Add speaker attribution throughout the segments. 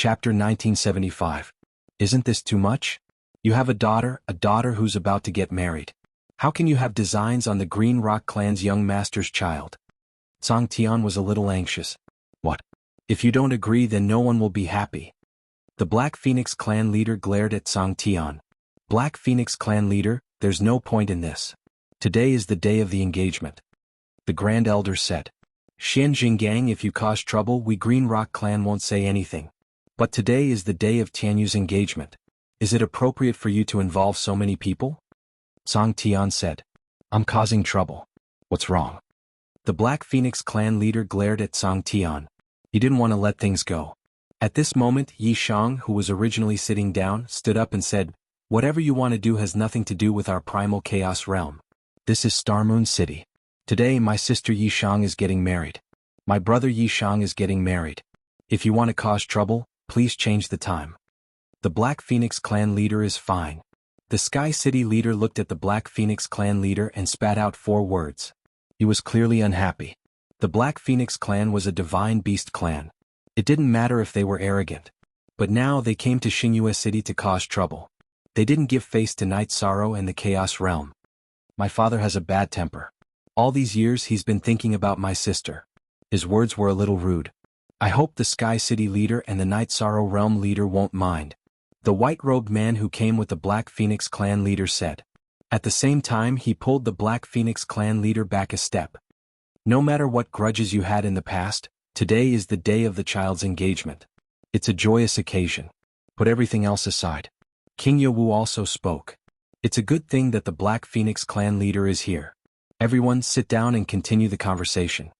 Speaker 1: Chapter 1975. Isn't this too much? You have a daughter who's about to get married. How can you have designs on the Green Rock clan's young master's child? Song Tian was a little anxious. What? If you don't agree, then no one will be happy. The Black Phoenix clan leader glared at Song Tian. Black Phoenix clan leader, there's no point in this. Today is the day of the engagement. The Grand Elder said. Xian Jinggang, if you cause trouble, we Green Rock clan won't say anything. But today is the day of Tianyu's engagement. Is it appropriate for you to involve so many people? Song Tian said. I'm causing trouble. What's wrong? The Black Phoenix clan leader glared at Song Tian. He didn't want to let things go. At this moment, Yi Shang, who was originally sitting down, stood up and said, Whatever you want to do has nothing to do with our primal chaos realm. This is Star Moon City. Today my sister Yi Shang is getting married. My brother Yi Shang is getting married. If you want to cause trouble, please change the time. The Black Phoenix clan leader is fine. The Sky City leader looked at the Black Phoenix clan leader and spat out 4 words. He was clearly unhappy. The Black Phoenix clan was a divine beast clan. It didn't matter if they were arrogant. But now they came to Xingyue City to cause trouble. They didn't give face to Night Sorrow and the Chaos Realm. My father has a bad temper. All these years he's been thinking about my sister. His words were a little rude. I hope the Sky City leader and the Night Sorrow Realm leader won't mind. The white-robed man who came with the Black Phoenix clan leader said. At the same time he pulled the Black Phoenix clan leader back a step. No matter what grudges you had in the past, today is the day of the child's engagement. It's a joyous occasion. Put everything else aside. King Yewu also spoke. It's a good thing that the Black Phoenix clan leader is here. Everyone sit down and continue the conversation.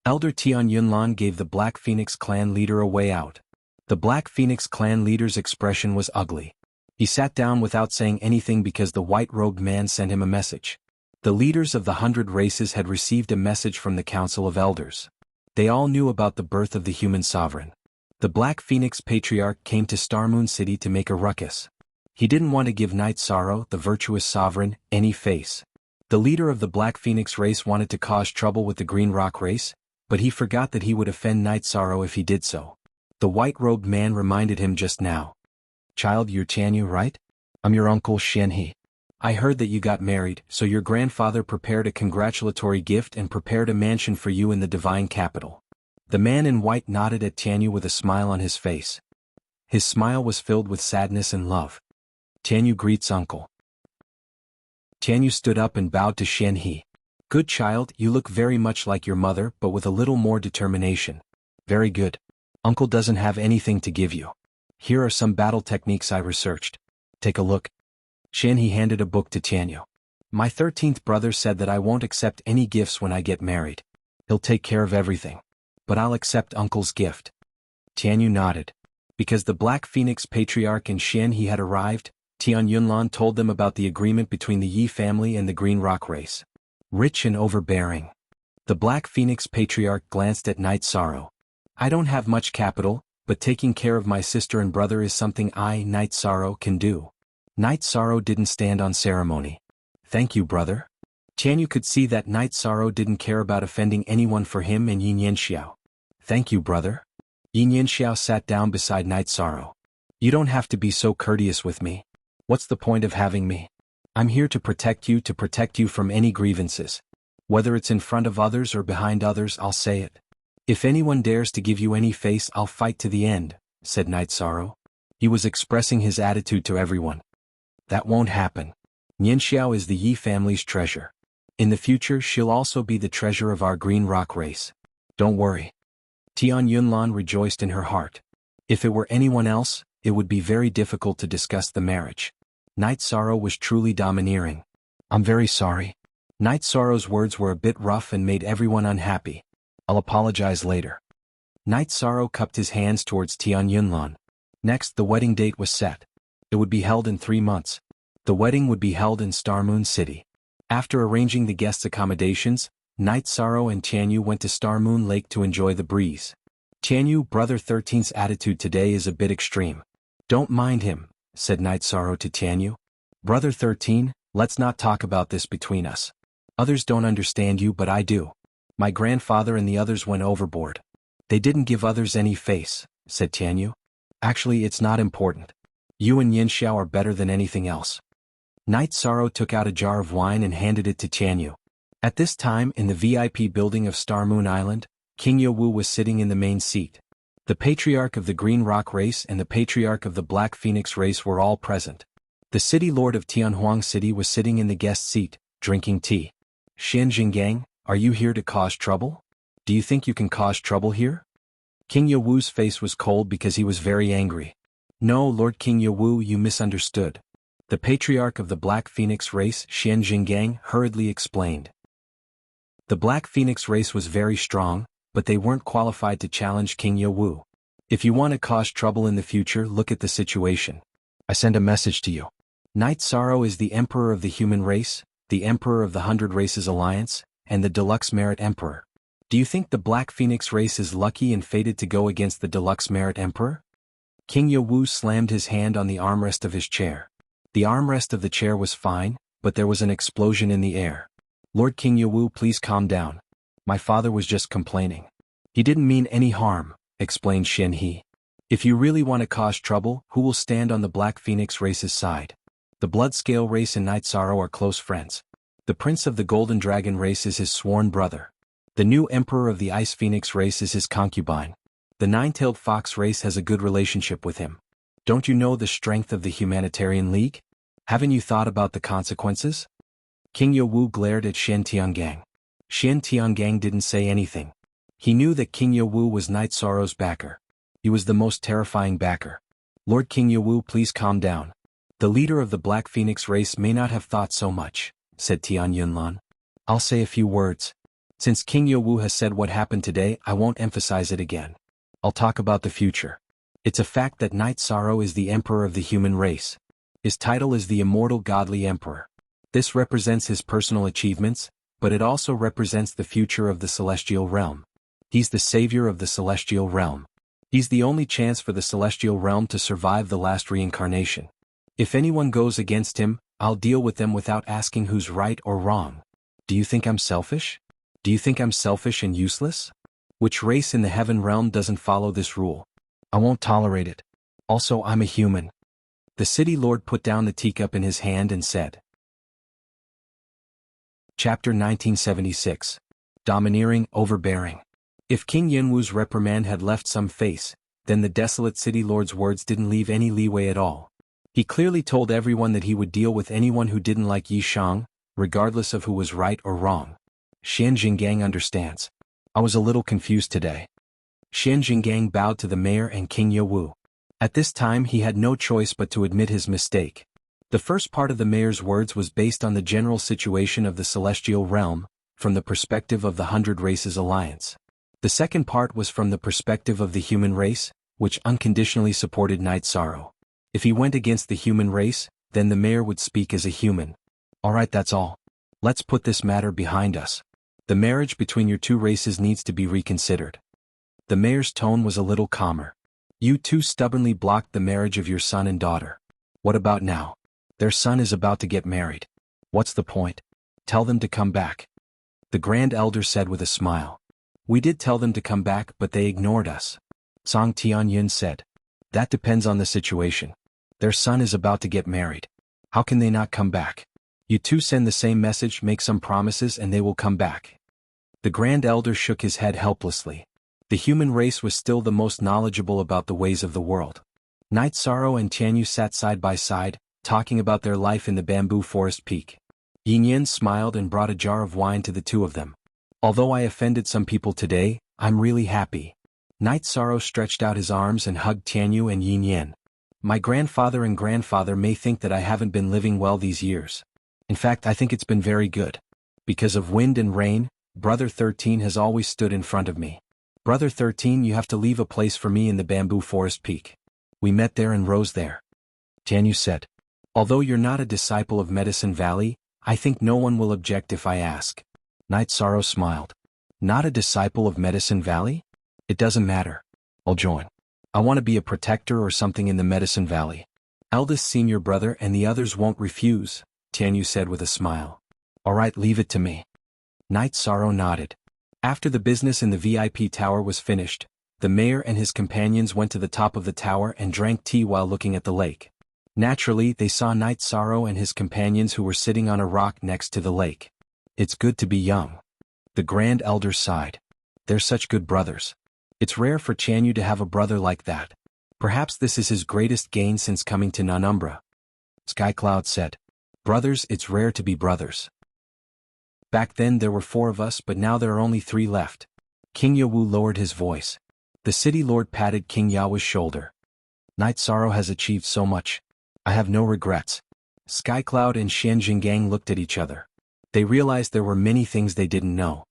Speaker 1: Elder Tian Yunlan gave the Black Phoenix clan leader a way out. The Black Phoenix clan leader's expression was ugly. He sat down without saying anything because the white-robed man sent him a message. The leaders of the 100 races had received a message from the Council of Elders. They all knew about the birth of the human sovereign. The Black Phoenix Patriarch came to Star Moon City to make a ruckus. He didn't want to give Night Sorrow, the virtuous sovereign, any face. The leader of the Black Phoenix race wanted to cause trouble with the Green Rock race, but he forgot that he would offend Night Sorrow if he did so. The white-robed man reminded him just now. Child, you're Tianyu, right? I'm your uncle Xianhe. I heard that you got married, so your grandfather prepared a congratulatory gift and prepared a mansion for you in the divine capital. The man in white nodded at Tianyu with a smile on his face. His smile was filled with sadness and love. Tianyu greets uncle. Tianyu stood up and bowed to Xianhe. Good child, you look very much like your mother but with a little more determination. Very good. Uncle doesn't have anything to give you. Here are some battle techniques I researched. Take a look. Xianhe handed a book to Tianyu. My 13th brother said that I won't accept any gifts when I get married. He'll take care of everything. But I'll accept uncle's gift. Tianyu nodded. Because the Black Phoenix Patriarch and Xianhe had arrived, Tian Yunlan told them about the agreement between the Yi family and the Green Rock race. Rich and overbearing. The Black Phoenix Patriarch glanced at Night Sorrow. I don't have much capital, but taking care of my sister and brother is something I, Night Sorrow, can do. Night Sorrow didn't stand on ceremony. Thank you, brother. Tianyu could see that Night Sorrow didn't care about offending anyone for him and Yin Yanxiao. Thank you, brother. Yin Yanxiao sat down beside Night Sorrow. You don't have to be so courteous with me. What's the point of having me? I'm here to protect you from any grievances. Whether it's in front of others or behind others, I'll say it. If anyone dares to give you any face, I'll fight to the end, said Night Sorrow. He was expressing his attitude to everyone. That won't happen. Yanxiao is the Yi family's treasure. In the future she'll also be the treasure of our Green Rock race. Don't worry. Tian Yunlan rejoiced in her heart. If it were anyone else, it would be very difficult to discuss the marriage. Night Sorrow was truly domineering. I'm very sorry. Night Sorrow's words were a bit rough and made everyone unhappy. I'll apologize later. Night Sorrow cupped his hands towards Tian Yunlan. Next, the wedding date was set. It would be held in 3 months. The wedding would be held in Star Moon City. After arranging the guests' accommodations, Night Sorrow and Tianyu went to Star Moon Lake to enjoy the breeze. Tianyu, Brother 13's attitude today is a bit extreme. Don't mind him, said Night Sorrow to Tianyu. Brother 13, let's not talk about this between us. Others don't understand you but I do. My grandfather and the others went overboard. They didn't give others any face, said Tianyu. Actually, it's not important. You and Yin Xiao are better than anything else. Night Sorrow took out a jar of wine and handed it to Jianghu. At this time, in the VIP building of Star Moon Island, King Yewu was sitting in the main seat. The Patriarch of the Green Rock race and the Patriarch of the Black Phoenix race were all present. The City Lord of Tianhuang City was sitting in the guest seat, drinking tea. Xian Jinggang, are you here to cause trouble? Do you think you can cause trouble here? King Yewu's face was cold because he was very angry. No, Lord King Yewu, you misunderstood. The Patriarch of the Black Phoenix race, Xian Jinggang, hurriedly explained. The Black Phoenix race was very strong, but they weren't qualified to challenge King Yewu. If you want to cause trouble in the future, look at the situation. I send a message to you. Night Sorrow is the Emperor of the human race, the Emperor of the 100 Races Alliance, and the Deluxe Merit Emperor. Do you think the Black Phoenix race is lucky and fated to go against the Deluxe Merit Emperor? King Yewu slammed his hand on the armrest of his chair. The armrest of the chair was fine, but there was an explosion in the air. Lord King Yewu, please calm down. My father was just complaining. He didn't mean any harm, explained Shen He. If you really want to cause trouble, who will stand on the Black Phoenix race's side? The Bloodscale race and Night Sorrow are close friends. The Prince of the Golden Dragon race is his sworn brother. The new Emperor of the Ice Phoenix race is his concubine. The Nine-Tailed Fox race has a good relationship with him. Don't you know the strength of the Humanitarian League? Haven't you thought about the consequences? King Yewu glared at Xian Tiangang. Xian Tiangang didn't say anything. He knew that King Yewu was Night Sorrow's backer. He was the most terrifying backer. Lord King Yewu, please calm down. The leader of the Black Phoenix race may not have thought so much, said Tian Yunlan. I'll say a few words. Since King Yewu has said what happened today, I won't emphasize it again. I'll talk about the future. It's a fact that Night Sorrow is the Emperor of the human race. His title is the Immortal Godly Emperor. This represents his personal achievements, but it also represents the future of the Celestial Realm. He's the savior of the Celestial Realm. He's the only chance for the Celestial Realm to survive the last reincarnation. If anyone goes against him, I'll deal with them without asking who's right or wrong. Do you think I'm selfish? Do you think I'm selfish and useless? Which race in the Heaven Realm doesn't follow this rule? I won't tolerate it. Also, I'm a human. The City Lord put down the teacup in his hand and said. Chapter 1976. Domineering, overbearing. If King Yenwu's reprimand had left some face, then the desolate City Lord's words didn't leave any leeway at all. He clearly told everyone that he would deal with anyone who didn't like Yi Shang, regardless of who was right or wrong. Xian Jinggang understands. I was a little confused today. Xian Jinggang bowed to the mayor and King Yewu. At this time he had no choice but to admit his mistake. The first part of the mayor's words was based on the general situation of the Celestial Realm, from the perspective of the 100 Races Alliance. The second part was from the perspective of the human race, which unconditionally supported Night Sorrow. If he went against the human race, then the mayor would speak as a human. Alright, that's all. Let's put this matter behind us. The marriage between your two races needs to be reconsidered. The mayor's tone was a little calmer. You two stubbornly blocked the marriage of your son and daughter. What about now? Their son is about to get married. What's the point? Tell them to come back. The Grand Elder said with a smile. We did tell them to come back, but they ignored us. Song Tianyun said. That depends on the situation. Their son is about to get married. How can they not come back? You two send the same message, make some promises, and they will come back. The Grand Elder shook his head helplessly. The human race was still the most knowledgeable about the ways of the world. Night Sorrow and Tianyu sat side by side, talking about their life in the bamboo forest peak. Yin Yin smiled and brought a jar of wine to the two of them. Although I offended some people today, I'm really happy. Night Sorrow stretched out his arms and hugged Tianyu and Yin Yin. My grandfather and grandfather may think that I haven't been living well these years. In fact, I think it's been very good. Because of wind and rain, Brother 13 has always stood in front of me. Brother 13, you have to leave a place for me in the bamboo forest peak. We met there and rose there. Tianyu said. Although you're not a disciple of Medicine Valley, I think no one will object if I ask. Night Sorrow smiled. Not a disciple of Medicine Valley? It doesn't matter. I'll join. I want to be a protector or something in the Medicine Valley. Eldest senior brother and the others won't refuse, Tianyu said with a smile. Alright, leave it to me. Night Sorrow nodded. After the business in the VIP tower was finished, The mayor and his companions went to the top of the tower and drank tea while looking at the lake. Naturally, they saw Knight Sorrow and his companions who were sitting on a rock next to the lake. It's good to be young. The Grand Elder sighed. They're such good brothers. It's rare for Jianghu to have a brother like that. Perhaps this is his greatest gain since coming to Nanumbra. Skycloud said. Brothers, it's rare to be brothers. Back then there were 4 of us, but now there are only 3 left. King Yawu lowered his voice. The city lord patted King Yawa's shoulder. Knight Sorrow has achieved so much. I have no regrets. Skycloud and Shen Jinggang looked at each other. They realized there were many things they didn't know.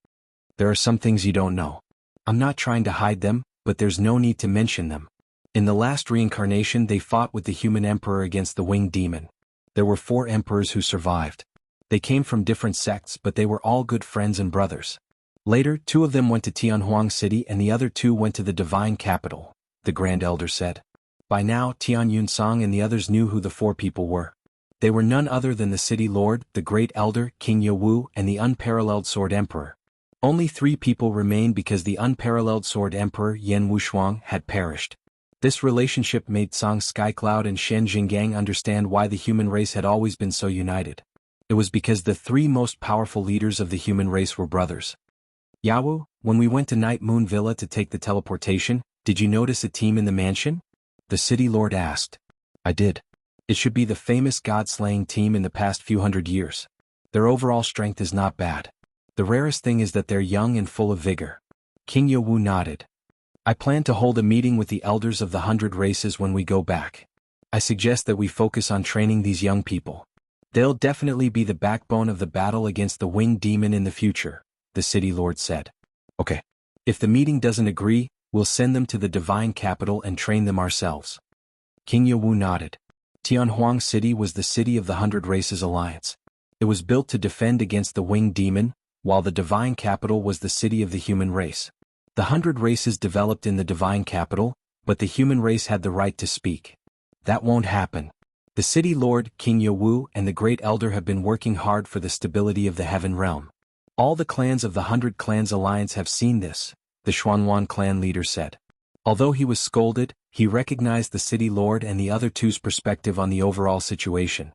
Speaker 1: There are some things you don't know. I'm not trying to hide them, but there's no need to mention them. In the last reincarnation they fought with the human emperor against the winged demon. There were 4 emperors who survived. They came from different sects, but they were all good friends and brothers. Later, 2 of them went to Tianhuang City and the other 2 went to the divine capital, the Grand Elder said. By now, Tian Yunsong and the others knew who the 4 people were. They were none other than the city lord, the great elder, King Yawu, and the unparalleled sword emperor. Only 3 people remained because the unparalleled sword emperor, Yan Wushuang, had perished. This relationship made Song Skycloud and Shen Jinggang understand why the human race had always been so united. It was because the 3 most powerful leaders of the human race were brothers. Yawu, when we went to Night Moon Villa to take the teleportation, did you notice a team in the mansion? The city lord asked. I did. It should be the famous god-slaying team in the past few hundred years. Their overall strength is not bad. The rarest thing is that they're young and full of vigor. King Yawu nodded. I plan to hold a meeting with the elders of the 100 races when we go back. I suggest that we focus on training these young people. They'll definitely be the backbone of the battle against the winged demon in the future, the city lord said. Okay. If the meeting doesn't agree, we'll send them to the divine capital and train them ourselves. King Yawu nodded. Tianhuang City was the city of the 100 Races Alliance. It was built to defend against the winged demon, while the divine capital was the city of the human race. The 100 races developed in the divine capital, but the human race had the right to speak. That won't happen. The city lord, King Yawu, and the great elder have been working hard for the stability of the heaven realm. All the clans of the 100 Clans Alliance have seen this, the Xuanwan clan leader said. Although he was scolded, he recognized the city lord and the other 2's perspective on the overall situation.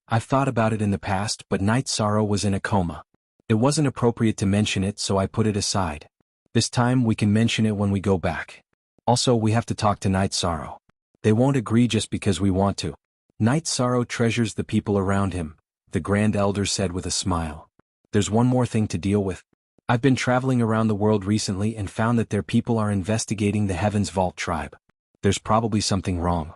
Speaker 1: I've thought about it in the past, but Knight Sorrow was in a coma. It wasn't appropriate to mention it, so I put it aside. This time we can mention it when we go back. Also, we have to talk to Knight Sorrow. They won't agree just because we want to. Knight Sorrow treasures the people around him, the Grand Elder said with a smile. There's one more thing to deal with. I've been traveling around the world recently and found that their people are investigating the Heaven's Vault tribe. There's probably something wrong.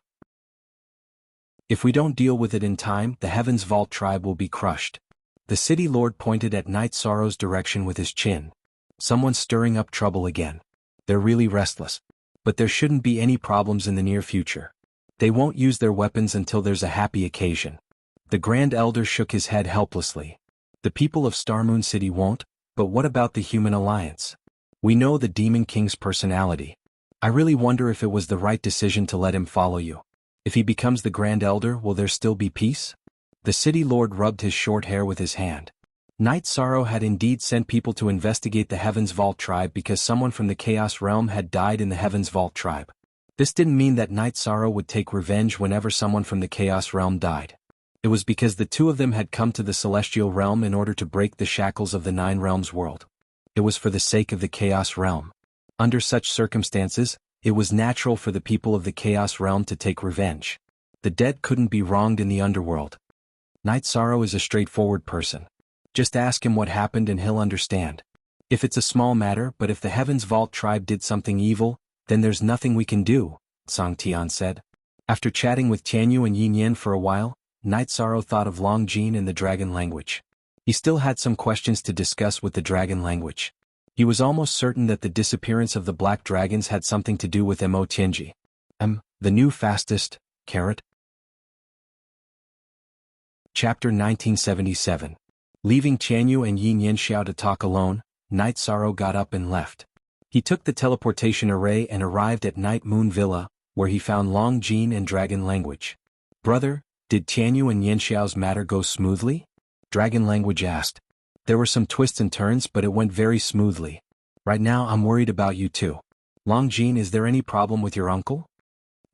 Speaker 1: If we don't deal with it in time, the Heaven's Vault tribe will be crushed. The city lord pointed at Knight Sorrow's direction with his chin. Someone's stirring up trouble again. They're really restless. But there shouldn't be any problems in the near future. They won't use their weapons until there's a happy occasion. The Grand Elder shook his head helplessly. The people of Star Moon City won't, but what about the Human Alliance? We know the Demon King's personality. I really wonder if it was the right decision to let him follow you. If he becomes the Grand Elder, will there still be peace? The city lord rubbed his short hair with his hand. Knight Sorrow had indeed sent people to investigate the Heaven's Vault tribe because someone from the Chaos Realm had died in the Heaven's Vault tribe. This didn't mean that Knight Sorrow would take revenge whenever someone from the Chaos Realm died. It was because the 2 of them had come to the Celestial Realm in order to break the shackles of the 9 Realms world. It was for the sake of the Chaos Realm. Under such circumstances, it was natural for the people of the Chaos Realm to take revenge. The dead couldn't be wronged in the underworld. Knight Sorrow is a straightforward person. Just ask him what happened and he'll understand. If it's a small matter, but if the Heaven's Vault tribe did something evil, then there's nothing we can do, Song Tian said. After chatting with Tianyu and Yin Yan for a while, Knight Sorrow thought of Long Jin and the dragon language. He still had some questions to discuss with the dragon language. He was almost certain that the disappearance of the black dragons had something to do with Mo Tianji. The new fastest, carrot. Chapter 1977. Leaving Tianyu and Yin Yanxiao to talk alone, Knight Sorrow got up and left. He took the teleportation array and arrived at Night Moon Villa, where he found Long Jin and dragon language. Brother, did Tianyu and Yanxiao's matter go smoothly? Dragon language asked. There were some twists and turns, but it went very smoothly. Right now I'm worried about you too. Long Jin, is there any problem with your uncle?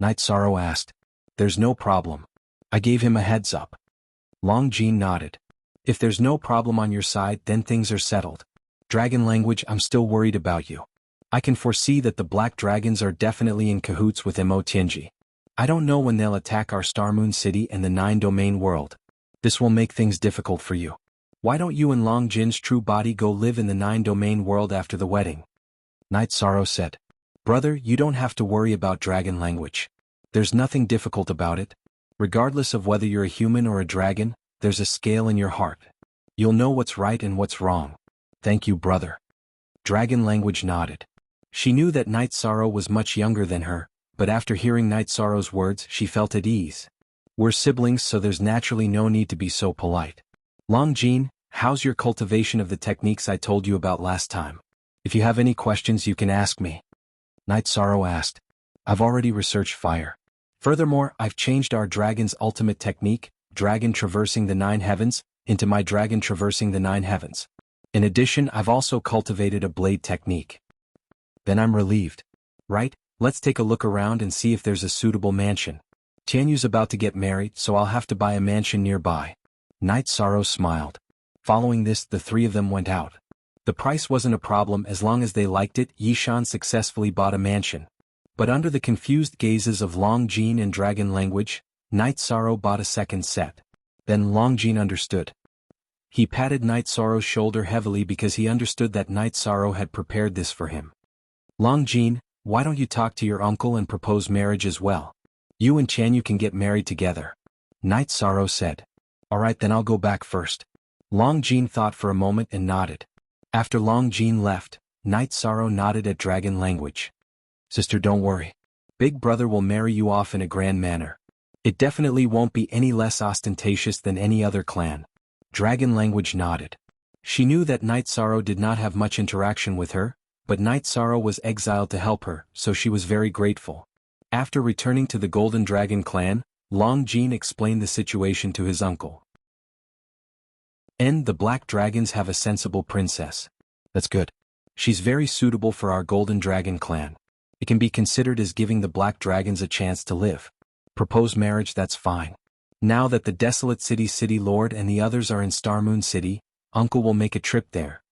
Speaker 1: Night Sorrow asked. There's no problem. I gave him a heads up. Long Jin nodded. If there's no problem on your side, then things are settled. Dragon language, I'm still worried about you. I can foresee that the black dragons are definitely in cahoots with Mo Tianji. I don't know when they'll attack our Star Moon City and the 9-domain world. This will make things difficult for you. Why don't you and Long Jin's true body go live in the 9-domain world after the wedding? Night Sorrow said. Brother, you don't have to worry about dragon language. There's nothing difficult about it. Regardless of whether you're a human or a dragon, there's a scale in your heart. You'll know what's right and what's wrong. Thank you, brother. Dragon language nodded. She knew that Night Sorrow was much younger than her, but after hearing Night Sorrow's words, she felt at ease. We're siblings, so there's naturally no need to be so polite. Long Jin, how's your cultivation of the techniques I told you about last time? If you have any questions, you can ask me. Night Sorrow asked. I've already researched fire. Furthermore, I've changed our dragon's ultimate technique, Dragon Traversing the 9 Heavens, into my Dragon Traversing the 9 Heavens. In addition, I've also cultivated a blade technique. Then I'm relieved. Right, let's take a look around and see if there's a suitable mansion. Tianyu's about to get married, so I'll have to buy a mansion nearby. Night Sorrow smiled. Following this, the three of them went out. The price wasn't a problem as long as they liked it. Yishan successfully bought a mansion. But under the confused gazes of Long Jin and Dragon Language, Night Sorrow bought a second set. Then Long Jin understood. He patted Night Sorrow's shoulder heavily because he understood that Night Sorrow had prepared this for him. Long Jin, why don't you talk to your uncle and propose marriage as well? You and Tianyu can get married together. Night Sorrow said. Alright, then I'll go back first. Long Jin thought for a moment and nodded. After Long Jin left, Night Sorrow nodded at Dragon Language. Sister, don't worry. Big brother will marry you off in a grand manner. It definitely won't be any less ostentatious than any other clan. Dragon Language nodded. She knew that Night Sorrow did not have much interaction with her, but Night Sorrow was exiled to help her, so she was very grateful. After returning to the Golden Dragon clan, Long Jin explained the situation to his uncle. The Black Dragons have a sensible princess. That's good. She's very suitable for our Golden Dragon clan. It can be considered as giving the Black Dragons a chance to live. Propose marriage, that's fine. Now that the Desolate City Lord and the others are in Star Moon City, Uncle will make a trip there.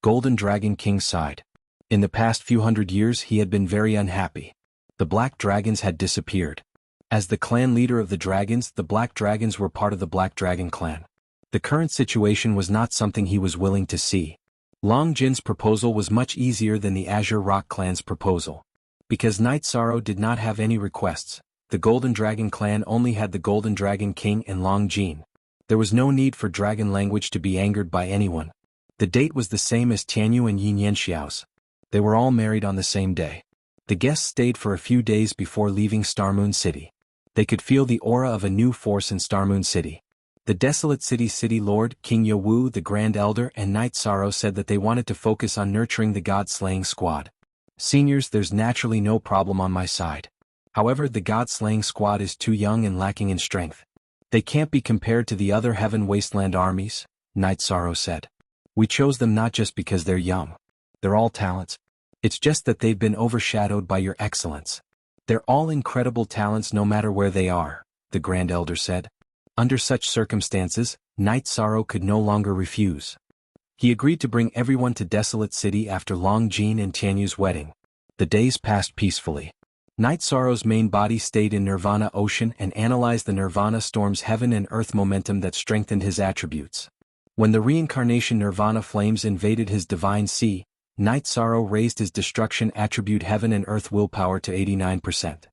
Speaker 1: Golden Dragon King sighed. In the past few hundred years he had been very unhappy. The Black Dragons had disappeared. As the clan leader of the dragons, the Black Dragons were part of the Black Dragon clan. The current situation was not something he was willing to see. Long Jin's proposal was much easier than the Azure Rock clan's proposal. Because Night Sorrow did not have any requests, the Golden Dragon clan only had the Golden Dragon King and Long Jin. There was no need for Dragon Language to be angered by anyone. The date was the same as Tianyu and Yin Yanxiao's. They were all married on the same day. The guests stayed for a few days before leaving Star Moon City. They could feel the aura of a new force in Star Moon City. The Desolate City Lord, King Yawu the Grand Elder and Night Sorrow said that they wanted to focus on nurturing the God-slaying squad. Seniors, there's naturally no problem on my side. However, the God-slaying squad is too young and lacking in strength. They can't be compared to the other Heaven Wasteland armies, Night Sorrow said. We chose them not just because they're young. They're all talents. It's just that they've been overshadowed by your excellence. They're all incredible talents no matter where they are, the Grand Elder said. Under such circumstances, Night Sorrow could no longer refuse. He agreed to bring everyone to Desolate City after Long Jin and Tianyu's wedding. The days passed peacefully. Night Sorrow's main body stayed in Nirvana Ocean and analyzed the Nirvana Storm's heaven and earth momentum that strengthened his attributes. When the reincarnation Nirvana flames invaded his divine sea, Night Sorrow raised his destruction attribute heaven and earth willpower to 89%.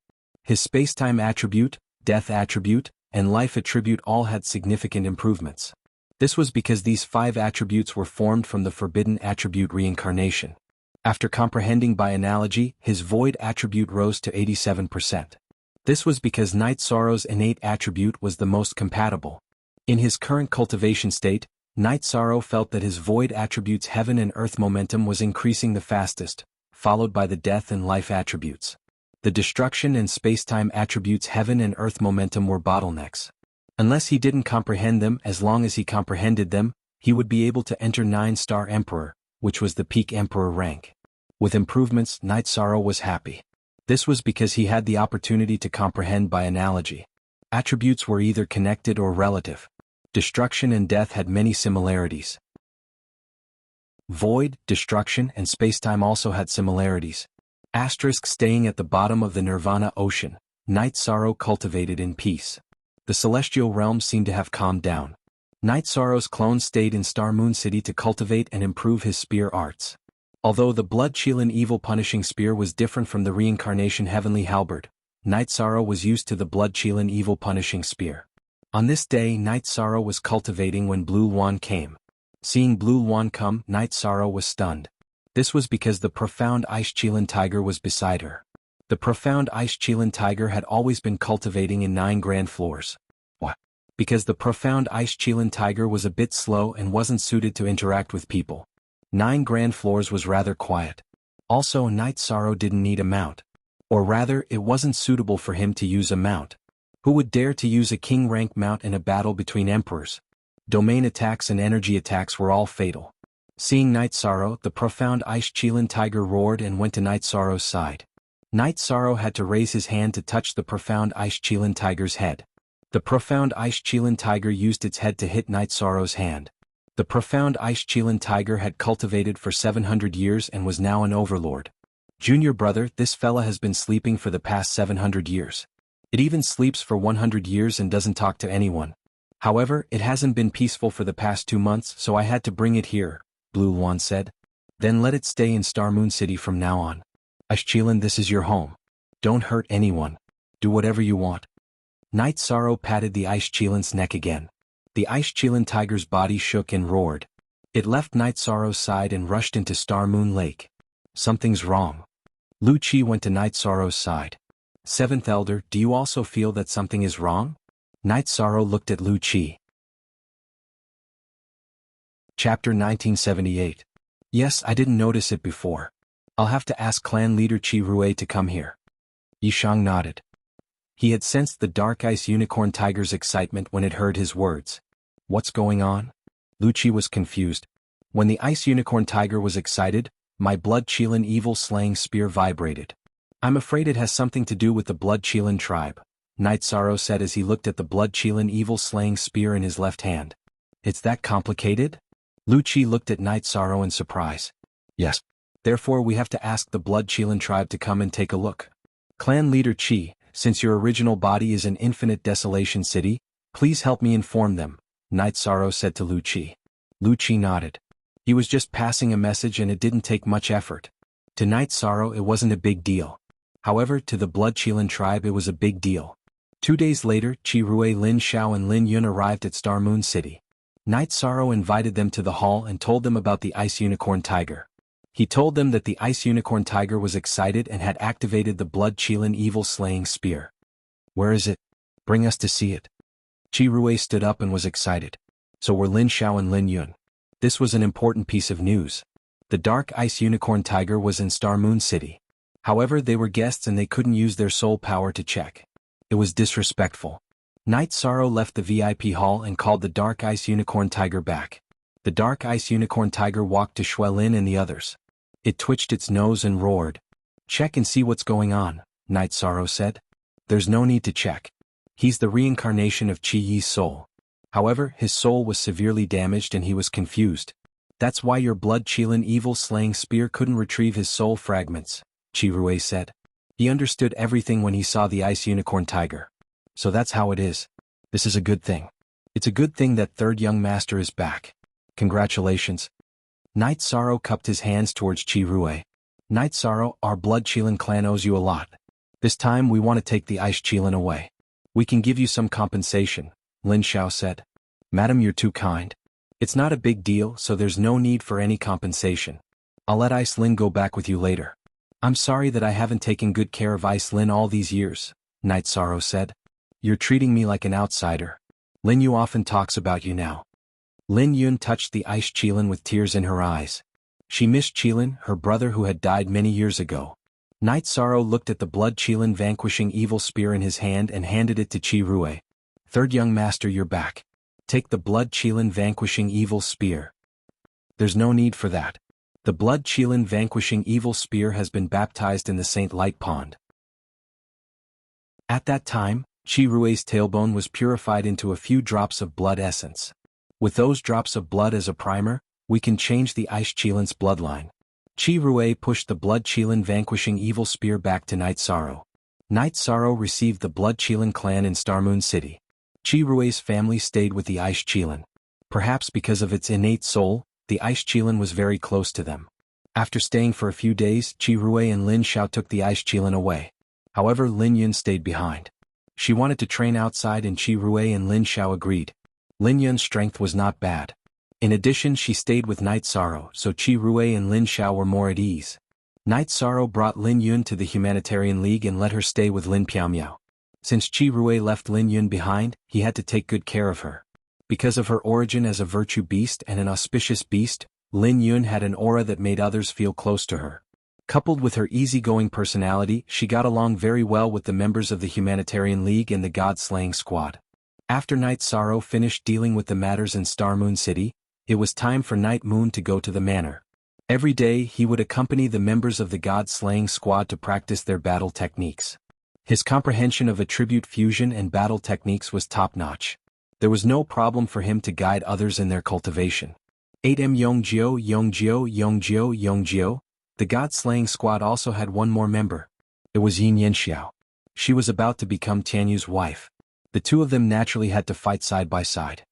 Speaker 1: His spacetime attribute, death attribute, and life attribute all had significant improvements. This was because these 5 attributes were formed from the forbidden attribute reincarnation. After comprehending by analogy, his void attribute rose to 87%. This was because Night Sorrow's innate attribute was the most compatible. In his current cultivation state, Night Sorrow felt that his void attribute's heaven and earth momentum was increasing the fastest, followed by the death and life attributes. The destruction and spacetime attributes heaven and earth momentum were bottlenecks. Unless he didn't comprehend them, as long as he comprehended them, he would be able to enter 9-star Emperor, which was the peak Emperor rank. With improvements, Night Sorrow was happy. This was because he had the opportunity to comprehend by analogy. Attributes were either connected or relative. Destruction and death had many similarities. Void, destruction, and spacetime also had similarities. Asterisk staying at the bottom of the Nirvana ocean, Night Sorrow cultivated in peace. The celestial realms seemed to have calmed down. Night Sorrow's clone stayed in Star Moon City to cultivate and improve his spear arts. Although the blood-chilling evil-punishing spear was different from the reincarnation heavenly halberd, Night Sorrow was used to the blood-chilling evil-punishing spear. On this day Night Sorrow was cultivating when Blue Luan came. Seeing Blue Luan come, Night Sorrow was stunned. This was because the profound Ice Qilin Tiger was beside her. The profound Ice Qilin Tiger had always been cultivating in 9 grand floors. What? Because the profound Ice Qilin Tiger was a bit slow and wasn't suited to interact with people. 9 grand floors was rather quiet. Also, Night Sorrow didn't need a mount. Or rather, it wasn't suitable for him to use a mount. Who would dare to use a king rank mount in a battle between emperors? Domain attacks and energy attacks were all fatal. Seeing Night Sorrow, the profound Ice Qilin Tiger roared and went to Night Sorrow's side. Night Sorrow had to raise his hand to touch the profound Ice Qilin Tiger's head. The profound Ice Qilin Tiger used its head to hit Night Sorrow's hand. The profound Ice Qilin Tiger had cultivated for 700 years and was now an overlord. Junior brother, this fella has been sleeping for the past 700 years. It even sleeps for 100 years and doesn't talk to anyone. However, it hasn't been peaceful for the past 2 months, so I had to bring it here, Blue Luan said. Then let it stay in Star Moon City from now on. Ice Qilin, this is your home. Don't hurt anyone. Do whatever you want. Night Sorrow patted the Ice Qilin's neck again. The Ice Qilin Tiger's body shook and roared. It left Night Sorrow's side and rushed into Star Moon Lake. Something's wrong. Lu Qi went to Night Sorrow's side. 7th Elder, do you also feel that something is wrong? Night Sorrow looked at Lu Qi. Chapter 1978. Yes, I didn't notice it before. I'll have to ask clan leader Qi Rui to come here. Yishang nodded. He had sensed the Dark Ice Unicorn Tiger's excitement when it heard his words. What's going on? Lu Qi was confused. When the Ice Unicorn Tiger was excited, my Blood Qilin evil slaying spear vibrated. I'm afraid it has something to do with the Blood Qilin tribe, Night Sorrow said as he looked at the Blood Qilin evil slaying spear in his left hand. It's that complicated? Lu Qi looked at Night Sorrow in surprise. Yes. Therefore we have to ask the Blood Qilin tribe to come and take a look. Clan leader Qi, since your original body is in Infinite Desolation City, please help me inform them, Night Sorrow said to Lu Qi. Lu Qi nodded. He was just passing a message and it didn't take much effort. To Night Sorrow it wasn't a big deal. However, to the Blood Qilin tribe it was a big deal. 2 days later, Qi Rui, Lin Xiao and Lin Yun arrived at Star Moon City. Night Sorrow invited them to the hall and told them about the Ice Unicorn Tiger. He told them that the Ice Unicorn Tiger was excited and had activated the Blood Qilin evil slaying spear. Where is it? Bring us to see it. Qi Rui stood up and was excited. So were Lin Xiao and Lin Yun. This was an important piece of news. The Dark Ice Unicorn Tiger was in Star Moon City. However, they were guests and they couldn't use their soul power to check. It was disrespectful. Night Sorrow left the VIP hall and called the Dark Ice Unicorn Tiger back. The Dark Ice Unicorn Tiger walked to Xuelin and the others. It twitched its nose and roared. Check and see what's going on, Night Sorrow said. There's no need to check. He's the reincarnation of Qi Yi's soul. However, his soul was severely damaged and he was confused. That's why your Blood Qilin evil slaying spear couldn't retrieve his soul fragments, Qi Rui said. He understood everything when he saw the Ice Unicorn Tiger. So that's how it is. This is a good thing. It's a good thing that third young master is back. Congratulations. Night Sorrow cupped his hands towards Qi Rui. Night Sorrow, our Blood Qilin clan owes you a lot. This time we want to take the Ice Qilin away. We can give you some compensation, Lin Xiao said. Madam, you're too kind. It's not a big deal, so there's no need for any compensation. I'll let Ice Lin go back with you later. I'm sorry that I haven't taken good care of Ice Lin all these years, Night Sorrow said. You're treating me like an outsider. Lin Yu often talks about you now. Lin Yun touched the Ice Qilin with tears in her eyes. She missed Qilin, her brother who had died many years ago. Night Sorrow looked at the Blood Qilin vanquishing evil spear in his hand and handed it to Qi Rui. Third young master, you're back. Take the Blood Qilin vanquishing evil spear. There's no need for that. The blood Qilin vanquishing evil spear has been baptized in the Saint Light Pond. At that time, Qi Rui's tailbone was purified into a few drops of blood essence. With those drops of blood as a primer, we can change the Ice Qilin's bloodline. Qi Rui pushed the blood Qilin vanquishing evil spear back to Night Sorrow. Night Sorrow received the blood Qilin clan in Starmoon City. Qi Rui's family stayed with the Ice Qilin. Perhaps because of its innate soul, the Ice Qilin was very close to them. After staying for a few days, Qi Rui and Lin Xiao took the Ice Qilin away. However, Lin Yun stayed behind. She wanted to train outside and Qi Rui and Lin Xiao agreed. Lin Yun's strength was not bad. In addition, she stayed with Night Sorrow, so Qi Rui and Lin Xiao were more at ease. Night Sorrow brought Lin Yun to the Humanitarian League and let her stay with Lin Piaomiao. Since Qi Rui left Lin Yun behind, he had to take good care of her. Because of her origin as a virtue beast and an auspicious beast, Lin Yun had an aura that made others feel close to her. Coupled with her easygoing personality, she got along very well with the members of the Humanitarian League and the God-Slaying Squad. After Night Sorrow finished dealing with the matters in Star Moon City, it was time for Night Moon to go to the manor. Every day he would accompany the members of the God-Slaying Squad to practice their battle techniques. His comprehension of attribute fusion and battle techniques was top-notch. There was no problem for him to guide others in their cultivation. 8M Yongjio. The God-Slaying Squad also had one more member. It was Yin Yanxiao. She was about to become Tianyu's wife. The two of them naturally had to fight side by side.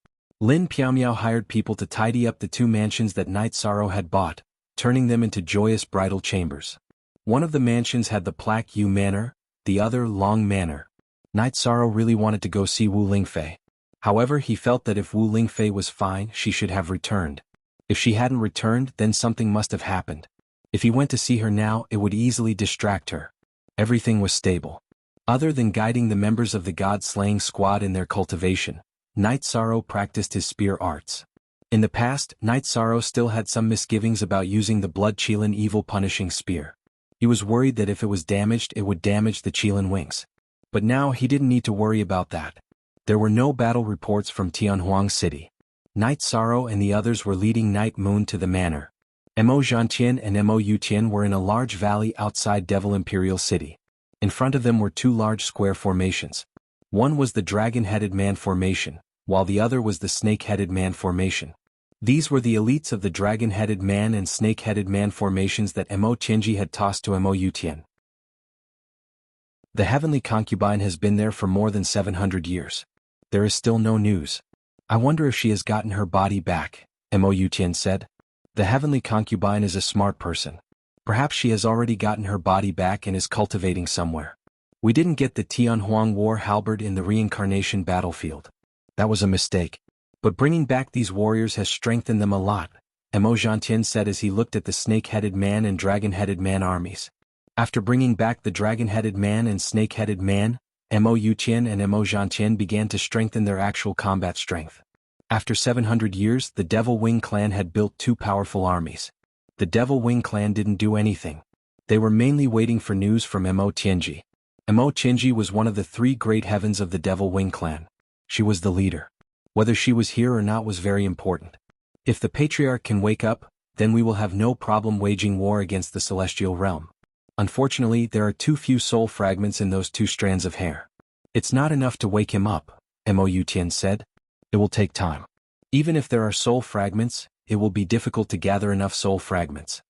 Speaker 1: Lin Piaomiao hired people to tidy up the two mansions that Night Sorrow had bought, turning them into joyous bridal chambers. One of the mansions had the plaque Yu Manor, the other Long Manor. Night Sorrow really wanted to go see Wu Lingfei. However, he felt that if Wu Lingfei was fine, she should have returned. If she hadn't returned, then something must have happened. If he went to see her now, it would easily distract her. Everything was stable. Other than guiding the members of the God-Slaying Squad in their cultivation, Night Sorrow practiced his spear arts. In the past, Night Sorrow still had some misgivings about using the blood Qilin evil punishing spear. He was worried that if it was damaged, it would damage the Qilin wings. But now he didn't need to worry about that. There were no battle reports from Tianhuang City. Night Sorrow and the others were leading Night Moon to the manor. Mo Zhantian and Mo Yutian were in a large valley outside Devil Imperial City. In front of them were two large square formations. One was the Dragon-Headed Man Formation, while the other was the Snake-Headed Man Formation. These were the elites of the Dragon-Headed Man and Snake-Headed Man formations that Mo Tianji had tossed to Mo Yutian. The Heavenly Concubine has been there for more than 700 years. There is still no news. I wonder if she has gotten her body back, Mo Yutian said. The Heavenly Concubine is a smart person. Perhaps she has already gotten her body back and is cultivating somewhere. We didn't get the Tianhuang War halberd in the reincarnation battlefield. That was a mistake. But bringing back these warriors has strengthened them a lot, Mo Zhantian said as he looked at the Snake-Headed Man and Dragon-Headed Man armies. After bringing back the Dragon-Headed Man and Snake-Headed Man, Mo Yutian and Mo Zhantian began to strengthen their actual combat strength. After 700 years, the Devil Wing clan had built two powerful armies. The Devil Wing clan didn't do anything. They were mainly waiting for news from Mo Tianji. Mo Tianji was one of the three great heavens of the Devil Wing clan. She was the leader. Whether she was here or not was very important. If the Patriarch can wake up, then we will have no problem waging war against the Celestial Realm. Unfortunately, there are too few soul fragments in those two strands of hair. It's not enough to wake him up, Mo Yutian said. It will take time. Even if there are soul fragments, it will be difficult to gather enough soul fragments.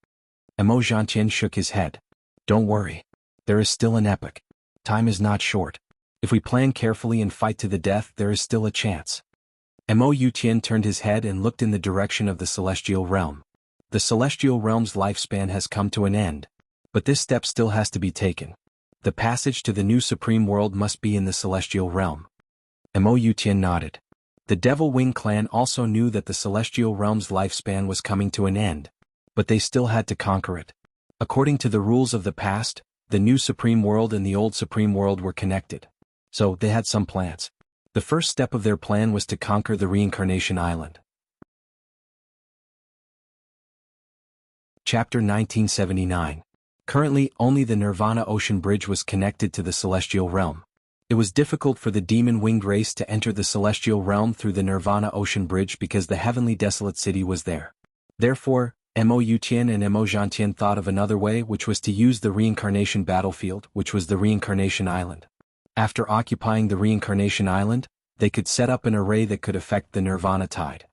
Speaker 1: Mo Zhantian shook his head. Don't worry. There is still an epoch. Time is not short. If we plan carefully and fight to the death, there is still a chance. Mo Yutian turned his head and looked in the direction of the Celestial Realm. The Celestial Realm's lifespan has come to an end. But this step still has to be taken. The passage to the new Supreme World must be in the Celestial Realm. Mo Yutian nodded. The Devil Wing clan also knew that the Celestial Realm's lifespan was coming to an end, but they still had to conquer it. According to the rules of the past, the new Supreme World and the old Supreme World were connected. So they had some plans. The first step of their plan was to conquer the Reincarnation Island. Chapter 1979. Currently, only the Nirvana Ocean Bridge was connected to the Celestial Realm. It was difficult for the demon-winged race to enter the Celestial Realm through the Nirvana Ocean Bridge because the Heavenly Desolate City was there. Therefore, Mo Yutian and Mo Zhantian thought of another way, which was to use the reincarnation battlefield, which was the reincarnation island. After occupying the reincarnation island, they could set up an array that could affect the nirvana tide.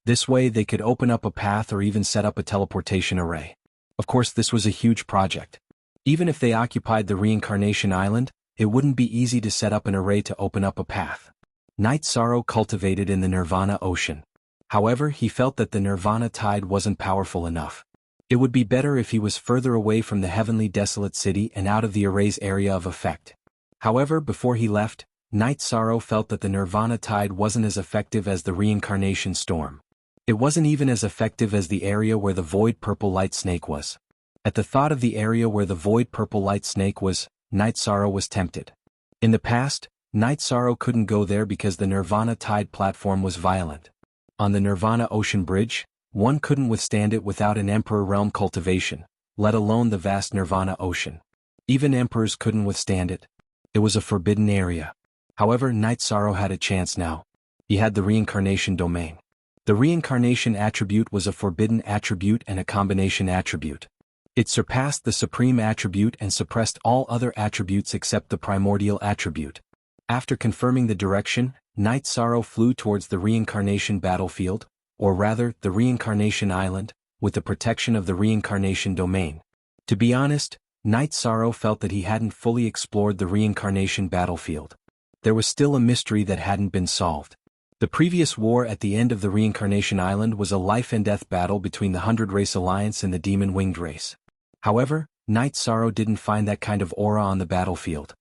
Speaker 1: This way they could open up a path or even set up a teleportation array. Of course, this was a huge project. Even if they occupied the reincarnation island, it wouldn't be easy to set up an array to open up a path. Night Sorrow cultivated in the nirvana ocean. However, he felt that the nirvana tide wasn't powerful enough. It would be better if he was further away from the heavenly desolate city and out of the array's area of effect. However, before he left, Night Sorrow felt that the nirvana tide wasn't as effective as the reincarnation storm. It wasn't even as effective as the area where the void purple light snake was. At the thought of the area where the void purple light snake was, Night Sorrow was tempted. In the past, Night Sorrow couldn't go there because the nirvana tide platform was violent. On the nirvana ocean bridge, one couldn't withstand it without an emperor realm cultivation, let alone the vast nirvana ocean. Even emperors couldn't withstand it. It was a forbidden area. However, Night Sorrow had a chance now. He had the reincarnation domain. The reincarnation attribute was a forbidden attribute and a combination attribute. It surpassed the supreme attribute and suppressed all other attributes except the primordial attribute. After confirming the direction, Night Sorrow flew towards the reincarnation battlefield, or rather, the reincarnation island, with the protection of the reincarnation domain. To be honest, Night Sorrow felt that he hadn't fully explored the reincarnation battlefield. There was still a mystery that hadn't been solved. The previous war at the end of the reincarnation island was a life-and-death battle between the 100 Race Alliance and the Demon Winged Race. However, Night Sorrow didn't find that kind of aura on the battlefield.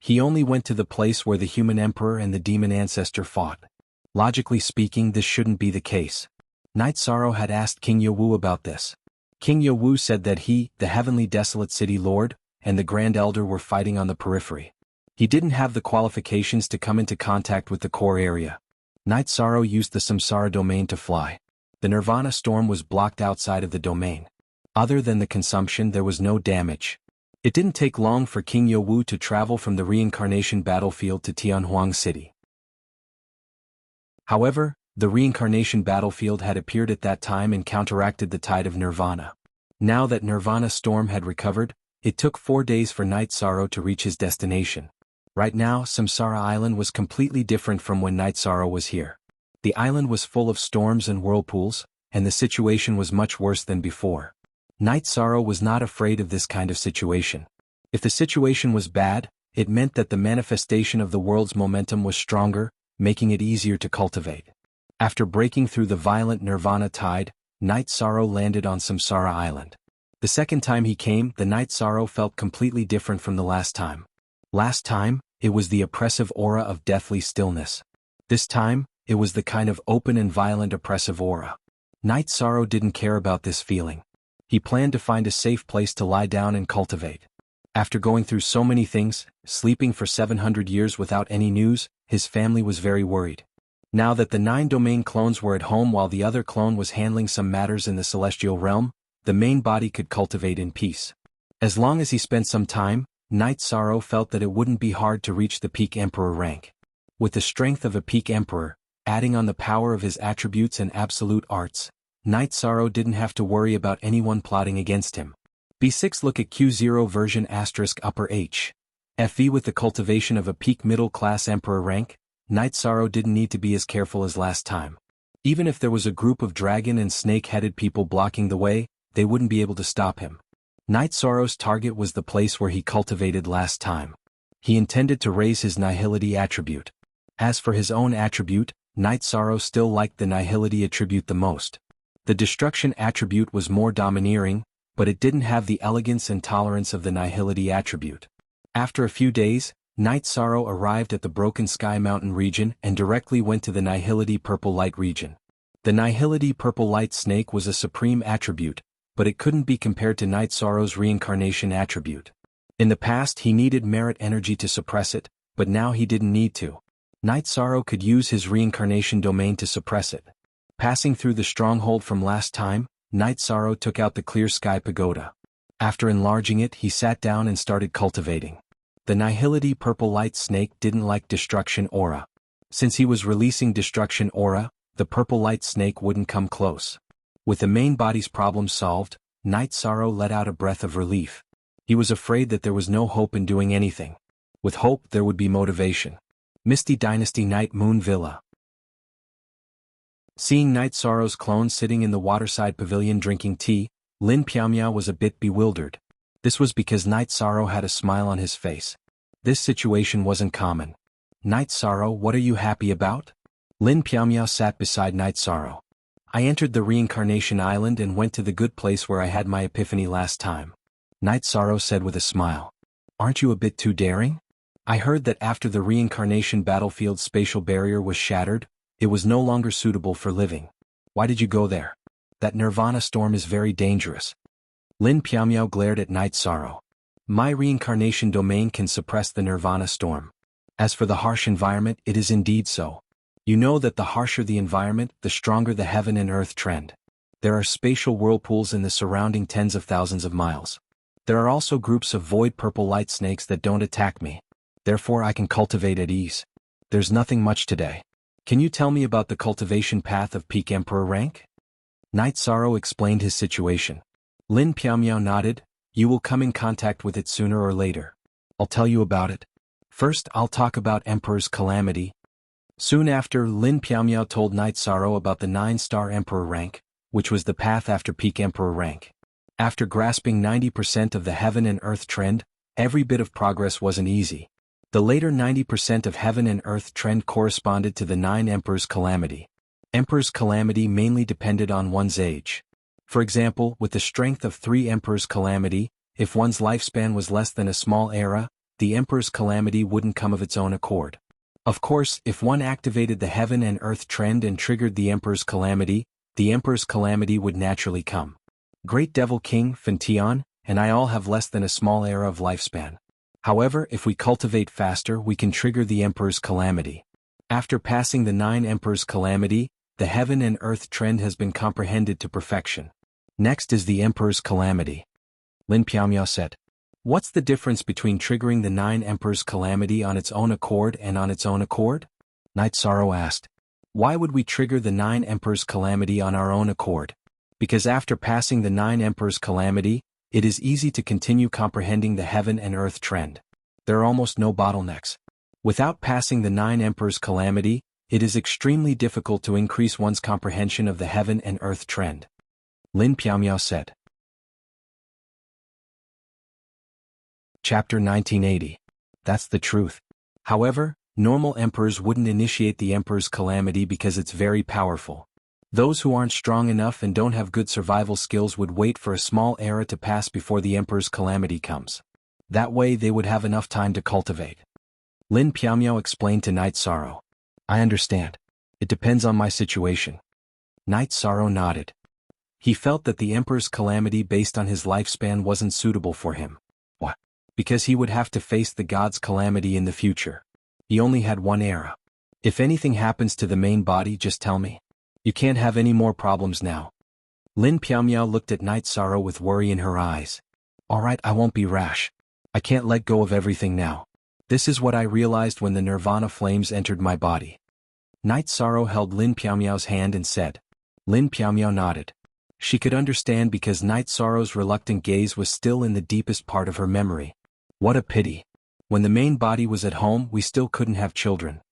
Speaker 1: He only went to the place where the human emperor and the demon ancestor fought. Logically speaking, this shouldn't be the case. Night Sorrow had asked King Yowu about this. King Yowu said that he, the heavenly desolate city lord, and the Grand Elder were fighting on the periphery. He didn't have the qualifications to come into contact with the core area. Night Sorrow used the Samsara domain to fly. The Nirvana storm was blocked outside of the domain. Other than the consumption, there was no damage. It didn't take long for King Yowu to travel from the reincarnation battlefield to Tianhuang City. However, the reincarnation battlefield had appeared at that time and counteracted the tide of Nirvana. Now that Nirvana storm had recovered, it took 4 days for Night Sorrow to reach his destination. Right now, Samsara Island was completely different from when Night Sorrow was here. The island was full of storms and whirlpools, and the situation was much worse than before. Night Sorrow was not afraid of this kind of situation. If the situation was bad, it meant that the manifestation of the world's momentum was stronger, making it easier to cultivate. After breaking through the violent Nirvana tide, Night Sorrow landed on Samsara Island. The second time he came, the Night Sorrow felt completely different from the last time. Last time, it was the oppressive aura of deathly stillness. This time, it was the kind of open and violent oppressive aura. Night Sorrow didn't care about this feeling. He planned to find a safe place to lie down and cultivate. After going through so many things, sleeping for 700 years without any news, his family was very worried. Now that the 9 domain clones were at home while the other clone was handling some matters in the celestial realm, the main body could cultivate in peace. As long as he spent some time, Night Sorrow felt that it wouldn't be hard to reach the peak emperor rank. With the strength of a peak emperor, adding on the power of his attributes and absolute arts, Night Sorrow didn't have to worry about anyone plotting against him. B6 Look at Q0 version *H. FV With the cultivation of a peak middle-class emperor rank, Night Sorrow didn't need to be as careful as last time. Even if there was a group of dragon and snake-headed people blocking the way, they wouldn't be able to stop him. Night Sorrow's target was the place where he cultivated last time. He intended to raise his nihility attribute. As for his own attribute, Night Sorrow still liked the nihility attribute the most. The destruction attribute was more domineering, but it didn't have the elegance and tolerance of the nihility attribute. After a few days, Night Sorrow arrived at the Broken Sky Mountain region and directly went to the nihility purple light region. The nihility purple light snake was a supreme attribute, but it couldn't be compared to Night Sorrow's reincarnation attribute. In the past he needed merit energy to suppress it, but now he didn't need to. Night Sorrow could use his reincarnation domain to suppress it. Passing through the stronghold from last time, Night Sorrow took out the Clear Sky Pagoda. After enlarging it, he sat down and started cultivating. The nihility purple light snake didn't like destruction aura. Since he was releasing destruction aura, the purple light snake wouldn't come close. With the main body's problem solved, Night Sorrow let out a breath of relief. He was afraid that there was no hope in doing anything. With hope there would be motivation. Misty Dynasty Night Moon Villa. Seeing Night Sorrow's clone sitting in the waterside pavilion drinking tea, Lin Piaomiao was a bit bewildered. This was because Night Sorrow had a smile on his face. This situation wasn't common. Night Sorrow, what are you happy about? Lin Piaomiao sat beside Night Sorrow. I entered the reincarnation island and went to the good place where I had my epiphany last time. Night Sorrow said with a smile. Aren't you a bit too daring? I heard that after the reincarnation battlefield's spatial barrier was shattered, it was no longer suitable for living. Why did you go there? That Nirvana storm is very dangerous. Lin Piaomiao glared at Night Sorrow. My reincarnation domain can suppress the Nirvana storm. As for the harsh environment, it is indeed so. You know that the harsher the environment, the stronger the heaven and earth trend. There are spatial whirlpools in the surrounding tens of thousands of miles. There are also groups of void purple light snakes that don't attack me. Therefore I can cultivate at ease. There's nothing much today. Can you tell me about the cultivation path of peak emperor rank? Night Sorrow explained his situation. Lin Piaomiao nodded. You will come in contact with it sooner or later. I'll tell you about it. First I'll talk about Emperor's Calamity. Soon after, Lin Piaomiao told Night Sorrow about the 9-star Emperor rank, which was the path after peak Emperor rank. After grasping 90% of the heaven and earth trend, every bit of progress wasn't easy. The later 90% of heaven and earth trend corresponded to the 9 Emperor's Calamity. Emperor's Calamity mainly depended on one's age. For example, with the strength of 3 Emperor's Calamity, if one's lifespan was less than a small era, the Emperor's Calamity wouldn't come of its own accord. Of course, if one activated the heaven and earth trend and triggered the Emperor's Calamity would naturally come. Great Devil King, Fentian, and I all have less than a small era of lifespan. However, if we cultivate faster, we can trigger the Emperor's Calamity. After passing the 9 Emperor's Calamity, the heaven and earth trend has been comprehended to perfection. Next is the Emperor's Calamity. Lin Piaomiao said. What's the difference between triggering the 9 Emperor's Calamity on its own accord and on its own accord? Night Sorrow asked. Why would we trigger the 9 Emperor's Calamity on our own accord? Because after passing the 9 Emperor's Calamity, it is easy to continue comprehending the heaven and earth trend. There are almost no bottlenecks. Without passing the 9 Emperor's Calamity, it is extremely difficult to increase one's comprehension of the heaven and earth trend. Lin Piaomiao said. Chapter 1980. That's the truth. However, normal emperors wouldn't initiate the Emperor's Calamity because it's very powerful. Those who aren't strong enough and don't have good survival skills would wait for a small era to pass before the Emperor's Calamity comes. That way they would have enough time to cultivate. Lin Piaomiao explained to Night Sorrow. I understand. It depends on my situation. Night Sorrow nodded. He felt that the Emperor's Calamity based on his lifespan wasn't suitable for him. What? Because he would have to face the God's Calamity in the future. He only had one era. If anything happens to the main body, just tell me. You can't have any more problems now. Lin Piaomiao looked at Night Sorrow with worry in her eyes. Alright, I won't be rash. I can't let go of everything now. This is what I realized when the Nirvana flames entered my body. Night Sorrow held Lin Piaomiao's hand and said. Lin Piaomiao nodded. She could understand because Night Sorrow's reluctant gaze was still in the deepest part of her memory. What a pity. When the main body was at home, we still couldn't have children.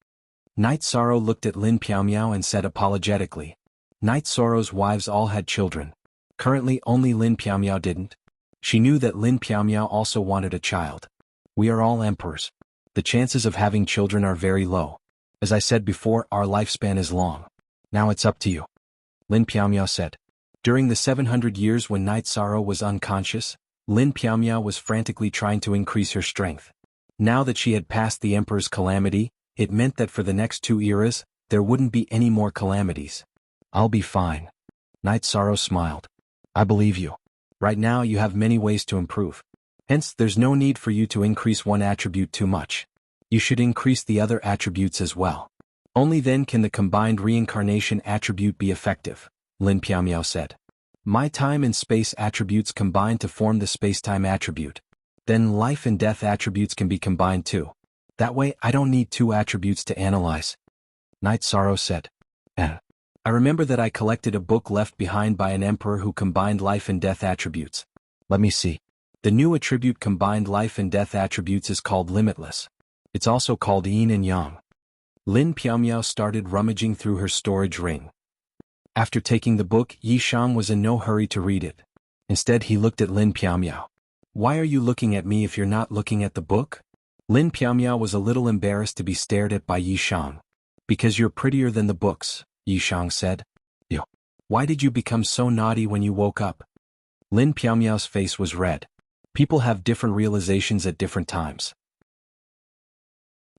Speaker 1: Night Sorrow looked at Lin Piaomiao and said apologetically. Night Sorrow's wives all had children. Currently only Lin Piaomiao didn't. She knew that Lin Piaomiao also wanted a child. We are all emperors. The chances of having children are very low. As I said before, our lifespan is long. Now it's up to you. Lin Piaomiao said. During the 700 years when Night Sorrow was unconscious, Lin Piaomiao was frantically trying to increase her strength. Now that she had passed the Emperor's Calamity, it meant that for the next 2 eras, there wouldn't be any more calamities. I'll be fine. Night Sorrow smiled. I believe you. Right now you have many ways to improve. Hence, there's no need for you to increase one attribute too much. You should increase the other attributes as well. Only then can the combined reincarnation attribute be effective, Lin Piaomiao said. My time and space attributes combine to form the space-time attribute. Then life and death attributes can be combined too. That way I don't need 2 attributes to analyze. Night Sorrow said. I I remember that I collected a book left behind by an emperor who combined life and death attributes. Let me see. The new attribute combined life and death attributes is called Limitless. It's also called Yin and Yang. Lin Piaomiao started rummaging through her storage ring. After taking the book, Yi Shang was in no hurry to read it. Instead, he looked at Lin Piaomiao. Why are you looking at me if you're not looking at the book? Lin Piaomiao was a little embarrassed to be stared at by Yi Shang. Because you're prettier than the books, Yi Shang said. Yo. Why did you become so naughty when you woke up? Lin Piaomiao's face was red. People have different realizations at different times.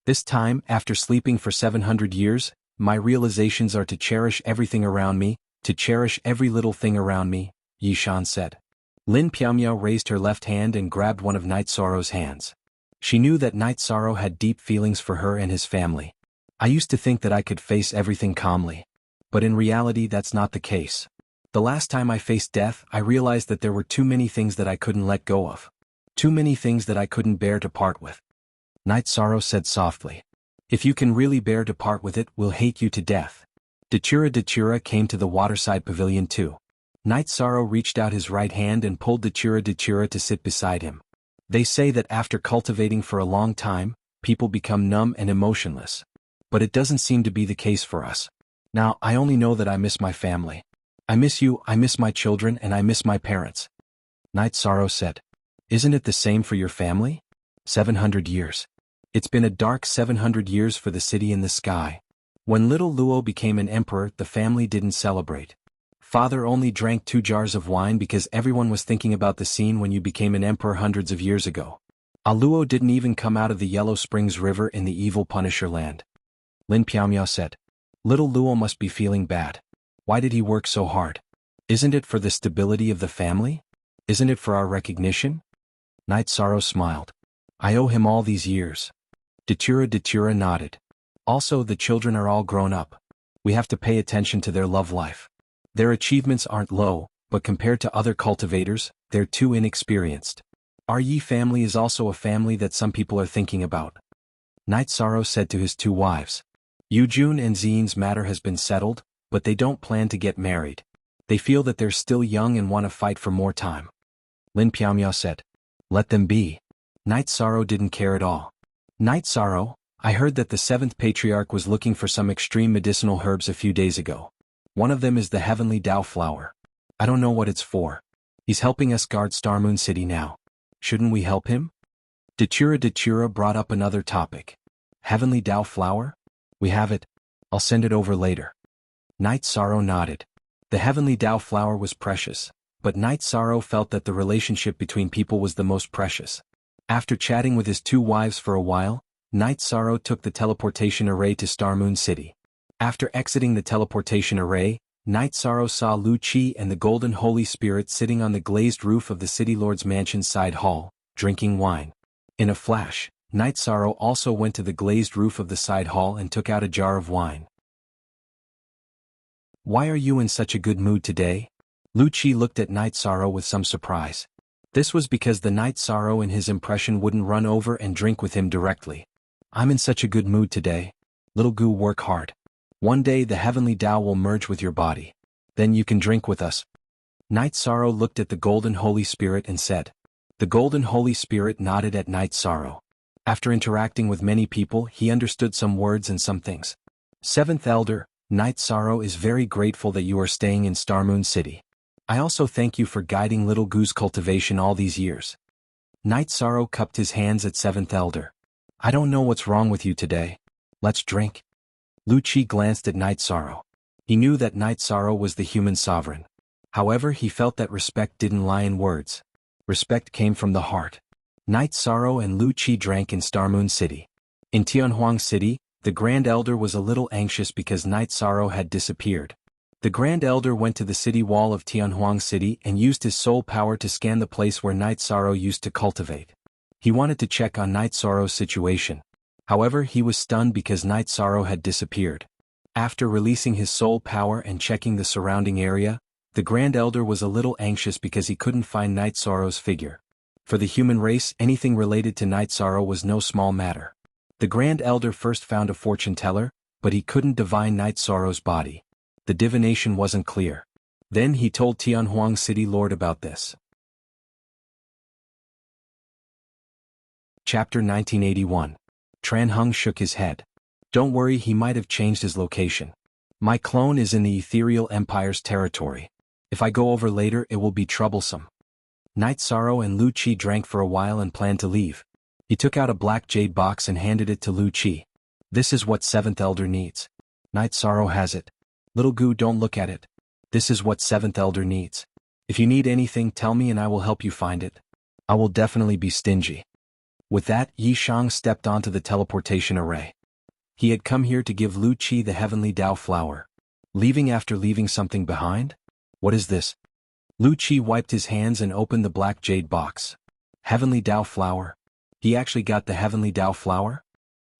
Speaker 1: This time, after sleeping for 700 years, my realizations are to cherish everything around me, to cherish every little thing around me, Yi Shan said. Lin Piaomiao raised her left hand and grabbed one of Night Sorrow's hands. She knew that Night Sorrow had deep feelings for her and his family. I used to think that I could face everything calmly. But in reality that's not the case. The last time I faced death, I realized that there were too many things that I couldn't let go of. Too many things that I couldn't bear to part with. Night Sorrow said softly. If you can really bear to part with it, we'll hate you to death. Dachura came to the waterside pavilion too. Night Sorrow reached out his right hand and pulled Dachura to sit beside him. They say that after cultivating for a long time, people become numb and emotionless. But it doesn't seem to be the case for us. Now, I only know that I miss my family. I miss you, I miss my children, and I miss my parents. Night Sorrow said. Isn't it the same for your family? 700 years. It's been a dark 700 years for the city in the sky. When little Luo became an emperor, the family didn't celebrate. Father only drank 2 jars of wine because everyone was thinking about the scene when you became an emperor hundreds of years ago. Luo didn't even come out of the Yellow Springs River in the evil Punisher land. Lin Piaomiao said. Little Luo must be feeling bad. Why did he work so hard? Isn't it for the stability of the family? Isn't it for our recognition? Night Sorrow smiled. I owe him all these years. Dachura nodded. Also, the children are all grown up. We have to pay attention to their love life. Their achievements aren't low, but compared to other cultivators, they're too inexperienced. Our Yi family is also a family that some people are thinking about. Night Sorrow said to his 2 wives. Yujun and Xian's matter has been settled, but they don't plan to get married. They feel that they're still young and want to fight for more time. Lin Piaomiao said. Let them be. Night Sorrow didn't care at all. Night Sorrow, I heard that the 7th Patriarch was looking for some extreme medicinal herbs a few days ago. One of them is the Heavenly Dao Flower. I don't know what it's for. He's helping us guard Starmoon City now. Shouldn't we help him? Dachura brought up another topic. Heavenly Dao Flower? We have it. I'll send it over later. Night Sorrow nodded. The Heavenly Dao Flower was precious, but Night Sorrow felt that the relationship between people was the most precious. After chatting with his 2 wives for a while, Night Sorrow took the teleportation array to Starmoon City. After exiting the teleportation array, Night Sorrow saw Lu Qi and the Golden Holy Spirit sitting on the glazed roof of the City Lord's Mansion's side hall, drinking wine. In a flash, Night Sorrow also went to the glazed roof of the side hall and took out a jar of wine. Why are you in such a good mood today? Lu Qi looked at Night Sorrow with some surprise. This was because the Night Sorrow in his impression wouldn't run over and drink with him directly. I'm in such a good mood today. Little Gu, work hard. One day the Heavenly Dao will merge with your body. Then you can drink with us. Night Sorrow looked at the Golden Holy Spirit and said. The Golden Holy Spirit nodded at Night Sorrow. After interacting with many people, he understood some words and some things. 7th Elder, Night Sorrow is very grateful that you are staying in Starmoon City. I also thank you for guiding Little Gu's cultivation all these years. Night Sorrow cupped his hands at 7th Elder. I don't know what's wrong with you today. Let's drink. Lu Qi glanced at Night Sorrow. He knew that Night Sorrow was the human sovereign. However, he felt that respect didn't lie in words. Respect came from the heart. Night Sorrow and Lu Qi drank in Starmoon City. In Tianhuang City, the Grand Elder was a little anxious because Night Sorrow had disappeared. The Grand Elder went to the city wall of Tianhuang City and used his soul power to scan the place where Night Sorrow used to cultivate. He wanted to check on Night Sorrow's situation. However, he was stunned because Night Sorrow had disappeared. After releasing his soul power and checking the surrounding area, the Grand Elder was a little anxious because he couldn't find Night Sorrow's figure. For the human race, anything related to Night Sorrow was no small matter. The Grand Elder first found a fortune teller, but he couldn't divine Night Sorrow's body. The divination wasn't clear. Then he told Tianhuang City Lord about this. Chapter 1981. Tran Hung shook his head. Don't worry, he might have changed his location. My clone is in the Ethereal Empire's territory. If I go over later it will be troublesome. Night Sorrow and Lu Qi drank for a while and planned to leave. He took out a black jade box and handed it to Lu Qi. This is what 7th Elder needs. Night Sorrow has it. Little Gu, don't look at it. This is what 7th Elder needs. If you need anything tell me and I will help you find it. I will definitely be stingy. With that, Yi Shang stepped onto the teleportation array. He had come here to give Lu Qi the heavenly Dao flower. Leaving after leaving something behind? What is this? Lu Qi wiped his hands and opened the black jade box. Heavenly Dao flower? He actually got the heavenly Dao flower?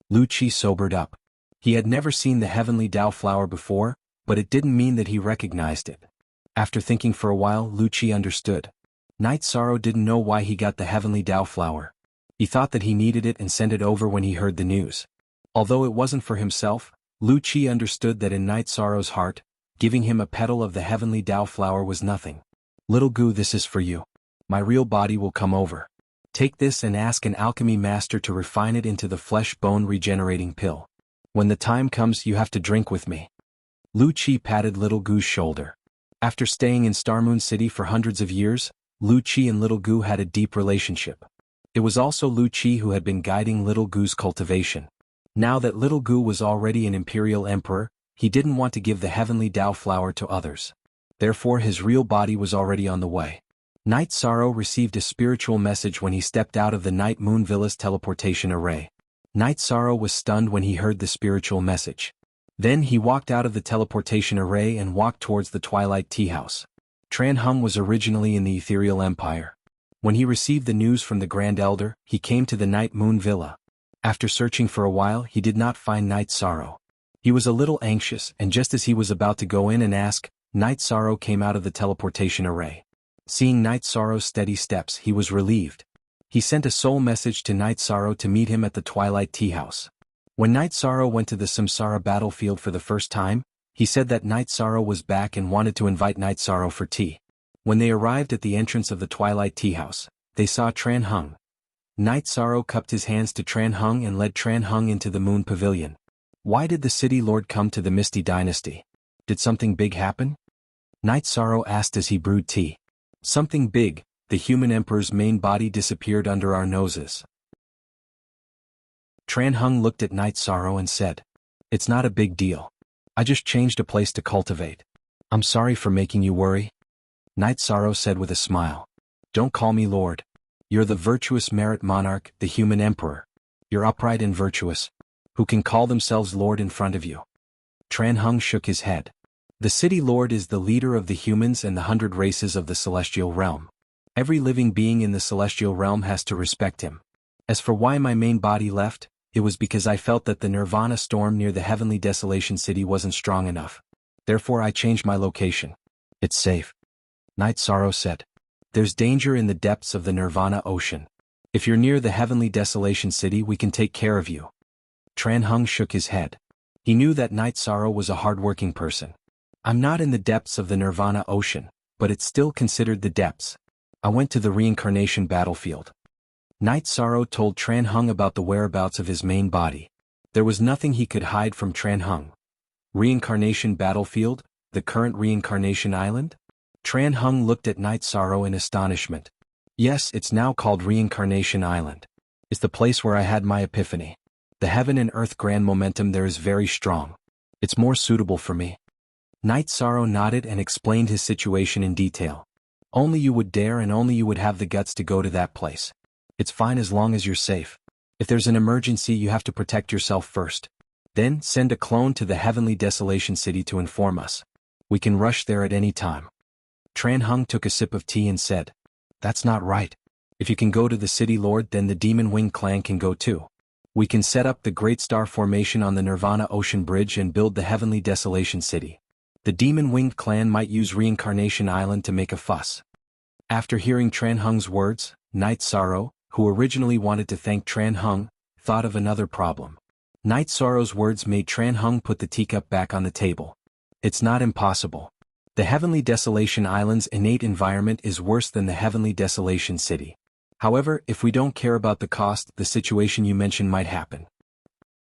Speaker 1: Lu Qi sobered up. He had never seen the heavenly Dao flower before, but it didn't mean that he recognized it. After thinking for a while, Lu Qi understood. Night Sorrow didn't know why he got the heavenly Dao flower. He thought that he needed it and sent it over when he heard the news. Although it wasn't for himself, Lu Qi understood that in Night Sorrow's heart, giving him a petal of the heavenly Dao flower was nothing. Little Gu, this is for you. My real body will come over. Take this and ask an alchemy master to refine it into the flesh-bone regenerating pill. When the time comes you have to drink with me. Lu Qi patted Little Gu's shoulder. After staying in Starmoon City for hundreds of years, Lu Qi and Little Gu had a deep relationship. It was also Lu Qi who had been guiding Little Gu's cultivation. Now that Little Gu was already an imperial emperor, he didn't want to give the heavenly Dao flower to others. Therefore his real body was already on the way. Night Sorrow received a spiritual message when he stepped out of the Night Moon Villa's teleportation array. Night Sorrow was stunned when he heard the spiritual message. Then he walked out of the teleportation array and walked towards the Twilight Tea House. Tran Hung was originally in the Ethereal Empire. When he received the news from the Grand Elder, he came to the Night Moon Villa. After searching for a while he did not find Night Sorrow. He was a little anxious, and just as he was about to go in and ask, Night Sorrow came out of the teleportation array. Seeing Night Sorrow's steady steps he was relieved. He sent a soul message to Night Sorrow to meet him at the Twilight Tea House. When Night Sorrow went to the Samsara battlefield for the first time, he said that Night Sorrow was back and wanted to invite Night Sorrow for tea. When they arrived at the entrance of the Twilight Tea House, they saw Tran Hung. Night Sorrow cupped his hands to Tran Hung and led Tran Hung into the Moon Pavilion. Why did the City Lord come to the Misty Dynasty? Did something big happen? Night Sorrow asked as he brewed tea. Something big. The human emperor's main body disappeared under our noses. Tran Hung looked at Night Sorrow and said, It's not a big deal. I just changed a place to cultivate. I'm sorry for making you worry. Night Sorrow said with a smile. Don't call me Lord. You're the virtuous merit monarch, the human emperor. You're upright and virtuous. Who can call themselves Lord in front of you? Tran Hung shook his head. The City Lord is the leader of the humans and the 100 races of the celestial realm. Every living being in the celestial realm has to respect him. As for why my main body left, it was because I felt that the Nirvana storm near the Heavenly Desolation City wasn't strong enough. Therefore I changed my location. It's safe. Night Sorrow said. There's danger in the depths of the Nirvana ocean. If you're near the Heavenly Desolation City we can take care of you. Tran Hung shook his head. He knew that Night Sorrow was a hard-working person. I'm not in the depths of the Nirvana ocean, but it's still considered the depths. I went to the reincarnation battlefield. Night Sorrow told Tran Hung about the whereabouts of his main body. There was nothing he could hide from Tran Hung. Reincarnation battlefield? The current reincarnation island? Tran Hung looked at Night Sorrow in astonishment. Yes, it's now called Reincarnation Island. It's the place where I had my epiphany. The heaven and earth grand momentum there is very strong. It's more suitable for me. Night Sorrow nodded and explained his situation in detail. Only you would dare and only you would have the guts to go to that place. It's fine as long as you're safe. If there's an emergency you have to protect yourself first. Then send a clone to the Heavenly Desolation City to inform us. We can rush there at any time. Tran Hung took a sip of tea and said, That's not right. If you can go to the City Lord then the Demon Wing clan can go too. We can set up the Great Star Formation on the Nirvana Ocean Bridge and build the Heavenly Desolation City. The Demon-Winged clan might use Reincarnation Island to make a fuss. After hearing Tran Hung's words, Night Sorrow, who originally wanted to thank Tran Hung, thought of another problem. Night Sorrow's words made Tran Hung put the teacup back on the table. It's not impossible. The Heavenly Desolation Island's innate environment is worse than the Heavenly Desolation City. However, if we don't care about the cost, the situation you mentioned might happen.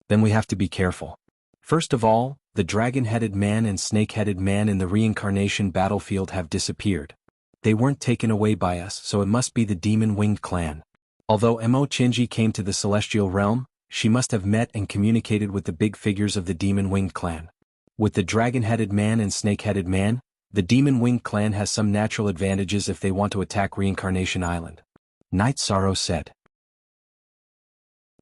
Speaker 1: Then we have to be careful. First of all, the dragon-headed man and snake-headed man in the reincarnation battlefield have disappeared. They weren't taken away by us, so it must be the demon-winged clan. Although Mo Chinji came to the celestial realm, she must have met and communicated with the big figures of the demon-winged clan. With the dragon-headed man and snake-headed man, the demon-winged clan has some natural advantages if they want to attack Reincarnation Island. Night Sorrow said.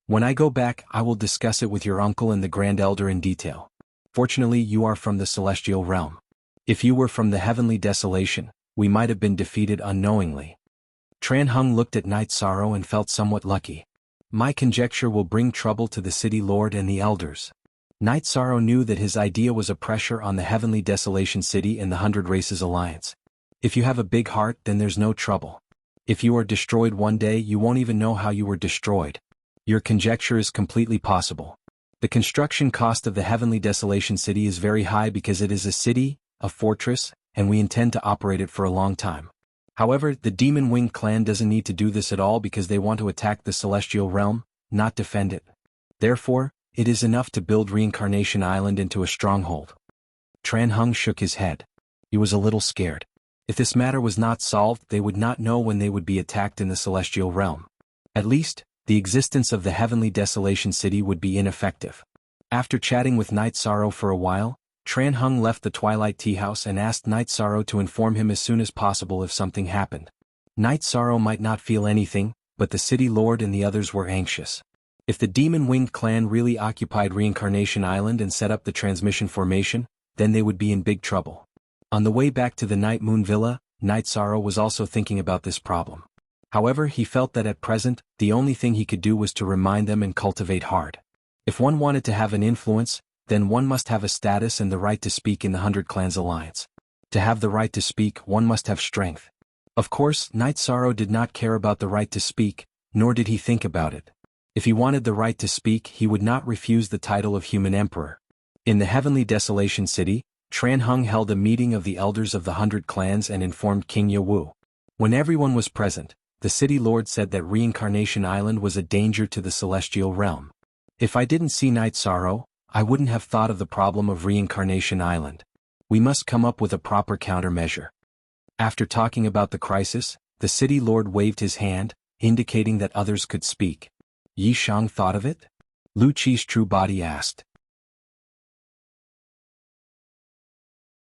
Speaker 1: When I go back, I will discuss it with your uncle and the Grand Elder in detail. Fortunately, you are from the celestial realm. If you were from the Heavenly Desolation, we might have been defeated unknowingly. Tran Hung looked at Night Sorrow and felt somewhat lucky. My conjecture will bring trouble to the City Lord and the Elders. Night Sorrow knew that his idea was a pressure on the Heavenly Desolation City and the 100 Races Alliance. If you have a big heart, then there's no trouble. If you are destroyed one day, you won't even know how you were destroyed. Your conjecture is completely possible. The construction cost of the Heavenly Desolation City is very high because it is a city, a fortress, and we intend to operate it for a long time. However, the Demon Winged clan doesn't need to do this at all because they want to attack the Celestial Realm, not defend it. Therefore, it is enough to build Reincarnation Island into a stronghold. Tran Hung shook his head. He was a little scared. If this matter was not solved, they would not know when they would be attacked in the Celestial Realm. At least, the existence of the Heavenly Desolation City would be ineffective. After chatting with Night Sorrow for a while, Tran Hung left the Twilight Tea House and asked Night Sorrow to inform him as soon as possible if something happened. Night Sorrow might not feel anything, but the City Lord and the others were anxious. If the Demon Winged clan really occupied Reincarnation Island and set up the transmission formation, then they would be in big trouble. On the way back to the Night Moon Villa, Night Sorrow was also thinking about this problem. However, he felt that at present, the only thing he could do was to remind them and cultivate hard. If one wanted to have an influence, then one must have a status and the right to speak in the 100 Clans Alliance. To have the right to speak, one must have strength. Of course, Night Sorrow did not care about the right to speak, nor did he think about it. If he wanted the right to speak, he would not refuse the title of Human Emperor. In the Heavenly Desolation City, Tran Hung held a meeting of the elders of the 100 clans and informed King Yawu. When everyone was present, the City Lord said that Reincarnation Island was a danger to the Celestial Realm. If I didn't see Night Sorrow, I wouldn't have thought of the problem of Reincarnation Island. We must come up with a proper countermeasure. After talking about the crisis, the City Lord waved his hand, indicating that others could speak. Yi Shang thought of it? Lu Qi's true body asked.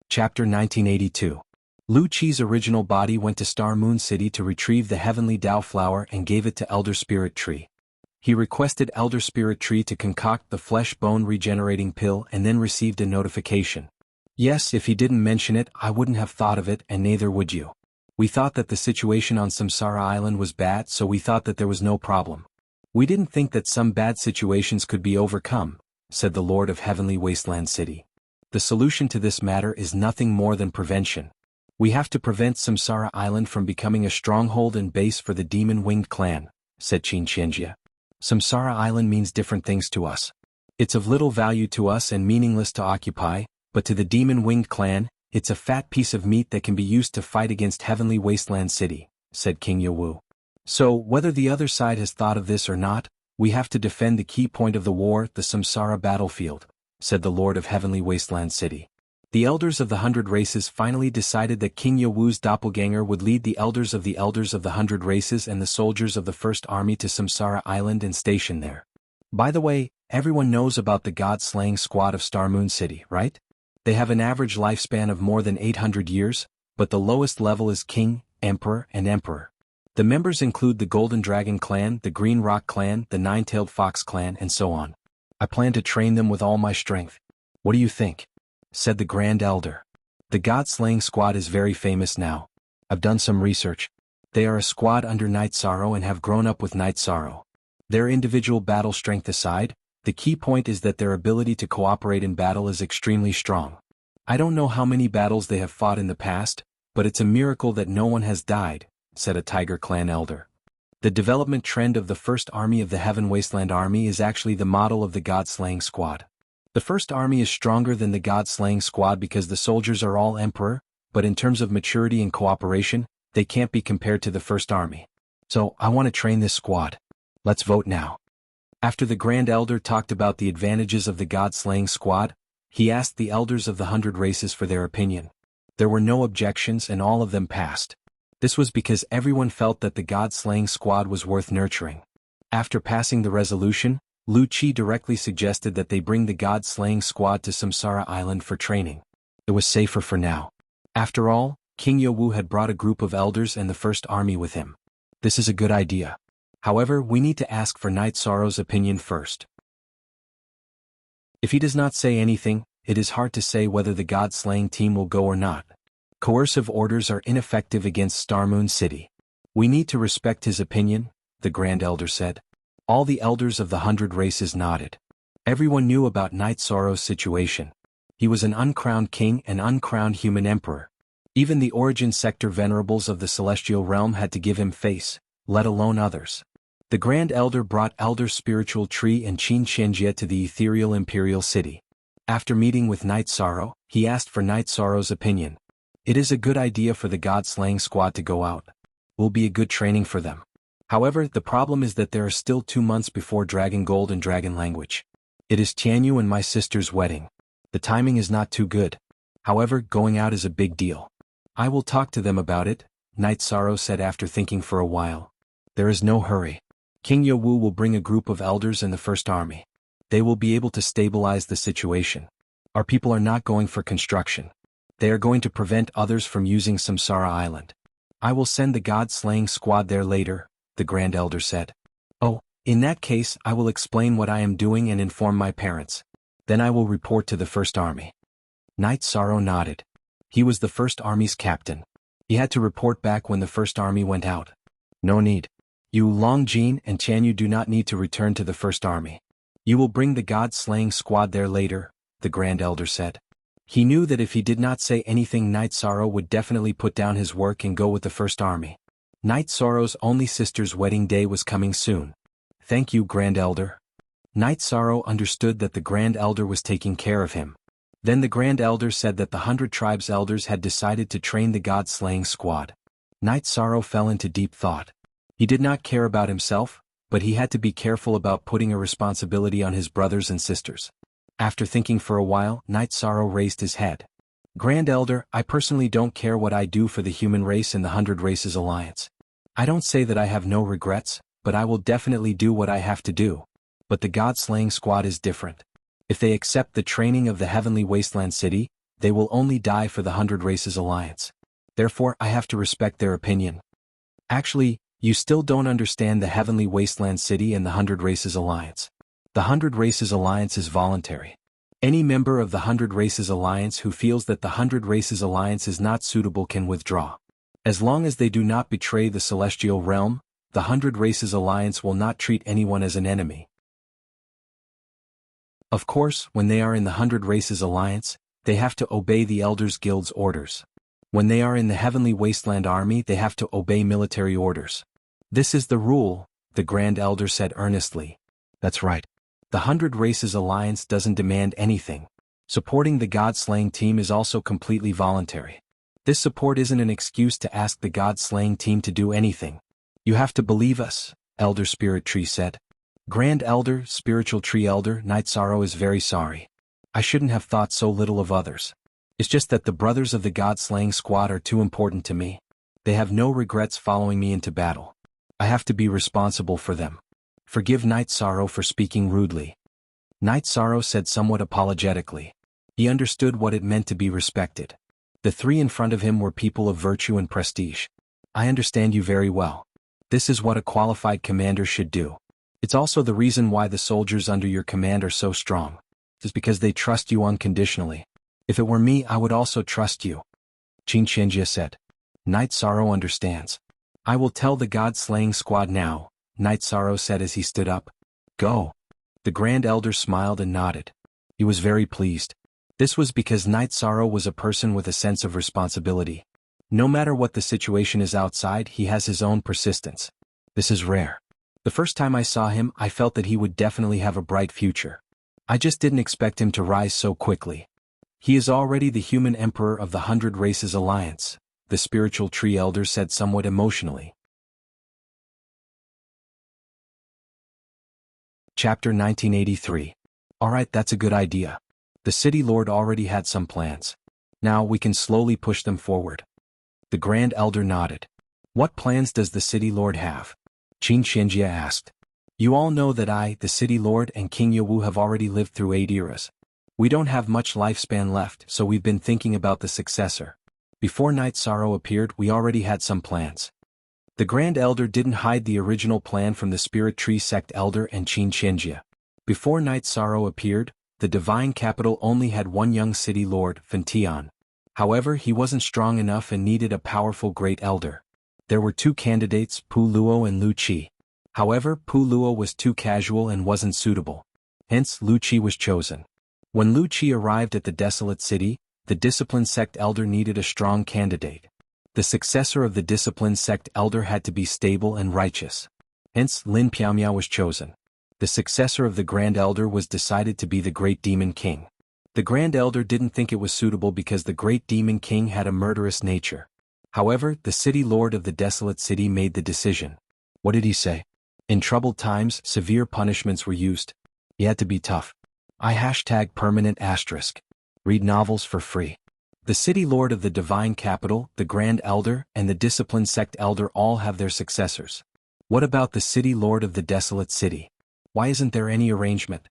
Speaker 1: Chapter 1982. Lu Qi's original body went to Star Moon City to retrieve the Heavenly Dao Flower and gave it to Elder Spirit Tree. He requested Elder Spirit Tree to concoct the flesh-bone regenerating pill and then received a notification. Yes, if he didn't mention it, I wouldn't have thought of it and neither would you. We thought that the situation on Samsara Island was bad, so we thought that there was no problem. We didn't think that some bad situations could be overcome, said the Lord of Heavenly Wasteland City. The solution to this matter is nothing more than prevention. We have to prevent Samsara Island from becoming a stronghold and base for the Demon Winged clan, said Qin Qianjia. Samsara Island means different things to us. It's of little value to us and meaningless to occupy, but to the Demon Winged clan, it's a fat piece of meat that can be used to fight against Heavenly Wasteland City, said King Yawu. So, whether the other side has thought of this or not, we have to defend the key point of the war, the Samsara battlefield, said the Lord of Heavenly Wasteland City. The elders of the 100 races finally decided that King Yawu's doppelganger would lead the elders of the 100 races and the soldiers of the First Army to Samsara Island and station there. By the way, everyone knows about the God-slaying squad of Star Moon City, right? They have an average lifespan of more than 800 years, but the lowest level is King, Emperor, and Emperor. The members include the Golden Dragon Clan, the Green Rock Clan, the Nine-Tailed Fox Clan, and so on. I plan to train them with all my strength. What do you think? Said the Grand Elder. The God-slaying squad is very famous now. I've done some research. They are a squad under Night Sorrow and have grown up with Night Sorrow. Their individual battle strength aside, the key point is that their ability to cooperate in battle is extremely strong. I don't know how many battles they have fought in the past, but it's a miracle that no one has died, said a Tiger Clan elder. The development trend of the First Army of the Heaven Wasteland Army is actually the model of the God-slaying squad. The first army is stronger than the god-slaying squad because the soldiers are all emperor, but in terms of maturity and cooperation, they can't be compared to the first army. So, I want to train this squad. Let's vote now. After the Grand Elder talked about the advantages of the god-slaying squad, he asked the elders of the 100 races for their opinion. There were no objections and all of them passed. This was because everyone felt that the god-slaying squad was worth nurturing. After passing the resolution, Lu Qi directly suggested that they bring the god-slaying squad to Samsara Island for training. It was safer for now. After all, King Yowu had brought a group of elders and the first army with him. This is a good idea. However, we need to ask for Knight Sorrow's opinion first. If he does not say anything, it is hard to say whether the god-slaying team will go or not. Coercive orders are ineffective against Star Moon City. We need to respect his opinion, the Grand Elder said. All the elders of the 100 races nodded. Everyone knew about Knight Sorrow's situation. He was an uncrowned king and uncrowned human emperor. Even the origin sector venerables of the celestial realm had to give him face, let alone others. The Grand Elder brought Elder Spiritual Tree and Qin Shenjie to the ethereal imperial city. After meeting with Knight Sorrow, he asked for Knight Sorrow's opinion. It is a good idea for the god-slaying squad to go out. Will be a good training for them. However, the problem is that there are still 2 months before Dragon Gold and Dragon Language. It is Tianyu and my sister's wedding. The timing is not too good. However, going out is a big deal. I will talk to them about it, Knight Sorrow said after thinking for a while. There is no hurry. King Yowu will bring a group of elders and the first army. They will be able to stabilize the situation. Our people are not going for construction. They are going to prevent others from using Samsara Island. I will send the god-slaying squad there later, the Grand Elder said. Oh, in that case I will explain what I am doing and inform my parents. Then I will report to the first army. Knight Sorrow nodded. He was the first army's captain. He had to report back when the first army went out. No need. You Longjin and Tianyu do not need to return to the first army. You will bring the god-slaying squad there later, the Grand Elder said. He knew that if he did not say anything Knight Sorrow would definitely put down his work and go with the first army. Knight Sorrow's only sister's wedding day was coming soon. Thank you, Grand Elder. Knight Sorrow understood that the Grand Elder was taking care of him. Then the Grand Elder said that the 100 tribes' elders had decided to train the god-slaying squad. Knight Sorrow fell into deep thought. He did not care about himself, but he had to be careful about putting a responsibility on his brothers and sisters. After thinking for a while, Knight Sorrow raised his head. Grand Elder, I personally don't care what I do for the human race in the 100 Races Alliance. I don't say that I have no regrets, but I will definitely do what I have to do. But the god-slaying squad is different. If they accept the training of the Heavenly Wasteland City, they will only die for the 100 Races Alliance. Therefore, I have to respect their opinion. Actually, you still don't understand the Heavenly Wasteland City and the 100 Races Alliance. The 100 Races Alliance is voluntary. Any member of the 100 Races Alliance who feels that the 100 Races Alliance is not suitable can withdraw. As long as they do not betray the celestial realm, the 100 Races Alliance will not treat anyone as an enemy. Of course, when they are in the 100 Races Alliance, they have to obey the Elders Guild's orders. When they are in the Heavenly Wasteland Army, they have to obey military orders. This is the rule, the Grand Elder said earnestly. That's right. The 100 Races Alliance doesn't demand anything. Supporting the god-slaying team is also completely voluntary. This support isn't an excuse to ask the god-slaying team to do anything. You have to believe us, Elder Spirit Tree said. Grand Elder, Spiritual Tree Elder, Knight Sorrow is very sorry. I shouldn't have thought so little of others. It's just that the brothers of the god-slaying squad are too important to me. They have no regrets following me into battle. I have to be responsible for them. Forgive Knight Sorrow for speaking rudely. Knight Sorrow said somewhat apologetically. He understood what it meant to be respected. The 3 in front of him were people of virtue and prestige. I understand you very well. This is what a qualified commander should do. It's also the reason why the soldiers under your command are so strong. It's because they trust you unconditionally. If it were me, I would also trust you. Qin Shenjie said. Knight Sorrow understands. I will tell the god-slaying squad now, Knight Sorrow said as he stood up. Go. The Grand Elder smiled and nodded. He was very pleased. This was because Knight Sorrow was a person with a sense of responsibility. No matter what the situation is outside, he has his own persistence. This is rare. The first time I saw him, I felt that he would definitely have a bright future. I just didn't expect him to rise so quickly. He is already the human emperor of the 100 Races Alliance, the spiritual tree elder said somewhat emotionally. Chapter 1983. Alright, that's a good idea. The city lord already had some plans. Now we can slowly push them forward. The Grand Elder nodded. What plans does the city lord have? Qin Xianjia asked. You all know that I, the city lord, and King Yawu have already lived through 8 eras. We don't have much lifespan left, so we've been thinking about the successor. Before Night Sorrow appeared, we already had some plans. The Grand Elder didn't hide the original plan from the Spirit Tree Sect Elder and Qin Xianjia. Before Night Sorrow appeared, the Divine Capital only had one young city lord, Fentian. However, he wasn't strong enough and needed a powerful Great Elder. There were 2 candidates, Pu Luo and Lu Qi. However, Pu Luo was too casual and wasn't suitable. Hence, Lu Qi was chosen. When Lu Qi arrived at the desolate city, the Disciplined Sect Elder needed a strong candidate. The successor of the Disciplined Sect Elder had to be stable and righteous. Hence, Lin Piaomiao was chosen. The successor of the Grand Elder was decided to be the Great Demon King. The Grand Elder didn't think it was suitable because the Great Demon King had a murderous nature. However, the city lord of the desolate city made the decision. What did he say? In troubled times, severe punishments were used. He had to be tough. #permanent**. Read novels for free. The city lord of the Divine Capital, the Grand Elder, and the Disciplined Sect Elder all have their successors. What about the city lord of the desolate city? Why isn't there any arrangement?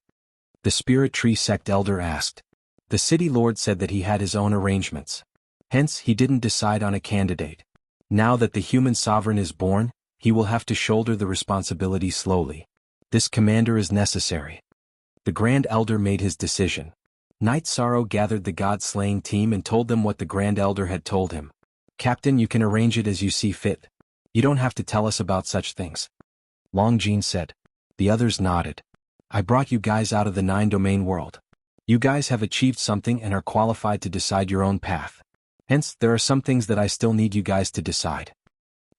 Speaker 1: The Spirit Tree Sect Elder asked. The city lord said that he had his own arrangements. Hence, he didn't decide on a candidate. Now that the human sovereign is born, he will have to shoulder the responsibility slowly. This commander is necessary. The Grand Elder made his decision. Night Sorrow gathered the God-slaying team and told them what the Grand Elder had told him. Captain, you can arrange it as you see fit. You don't have to tell us about such things. Long Jin said. The others nodded. I brought you guys out of the 9-domain world. You guys have achieved something and are qualified to decide your own path. Hence, there are some things that I still need you guys to decide.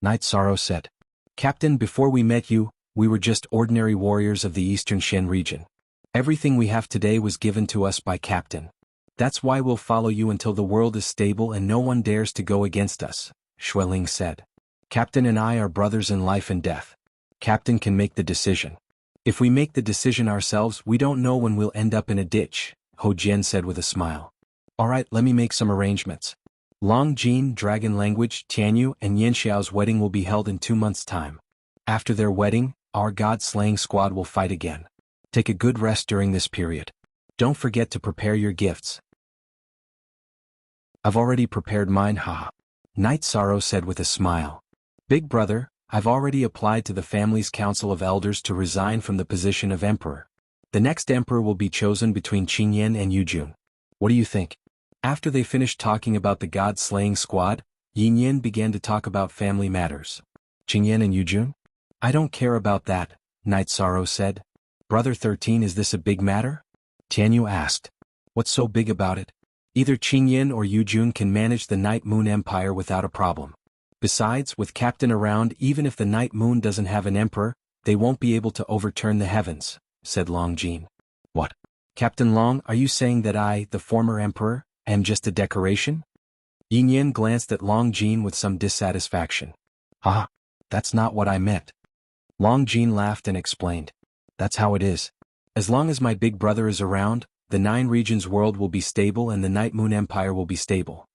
Speaker 1: Night Sorrow said. Captain, before we met you, we were just ordinary warriors of the Eastern Shen region. Everything we have today was given to us by Captain. That's why we'll follow you until the world is stable and no one dares to go against us, Xueling said. Captain and I are brothers in life and death. Captain can make the decision. If we make the decision ourselves, we don't know when we'll end up in a ditch, Ho Jian said with a smile. Alright, let me make some arrangements. Long Jin, Dragon Language, Tianyu, and Yanxiao's wedding will be held in 2 months' time. After their wedding, our God-slaying squad will fight again. Take a good rest during this period. Don't forget to prepare your gifts. I've already prepared mine, haha. Night Sorrow said with a smile. Big brother, I've already applied to the family's council of elders to resign from the position of emperor. The next emperor will be chosen between Qingyan and Yujun. What do you think? After they finished talking about the God-slaying squad, Yinyan began to talk about family matters. Qingyan and Yujun? I don't care about that, Night Sorrow said. Brother 13, is this a big matter? Tianyu asked. What's so big about it? Either Qingyan or Yujun can manage the Night Moon Empire without a problem. Besides, with Captain around, even if the Night Moon doesn't have an emperor, they won't be able to overturn the heavens, said Long Jin. What? Captain Long, are you saying that I, the former emperor, am just a decoration? Yinyan glanced at Long Jin with some dissatisfaction. Ah, that's not what I meant. Long Jin laughed and explained. That's how it is. As long as my big brother is around, the 9 regions world will be stable and the Night Moon Empire will be stable.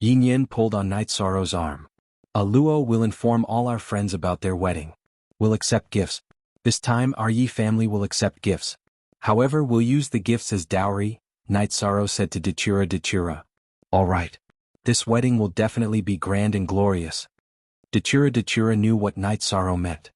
Speaker 1: Yinyan pulled on Night Sorrow's arm. Luo will inform all our friends about their wedding. We'll accept gifts. This time our Yi family will accept gifts. However, we'll use the gifts as dowry, Night Sorrow said to Datura. All right. This wedding will definitely be grand and glorious. Datura knew what Night Sorrow meant.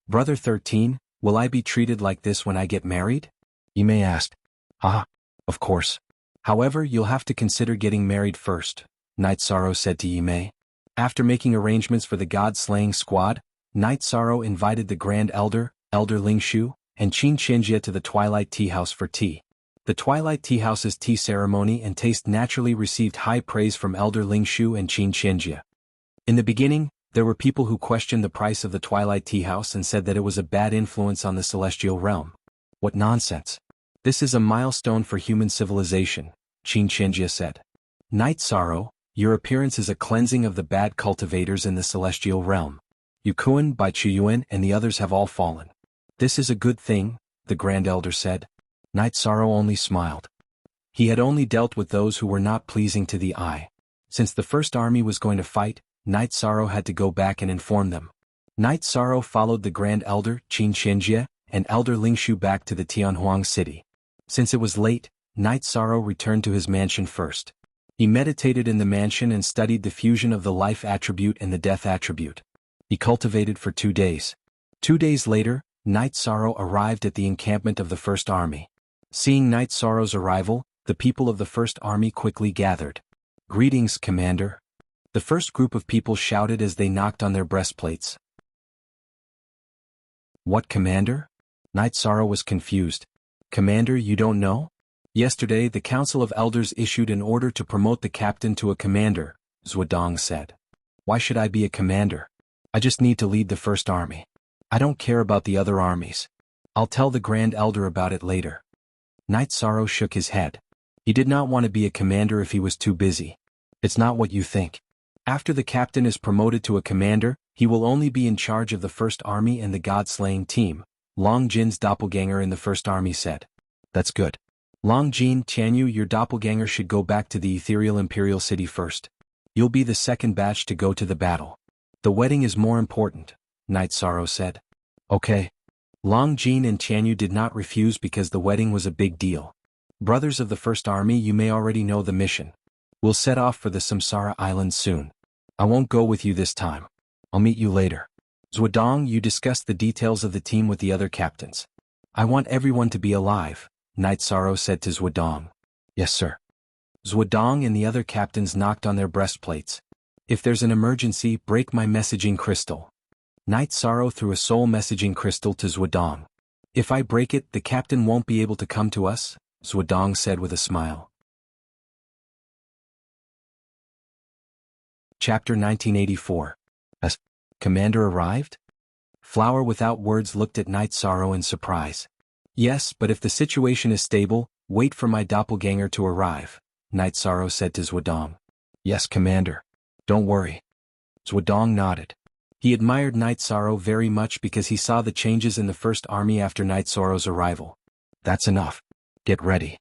Speaker 1: Brother 13, will I be treated like this when I get married? Yimei asked. Ah, of course. However, you'll have to consider getting married first, Night Sorrow said to Yimei. After making arrangements for the God-slaying squad, Night Sorrow invited the Grand Elder, Elder Lingshu, and Qin Xianjia to the Twilight Tea House for tea. The Twilight Tea House's tea ceremony and taste naturally received high praise from Elder Lingshu and Qin Xianjia. In the beginning, there were people who questioned the price of the Twilight Tea House and said that it was a bad influence on the celestial realm. What nonsense! This is a milestone for human civilization, Qin Qianjie said. Night Sorrow, your appearance is a cleansing of the bad cultivators in the celestial realm. Yukuan, Bai Chiyuan and the others have all fallen. This is a good thing, the Grand Elder said. Night Sorrow only smiled. He had only dealt with those who were not pleasing to the eye. Since the first army was going to fight, Night Sorrow had to go back and inform them. Night Sorrow followed the Grand Elder, Qin Qianjie, and Elder Lingshu back to the Tianhuang city. Since it was late, Night Sorrow returned to his mansion first. He meditated in the mansion and studied the fusion of the life attribute and the death attribute. He cultivated for 2 days. 2 days later, Night Sorrow arrived at the encampment of the First Army. Seeing Night Sorrow's arrival, the people of the First Army quickly gathered. "Greetings, Commander." The first group of people shouted as they knocked on their breastplates. "What, Commander?" Night Sorrow was confused. "Commander, you don't know? Yesterday the Council of Elders issued an order to promote the captain to a commander," Zhuodong said. "Why should I be a commander? I just need to lead the First Army. I don't care about the other armies. I'll tell the Grand Elder about it later." Night Sorrow shook his head. He did not want to be a commander if he was too busy. It's not what you think. After the captain is promoted to a commander, he will only be in charge of the First Army and the God-slaying team, Long Jin's doppelganger in the First Army said. "That's good. Long Jin, Tianyu, your doppelganger should go back to the ethereal imperial city first. You'll be the second batch to go to the battle. The wedding is more important," Night Sorrow said. "Okay." Long Jin and Tianyu did not refuse because the wedding was a big deal. "Brothers of the First Army, you may already know the mission. We'll set off for the Samsara Island soon. I won't go with you this time. I'll meet you later. Zhuodong, you discussed the details of the team with the other captains. I want everyone to be alive," Night Sorrow said to Zhuodong. "Yes, sir." Zhuodong and the other captains knocked on their breastplates. "If there's an emergency, break my messaging crystal." Night Sorrow threw a soul messaging crystal to Zhuodong. "If I break it, the captain won't be able to come to us," Zhuodong said with a smile. Chapter 1984. As Commander arrived? Flower without words looked at Night Sorrow in surprise. "Yes, but if the situation is stable, wait for my doppelganger to arrive," Night Sorrow said to Zhuodong. "Yes, Commander. Don't worry." Zhuodong nodded. He admired Night Sorrow very much because he saw the changes in the First Army after Night Sorrow's arrival. "That's enough. Get ready."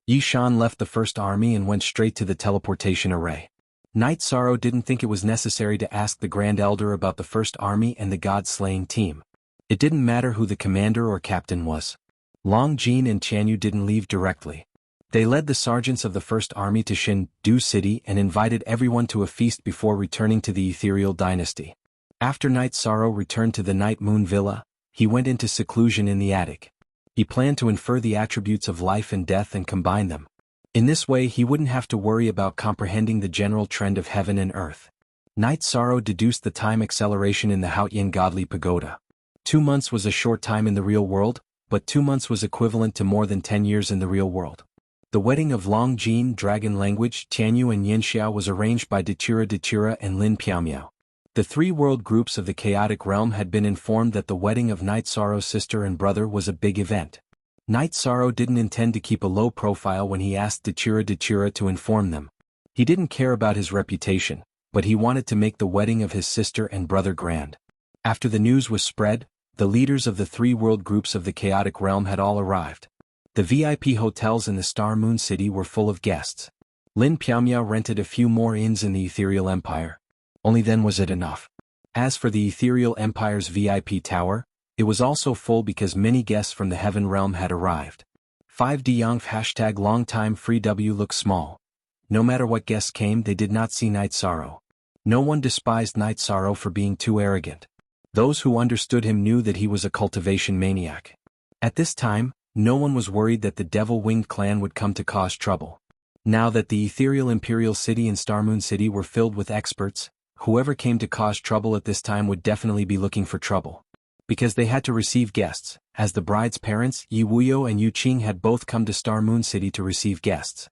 Speaker 1: Yi Shan left the First Army and went straight to the teleportation array. Night Sorrow didn't think it was necessary to ask the Grand Elder about the First Army and the God-slaying team. It didn't matter who the commander or captain was. Long Jin and Tianyu didn't leave directly. They led the sergeants of the First Army to Shin-Du City and invited everyone to a feast before returning to the Ethereal Dynasty. After Night Sorrow returned to the Night Moon Villa, he went into seclusion in the attic. He planned to infer the attributes of life and death and combine them. In this way he wouldn't have to worry about comprehending the general trend of heaven and earth. Night Sorrow deduced the time acceleration in the Haotian godly pagoda. 2 months was a short time in the real world, but 2 months was equivalent to more than 10 years in the real world. The wedding of Long Jin, Dragon Language, Tianyu and Yanxiao was arranged by Datura and Lin Piaomiao. The 3 world groups of the chaotic realm had been informed that the wedding of Night Sorrow's sister and brother was a big event. Night Sorrow didn't intend to keep a low profile when he asked Datura to inform them. He didn't care about his reputation, but he wanted to make the wedding of his sister and brother grand. After the news was spread, the leaders of the 3 world groups of the chaotic realm had all arrived. The VIP hotels in the Star Moon City were full of guests. Lin Piaomiao rented a few more inns in the Ethereal Empire. Only then was it enough. As for the Ethereal Empire's VIP tower, it was also full because many guests from the Heaven Realm had arrived. 5D long time free W looked small. No matter what guests came, they did not see Night Sorrow. No one despised Night Sorrow for being too arrogant. Those who understood him knew that he was a cultivation maniac. At this time, no one was worried that the Devil-Winged clan would come to cause trouble. Now that the Ethereal Imperial City and Star Moon City were filled with experts, whoever came to cause trouble at this time would definitely be looking for trouble. Because they had to receive guests, as the bride's parents, Yi Wuyo and Yu Qing had both come to Star Moon City to receive guests.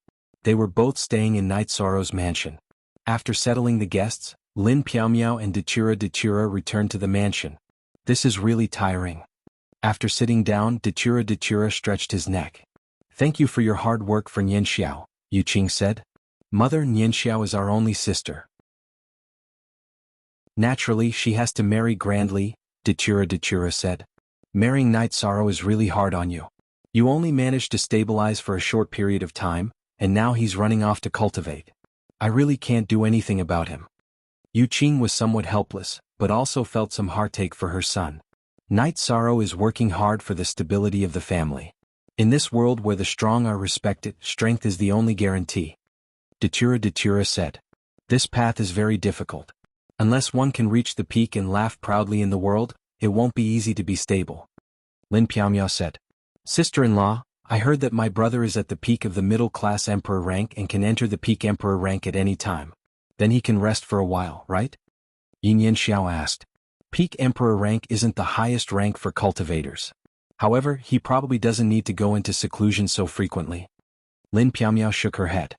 Speaker 1: They were both staying in Night Sorrow's mansion. After settling the guests, Lin Piaomiao and Datura returned to the mansion. "This is really tiring." After sitting down, Datura stretched his neck. Thank you for your hard work for Nianxiao, Yu Qing said. Mother, Nianxiao is our only sister. Naturally, she has to marry grandly, Datura said. Marrying Night Sorrow is really hard on you. You only managed to stabilize for a short period of time, and now he's running off to cultivate. I really can't do anything about him. Yu Qing was somewhat helpless, but also felt some heartache for her son. Night Sorrow is working hard for the stability of the family. In this world where the strong are respected, strength is the only guarantee. Datura said. This path is very difficult. Unless one can reach the peak and laugh proudly in the world, it won't be easy to be stable. Lin Piaomiao said. Sister-in-law, I heard that my brother is at the peak of the middle-class emperor rank and can enter the peak emperor rank at any time. Then he can rest for a while, right? Yin Yanxiao asked. Peak emperor rank isn't the highest rank for cultivators. However, he probably doesn't need to go into seclusion so frequently. Lin Piaomiao shook her head.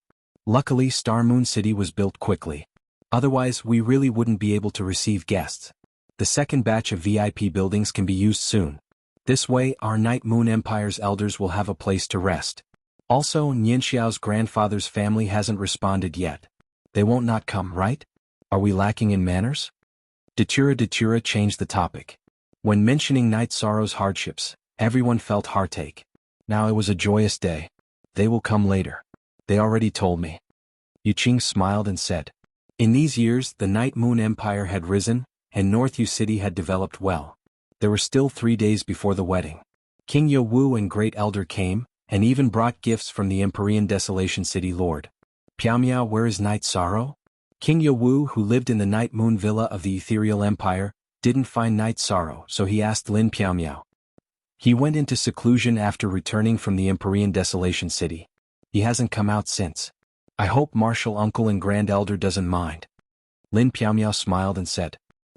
Speaker 1: Luckily, Star Moon City was built quickly. Otherwise, we really wouldn't be able to receive guests. The second batch of VIP buildings can be used soon. This way, our Night Moon Empire's elders will have a place to rest. Also, Nianxiao's grandfather's family hasn't responded yet. They won't not come, right? Are we lacking in manners? Datura changed the topic. When mentioning Night Sorrow's hardships, everyone felt heartache. Now it was a joyous day. They will come later. They already told me. Yu Qing smiled and said. In these years, the Night Moon Empire had risen, and North Yu City had developed well. There were still 3 days before the wedding. King Ye Wu and Great Elder came, and even brought gifts from the Empyrean Desolation City Lord. Piaomiao, where is Night Sorrow? King Ye Wu, who lived in the Night Moon Villa of the Ethereal Empire, didn't find Night Sorrow, so he asked Lin Piaomiao. He went into seclusion after returning from the Empyrean Desolation City. He hasn't come out since. I hope Martial Uncle and Grand Elder doesn't mind. Lin Piaomiao smiled and said.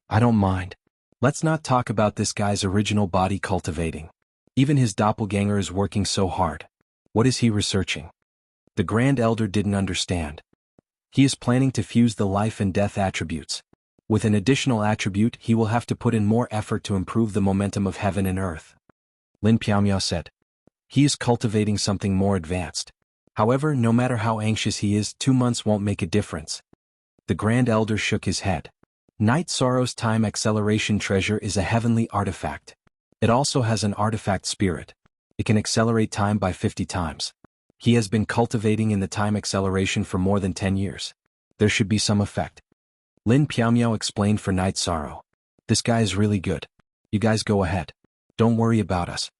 Speaker 1: I don't mind. Let's not talk about this guy's original body cultivating. Even his doppelganger is working so hard. What is he researching? The Grand Elder didn't understand. He is planning to fuse the life and death attributes. With an additional attribute, he will have to put in more effort to improve the momentum of heaven and earth. Lin Piaomiao said. He is cultivating something more advanced. However, no matter how anxious he is, 2 months won't make a difference. The Grand Elder shook his head. Night Sorrow's time acceleration treasure is a heavenly artifact. It also has an artifact spirit. It can accelerate time by 50 times. He has been cultivating in the time acceleration for more than 10 years. There should be some effect. Lin Piaomiao explained for Night Sorrow. This guy is really good. You guys go ahead. Don't worry about us.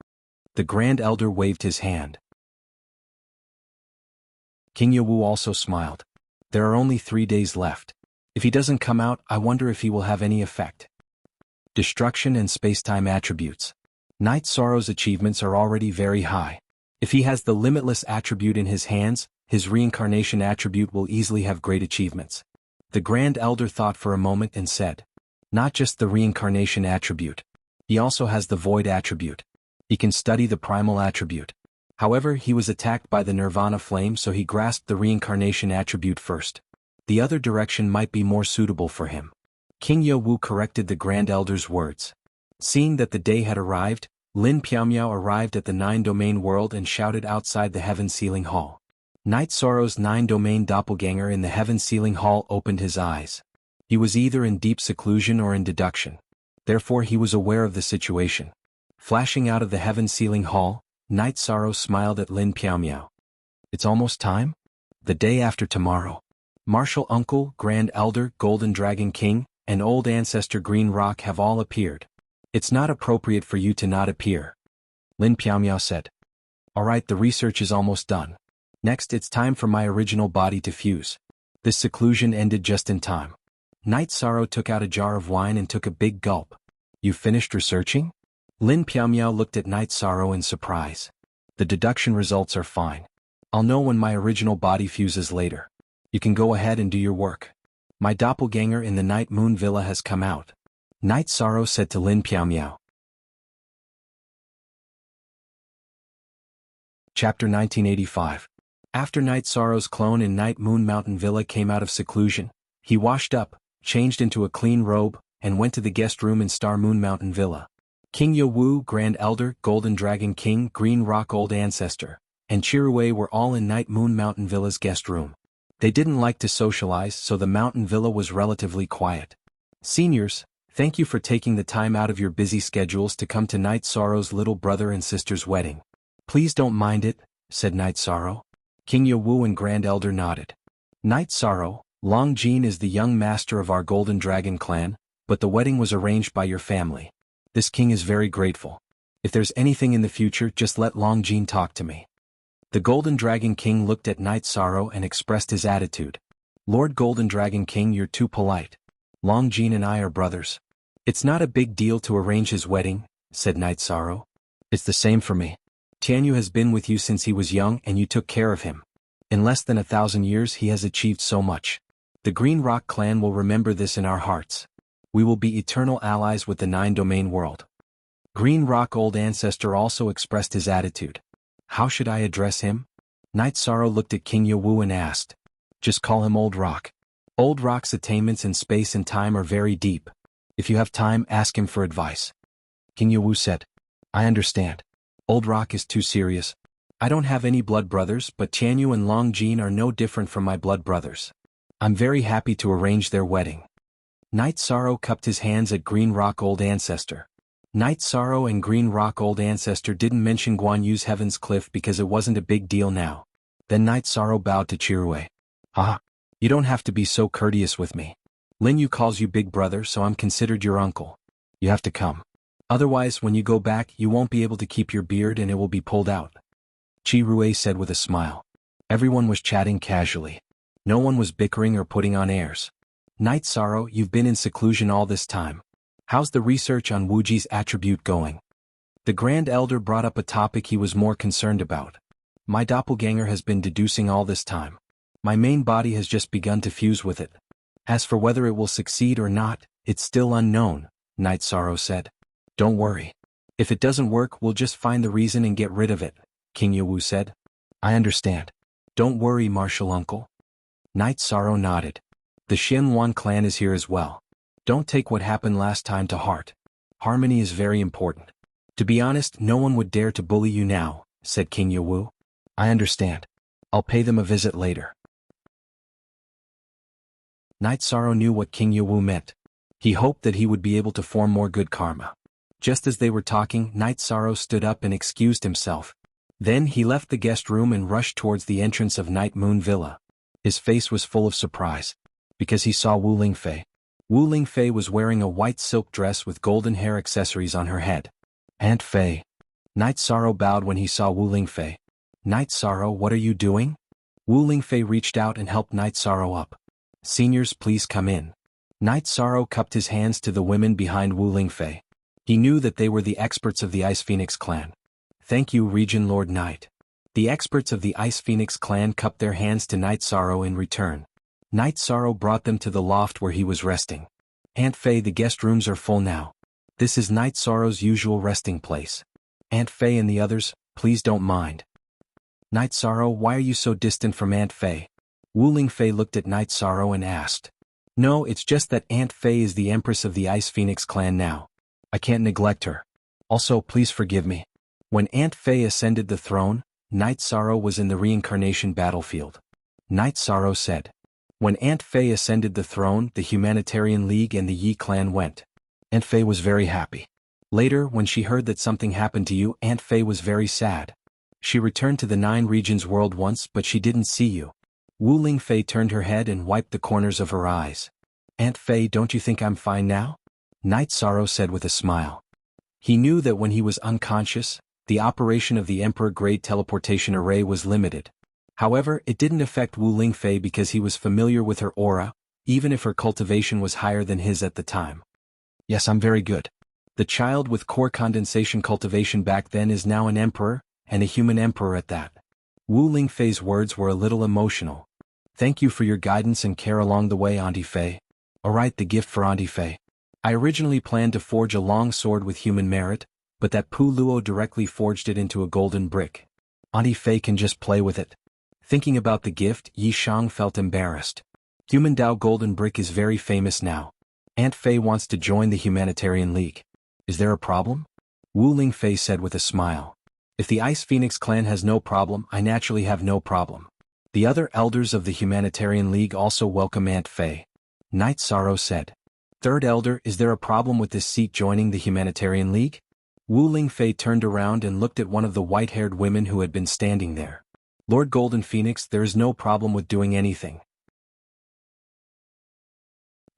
Speaker 1: The Grand Elder waved his hand. King Ye Wu also smiled. There are only 3 days left. If he doesn't come out, I wonder if he will have any effect. Destruction and space-time attributes. Night Sorrow's achievements are already very high. If he has the limitless attribute in his hands, his reincarnation attribute will easily have great achievements. The Grand Elder thought for a moment and said, not just the reincarnation attribute. He also has the void attribute. He can study the primal attribute. However, he was attacked by the Nirvana flame, so he grasped the reincarnation attribute first. The other direction might be more suitable for him. King Ye Wu corrected the Grand Elder's words. Seeing that the day had arrived, Lin Piaomiao arrived at the 9-domain world and shouted outside the Heaven Sealing Hall. Night Sorrow's 9-domain doppelganger in the Heaven Sealing Hall opened his eyes. He was either in deep seclusion or in deduction. Therefore he was aware of the situation. Flashing out of the Heaven Sealing Hall, Night Sorrow smiled at Lin Piaomiao. It's almost time? The day after tomorrow. Martial Uncle, Grand Elder, Golden Dragon King, and Old Ancestor Green Rock have all appeared. It's not appropriate for you to not appear. Lin Piaomiao said. Alright, the research is almost done. Next, it's time for my original body to fuse. This seclusion ended just in time. Night Sorrow took out a jar of wine and took a big gulp. You finished researching? Lin Piaomiao looked at Night Sorrow in surprise. The deduction results are fine. I'll know when my original body fuses later. You can go ahead and do your work. My doppelganger in the Night Moon Villa has come out. Night Sorrow said to Lin Piaomiao. Chapter 1985. After Night Sorrow's clone in Night Moon Mountain Villa came out of seclusion, he washed up, changed into a clean robe, and went to the guest room in Star Moon Mountain Villa. King Ye Wu, Grand Elder, Golden Dragon King, Green Rock Old Ancestor, and Chirue were all in Night Moon Mountain Villa's guest room. They didn't like to socialize, so the mountain villa was relatively quiet. Seniors, thank you for taking the time out of your busy schedules to come to Night Sorrow's little brother and sister's wedding. Please don't mind it, said Night Sorrow. King Yawu and Grand Elder nodded. Night Sorrow, Long Jean is the young master of our Golden Dragon clan, but the wedding was arranged by your family. This king is very grateful. If there's anything in the future, just let Long Jean talk to me. The Golden Dragon King looked at Night Sorrow and expressed his attitude. Lord Golden Dragon King, you're too polite. Long Jean and I are brothers. It's not a big deal to arrange his wedding, said Night Sorrow. It's the same for me. Tianyu has been with you since he was young and you took care of him. In less than 1,000 years he has achieved so much. The Green Rock clan will remember this in our hearts. We will be eternal allies with the 9-domain world. Green Rock Old Ancestor also expressed his attitude. How should I address him? Night Sorrow looked at King Yawu and asked. Just call him Old Rock. Old Rock's attainments in space and time are very deep. If you have time, ask him for advice. King Yawu said. I understand. Old Rock is too serious. I don't have any blood brothers, but Tianyu and Long Jean are no different from my blood brothers. I'm very happy to arrange their wedding. Night Sorrow cupped his hands at Green Rock Old Ancestor. Night Sorrow and Green Rock Old Ancestor didn't mention Guan Yu's Heaven's Cliff because it wasn't a big deal now. Then Night Sorrow bowed to Chirue. You don't have to be so courteous with me. Lin Yu calls you big brother, so I'm considered your uncle. You have to come. Otherwise, when you go back, you won't be able to keep your beard and it will be pulled out. Chirue said with a smile. Everyone was chatting casually. No one was bickering or putting on airs. Night Sorrow, you've been in seclusion all this time. How's the research on Wuji's attribute going? The Grand Elder brought up a topic he was more concerned about. My doppelganger has been deducing all this time. My main body has just begun to fuse with it. As for whether it will succeed or not, it's still unknown, Night Sorrow said. Don't worry. If it doesn't work, we'll just find the reason and get rid of it, King Yawu said. I understand. Don't worry, Martial Uncle. Night Sorrow nodded. The Xianwan clan is here as well. Don't take what happened last time to heart. Harmony is very important. To be honest, no one would dare to bully you now, said King Yawu. I understand. I'll pay them a visit later. Night Sorrow knew what King Yawu meant. He hoped that he would be able to form more good karma. Just as they were talking, Night Sorrow stood up and excused himself. Then he left the guest room and rushed towards the entrance of Night Moon Villa. His face was full of surprise, because he saw Wu Lingfei. Wu Lingfei was wearing a white silk dress with golden hair accessories on her head. Aunt Fei. Night Sorrow bowed when he saw Wu Lingfei. Night Sorrow, what are you doing? Wu Lingfei reached out and helped Night Sorrow up. Seniors, please come in. Night Sorrow cupped his hands to the women behind Wu Lingfei. He knew that they were the experts of the Ice Phoenix clan. Thank you, Region Lord Knight. The experts of the Ice Phoenix clan cupped their hands to Night Sorrow in return. Night Sorrow brought them to the loft where he was resting. Aunt Fei, the guest rooms are full now. This is Night Sorrow's usual resting place. Aunt Fei and the others, please don't mind. Night Sorrow, why are you so distant from Aunt Fei? Wu Lingfei looked at Night Sorrow and asked. No, it's just that Aunt Fei is the Empress of the Ice Phoenix clan now. I can't neglect her. Also, please forgive me. When Aunt Fei ascended the throne, Night Sorrow was in the reincarnation battlefield. Night Sorrow said. When Aunt Fei ascended the throne, the Humanitarian League and the Yi clan went. Aunt Fei was very happy. Later, when she heard that something happened to you, Aunt Fei was very sad. She returned to the 9 regions world once, but she didn't see you. Wu Lingfei turned her head and wiped the corners of her eyes. Aunt Fei, don't you think I'm fine now? Night Sorrow said with a smile. He knew that when he was unconscious, the operation of the Emperor-grade teleportation array was limited. However, it didn't affect Wu Lingfei because he was familiar with her aura, even if her cultivation was higher than his at the time. Yes, I'm very good. The child with core condensation cultivation back then is now an emperor, and a human emperor at that. Wu Lingfei's words were a little emotional. Thank you for your guidance and care along the way, Auntie Fei. Alright, the gift for Auntie Fei. I originally planned to forge a long sword with human merit, but that Pu Luo directly forged it into a golden brick. Auntie Fei can just play with it. Thinking about the gift, Yi Shang felt embarrassed. Human Dao Golden Brick is very famous now. Aunt Fei wants to join the Humanitarian League. Is there a problem? Wu Lingfei said with a smile. If the Ice Phoenix clan has no problem, I naturally have no problem. The other elders of the Humanitarian League also welcome Aunt Fei. Night Sorrow said. Third Elder, is there a problem with this seat joining the Humanitarian League? Wu Lingfei turned around and looked at one of the white-haired women who had been standing there. Lord Golden Phoenix, there is no problem with doing anything.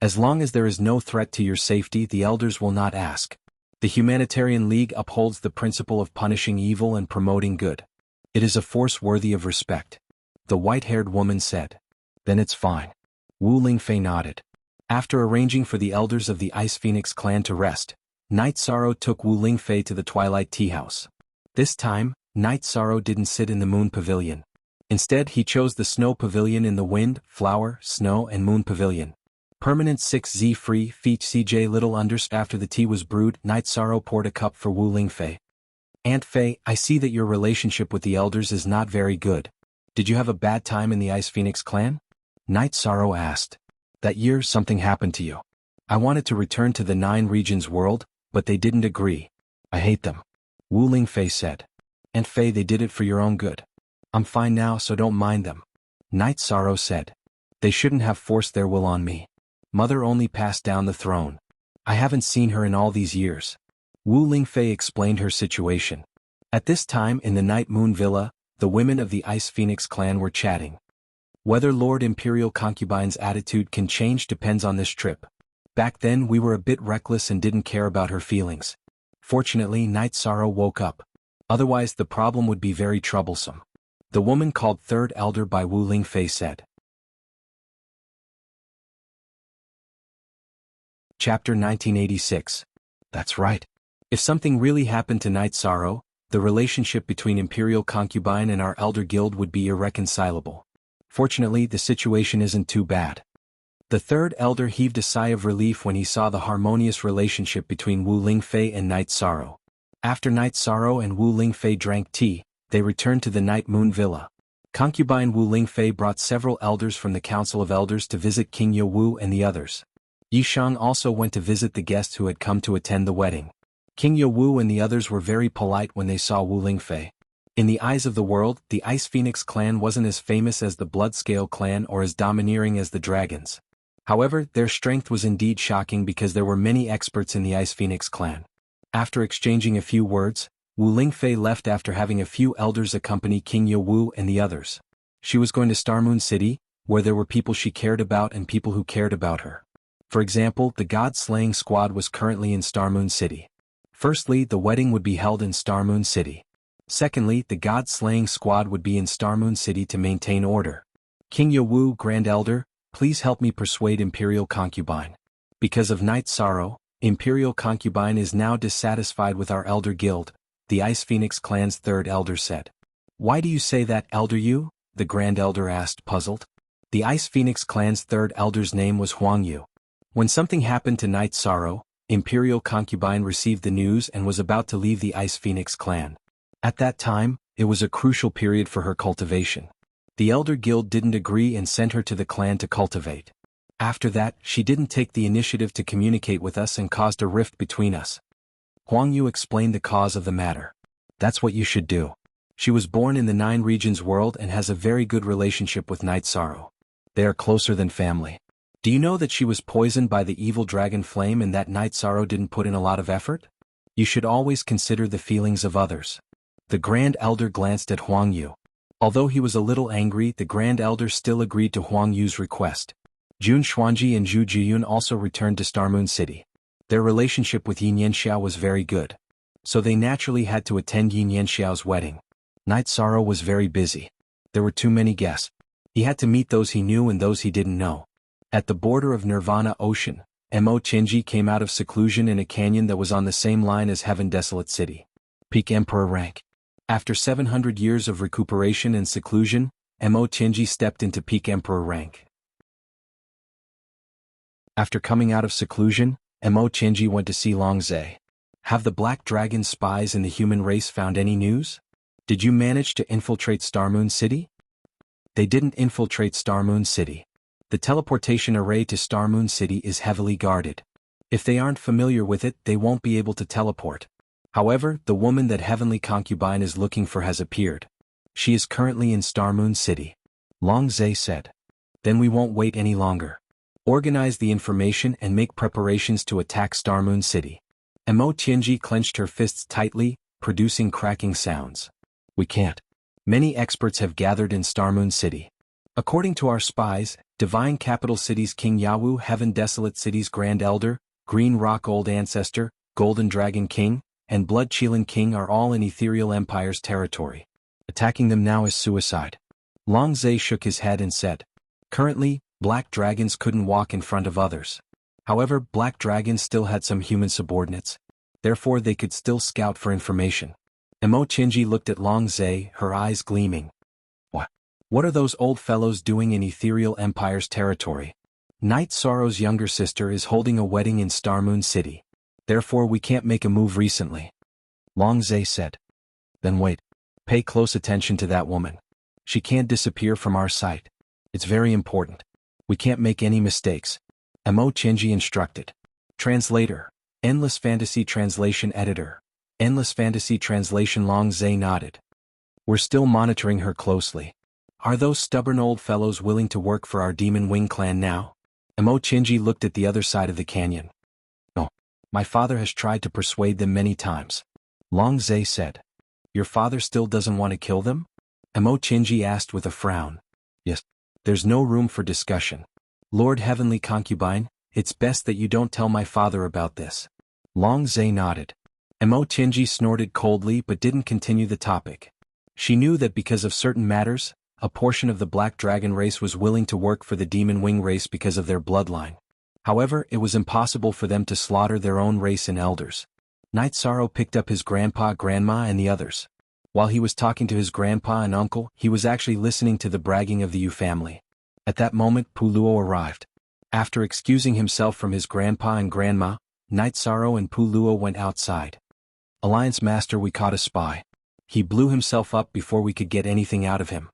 Speaker 1: As long as there is no threat to your safety, the elders will not ask. The Humanitarian League upholds the principle of punishing evil and promoting good. It is a force worthy of respect. The white-haired woman said. Then it's fine. Wu Lingfei nodded. After arranging for the elders of the Ice Phoenix clan to rest, Night Sorrow took Wu Lingfei to the Twilight Tea House. This time, Night Sorrow didn't sit in the Moon Pavilion. Instead, he chose the Snow Pavilion in the Wind, Flower, Snow and Moon Pavilion. Permanent 6Z free feet CJ little underst. After the tea was brewed, Night Sorrow poured a cup for Wu Lingfei. Aunt Fei, I see that your relationship with the elders is not very good. Did you have a bad time in the Ice Phoenix clan? Night Sorrow asked. That year something happened to you. I wanted to return to the 9 regions world, but they didn't agree. I hate them. Wu Lingfei said. Aunt Fei, they did it for your own good. I'm fine now, so don't mind them. Night Sorrow said. They shouldn't have forced their will on me. Mother only passed down the throne. I haven't seen her in all these years. Wu Lingfei explained her situation. At this time in the Night Moon Villa, the women of the Ice Phoenix clan were chatting. Whether Lord Imperial Concubine's attitude can change depends on this trip. Back then we were a bit reckless and didn't care about her feelings. Fortunately, Night Sorrow woke up. Otherwise the problem would be very troublesome. The woman called Third Elder by Wu Lingfei said. Chapter 1986. That's right. If something really happened to Night Sorrow, the relationship between Imperial Concubine and our Elder Guild would be irreconcilable. Fortunately, the situation isn't too bad. The Third Elder heaved a sigh of relief when he saw the harmonious relationship between Wu Lingfei and Night Sorrow. After Night Sorrow and Wu Lingfei drank tea, they returned to the Night Moon Villa. Concubine Wu Lingfei brought several elders from the Council of Elders to visit King Ye Wu and the others. Yishang also went to visit the guests who had come to attend the wedding. King Ye Wu and the others were very polite when they saw Wu Lingfei. In the eyes of the world, the Ice Phoenix clan wasn't as famous as the Bloodscale clan or as domineering as the dragons. However, their strength was indeed shocking because there were many experts in the Ice Phoenix clan. After exchanging a few words, Wu Lingfei left after having a few elders accompany King Ye Wu and the others. She was going to Star Moon City, where there were people she cared about and people who cared about her. For example, the God-slaying squad was currently in Star Moon City. Firstly, the wedding would be held in Star Moon City. Secondly, the God-slaying squad would be in Star Moon City to maintain order. King Ye Wu, Grand Elder, please help me persuade Imperial Concubine. Because of Night Sorrow, Imperial Concubine is now dissatisfied with our Elder Guild, the Ice Phoenix clan's Third Elder said. Why do you say that, Elder Yu? The Grand Elder asked, puzzled. The Ice Phoenix clan's Third Elder's name was Huang Yu. When something happened to Night Sorrow, Imperial Concubine received the news and was about to leave the Ice Phoenix clan. At that time, it was a crucial period for her cultivation. The Elder Guild didn't agree and sent her to the clan to cultivate. After that, she didn't take the initiative to communicate with us and caused a rift between us. Huang Yu explained the cause of the matter. That's what you should do. She was born in the 9 regions world and has a very good relationship with Night Sorrow. They are closer than family. Do you know that she was poisoned by the evil dragon flame and that Night Sorrow didn't put in a lot of effort? You should always consider the feelings of others. The Grand Elder glanced at Huang Yu. Although he was a little angry, the Grand Elder still agreed to Huang Yu's request. Jun Xuanji and Zhu Jiyun also returned to Star Moon City. Their relationship with Yin Yanxiao was very good. So they naturally had to attend Yin Yanxiao's wedding. Night Sorrow was very busy. There were too many guests. He had to meet those he knew and those he didn't know. At the border of Nirvana Ocean, Mo Chenji came out of seclusion in a canyon that was on the same line as Heaven Desolate City. Peak Emperor rank. After 700 years of recuperation and seclusion, Mo Chenji stepped into Peak Emperor rank. After coming out of seclusion, Mo Chenji went to see Longzhe. Have the Black Dragon spies in the human race found any news? Did you manage to infiltrate Star Moon City? They didn't infiltrate Star Moon City. The teleportation array to Star Moon City is heavily guarded. If they aren't familiar with it, they won't be able to teleport. However, the woman that heavenly concubine is looking for has appeared. She is currently in Star Moon City. Long Zhe said. Then we won't wait any longer. Organize the information and make preparations to attack Star Moon City. Mo Tianji clenched her fists tightly, producing cracking sounds. We can't. Many experts have gathered in Star Moon City. According to our spies, Divine Capital City's King Yawu, Heaven Desolate City's Grand Elder, Green Rock Old Ancestor, Golden Dragon King, and Blood Qilin King are all in Ethereal Empire's territory. Attacking them now is suicide. Long Zhe shook his head and said. Currently, black dragons couldn't walk in front of others. However, black dragons still had some human subordinates. Therefore they could still scout for information. Mo Tianji looked at Long Zhe, her eyes gleaming. What are those old fellows doing in Ethereal Empire's territory? Night Sorrow's younger sister is holding a wedding in Star Moon City. Therefore we can't make a move recently. Long Zhe said. Then wait. Pay close attention to that woman. She can't disappear from our sight. It's very important. We can't make any mistakes. Mo Tianji instructed. Translator. Endless Fantasy Translation Editor. Endless Fantasy Translation. Long Zhe nodded. We're still monitoring her closely. Are those stubborn old fellows willing to work for our Demon Wing clan now? Mo Tianji looked at the other side of the canyon. No. My father has tried to persuade them many times. Long Zhe said. Your father still doesn't want to kill them? Mo Tianji asked with a frown. Yes. There's no room for discussion. Lord Heavenly Concubine, it's best that you don't tell my father about this. Long Zhe nodded. Mo Tianji snorted coldly but didn't continue the topic. She knew that because of certain matters, a portion of the Black Dragon race was willing to work for the Demon Wing race because of their bloodline. However, it was impossible for them to slaughter their own race and elders. Night Sorrow picked up his grandpa, grandma and the others. While he was talking to his grandpa and uncle, he was actually listening to the bragging of the Yu family. At that moment, Pu Luo arrived. After excusing himself from his grandpa and grandma, Night Sorrow and Pu Luo went outside. Alliance Master, we caught a spy. He blew himself up before we could get anything out of him.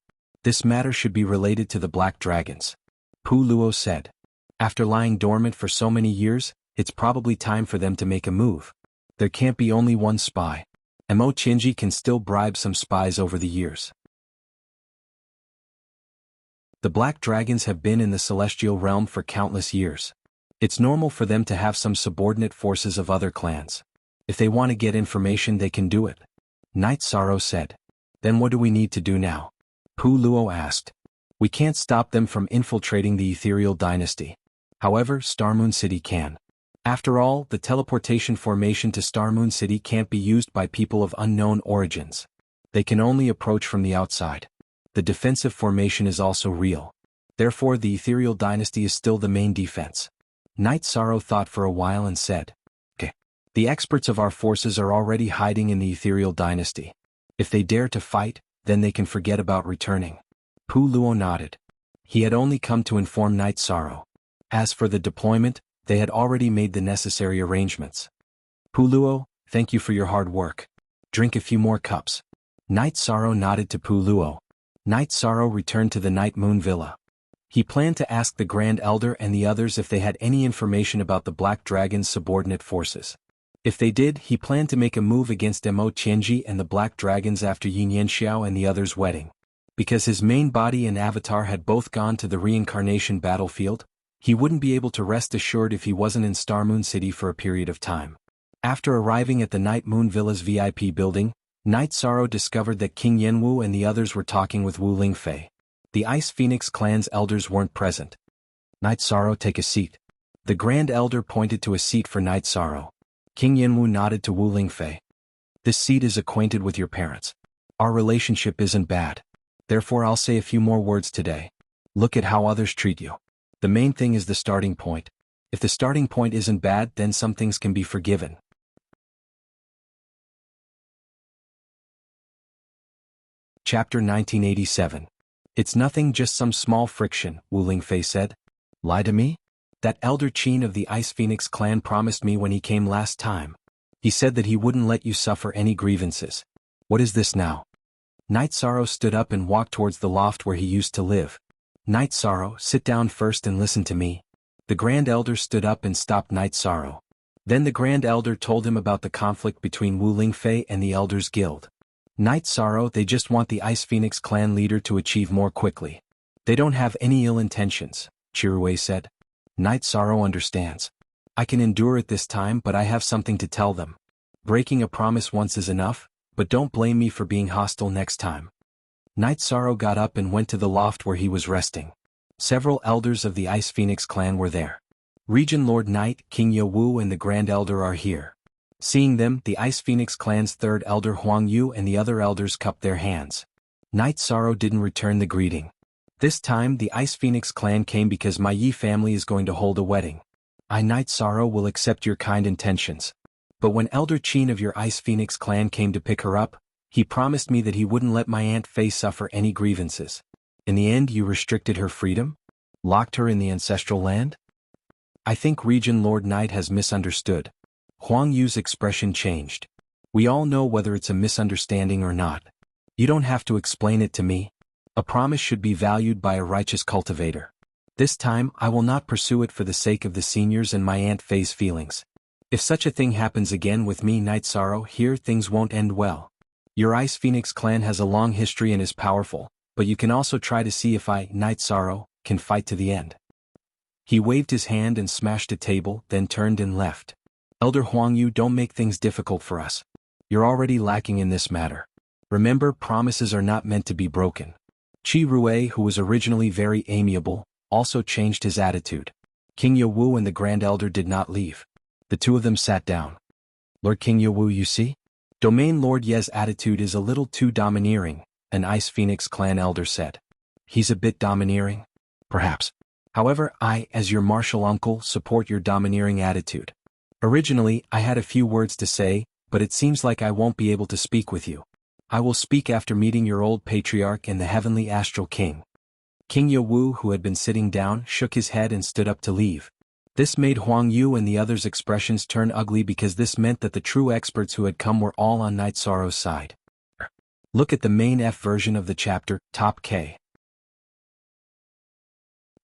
Speaker 1: This matter should be related to the Black Dragons. Pu Luo said. After lying dormant for so many years, it's probably time for them to make a move. There can't be only one spy. Mo Tianji can still bribe some spies over the years. The Black Dragons have been in the Celestial Realm for countless years. It's normal for them to have some subordinate forces of other clans. If they want to get information they can do it. Night Sorrow said. Then what do we need to do now? Pu Luo asked. We can't stop them from infiltrating the Ethereal Dynasty. However, Star Moon City can. After all, the teleportation formation to Star Moon City can't be used by people of unknown origins. They can only approach from the outside. The defensive formation is also real. Therefore the Ethereal Dynasty is still the main defense. Night Sorrow thought for a while and said. Okay. The experts of our forces are already hiding in the Ethereal Dynasty. If they dare to fight, then they can forget about returning. Pu Luo nodded. He had only come to inform Night Sorrow. As for the deployment, they had already made the necessary arrangements. Pu Luo, thank you for your hard work. Drink a few more cups. Night Sorrow nodded to Pu Luo. Night Sorrow returned to the Night Moon Villa. He planned to ask the Grand Elder and the others if they had any information about the Black Dragon's subordinate forces. If they did, he planned to make a move against Mo Tianji and the Black Dragons after Yin Yanxiao and the others' wedding. Because his main body and avatar had both gone to the reincarnation battlefield, he wouldn't be able to rest assured if he wasn't in Star Moon City for a period of time. After arriving at the Night Moon Villa's VIP building, Night Sorrow discovered that King Yanwu and the others were talking with Wu Lingfei. The Ice Phoenix clan's elders weren't present. Night Sorrow, take a seat. The Grand Elder pointed to a seat for Night Sorrow. King Yanwu nodded to Wu Lingfei. This seat is acquainted with your parents. Our relationship isn't bad. Therefore I'll say a few more words today. Look at how others treat you. The main thing is the starting point. If the starting point isn't bad, then some things can be forgiven. Chapter 1987. It's nothing, just some small friction, Wu Lingfei said. Lie to me? That Elder Qin of the Ice Phoenix clan promised me when he came last time. He said that he wouldn't let you suffer any grievances. What is this now? Night Sorrow stood up and walked towards the loft where he used to live. Night Sorrow, sit down first and listen to me. The Grand Elder stood up and stopped Night Sorrow. Then the Grand Elder told him about the conflict between Wu Lingfei and the Elders Guild. Night Sorrow, they just want the Ice Phoenix clan leader to achieve more quickly. They don't have any ill intentions, Chirue said. Night Sorrow understands. I can endure it this time, but I have something to tell them. Breaking a promise once is enough, but don't blame me for being hostile next time. Night Sorrow got up and went to the loft where he was resting. Several elders of the Ice Phoenix clan were there. Region Lord Knight, King Wu and the Grand Elder are here. Seeing them, the Ice Phoenix clan's third elder Huang Yu and the other elders cupped their hands. Night Sorrow didn't return the greeting. This time the Ice Phoenix clan came because my Yi family is going to hold a wedding. I, Night Sorrow, will accept your kind intentions. But when Elder Qin of your Ice Phoenix clan came to pick her up, he promised me that he wouldn't let my Aunt Fei suffer any grievances. In the end you restricted her freedom? Locked her in the ancestral land? I think Region Lord Knight has misunderstood. Huang Yu's expression changed. We all know whether it's a misunderstanding or not. You don't have to explain it to me. A promise should be valued by a righteous cultivator. This time I will not pursue it for the sake of the seniors and my Aunt Fei's feelings. If such a thing happens again with me, Night Sorrow, here things won't end well. Your Ice Phoenix clan has a long history and is powerful, but you can also try to see if I, Night Sorrow, can fight to the end. He waved his hand and smashed a table, then turned and left. Elder Huang Yu, don't make things difficult for us. You're already lacking in this matter. Remember, promises are not meant to be broken. Chirue, who was originally very amiable, also changed his attitude. King Wu and the Grand Elder did not leave. The two of them sat down. Lord King Wu, you see? Domain Lord Ye's attitude is a little too domineering, an Ice Phoenix clan elder said. He's a bit domineering? Perhaps. However, I, as your martial uncle, support your domineering attitude. Originally, I had a few words to say, but it seems like I won't be able to speak with you. I will speak after meeting your old patriarch and the heavenly astral king. King Wu, who had been sitting down, shook his head and stood up to leave. This made Huang Yu and the others' expressions turn ugly because this meant that the true experts who had come were all on Night Sorrow's side. Look at the main F version of the chapter, Top K.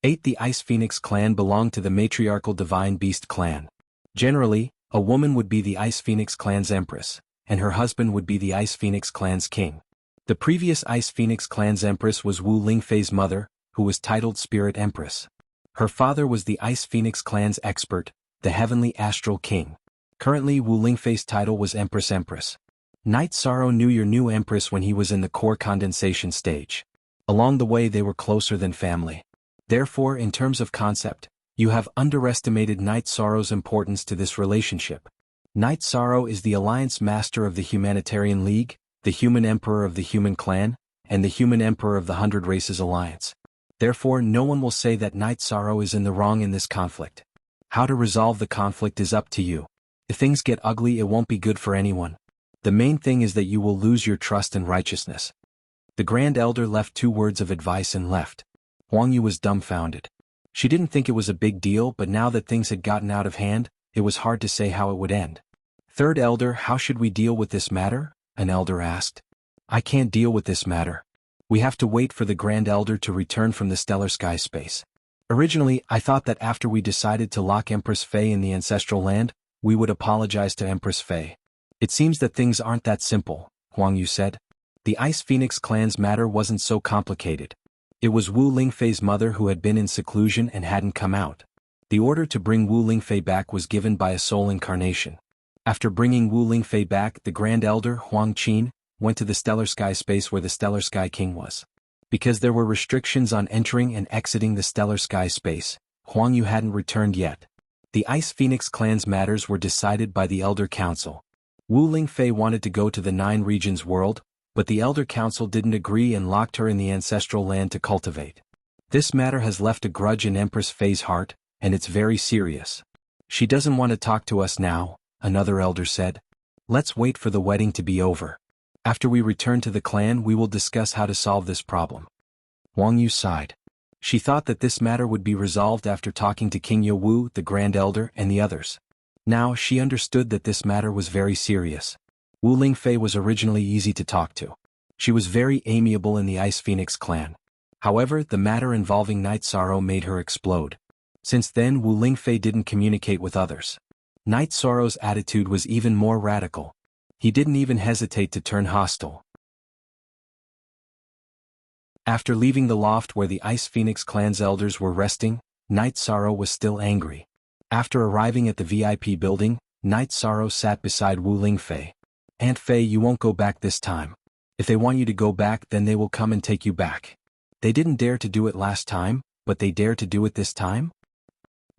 Speaker 1: 8. The Ice Phoenix clan belonged to the matriarchal Divine Beast clan. Generally, a woman would be the Ice Phoenix clan's empress, and her husband would be the Ice Phoenix clan's king. The previous Ice Phoenix clan's empress was Wu Lingfei's mother, who was titled Spirit Empress. Her father was the Ice Phoenix clan's expert, the Heavenly Astral King. Currently Wu Lingfei's title was Empress. Night Sorrow knew your new empress when he was in the core condensation stage. Along the way they were closer than family. Therefore, in terms of concept, you have underestimated Night Sorrow's importance to this relationship. Night Sorrow is the Alliance Master of the Humanitarian League, the Human Emperor of the Human Clan, and the Human Emperor of the 100 Races Alliance. Therefore, no one will say that Night Sorrow is in the wrong in this conflict. How to resolve the conflict is up to you. If things get ugly, it won't be good for anyone. The main thing is that you will lose your trust and righteousness. The Grand Elder left 2 words of advice and left. Huang Yu was dumbfounded. She didn't think it was a big deal, but now that things had gotten out of hand, it was hard to say how it would end. Third Elder, how should we deal with this matter? An elder asked. I can't deal with this matter. We have to wait for the Grand Elder to return from the stellar sky space. Originally, I thought that after we decided to lock Empress Fei in the ancestral land, we would apologize to Empress Fei. It seems that things aren't that simple, Huang Yu said. The Ice Phoenix clan's matter wasn't so complicated. It was Wu Lingfei's mother who had been in seclusion and hadn't come out. The order to bring Wu Lingfei back was given by a soul incarnation. After bringing Wu Lingfei back, the Grand Elder, Huang Qin, went to the stellar sky space where the stellar sky king was. Because there were restrictions on entering and exiting the stellar sky space, Huang Yu hadn't returned yet. The Ice Phoenix clan's matters were decided by the Elder Council. Wu Lingfei wanted to go to the 9 regions world, but the Elder Council didn't agree and locked her in the ancestral land to cultivate. This matter has left a grudge in Empress Fei's heart, and it's very serious. She doesn't want to talk to us now, another elder said. Let's wait for the wedding to be over. After we return to the clan, we will discuss how to solve this problem. Huang Yu sighed. She thought that this matter would be resolved after talking to King Wu, the Grand Elder, and the others. Now, she understood that this matter was very serious. Wu Lingfei was originally easy to talk to. She was very amiable in the Ice Phoenix clan. However, the matter involving Night Sorrow made her explode. Since then, Wu Lingfei didn't communicate with others. Knight Sorrow's attitude was even more radical. He didn't even hesitate to turn hostile. After leaving the loft where the Ice Phoenix clan's elders were resting, Knight Sorrow was still angry. After arriving at the VIP building, Knight Sorrow sat beside Wu Lingfei. "Aunt Fei, you won't go back this time. If they want you to go back, then they will come and take you back. They didn't dare to do it last time, but they dare to do it this time?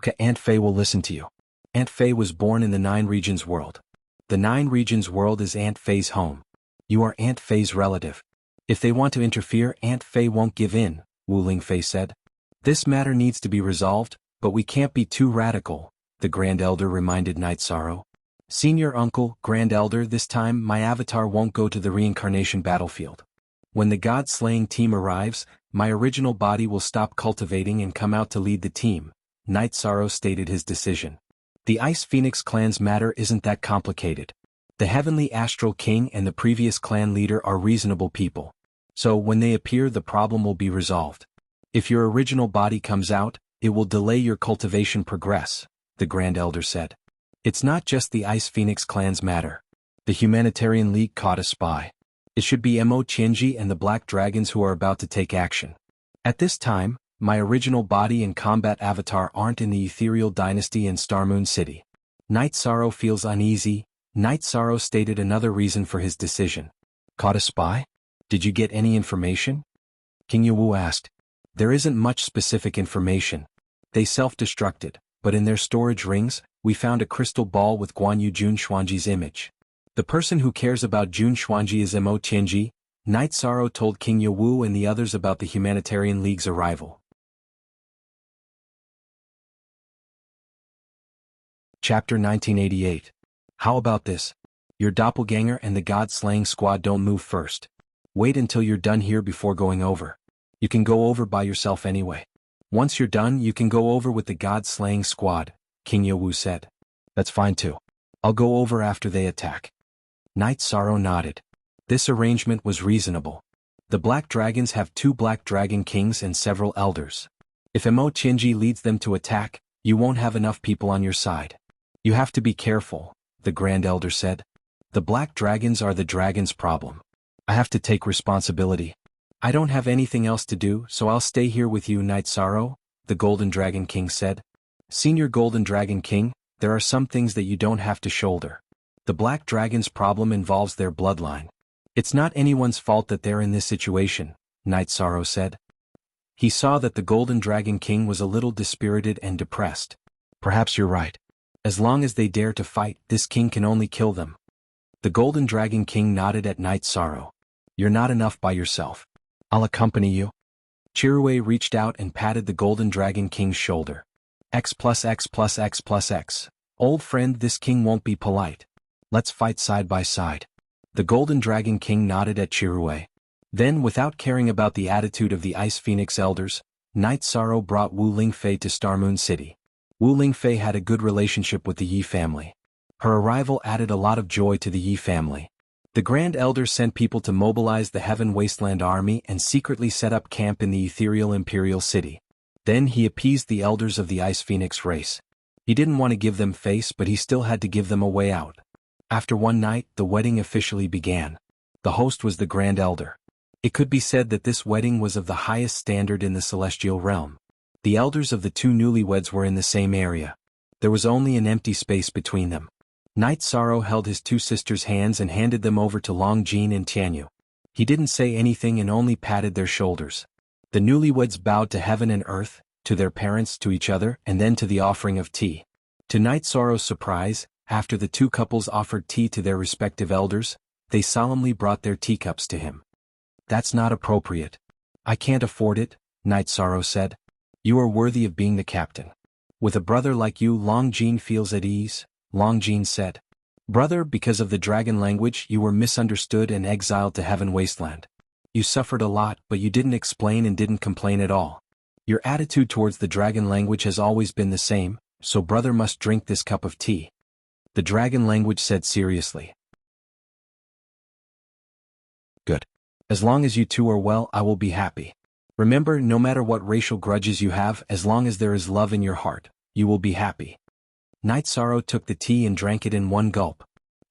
Speaker 1: Okay, Aunt Fei will listen to you." Aunt Fei was born in the Nine Regions world. The Nine Regions world is Aunt Fei's home. You are Aunt Fei's relative. If they want to interfere, Aunt Fei won't give in, Wu Lingfei said. "This matter needs to be resolved, but we can't be too radical," the Grand Elder reminded Knight Sorrow. "Senior Uncle, Grand Elder, this time my avatar won't go to the reincarnation battlefield. When the god-slaying team arrives, my original body will stop cultivating and come out to lead the team," Knight Sorrow stated his decision. "The Ice Phoenix clan's matter isn't that complicated. The Heavenly Astral King and the previous clan leader are reasonable people. So when they appear, the problem will be resolved. If your original body comes out, it will delay your cultivation progress," the Grand Elder said. "It's not just the Ice Phoenix clan's matter. The Humanitarian League caught a spy. It should be Mo Qianji and the Black Dragons who are about to take action. At this time, my original body and combat avatar aren't in the Ethereal Dynasty in Starmoon City." Knight Sorrow feels uneasy. Knight Sorrow stated another reason for his decision. "Caught a spy? Did you get any information?" King Yawu asked. "There isn't much specific information. They self-destructed, but in their storage rings, we found a crystal ball with Guan Yu Jun Xuanji's image. The person who cares about Jun Xuanji is Mo Qianji." Knight Sorrow told King Yawu and the others about the Humanitarian League's arrival. Chapter 1988. How about this? Your doppelganger and the god-slaying squad don't move first. Wait until you're done here before going over. You can go over by yourself anyway. Once you're done, you can go over with the god-slaying squad, King Yawu said. "That's fine too. I'll go over after they attack." Knight Sorrow nodded. This arrangement was reasonable. The Black Dragons have 2 Black Dragon Kings and several elders. If Mo Qianji leads them to attack, you won't have enough people on your side. "You have to be careful," the Grand Elder said. "The Black Dragons are the dragon's problem. I have to take responsibility. I don't have anything else to do, so I'll stay here with you, Knight Sorrow," the Golden Dragon King said. "Senior Golden Dragon King, there are some things that you don't have to shoulder. The Black Dragon's problem involves their bloodline. It's not anyone's fault that they're in this situation," Knight Sorrow said. He saw that the Golden Dragon King was a little dispirited and depressed. "Perhaps you're right. As long as they dare to fight, this king can only kill them." The Golden Dragon King nodded at Knight Sorrow. "You're not enough by yourself. I'll accompany you." Chirue reached out and patted the Golden Dragon King's shoulder. X plus X plus X plus X. "Old friend, this king won't be polite. Let's fight side by side." The Golden Dragon King nodded at Chirue. Then, without caring about the attitude of the Ice Phoenix elders, Knight Sorrow brought Wu Lingfei to Starmoon City. Wu Lingfei had a good relationship with the Yi family. Her arrival added a lot of joy to the Yi family. The Grand Elder sent people to mobilize the Heaven Wasteland army and secretly set up camp in the Ethereal Imperial City. Then he appeased the elders of the Ice Phoenix race. He didn't want to give them face, but he still had to give them a way out. After one night, the wedding officially began. The host was the Grand Elder. It could be said that this wedding was of the highest standard in the celestial realm. The elders of the 2 newlyweds were in the same area. There was only an empty space between them. Knight Sorrow held his 2 sisters' hands and handed them over to Long Jin and Tianyu. He didn't say anything and only patted their shoulders. The newlyweds bowed to heaven and earth, to their parents, to each other, and then to the offering of tea. To Knight Sorrow's surprise, after the 2 couples offered tea to their respective elders, they solemnly brought their teacups to him. "That's not appropriate. I can't afford it," Knight Sorrow said. "You are worthy of being the captain. With a brother like you, Long Jin feels at ease," Long Jin said. "Brother, because of the dragon language, you were misunderstood and exiled to Heaven Wasteland. You suffered a lot, but you didn't explain and didn't complain at all. Your attitude towards the dragon language has always been the same, so brother must drink this cup of tea," the dragon language said seriously. "Good. As long as you 2 are well, I will be happy. Remember, no matter what racial grudges you have, as long as there is love in your heart, you will be happy." Night Sorrow took the tea and drank it in one gulp.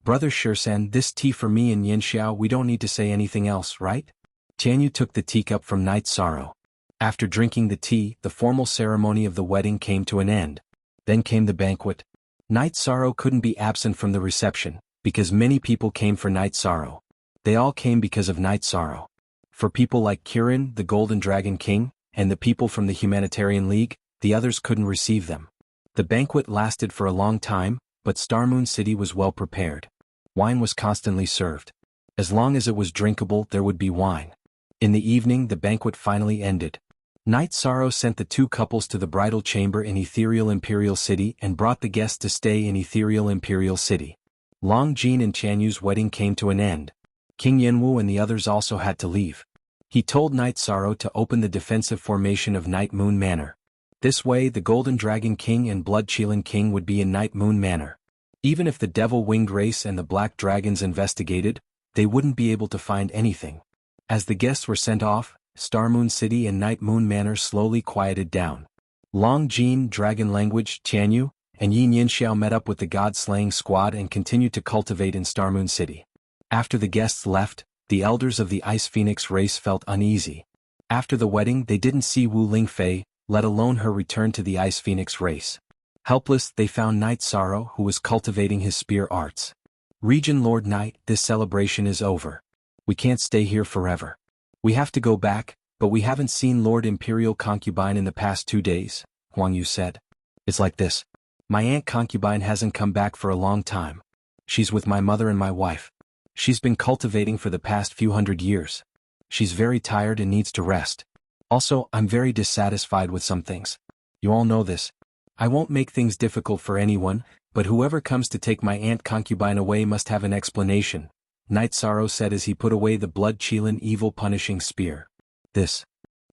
Speaker 1: Brother Shirsan, this tea for me and Yinxiao, we don't need to say anything else, right? Jianghu took the teacup from Night Sorrow. After drinking the tea, the formal ceremony of the wedding came to an end. Then came the banquet. Night Sorrow couldn't be absent from the reception, because many people came for Night Sorrow. They all came because of Night Sorrow. For people like Kirin, the Golden Dragon King, and the people from the Humanitarian League, the others couldn't receive them. The banquet lasted for a long time, but Starmoon City was well prepared. Wine was constantly served. As long as it was drinkable, there would be wine. In the evening, the banquet finally ended. Night Sorrow sent the two couples to the bridal chamber in Ethereal Imperial City and brought the guests to stay in Ethereal Imperial City. Long Jin and Chanyu's wedding came to an end. King Yenwu and the others also had to leave. He told Night Sorrow to open the defensive formation of Night Moon Manor. This way the Golden Dragon King and Blood Qilin King would be in Night Moon Manor. Even if the Devil-Winged Race and the Black Dragons investigated, they wouldn't be able to find anything. As the guests were sent off, Starmoon City and Night Moon Manor slowly quieted down. Long Jin, Dragon Language, Tianyu, and Yin Yinxiao met up with the God-slaying squad and continued to cultivate in Starmoon City. After the guests left, the elders of the Ice Phoenix race felt uneasy. After the wedding they didn't see Wu Lingfei, let alone her return to the Ice Phoenix race. Helpless, they found Night Sorrow, who was cultivating his spear arts. Region Lord Knight, this celebration is over. We can't stay here forever. We have to go back, but we haven't seen Lord Imperial Concubine in the past 2 days, Huang Yu said. It's like this. My aunt Concubine hasn't come back for a long time. She's with my mother and my wife. She's been cultivating for the past few hundred years. She's very tired and needs to rest. Also, I'm very dissatisfied with some things. You all know this. I won't make things difficult for anyone, but whoever comes to take my aunt Concubine away must have an explanation, Night Sorrow said as he put away the Blood Qilin evil punishing spear. This.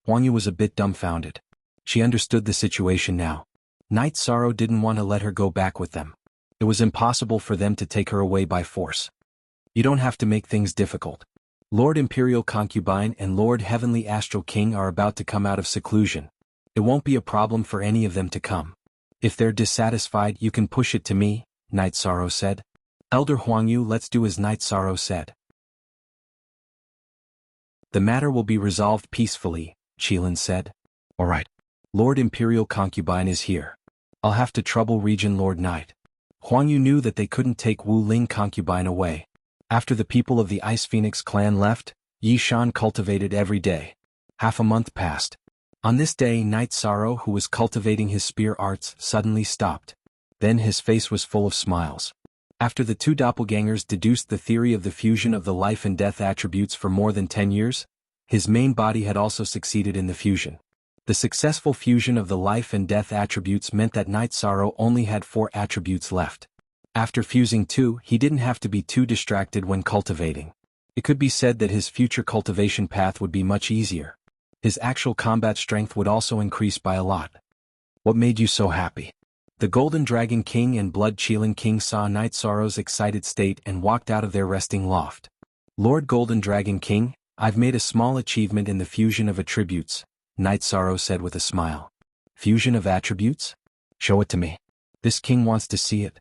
Speaker 1: Huang Yu was a bit dumbfounded. She understood the situation now. Night Sorrow didn't want to let her go back with them. It was impossible for them to take her away by force. You don't have to make things difficult. Lord Imperial Concubine and Lord Heavenly Astral King are about to come out of seclusion. It won't be a problem for any of them to come. If they're dissatisfied, you can push it to me, Night Sorrow said. Elder Huang Yu, let's do as Night Sorrow said. The matter will be resolved peacefully, Qilin said. Alright. Lord Imperial Concubine is here. I'll have to trouble Region Lord Knight. Huang Yu knew that they couldn't take Wu Ling Concubine away. After the people of the Ice Phoenix clan left, Yi Shan cultivated every day. Half a month passed. On this day, Night Sorrow, who was cultivating his spear arts, suddenly stopped. Then his face was full of smiles. After the two doppelgangers deduced the theory of the fusion of the life and death attributes for more than 10 years, his main body had also succeeded in the fusion. The successful fusion of the life and death attributes meant that Night Sorrow only had 4 attributes left. After fusing 2, he didn't have to be too distracted when cultivating. It could be said that his future cultivation path would be much easier. His actual combat strength would also increase by a lot. What made you so happy? The Golden Dragon King and Blood Qilin King saw Night Sorrow's excited state and walked out of their resting loft. Lord Golden Dragon King, I've made a small achievement in the fusion of attributes, Night Sorrow said with a smile. Fusion of attributes? Show it to me. This king wants to see it.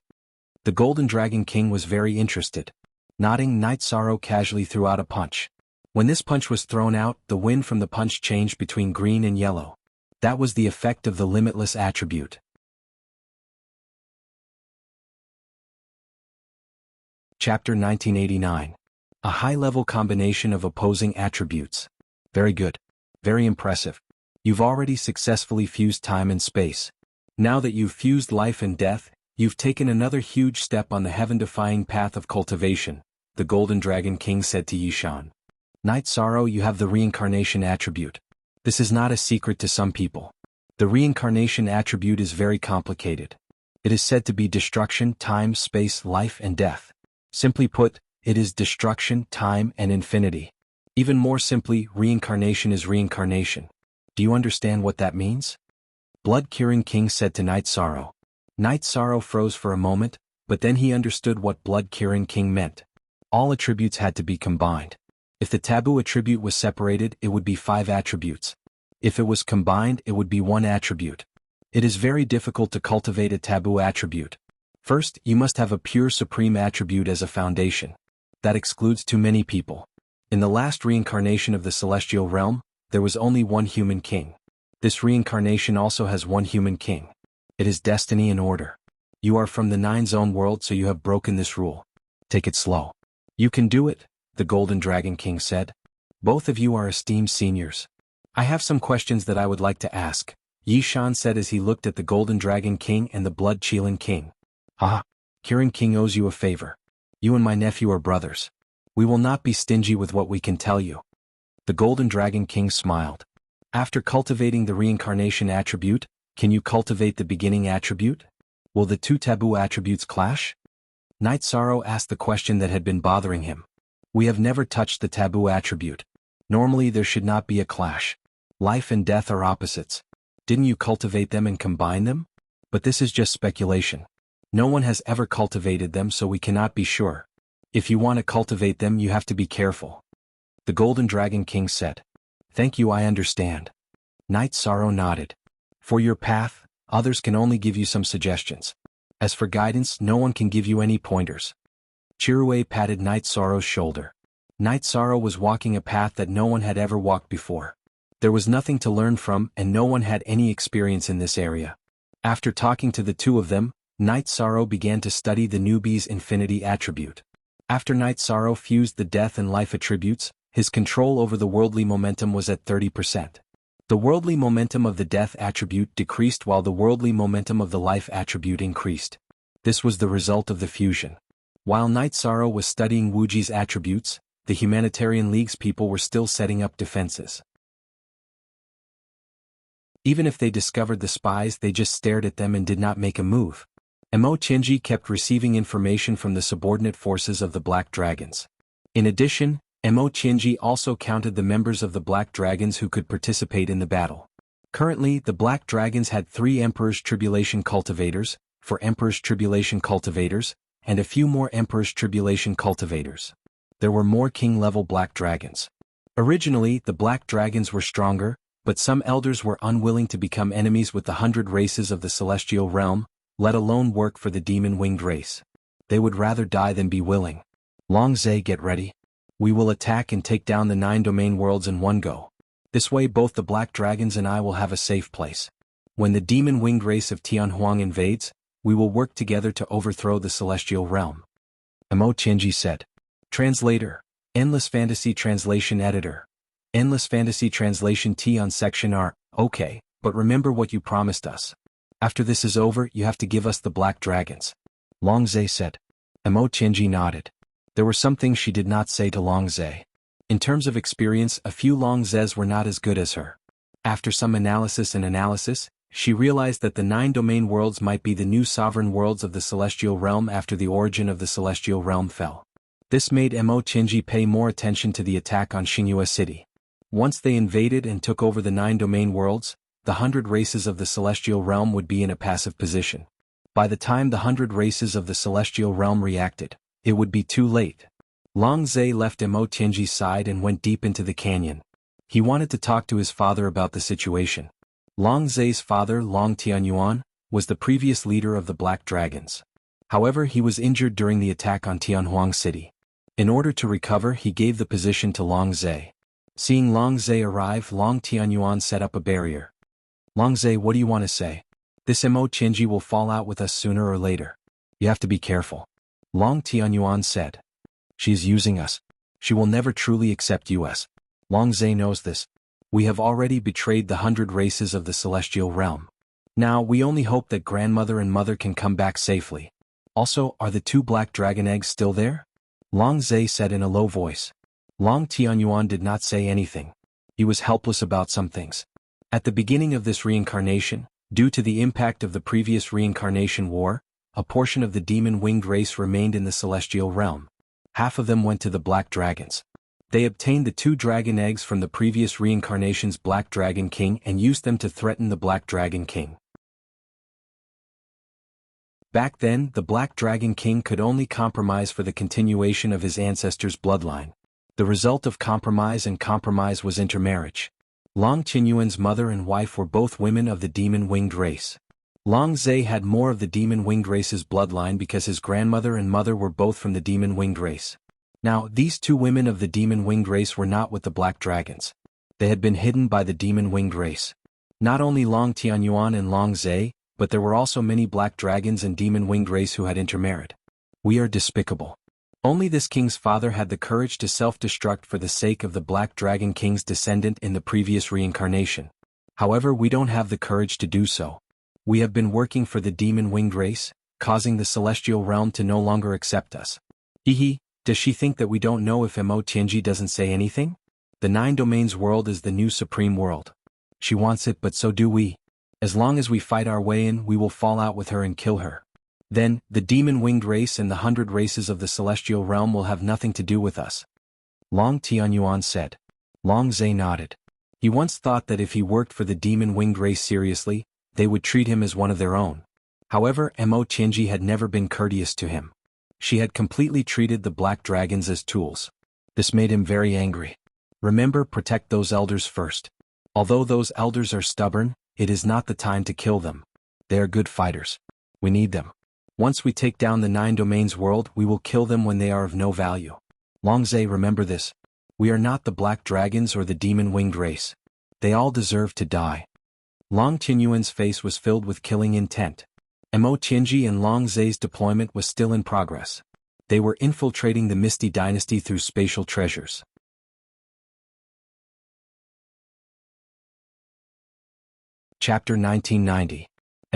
Speaker 1: The Golden Dragon King was very interested. Nodding, Night Sorrow casually threw out a punch. When this punch was thrown out, the wind from the punch changed between green and yellow. That was the effect of the limitless attribute. Chapter 1989. A high-level combination of opposing attributes. Very good. Very impressive. You've already successfully fused time and space. Now that you've fused life and death, you've taken another huge step on the heaven-defying path of cultivation, the Golden Dragon King said to Yishan. Night Sorrow, you have the reincarnation attribute. This is not a secret to some people. The reincarnation attribute is very complicated. It is said to be destruction, time, space, life, and death. Simply put, it is destruction, time, and infinity. Even more simply, reincarnation is reincarnation. Do you understand what that means? Blood Qilin King said to Night Sorrow. Night Sorrow froze for a moment, but then he understood what Blood Qilin King meant. All attributes had to be combined. If the taboo attribute was separated, it would be 5 attributes. If it was combined, it would be 1 attribute. It is very difficult to cultivate a taboo attribute, First, you must have a pure supreme attribute as a foundation. That excludes too many people. In the last reincarnation of the celestial realm, there was only one human king. This reincarnation also has one human king. It is destiny and order. You are from the 9-zone world, so you have broken this rule. Take it slow. You can do it, the Golden Dragon King said. Both of you are esteemed seniors. I have some questions that I would like to ask, Yi Shan said as he looked at the Golden Dragon King and the Blood Qilin King. Ah, Kirin King owes you a favor. You and my nephew are brothers. We will not be stingy with what we can tell you. The Golden Dragon King smiled. After cultivating the reincarnation attribute, can you cultivate the beginning attribute? Will the two taboo attributes clash? Night Sorrow asked the question that had been bothering him. We have never touched the taboo attribute. Normally there should not be a clash. Life and death are opposites. Didn't you cultivate them and combine them? But this is just speculation. No one has ever cultivated them, so we cannot be sure. If you want to cultivate them, you have to be careful. The Golden Dragon King said. Thank you, I understand. Night Sorrow nodded. For your path, others can only give you some suggestions. As for guidance, no one can give you any pointers. Chirue patted Night Sorrow's shoulder. Night Sorrow was walking a path that no one had ever walked before. There was nothing to learn from, and no one had any experience in this area. After talking to the two of them, Night Sorrow began to study the newbie's infinity attribute. After Night Sorrow fused the death and life attributes, his control over the worldly momentum was at 30%. The worldly momentum of the death attribute decreased while the worldly momentum of the life attribute increased. This was the result of the fusion. While Night Sorrow was studying Wuji's attributes, the Humanitarian League's people were still setting up defenses. Even if they discovered the spies, they just stared at them and did not make a move. Mo Chenji kept receiving information from the subordinate forces of the Black Dragons. In addition, Mo Chenji also counted the members of the Black Dragons who could participate in the battle. Currently, the Black Dragons had 3 Emperor's Tribulation Cultivators, 4 Emperor's Tribulation Cultivators, and a few more Emperor's Tribulation Cultivators. There were more king-level Black Dragons. Originally, the Black Dragons were stronger, but some elders were unwilling to become enemies with the 100 races of the Celestial Realm, let alone work for the demon-winged race. They would rather die than be willing. Longzhe, get ready. We will attack and take down the 9 domain worlds in one go. This way both the Black Dragons and I will have a safe place. When the demon-winged race of Tianhuang invades, we will work together to overthrow the Celestial Realm. Mo Chenji said. Translator. Endless Fantasy Translation Editor. Endless Fantasy Translation T on Section R. Okay, but remember what you promised us. After this is over, you have to give us the Black Dragons. Longzhe said. Mo Chenji nodded. There were some things she did not say to Longzhe. In terms of experience, a few Longzhes were not as good as her. After some analysis, she realized that the 9 domain worlds might be the new sovereign worlds of the Celestial Realm after the origin of the Celestial Realm fell. This made Mo Chenji pay more attention to the attack on Xinghua City. Once they invaded and took over the 9 domain worlds, the 100 races of the Celestial Realm would be in a passive position. By the time the 100 races of the Celestial Realm reacted, it would be too late. Longzhe left Mo Chenji's side and went deep into the canyon. He wanted to talk to his father about the situation. Longzhe's father, Long Tianyuan, was the previous leader of the Black Dragons. However, he was injured during the attack on Tianhuang City. In order to recover, he gave the position to Longzhe. Seeing Longzhe arrive, Long Tianyuan set up a barrier. Longzhe, what do you want to say? This Mo Chenji will fall out with us sooner or later. You have to be careful. Long Tianyuan said. She is using us. She will never truly accept us. Longzhe knows this. We have already betrayed the 100 races of the Celestial Realm. Now we only hope that grandmother and mother can come back safely. Also, are the 2 black dragon eggs still there? Longzhe said in a low voice. Long Tianyuan did not say anything. He was helpless about some things. At the beginning of this reincarnation, due to the impact of the previous reincarnation war, a portion of the demon-winged race remained in the Celestial Realm. Half of them went to the Black Dragons. They obtained the 2 dragon eggs from the previous reincarnation's Black Dragon King and used them to threaten the Black Dragon King. Back then, the Black Dragon King could only compromise for the continuation of his ancestors' bloodline. The result of compromise was intermarriage. Long Qinyuan's mother and wife were both women of the demon-winged race. Long Zhe had more of the demon-winged race's bloodline because his grandmother and mother were both from the demon-winged race. Now, these two women of the demon-winged race were not with the black dragons. They had been hidden by the demon-winged race. Not only Long Tianyuan and Long Zhe, but there were also many black dragons and demon-winged race who had intermarried. We are despicable. Only this king's father had the courage to self-destruct for the sake of the Black Dragon King's descendant in the previous reincarnation. However, we don't have the courage to do so. We have been working for the demon-winged race, causing the celestial realm to no longer accept us. Hehe, does she think that we don't know if Mo Tianji doesn't say anything? The Nine Domains world is the new supreme world. She wants it, but so do we. As long as we fight our way in, we will fall out with her and kill her. Then, the demon-winged race and the 100 races of the celestial realm will have nothing to do with us. Long Tianyuan said. Long Zhe nodded. He once thought that if he worked for the demon-winged race seriously, they would treat him as one of their own. However, Mo Tianji had never been courteous to him. She had completely treated the black dragons as tools. This made him very angry. Remember, protect those elders first. Although those elders are stubborn, it is not the time to kill them. They are good fighters. We need them. Once we take down the Nine Domains world, we will kill them when they are of no value. Long Zhe, remember this. We are not the black dragons or the demon-winged race. They all deserve to die. Long Tianyuan's face was filled with killing intent. Mo Tianji and Long Zhe's deployment was still in progress. They were infiltrating the Misty Dynasty through spatial treasures. Chapter 1990.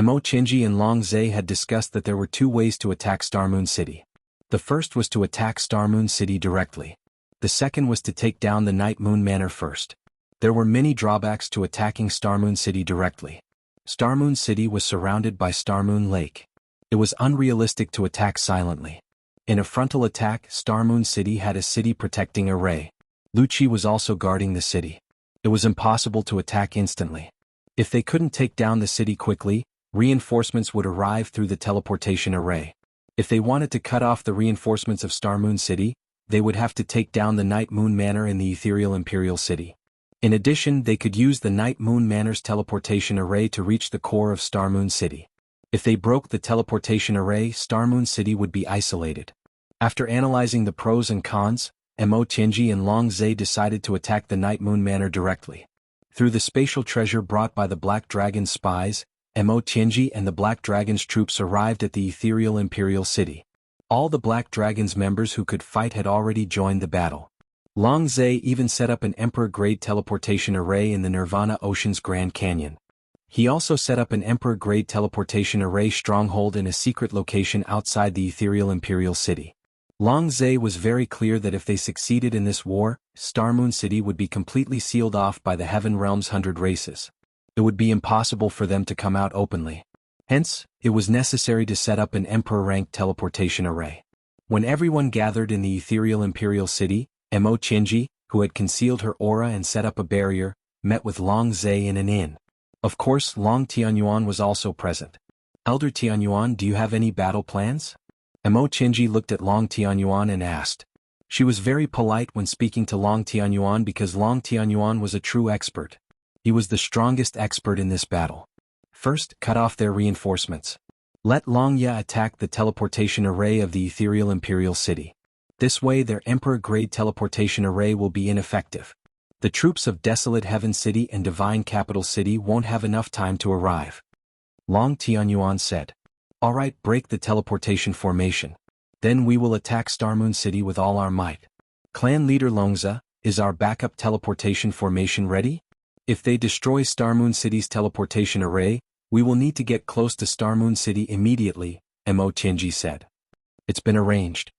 Speaker 1: Mo Tianji and Long Zhe had discussed that there were two ways to attack Starmoon City. The first was to attack Starmoon City directly. The second was to take down the Night Moon Manor first. There were many drawbacks to attacking Starmoon City directly. Starmoon City was surrounded by Starmoon Lake. It was unrealistic to attack silently. In a frontal attack, Starmoon City had a city protecting array. Lucci was also guarding the city. It was impossible to attack instantly. If they couldn't take down the city quickly, reinforcements would arrive through the teleportation array. If they wanted to cut off the reinforcements of Starmoon City, they would have to take down the Night Moon Manor in the Ethereal Imperial City. In addition, they could use the Night Moon Manor's teleportation array to reach the core of Starmoon City. If they broke the teleportation array, Starmoon City would be isolated. After analyzing the pros and cons, Mo Tianji and Long Zhe decided to attack the Night Moon Manor directly. Through the spatial treasure brought by the Black Dragon spies, Mo Tianji and the Black Dragon's troops arrived at the Ethereal Imperial City. All the Black Dragon's members who could fight had already joined the battle. Long Zhe even set up an Emperor-grade teleportation array in the Nirvana Ocean's Grand Canyon. He also set up an Emperor-grade teleportation array stronghold in a secret location outside the Ethereal Imperial City. Long Zhe was very clear that if they succeeded in this war, Starmoon City would be completely sealed off by the Heaven Realm's 100 races. It would be impossible for them to come out openly. Hence, it was necessary to set up an Emperor-ranked teleportation array. When everyone gathered in the Ethereal Imperial City, Mo Tianji, who had concealed her aura and set up a barrier, met with Long Zhe in an inn. Of course, Long Tianyuan was also present. Elder Tianyuan, do you have any battle plans? Mo Tianji looked at Long Tianyuan and asked. She was very polite when speaking to Long Tianyuan because Long Tianyuan was a true expert. He was the strongest expert in this battle. First, cut off their reinforcements. Let Long Ya attack the teleportation array of the Ethereal Imperial City. This way their Emperor-grade teleportation array will be ineffective. The troops of Desolate Heaven City and Divine Capital City won't have enough time to arrive. Long Tianyuan said. Alright, break the teleportation formation. Then we will attack Starmoon City with all our might. Clan leader Longza, is our backup teleportation formation ready? If they destroy Starmoon City's teleportation array, we will need to get close to Starmoon City immediately, Mo Tianji said. It's been arranged.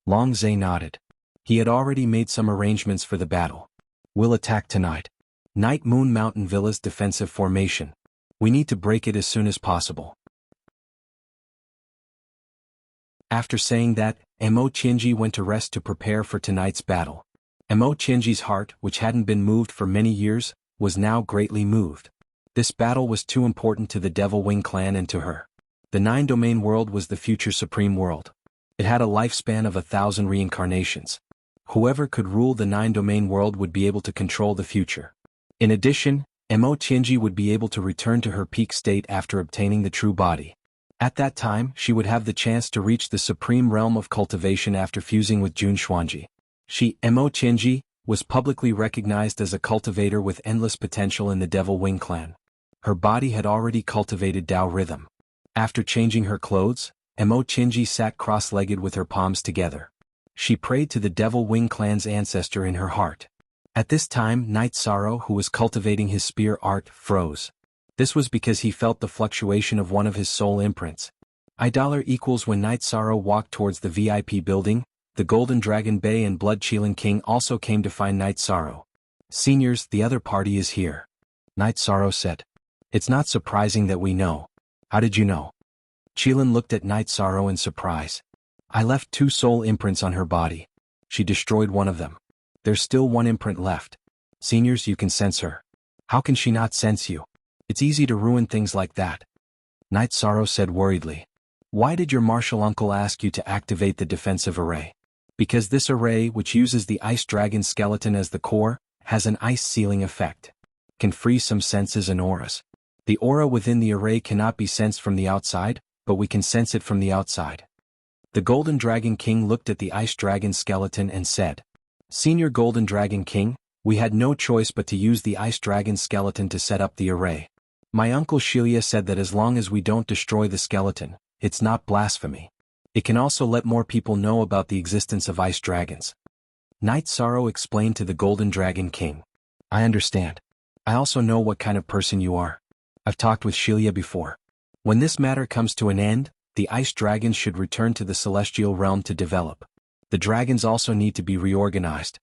Speaker 1: Long Zhe nodded. He had already made some arrangements for the battle. We'll attack tonight. Night Moon Mountain Villa's defensive formation. We need to break it as soon as possible. After saying that, Mo Tianji went to rest to prepare for tonight's battle. Mo Tianji's heart, which hadn't been moved for many years, was now greatly moved. This battle was too important to the Devil Wing clan and to her. The Nine Domain world was the future supreme world. It had a lifespan of 1,000 reincarnations. Whoever could rule the Nine Domain world would be able to control the future. In addition, Imo would be able to return to her peak state after obtaining the true body. At that time, she would have the chance to reach the supreme realm of cultivation after fusing with Jun Xuanji. She, Imo was publicly recognized as a cultivator with endless potential in the Devil Wing clan. Her body had already cultivated Dao rhythm. After changing her clothes, Imo sat cross-legged with her palms together. She prayed to the Devil Wing clan's ancestor in her heart. At this time, Knight Sorrow, who was cultivating his spear art, froze. This was because he felt the fluctuation of one of his soul imprints. $= when Knight Sorrow walked towards the VIP building, the Golden Dragon Bay and Blood Qilin King also came to find Knight Sorrow. Seniors, the other party is here. Knight Sorrow said. It's not surprising that we know. How did you know? Qilin looked at Knight Sorrow in surprise. I left 2 soul imprints on her body. She destroyed one of them. There's still 1 imprint left. Seniors, you can sense her. How can she not sense you? It's easy to ruin things like that. Knight Sorrow said worriedly. Why did your martial uncle ask you to activate the defensive array? Because this array, which uses the Ice Dragon skeleton as the core, has an ice sealing effect. Can freeze some senses and auras. The aura within the array cannot be sensed from the outside, but we can sense it from the outside. The Golden Dragon King looked at the Ice Dragon skeleton and said, Senior Golden Dragon King, we had no choice but to use the Ice Dragon skeleton to set up the array. My uncle Shilia said that as long as we don't destroy the skeleton, it's not blasphemy. It can also let more people know about the existence of ice dragons. Knight Sorrow explained to the Golden Dragon King. I understand. I also know what kind of person you are. I've talked with Shilia before. When this matter comes to an end, the ice dragons should return to the celestial realm to develop. The dragons also need to be reorganized.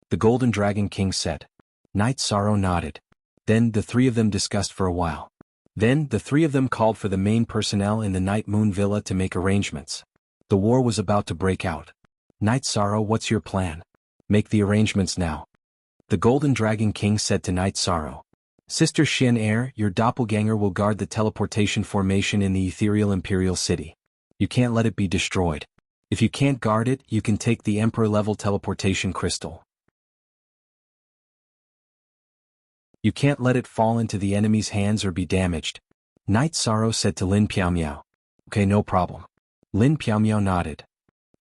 Speaker 1: The Golden Dragon King said. Knight Sorrow nodded. Then the 3 of them discussed for a while. Then the 3 of them called for the main personnel in the Night Moon Villa to make arrangements. The war was about to break out. Knight Sorrow, what's your plan? Make the arrangements now. The Golden Dragon King said to Knight Sorrow. Sister Shin Air, your doppelganger will guard the teleportation formation in the Ethereal Imperial City. You can't let it be destroyed. If you can't guard it, you can take the Emperor-level teleportation crystal. You can't let it fall into the enemy's hands or be damaged. Knight Sorrow said to Lin Piaomiao. Okay, no problem. Lin Piaomiao nodded.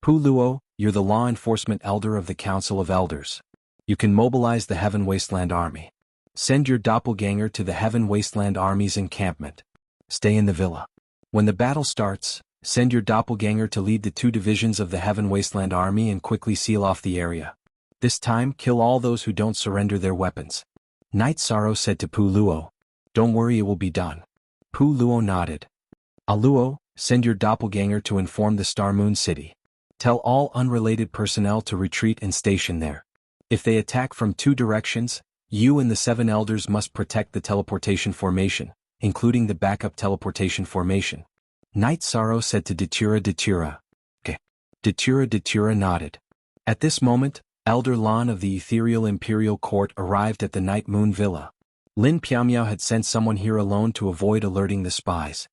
Speaker 1: Pu Luo, you're the law enforcement elder of the Council of Elders. You can mobilize the Heaven Wasteland Army. Send your doppelganger to the Heaven Wasteland Army's encampment. Stay in the villa. When the battle starts, send your doppelganger to lead the 2 divisions of the Heaven Wasteland Army and quickly seal off the area. This time, kill all those who don't surrender their weapons. Knight Sorrow said to Pu Luo. Don't worry, it will be done. Pu Luo nodded. Aluo, send your doppelganger to inform the Star Moon City. Tell all unrelated personnel to retreat and station there. If they attack from 2 directions, you and the 7 elders must protect the teleportation formation, including the backup teleportation formation. Knight Sorrow said to Datura. Okay. Datura nodded. At this moment, Elder Lan of the Ethereal Imperial Court arrived at the Night Moon Villa. Lin Piaomiao had sent someone here alone to avoid alerting the spies.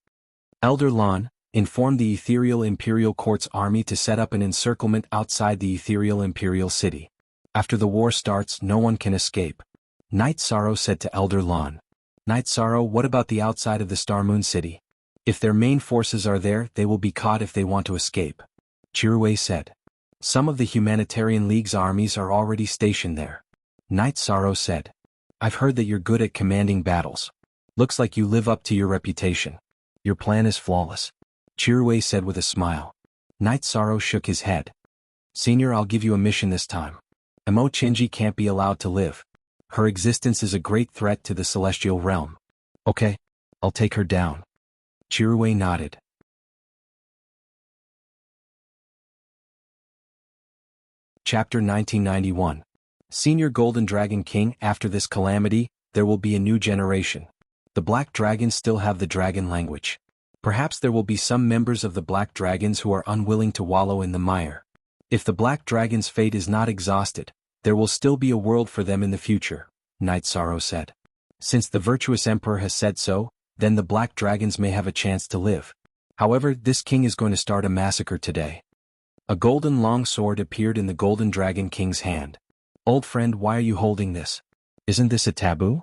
Speaker 1: Elder Lan informed the Ethereal Imperial Court's army to set up an encirclement outside the Ethereal Imperial City. After the war starts, no one can escape. Knight Sorrow said to Elder Lan. Knight Sorrow, what about the outside of the Star Moon City? If their main forces are there, they will be caught if they want to escape. Chiruwei said. Some of the Humanitarian League's armies are already stationed there. Knight Sorrow said. I've heard that you're good at commanding battles. Looks like you live up to your reputation. Your plan is flawless. Chiruwei said with a smile. Knight Sorrow shook his head. Senior, I'll give you a mission this time. Imo can't be allowed to live. Her existence is a great threat to the celestial realm. Okay, I'll take her down. Chiruwei nodded. Chapter 1991. Senior Golden Dragon King. After this calamity, there will be a new generation. The Black Dragons still have the dragon language. Perhaps there will be some members of the Black Dragons who are unwilling to wallow in the mire. If the Black Dragon's fate is not exhausted, there will still be a world for them in the future, Knight Sorrow said. Since the virtuous Emperor has said so, then the Black Dragons may have a chance to live. However, this king is going to start a massacre today. A golden long sword appeared in the Golden Dragon King's hand. Old friend, why are you holding this? Isn't this a taboo?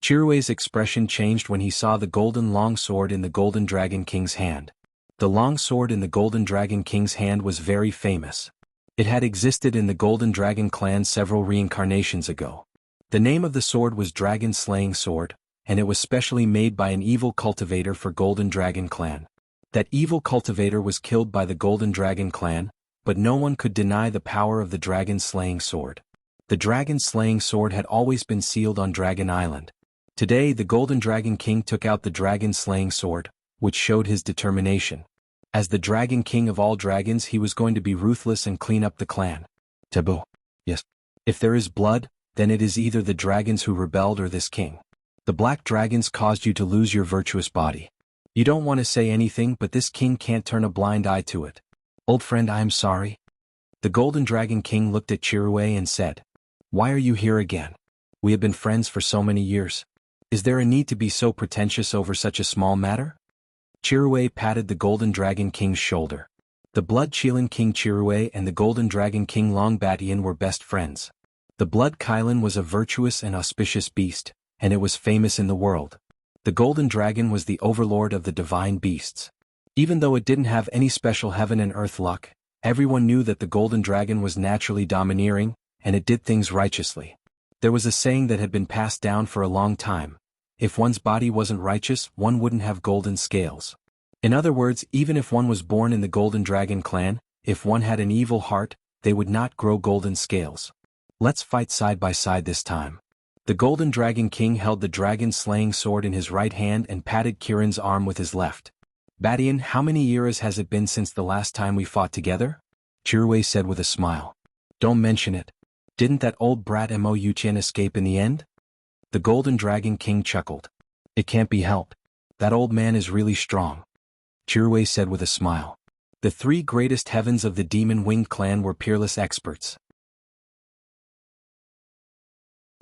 Speaker 1: Chirue's expression changed when he saw the golden long sword in the Golden Dragon King's hand. The long sword in the Golden Dragon King's hand was very famous. It had existed in the Golden Dragon clan several reincarnations ago. The name of the sword was Dragon Slaying Sword, and it was specially made by an evil cultivator for Golden Dragon clan. That evil cultivator was killed by the Golden Dragon clan, but no one could deny the power of the Dragon Slaying Sword. The Dragon Slaying Sword had always been sealed on Dragon Island. Today the Golden Dragon King took out the Dragon Slaying Sword, which showed his determination. As the Dragon King of all dragons, he was going to be ruthless and clean up the clan. Taboo. Yes. If there is blood, then it is either the dragons who rebelled or this king. The black dragons caused you to lose your virtuous body. You don't want to say anything, but this king can't turn a blind eye to it. Old friend, I am sorry. The Golden Dragon King looked at Chirue and said, "Why are you here again? We have been friends for so many years. Is there a need to be so pretentious over such a small matter?" Chirue patted the Golden Dragon King's shoulder. The Blood Qilin King Chirue and the Golden Dragon King Long Batian were best friends. The Blood Qilin was a virtuous and auspicious beast, and it was famous in the world. The Golden Dragon was the overlord of the divine beasts. Even though it didn't have any special heaven and earth luck, everyone knew that the Golden Dragon was naturally domineering, and it did things righteously. There was a saying that had been passed down for a long time: if one's body wasn't righteous, one wouldn't have golden scales. In other words, even if one was born in the Golden Dragon clan, if one had an evil heart, they would not grow golden scales. Let's fight side by side this time. The Golden Dragon King held the Dragon Slaying Sword in his right hand and patted Kirin's arm with his left. "Batian, how many years has it been since the last time we fought together?" Chirue said with a smile. "Don't mention it. Didn't that old brat Mo Yuchen escape in the end?" The Golden Dragon King chuckled. "It can't be helped. That old man is really strong," Chirue said with a smile. The three greatest heavens of the Demon-Winged clan were peerless experts.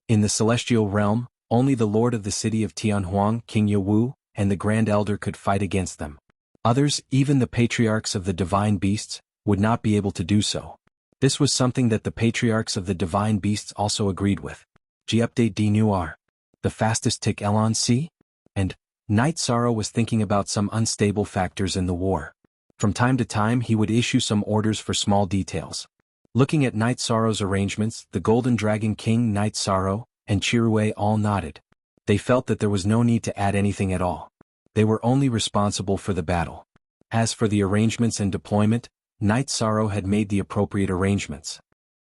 Speaker 1: In the celestial realm, only the lord of the city of Tianhuang, King Yewu, and the Grand Elder could fight against them. Others, even the patriarchs of the divine beasts, would not be able to do so. This was something that the patriarchs of the divine beasts also agreed with. Update D Noir. The fastest tick Elon C? And Night Sorrow was thinking about some unstable factors in the war. From time to time he would issue some orders for small details. Looking at Night Sorrow's arrangements, the Golden Dragon King Night Sorrow and Chirue all nodded. They felt that there was no need to add anything at all. They were only responsible for the battle. As for the arrangements and deployment, Night Sorrow had made the appropriate arrangements.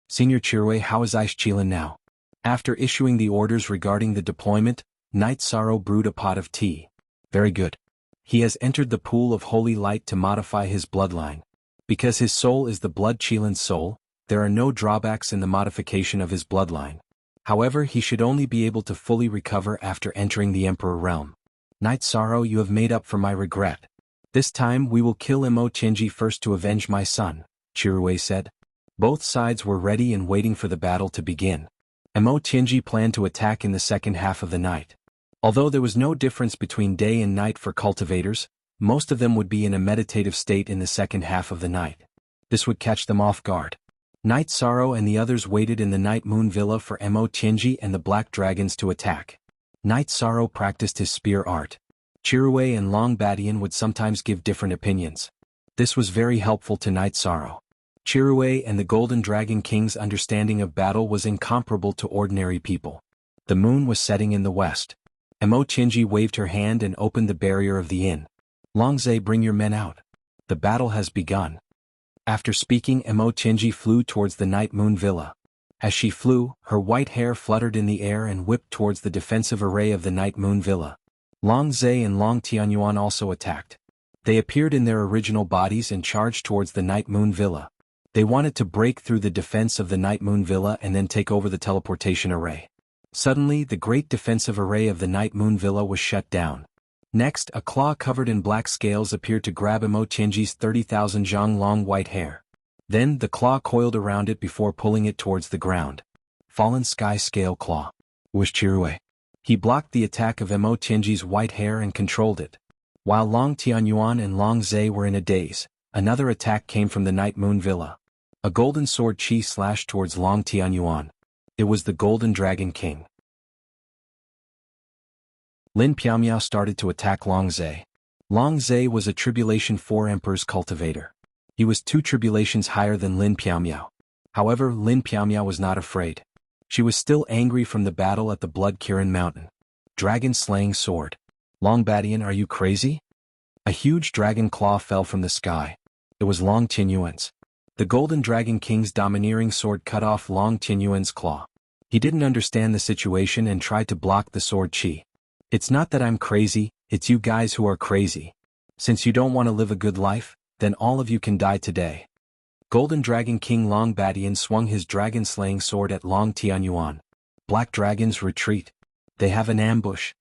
Speaker 1: "Senior Chirue, how is Ice Qilin now?" After issuing the orders regarding the deployment, Night Sorrow brewed a pot of tea. "Very good. He has entered the pool of holy light to modify his bloodline. Because his soul is the Blood Qilin's soul, there are no drawbacks in the modification of his bloodline. However, he should only be able to fully recover after entering the Emperor realm. Night Sorrow, you have made up for my regret. This time we will kill Mo Chenji first to avenge my son," Chirue said. Both sides were ready and waiting for the battle to begin. Mo Chenji planned to attack in the second half of the night. Although there was no difference between day and night for cultivators, most of them would be in a meditative state in the second half of the night. This would catch them off guard. Night Sorrow and the others waited in the Night Moon Villa for Mo Chenji and the Black Dragons to attack. Night Sorrow practiced his spear art. Chirue and Long Batian would sometimes give different opinions. This was very helpful to Night Sorrow. Chirue and the Golden Dragon King's understanding of battle was incomparable to ordinary people. The moon was setting in the west. Mo Chenji waved her hand and opened the barrier of the inn. "Longze, bring your men out. The battle has begun." After speaking, Mo Chenji flew towards the Night Moon Villa. As she flew, her white hair fluttered in the air and whipped towards the defensive array of the Night Moon Villa. Long Zhe and Long Tianyuan also attacked. They appeared in their original bodies and charged towards the Night Moon Villa. They wanted to break through the defense of the Night Moon Villa and then take over the teleportation array. Suddenly, the great defensive array of the Night Moon Villa was shut down. Next, a claw covered in black scales appeared to grab Mo Chenji's 30,000 zhang long white hair. Then, the claw coiled around it before pulling it towards the ground. Fallen Sky Scale Claw. Was Chirue. He blocked the attack of Mo Chenji's white hair and controlled it. While Long Tianyuan and Long Zhe were in a daze, another attack came from the Night Moon Villa. A golden sword chi slashed towards Long Tianyuan. It was the Golden Dragon King. Lin Piaomiao started to attack Long Zhe. Long Zhe was a Tribulation 4 Emperor's cultivator. He was 2 tribulations higher than Lin Piaomiao. However, Lin Piaomiao was not afraid. She was still angry from the battle at the Blood Kirin Mountain. Dragon-slaying sword. Long Badian, are you crazy? A huge dragon claw fell from the sky. It was Long Tianyuan's. The Golden Dragon King's domineering sword cut off Long Tianyuan's claw. He didn't understand the situation and tried to block the sword chi. It's not that I'm crazy, it's you guys who are crazy. Since you don't want to live a good life, then all of you can die today. Golden Dragon King Long Badian swung his dragon-slaying sword at Long Tianyuan. Black dragons retreat. They have an ambush.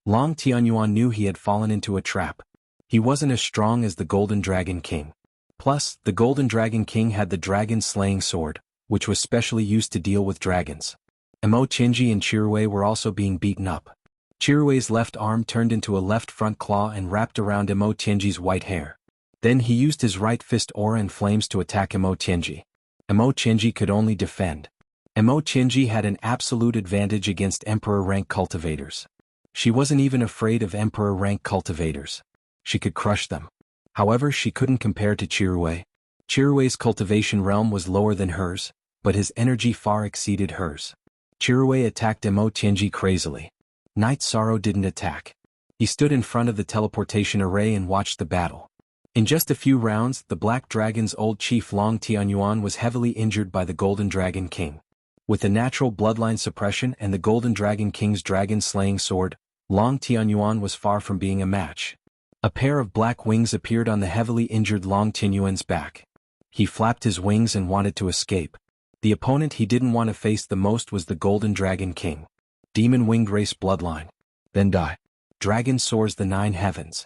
Speaker 1: Long Tianyuan knew he had fallen into a trap. He wasn't as strong as the Golden Dragon King. Plus, the Golden Dragon King had the dragon-slaying sword, which was specially used to deal with dragons. Emo Chinji and Chirue were also being beaten up. Chirue's left arm turned into a left front claw and wrapped around Emo Chinji's white hair. Then he used his right fist aura and flames to attack Emo Chinji. Emo Chinji could only defend. Emo Chinji had an absolute advantage against Emperor-rank cultivators. She wasn't even afraid of Emperor-rank cultivators. She could crush them. However, she couldn't compare to Chirue. Chirue's cultivation realm was lower than hers, but his energy far exceeded hers. Chirue attacked Emo Chinji crazily. Night Sorrow didn't attack. He stood in front of the teleportation array and watched the battle. In just a few rounds, the Black Dragon's old chief Long Tianyuan was heavily injured by the Golden Dragon King. With the natural bloodline suppression and the Golden Dragon King's dragon-slaying sword, Long Tianyuan was far from being a match. A pair of black wings appeared on the heavily injured Long Tianyuan's back. He flapped his wings and wanted to escape. The opponent he didn't want to face the most was the Golden Dragon King. Demon Winged Race Bloodline. Then die. Dragon soars the 9 heavens.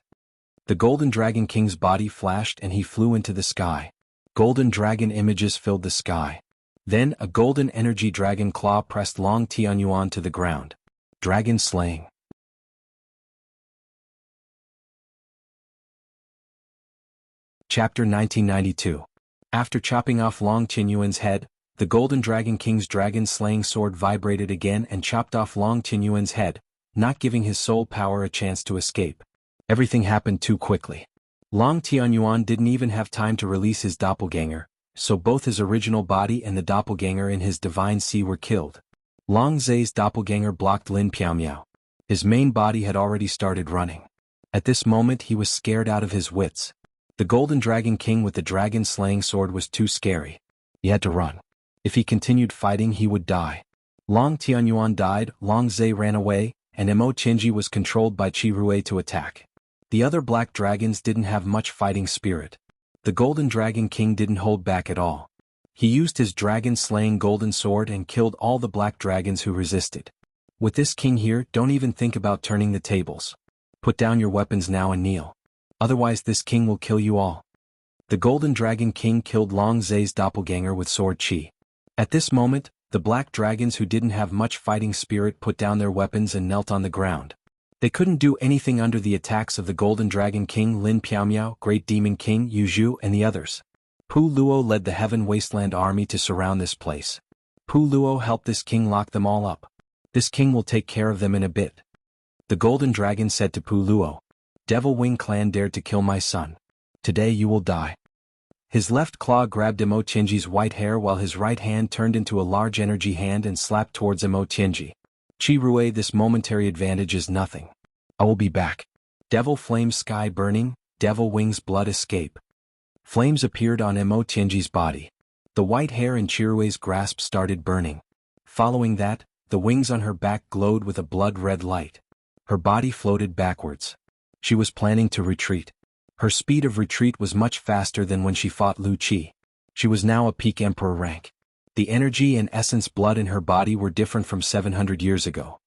Speaker 1: The Golden Dragon King's body flashed and he flew into the sky. Golden dragon images filled the sky. Then a golden energy dragon claw pressed Long Tianyuan to the ground. Dragon slaying. Chapter 1992. After chopping off Long Tianyuan's head, the Golden Dragon King's dragon-slaying sword vibrated again and chopped off Long Tianyuan's head, not giving his soul power a chance to escape. Everything happened too quickly. Long Tianyuan didn't even have time to release his doppelganger, so both his original body and the doppelganger in his divine sea were killed. Long Zhe's doppelganger blocked Lin Piaomiao. His main body had already started running. At this moment he was scared out of his wits. The Golden Dragon King with the dragon-slaying sword was too scary. He had to run. If he continued fighting he would die. Long Tianyuan died, Long Zhe ran away, and Emo Chinji was controlled by Chirue to attack. The other black dragons didn't have much fighting spirit. The Golden Dragon King didn't hold back at all. He used his dragon-slaying golden sword and killed all the black dragons who resisted. With this king here, don't even think about turning the tables. Put down your weapons now and kneel. Otherwise this king will kill you all. The Golden Dragon King killed Long Zhe's doppelganger with sword chi. At this moment, the black dragons who didn't have much fighting spirit put down their weapons and knelt on the ground. They couldn't do anything under the attacks of the Golden Dragon King Lin Piaomiao, Great Demon King Yu Zhu and the others. Pu Luo led the Heaven Wasteland army to surround this place. Pu Luo helped this king lock them all up. This king will take care of them in a bit. The Golden Dragon said to Pu Luo, Devil Wing Clan dared to kill my son. Today you will die. His left claw grabbed Emo Chinji's white hair while his right hand turned into a large energy hand and slapped towards Emo Chinji. Chirue, this momentary advantage is nothing. I will be back. Devil Flame Sky burning, Devil Wings blood escape. Flames appeared on Emo Chinji's body. The white hair in Chirue's grasp started burning. Following that, the wings on her back glowed with a blood-red light. Her body floated backwards. She was planning to retreat. Her speed of retreat was much faster than when she fought Lu Qi. She was now a peak emperor rank. The energy and essence blood in her body were different from 700 years ago.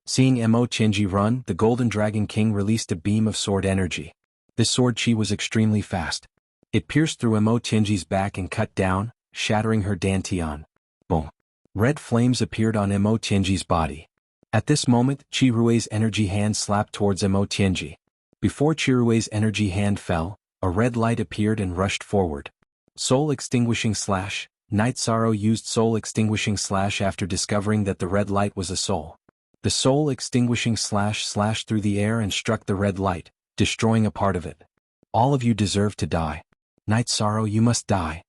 Speaker 1: Seeing Emo Chinji run, the Golden Dragon King released a beam of sword energy. This sword chi was extremely fast. It pierced through Emo Chinji's back and cut down, shattering her dantian. Boom. Red flames appeared on Emo Chinji's body. At this moment, Chirue's energy hand slapped towards Emo Chinji. Before Chirue's energy hand fell, a red light appeared and rushed forward. Soul Extinguishing Slash. Night Sorrow used Soul Extinguishing Slash after discovering that the red light was a soul. The soul extinguishing slash slashed through the air and struck the red light, destroying a part of it. All of you deserve to die. Night Sorrow, you must die.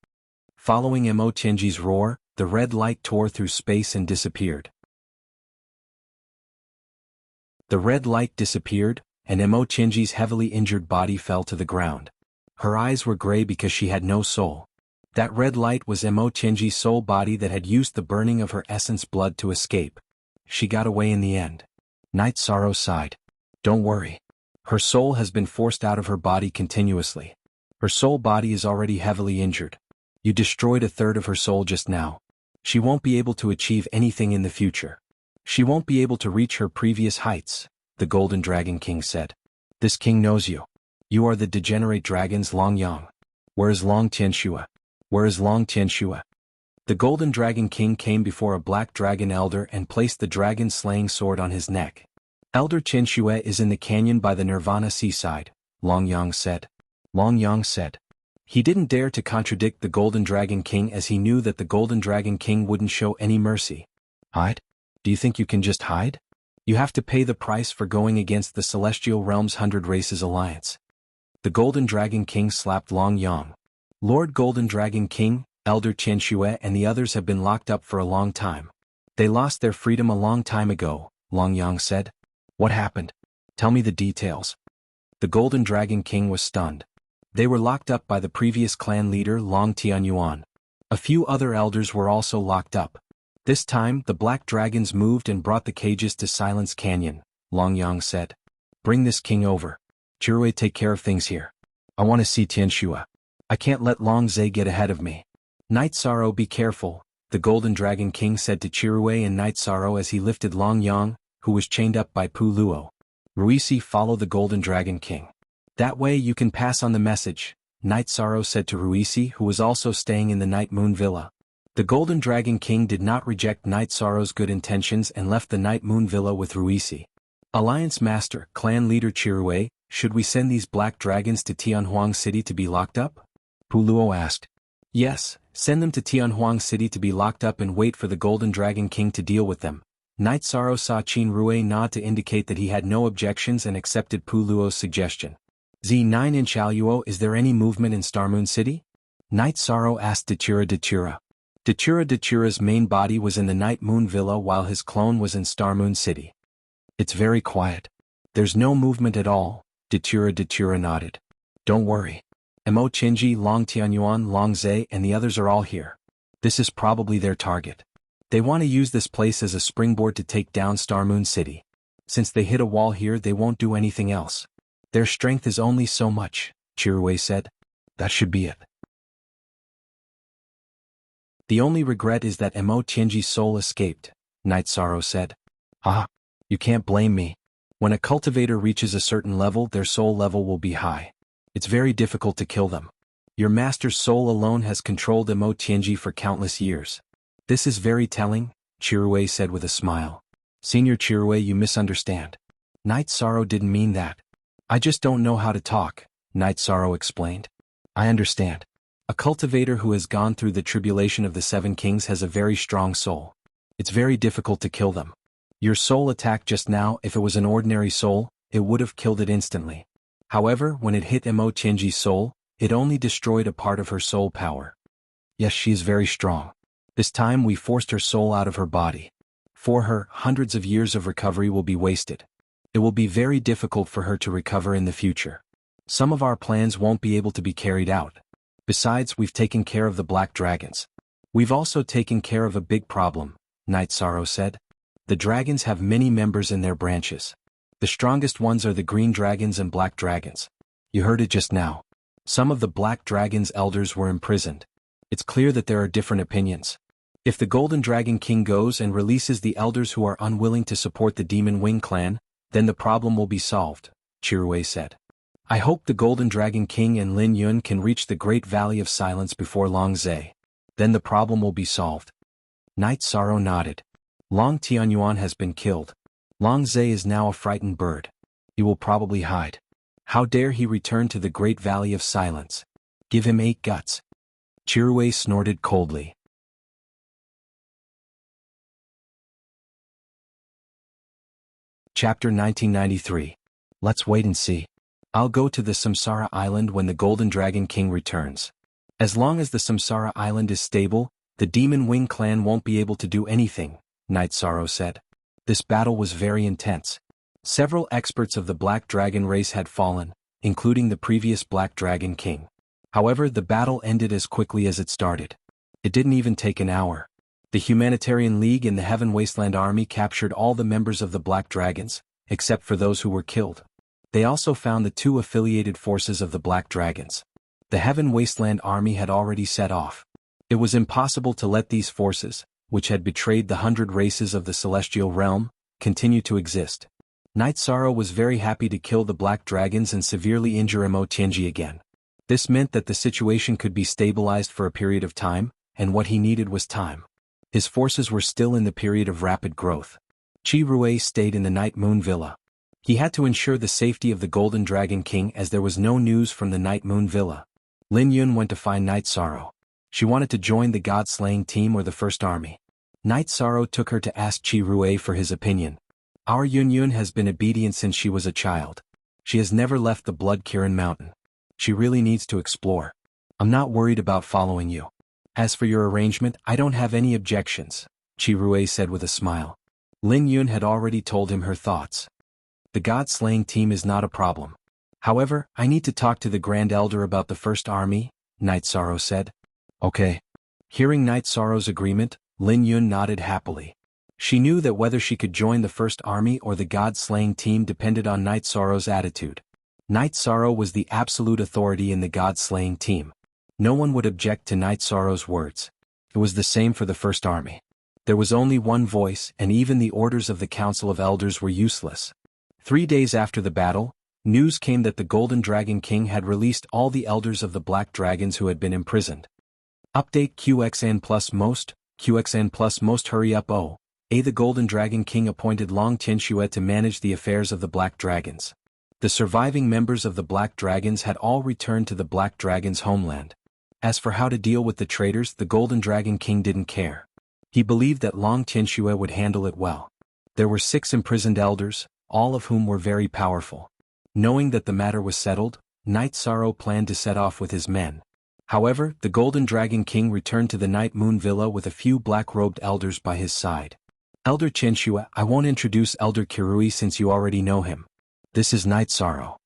Speaker 1: Following Mo Tianji's roar, the red light tore through space and disappeared. The red light disappeared, and Mo Tianji's heavily injured body fell to the ground. Her eyes were gray because she had no soul. That red light was Mo Tianji's soul body that had used the burning of her essence blood to escape. She got away in the end. Night Sorrow sighed. Don't worry. Her soul has been forced out of her body continuously. Her soul body is already heavily injured. You destroyed a third of her soul just now. She won't be able to achieve anything in the future. She won't be able to reach her previous heights, the Golden Dragon King said. This king knows you. You are the degenerate dragons Long Yang. Where is Long Tianxue? Where is Long Tianxue? The Golden Dragon King came before a black dragon elder and placed the dragon-slaying sword on his neck. Elder Tianxue is in the canyon by the Nirvana seaside, Long Yang said. Long Yang said. He didn't dare to contradict the Golden Dragon King as he knew that the Golden Dragon King wouldn't show any mercy. Hide? Do you think you can just hide? You have to pay the price for going against the Celestial Realm's 100 Races Alliance. The Golden Dragon King slapped Long Yang. Lord Golden Dragon King, Elder Tianxue and the others have been locked up for a long time. They lost their freedom a long time ago, Long Yang said. What happened? Tell me the details. The Golden Dragon King was stunned. They were locked up by the previous clan leader Long Tianyuan. A few other elders were also locked up. This time the black dragons moved and brought the cages to Silence Canyon, Long Yang said. Bring this king over. Chirui, take care of things here. I want to see Tianxue. I can't let Long Zhe get ahead of me. Night Sorrow, be careful, the Golden Dragon King said to Chirui and Night Sorrow as he lifted Long Yang, who was chained up by Pu Luo. Ruisi, follow the Golden Dragon King. That way you can pass on the message, Night Sorrow said to Ruisi, who was also staying in the Night Moon Villa. The Golden Dragon King did not reject Night Sorrow's good intentions and left the Night Moon Villa with Ruisi. Alliance Master, Clan Leader Chirui, should we send these black dragons to Tianhuang City to be locked up? Pu Luo asked. Yes, send them to Tianhuang City to be locked up and wait for the Golden Dragon King to deal with them. Night Sorrow saw Qin Rui nod to indicate that he had no objections and accepted Pu Luo's suggestion. Z9 in Chaoluo, is there any movement in Starmoon City? Night Sorrow asked Datura. Datura's main body was in the Night Moon Villa while his clone was in Starmoon City. It's very quiet. There's no movement at all, Datura nodded. Don't worry. Mo Qinji, Long Tianyuan, Long Zhe and the others are all here. This is probably their target. They want to use this place as a springboard to take down Starmoon City. Since they hit a wall here, they won't do anything else. Their strength is only so much, Chirui said. That should be it. The only regret is that Mo Tianji's soul escaped, Night Sorrow said. Ah, you can't blame me. When a cultivator reaches a certain level, their soul level will be high. It's very difficult to kill them. Your master's soul alone has controlled Mo Tianji for countless years. This is very telling, Chirui said with a smile. Senior Chirui, you misunderstand. Night Sorrow didn't mean that. I just don't know how to talk, Night Sorrow explained. I understand. A cultivator who has gone through the tribulation of the Seven Kings has a very strong soul. It's very difficult to kill them. Your soul attack just now, if it was an ordinary soul, it would have killed it instantly. However, when it hit Mo Tianji's soul, it only destroyed a part of her soul power. Yes, she is very strong. This time we forced her soul out of her body. For her, hundreds of years of recovery will be wasted. It will be very difficult for her to recover in the future. Some of our plans won't be able to be carried out. Besides, we've taken care of the black dragons. We've also taken care of a big problem, Night Sorrow said. The dragons have many members in their branches. The strongest ones are the green dragons and black dragons. You heard it just now. Some of the black dragons' elders were imprisoned. It's clear that there are different opinions. If the Golden Dragon King goes and releases the elders who are unwilling to support the Demon Wing clan, then the problem will be solved, Chirui said. I hope the Golden Dragon King and Lin Yun can reach the Great Valley of Silence before Long Zhe. Then the problem will be solved. Night Sorrow nodded. Long Tianyuan has been killed. Long Zhe is now a frightened bird. He will probably hide. How dare he return to the Great Valley of Silence? Give him 8 guts. Chirui snorted coldly. Chapter 1993. Let's wait and see. I'll go to the Samsara Island when the Golden Dragon King returns. As long as the Samsara Island is stable, the Demon Wing clan won't be able to do anything, Night Sorrow said. This battle was very intense. Several experts of the Black Dragon race had fallen, including the previous Black Dragon King. However, the battle ended as quickly as it started. It didn't even take an hour. The Humanitarian League and the Heaven Wasteland Army captured all the members of the Black Dragons, except for those who were killed. They also found the two affiliated forces of the Black Dragons. The Heaven Wasteland Army had already set off. It was impossible to let these forces, which had betrayed the 100 races of the Celestial Realm, continue to exist. Night Sorrow was very happy to kill the Black Dragons and severely injure Tianji again. This meant that the situation could be stabilized for a period of time, and what he needed was time. His forces were still in the period of rapid growth. Qi Rui stayed in the Night Moon Villa. He had to ensure the safety of the Golden Dragon King as there was no news from the Night Moon Villa. Lin Yun went to find Night Sorrow. She wanted to join the God-slaying team or the First Army. Night Sorrow took her to ask Qi Rui for his opinion. Our Yun Yun has been obedient since she was a child. She has never left the Blood Kirin Mountain. She really needs to explore. I'm not worried about following you. As for your arrangement, I don't have any objections, Qi Rui said with a smile. Lin Yun had already told him her thoughts. The God-slaying team is not a problem. However, I need to talk to the Grand Elder about the First Army, Night Sorrow said. Okay. Hearing Night Sorrow's agreement, Lin Yun nodded happily. She knew that whether she could join the First Army or the God-slaying team depended on Night Sorrow's attitude. Night Sorrow was the absolute authority in the God-slaying team. No one would object to Night Sorrow's words. It was the same for the First Army. There was only one voice, and even the orders of the Council of Elders were useless. 3 days after the battle, news came that the Golden Dragon King had released all the elders of the Black Dragons who had been imprisoned. Update QXN plus most hurry up the Golden Dragon King appointed Long Tianxue to manage the affairs of the Black Dragons. The surviving members of the Black Dragons had all returned to the Black Dragon's homeland. As for how to deal with the traitors, the Golden Dragon King didn't care. He believed that Long Tianxue would handle it well. There were 6 imprisoned elders, all of whom were very powerful. Knowing that the matter was settled, Night Sorrow planned to set off with his men. However, the Golden Dragon King returned to the Night Moon Villa with a few black-robed elders by his side. Elder Tianxue, I won't introduce Elder Kirui since you already know him. This is Night Sorrow.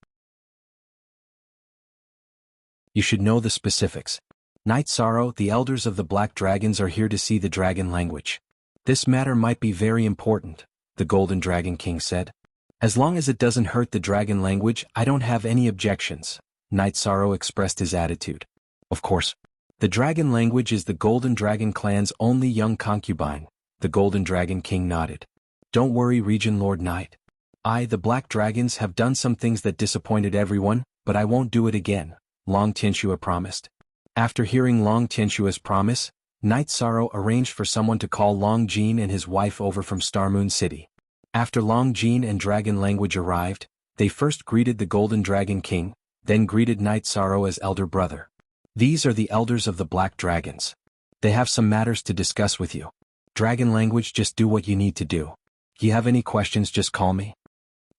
Speaker 1: You should know the specifics. Night Sorrow, the elders of the Black Dragons are here to see the dragon language. This matter might be very important, the Golden Dragon King said. As long as it doesn't hurt the dragon language, I don't have any objections, Night Sorrow expressed his attitude. Of course. The dragon language is the Golden Dragon clan's only young concubine, the Golden Dragon King nodded. Don't worry, Region Lord Knight. The Black Dragons have done some things that disappointed everyone, but I won't do it again, Long Tianxue promised. After hearing Long Tianxue's promise, Night Sorrow arranged for someone to call Long Jin and his wife over from Star Moon City. After Long Jin and Dragon Language arrived, they first greeted the Golden Dragon King, then greeted Night Sorrow as elder brother. These are the elders of the Black Dragons. They have some matters to discuss with you. Dragon Language, just do what you need to do. You have any questions, just call me.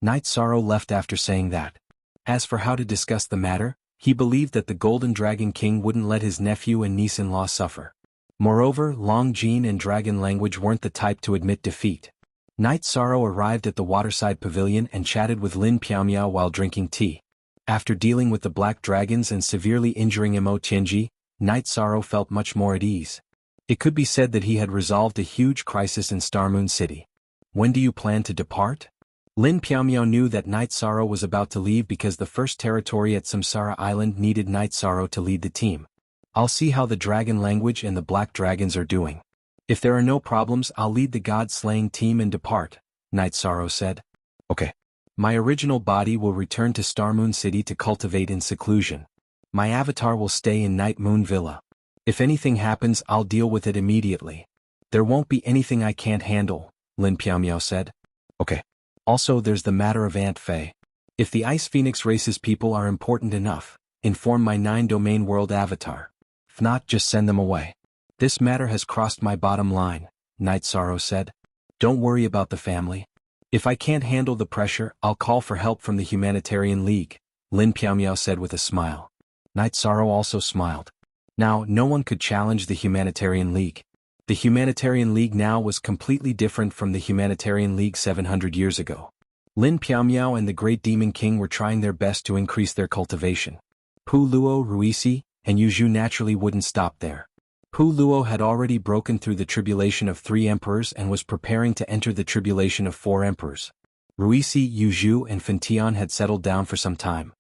Speaker 1: Night Sorrow left after saying that. As for how to discuss the matter, he believed that the Golden Dragon King wouldn't let his nephew and niece-in-law suffer. Moreover, Long Jin and Dragon Language weren't the type to admit defeat. Night Sorrow arrived at the waterside pavilion and chatted with Lin Piaomiao while drinking tea. After dealing with the Black Dragons and severely injuring Tianji, Night Sorrow felt much more at ease. It could be said that he had resolved a huge crisis in Star Moon City. When do you plan to depart? Lin Piaomiao knew that Night Sorrow was about to leave because the first territory at Samsara Island needed Night Sorrow to lead the team. I'll see how the Dragon Language and the Black Dragons are doing. If there are no problems, I'll lead the God-slaying team and depart, Night Sorrow said. Okay. My original body will return to Star Moon City to cultivate in seclusion. My avatar will stay in Night Moon Villa. If anything happens, I'll deal with it immediately. There won't be anything I can't handle, Lin Piaomiao said. Okay. Also, there's the matter of Aunt Fei. If the Ice Phoenix race's people are important enough, inform my 9-domain world avatar. If not, just send them away. This matter has crossed my bottom line, Night Sorrow said. Don't worry about the family. If I can't handle the pressure, I'll call for help from the Humanitarian League, Lin Piaomiao said with a smile. Knight Sorrow also smiled. Now, no one could challenge the Humanitarian League. The Humanitarian League now was completely different from the Humanitarian League 700 years ago. Lin Piaomiao and the Great Demon King were trying their best to increase their cultivation. Pu Luo, Ruisi, and Yuzhu naturally wouldn't stop there. Pu Luo had already broken through the tribulation of 3 emperors and was preparing to enter the tribulation of 4 emperors. Ruisi, Yuzhu, and Fentian had settled down for some time.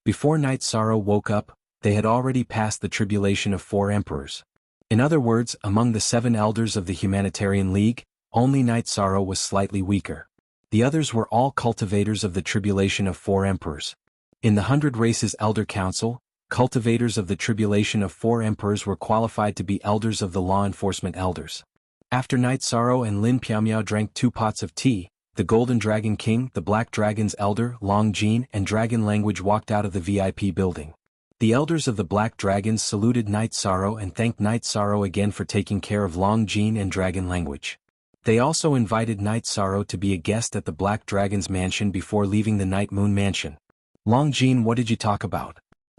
Speaker 1: Before Knight Sorrow woke up, they had already passed the tribulation of 4 emperors. In other words, among the 7 elders of the Humanitarian League, only Knight Sorrow was slightly weaker. The others were all cultivators of the tribulation of 4 emperors. In the 100 Races Elder Council, cultivators of the tribulation of 4 emperors were qualified to be elders of the law enforcement elders. After Knight Sorrow and Lin Piaomiao drank 2 pots of tea, the Golden Dragon King, the Black Dragon's elder, Long Jin, and Dragon Language walked out of the VIP building. The elders of the Black Dragons saluted Knight Sorrow and thanked Knight Sorrow again for taking care of Long Jin and Dragon Language. They also invited Knight Sorrow to be a guest at the Black Dragon's mansion before leaving the Night Moon mansion. Long Jin, what did you talk about?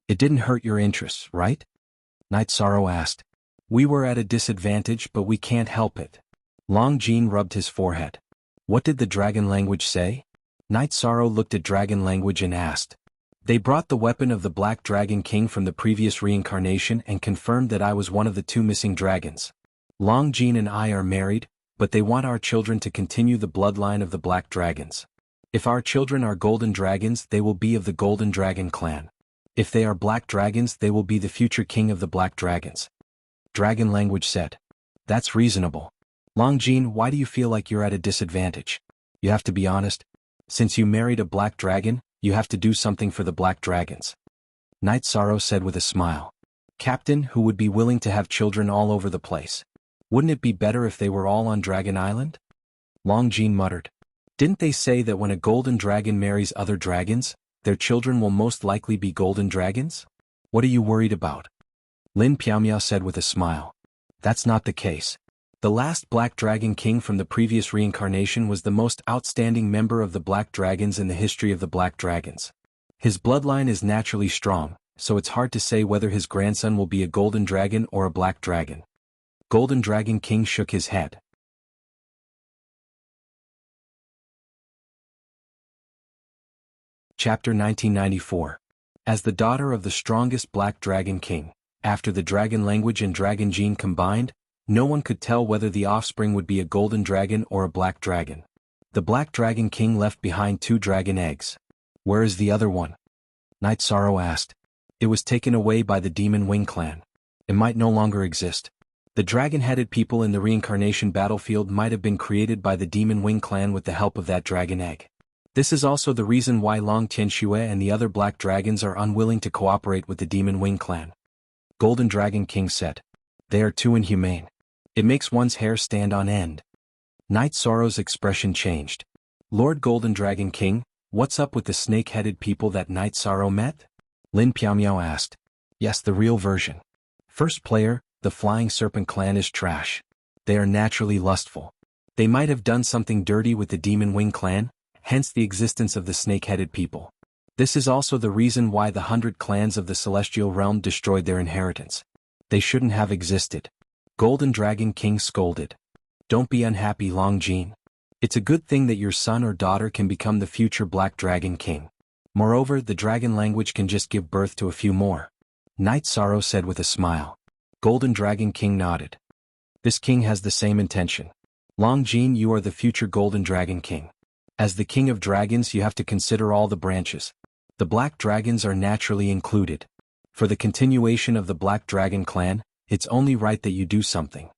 Speaker 1: It didn't hurt your interests, right? Knight Sorrow asked. We were at a disadvantage, but we can't help it. Long Jin rubbed his forehead. What did the Dragon Language say? Knight Sorrow looked at Dragon Language and asked. They brought the weapon of the Black Dragon King from the previous reincarnation and confirmed that I was one of the 2 missing dragons. Long Jin and I are married, but they want our children to continue the bloodline of the Black Dragons. If our children are Golden Dragons, they will be of the Golden Dragon clan. If they are Black Dragons, they will be the future king of the Black Dragons. Dragon Language said. That's reasonable. Long Jin, why do you feel like you're at a disadvantage? You have to be honest. Since you married a Black Dragon, you have to do something for the Black Dragons. Knight Sorrow said with a smile. Captain, who would be willing to have children all over the place? Wouldn't it be better if they were all on Dragon Island? Long Jin muttered. Didn't they say that when a golden dragon marries other dragons, their children will most likely be golden dragons? What are you worried about? Lin Piaomiao said with a smile. That's not the case. The last Black Dragon King from the previous reincarnation was the most outstanding member of the Black Dragons in the history of the Black Dragons. His bloodline is naturally strong, so it's hard to say whether his grandson will be a golden dragon or a black dragon. Golden Dragon King shook his head. Chapter 1994. As the daughter of the strongest Black Dragon King, after the Dragon Language and Dragon Gene combined, no one could tell whether the offspring would be a golden dragon or a black dragon. The Black Dragon King left behind 2 dragon eggs. Where is the other one? Knight Sorrow asked. It was taken away by the Demon Wing clan. It might no longer exist. The dragon-headed people in the reincarnation battlefield might have been created by the Demon Wing clan with the help of that dragon egg. This is also the reason why Long Tianxue and the other black dragons are unwilling to cooperate with the Demon Wing clan. Golden Dragon King said. They are too inhumane. It makes one's hair stand on end. Knight Sorrow's expression changed. Lord Golden Dragon King, what's up with the snake-headed people that Knight Sorrow met? Lin Piaomiao asked. Yes, the real version. First player, the Flying Serpent clan is trash. They are naturally lustful. They might have done something dirty with the Demon Wing clan, hence the existence of the snake-headed people. This is also the reason why the 100 clans of the Celestial Realm destroyed their inheritance. They shouldn't have existed. Golden Dragon King scolded. Don't be unhappy, Long Jin. It's a good thing that your son or daughter can become the future Black Dragon King. Moreover, the Dragon Language can just give birth to a few more. Knight Sorrow said with a smile. Golden Dragon King nodded. This king has the same intention. Long Jin, you are the future Golden Dragon King. As the King of Dragons, you have to consider all the branches. The Black Dragons are naturally included. For the continuation of the Black Dragon clan, it's only right that you do something.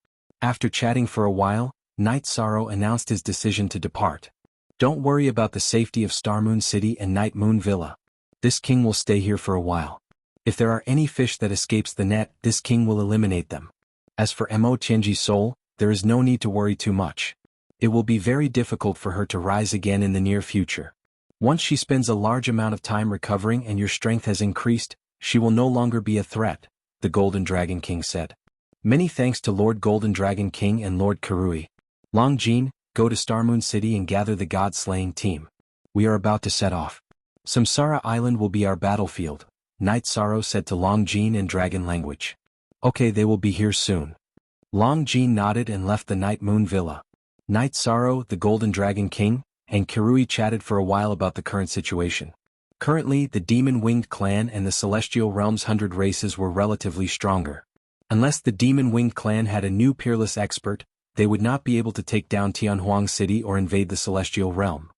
Speaker 1: After chatting for a while, Knight Sorrow announced his decision to depart. Don't worry about the safety of Star Moon City and Night Moon Villa. This king will stay here for a while. If there are any fish that escapes the net, this king will eliminate them. As for Mo Tianji's soul, there is no need to worry too much. It will be very difficult for her to rise again in the near future. Once she spends a large amount of time recovering and your strength has increased, she will no longer be a threat, the Golden Dragon King said. Many thanks to Lord Golden Dragon King and Lord Karui. Long Jin, go to Star Moon City and gather the god-slaying team. We are about to set off. Samsara Island will be our battlefield, Night Sorrow said to Long Jin in dragon language. Okay, they will be here soon. Long Jin nodded and left the Night Moon Villa. Night Sorrow, the Golden Dragon King, and Kirui chatted for a while about the current situation. Currently, the Demon-Winged Clan and the Celestial Realm's 100 races were relatively stronger. Unless the Demon-Winged Clan had a new peerless expert, they would not be able to take down Tianhuang City or invade the Celestial Realm.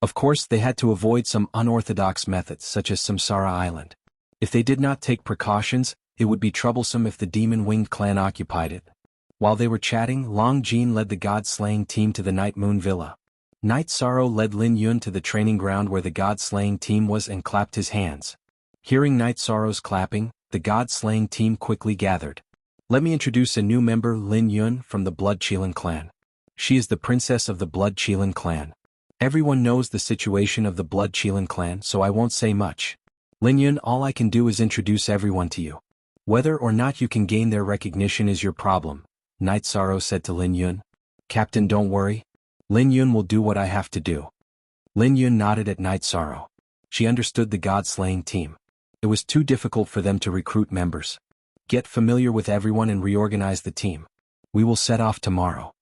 Speaker 1: Of course, they had to avoid some unorthodox methods such as Samsara Island. If they did not take precautions, it would be troublesome if the Demon-Winged Clan occupied it. While they were chatting, Long Jin led the god-slaying team to the Night Moon Villa. Night Sorrow led Lin Yun to the training ground where the god-slaying team was and clapped his hands. Hearing Night Sorrow's clapping, the god-slaying team quickly gathered. Let me introduce a new member, Lin Yun from the Blood Qilin clan. She is the princess of the Blood Qilin clan. Everyone knows the situation of the Blood Qilin clan, so I won't say much. Lin Yun, all I can do is introduce everyone to you. Whether or not you can gain their recognition is your problem, Night Sorrow said to Lin Yun. Captain, don't worry. Lin Yun will do what I have to do. Lin Yun nodded at Night Sorrow. She understood the god-slaying team. It was too difficult for them to recruit members. Get familiar with everyone and reorganize the team. We will set off tomorrow.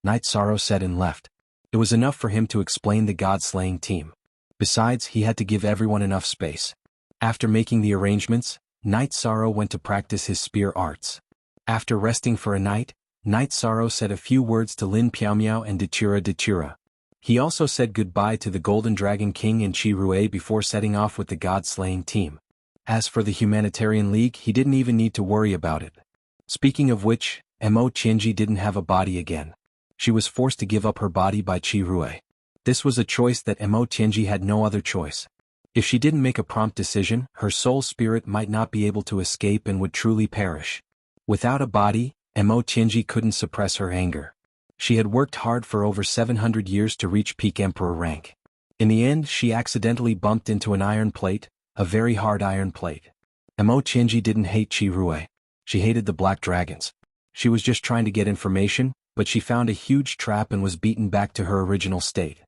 Speaker 1: Night Sorrow said and left. It was enough for him to explain the god-slaying team. Besides, he had to give everyone enough space. After making the arrangements, Night Sorrow went to practice his spear arts. After resting for a night, Night Sorrow said a few words to Lin Piaomiao and Datura. He also said goodbye to the Golden Dragon King and Chi Rui before setting off with the god-slaying team. As for the Humanitarian League, he didn't even need to worry about it. Speaking of which, Mo Qianji didn't have a body again. She was forced to give up her body by Chi Rui. This was a choice that Mo Qianji had no other choice. If she didn't make a prompt decision, her soul spirit might not be able to escape and would truly perish. Without a body, Mo Qianji couldn't suppress her anger. She had worked hard for over 700 years to reach peak emperor rank. In the end, she accidentally bumped into an iron plate, a very hard iron plate. Mo Qianji didn't hate Chi Rui. She hated the black dragons. She was just trying to get information, but she found a huge trap and was beaten back to her original state.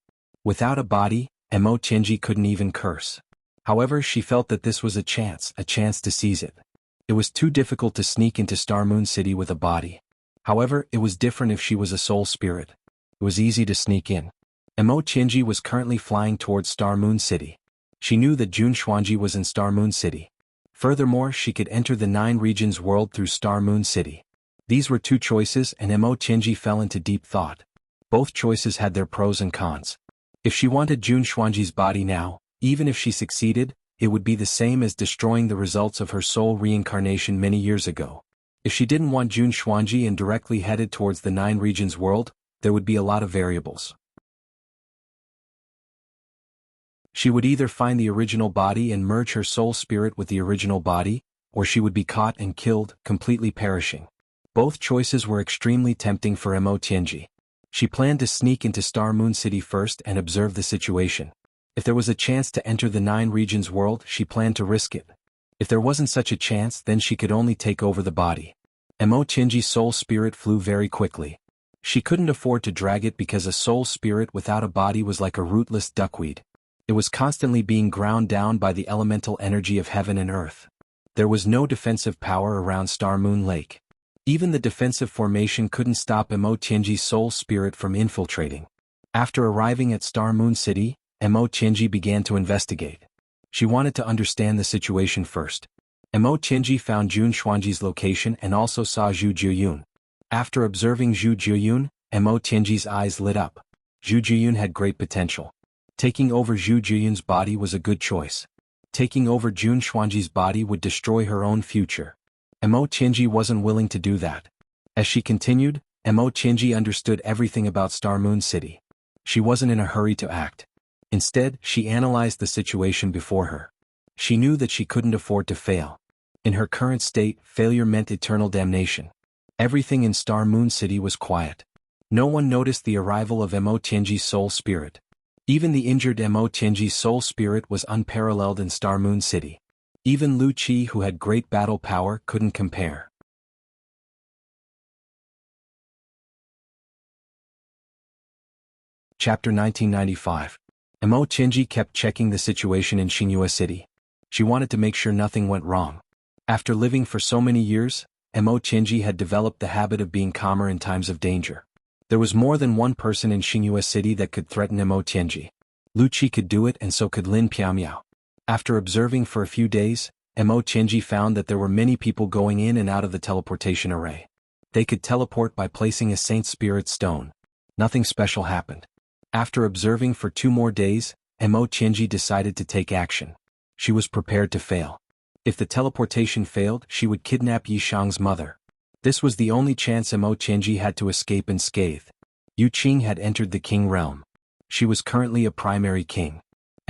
Speaker 1: Without a body, Mo Qianji couldn't even curse. However, she felt that this was a chance to seize it. It was too difficult to sneak into Star Moon City with a body. However, it was different if she was a soul spirit. It was easy to sneak in. Mo Qianji was currently flying towards Star Moon City. She knew that Jun Xuanji was in Star Moon City. Furthermore, she could enter the 9 regions world through Star Moon City. These were 2 choices and Mo Qianji fell into deep thought. Both choices had their pros and cons. If she wanted Jun Xuanji's body now, even if she succeeded, it would be the same as destroying the results of her soul reincarnation many years ago. If she didn't want Jun Xuanji and directly headed towards the 9 regions world, there would be a lot of variables. She would either find the original body and merge her soul spirit with the original body, or she would be caught and killed, completely perishing. Both choices were extremely tempting for Mo Qianji. She planned to sneak into Star Moon City first and observe the situation. If there was a chance to enter the 9 regions world, she planned to risk it. If there wasn't such a chance, then she could only take over the body. Mo Qianji's soul spirit flew very quickly. She couldn't afford to drag it because a soul spirit without a body was like a rootless duckweed. It was constantly being ground down by the elemental energy of heaven and earth. There was no defensive power around Star Moon Lake. Even the defensive formation couldn't stop Mo Qianji's soul spirit from infiltrating. After arriving at Star Moon City, Mo Qianji began to investigate. She wanted to understand the situation first. Mo Qianji found Jun Xuanji's location and also saw Zhu Jiuyun. After observing Zhu Jiuyun, Mo Qianji's eyes lit up. Zhu Jiuyun had great potential. Taking over Zhu Jiuyun's body was a good choice. Taking over Jun Xuanji's body would destroy her own future. Mo Qianji wasn't willing to do that. As she continued, Mo Qianji understood everything about Star Moon City. She wasn't in a hurry to act. Instead, she analyzed the situation before her. She knew that she couldn't afford to fail. In her current state, failure meant eternal damnation. Everything in Star Moon City was quiet. No one noticed the arrival of Mo Qianji's soul spirit. Even the injured Mo Qianji's soul spirit was unparalleled in Star Moon City. Even Lu Qi, who had great battle power, couldn't compare. Chapter 1995. Emo Chinji kept checking the situation in Xinhua City. She wanted to make sure nothing went wrong. After living for so many years, Emo Chinji had developed the habit of being calmer in times of danger. There was more than one person in Xinhua City that could threaten Emo Chinji. Lu Qi could do it and so could Lin Piaomiao. After observing for a few days, Emo Chinji found that there were many people going in and out of the teleportation array. They could teleport by placing a Saint Spirit stone. Nothing special happened. After observing for 2 more days, Emo Chinji decided to take action. She was prepared to fail. If the teleportation failed, she would kidnap Yishang's mother. This was the only chance Emo Chinji had to escape unscathed. Yu Qing had entered the king realm. She was currently a primary king.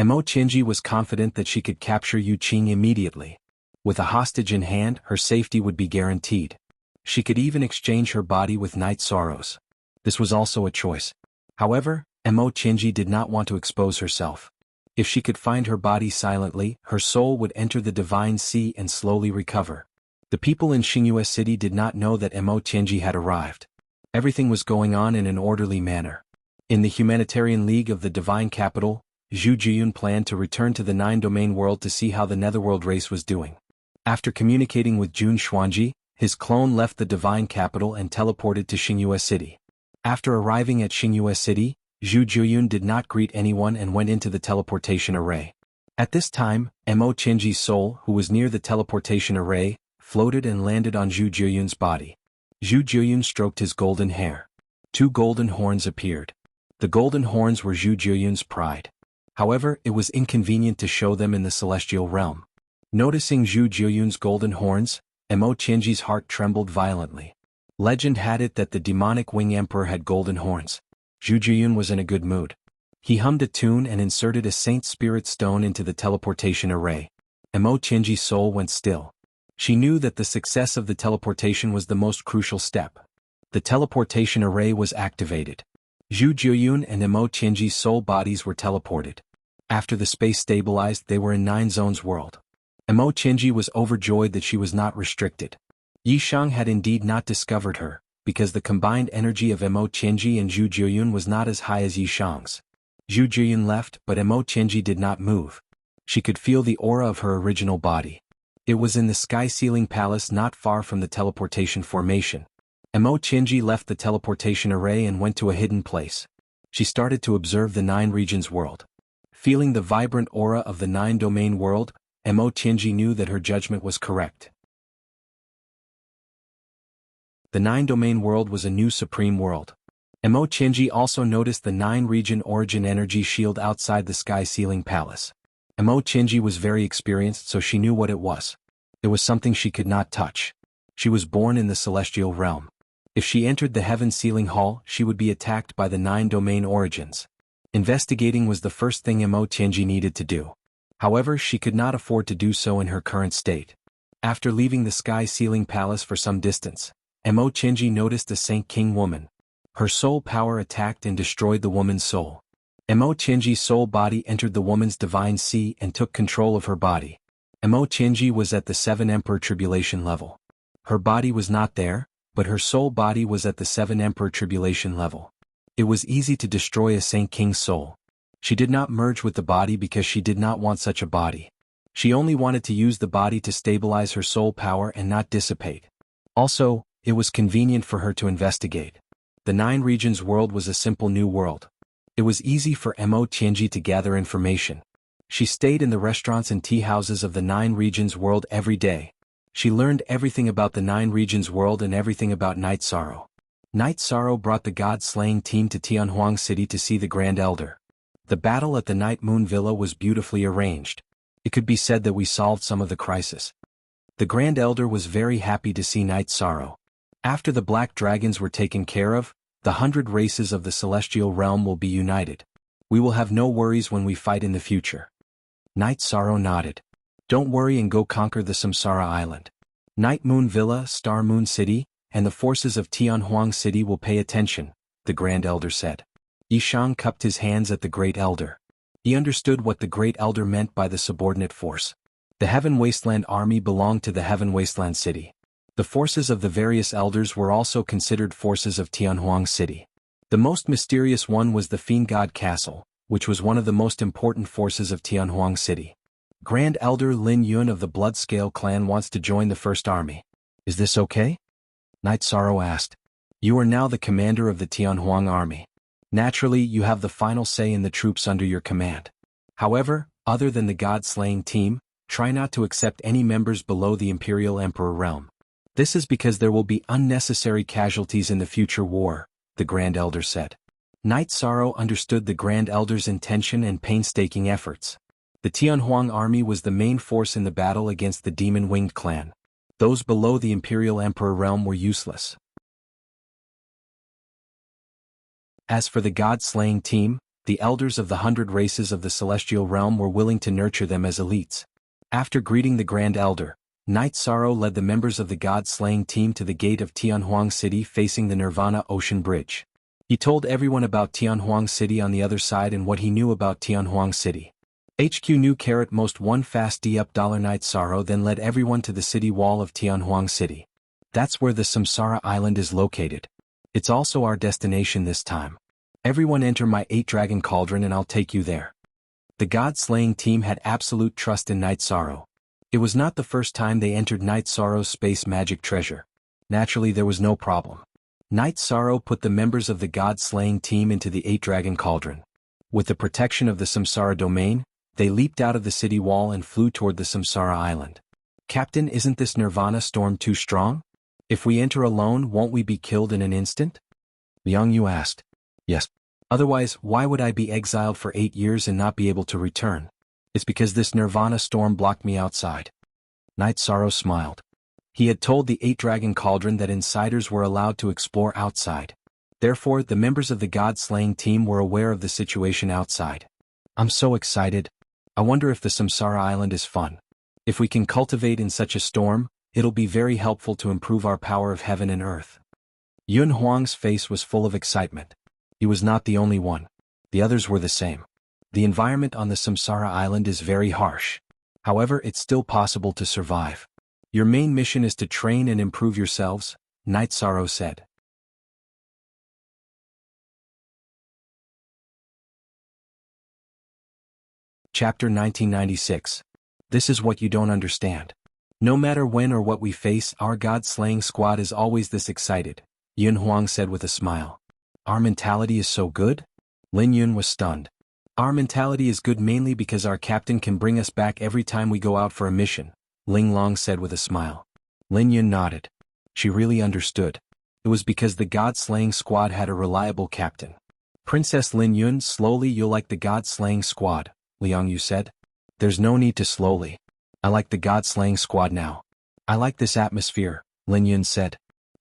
Speaker 1: Emo Chinji was confident that she could capture Yu Qing immediately. With a hostage in hand, her safety would be guaranteed. She could even exchange her body with Night Sorrows. This was also a choice. However, Emo Chinji did not want to expose herself. If she could find her body silently, her soul would enter the divine sea and slowly recover. The people in Xinhua City did not know that Emo Chinji had arrived. Everything was going on in an orderly manner. In the Humanitarian League of the Divine Capital, Zhu Jiyun planned to return to the 9-domain world to see how the Netherworld race was doing. After communicating with Jun Xuanji, his clone left the Divine Capital and teleported to Xinhua City. After arriving at Xinhua City, Zhu Jiyun did not greet anyone and went into the teleportation array. At this time, Emo Chinji's soul, who was near the teleportation array, floated and landed on Zhu Jiyun's body. Zhu Jiyun stroked his golden hair. 2 golden horns appeared. The golden horns were Zhu Jiyun's pride. However, it was inconvenient to show them in the celestial realm. Noticing Zhu Jiyun's golden horns, Emo Chinji's heart trembled violently. Legend had it that the demonic wing emperor had golden horns. Zhu Jiyun was in a good mood. He hummed a tune and inserted a Saint Spirit stone into the teleportation array. Emo Chinji's soul went still. She knew that the success of the teleportation was the most crucial step. The teleportation array was activated. Zhu Jiyun and Emo Chinji's soul bodies were teleported. After the space stabilized, they were in 9 Zones world. Emo Chinji was overjoyed that she was not restricted. Yishang had indeed not discovered her, because the combined energy of Emo Chinji and Zhu Jiyun was not as high as Yishang's. Zhu Jiyun left, but Emo Chinji did not move. She could feel the aura of her original body. It was in the Sky Ceiling Palace not far from the teleportation formation. Emo Chinji left the teleportation array and went to a hidden place. She started to observe the 9 regions world. Feeling the vibrant aura of the 9-domain world, Emo Chinji knew that her judgment was correct. The 9-domain world was a new supreme world. Emo Chinji also noticed the 9-region origin energy shield outside the Sky Ceiling Palace. Emo Chinji was very experienced, so she knew what it was. It was something she could not touch. She was born in the celestial realm. If she entered the Heaven Ceiling Hall, she would be attacked by the 9-domain origins. Investigating was the first thing Emo Chinji needed to do. However, she could not afford to do so in her current state. After leaving the Sky Ceiling Palace for some distance, Emo Chinji noticed a Saint King woman. Her soul power attacked and destroyed the woman's soul. Emo Chinji's soul body entered the woman's divine sea and took control of her body. Emo Chinji was at the 7 Emperor Tribulation level. Her body was not there, but her soul body was at the 7 Emperor Tribulation level. It was easy to destroy a Saint King's soul. She did not merge with the body because she did not want such a body. She only wanted to use the body to stabilize her soul power and not dissipate. Also, it was convenient for her to investigate. The 9 regions world was a simple new world. It was easy for Emo Chinji to gather information. She stayed in the restaurants and tea houses of the 9 regions world every day. She learned everything about the 9 regions world and everything about Night Sorrow. Night Sorrow brought the god-slaying team to Tianhuang City to see the Grand Elder. The battle at the Night Moon Villa was beautifully arranged. It could be said that we solved some of the crisis. The Grand Elder was very happy to see Night Sorrow. After the Black Dragons were taken care of, the 100 races of the celestial realm will be united. We will have no worries when we fight in the future. Night Sorrow nodded. Don't worry and go conquer the Samsara Island. Night Moon Villa, Star Moon City, and the forces of Tianhuang City will pay attention, the Grand Elder said. Yishang cupped his hands at the Great Elder. He understood what the Great Elder meant by the subordinate force. The Heaven Wasteland Army belonged to the Heaven Wasteland City. The forces of the various elders were also considered forces of Tianhuang City. The most mysterious one was the Fiend God Castle, which was one of the most important forces of Tianhuang City. Grand Elder Lin Yun of the Bloodscale clan wants to join the First Army. Is this okay? Night Sorrow asked. You are now the commander of the Tianhuang army. Naturally, you have the final say in the troops under your command. However, other than the God-slaying team, try not to accept any members below the Imperial Emperor realm. This is because there will be unnecessary casualties in the future war, the Grand Elder said. Night Sorrow understood the Grand Elder's intention and painstaking efforts. The Tianhuang army was the main force in the battle against the Demon-Winged clan. Those below the Imperial Emperor realm were useless. As for the God-slaying team, the elders of the 100 races of the Celestial Realm were willing to nurture them as elites. After greeting the Grand Elder, Night Sorrow led the members of the God-slaying team to the gate of Tianhuang City facing the Nirvana Ocean Bridge. He told everyone about Tianhuang City on the other side and what he knew about Tianhuang City. HQ knew most 1 fast D up Night Sorrow then led everyone to the city wall of Tianhuang City. That's where the Samsara Island is located. It's also our destination this time. Everyone enter my 8-dragon cauldron and I'll take you there. The God-slaying team had absolute trust in Night Sorrow. It was not the first time they entered Night Sorrow's space magic treasure. Naturally, there was no problem. Night Sorrow put the members of the God-slaying team into the 8-dragon cauldron. With the protection of the Samsara domain, they leaped out of the city wall and flew toward the Samsara Island. Captain, isn't this Nirvana storm too strong? If we enter alone, won't we be killed in an instant? Jianghu asked. Yes. Otherwise, why would I be exiled for 8 years and not be able to return? It's because this Nirvana storm blocked me outside. Night Sorrow smiled. He had told the 8-dragon cauldron that insiders were allowed to explore outside. Therefore, the members of the God-slaying team were aware of the situation outside. I'm so excited. I wonder if the Samsara Island is fun. If we can cultivate in such a storm, it'll be very helpful to improve our power of heaven and earth. Yun Huang's face was full of excitement. He was not the only one. The others were the same. The environment on the Samsara Island is very harsh. However, it's still possible to survive. Your main mission is to train and improve yourselves, Night Sorrow said. Chapter 1996. This is what you don't understand. No matter when or what we face, our God-slaying squad is always this excited, Yun Huang said with a smile. Our mentality is so good? Lin Yun was stunned. Our mentality is good mainly because our captain can bring us back every time we go out for a mission, Ling Long said with a smile. Lin Yun nodded. She really understood. It was because the God-slaying squad had a reliable captain. Princess Lin Yun, slowly you'll like the God-slaying squad, Liangyu said. There's no need to slowly. I like the God-slaying squad now. I like this atmosphere, Lin Yun said.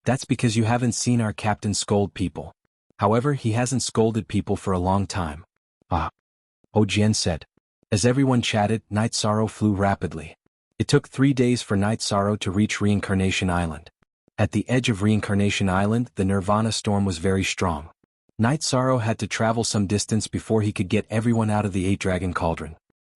Speaker 1: That's because you haven't seen our captain scold people. However, he hasn't scolded people for a long time. Ah. Ho Jian said. As everyone chatted, Night Sorrow flew rapidly. It took 3 days for Night Sorrow to reach Reincarnation Island. At the edge of Reincarnation Island, the Nirvana storm was very strong. Night Sorrow had to travel some distance before he could get everyone out of the 8-dragon cauldron.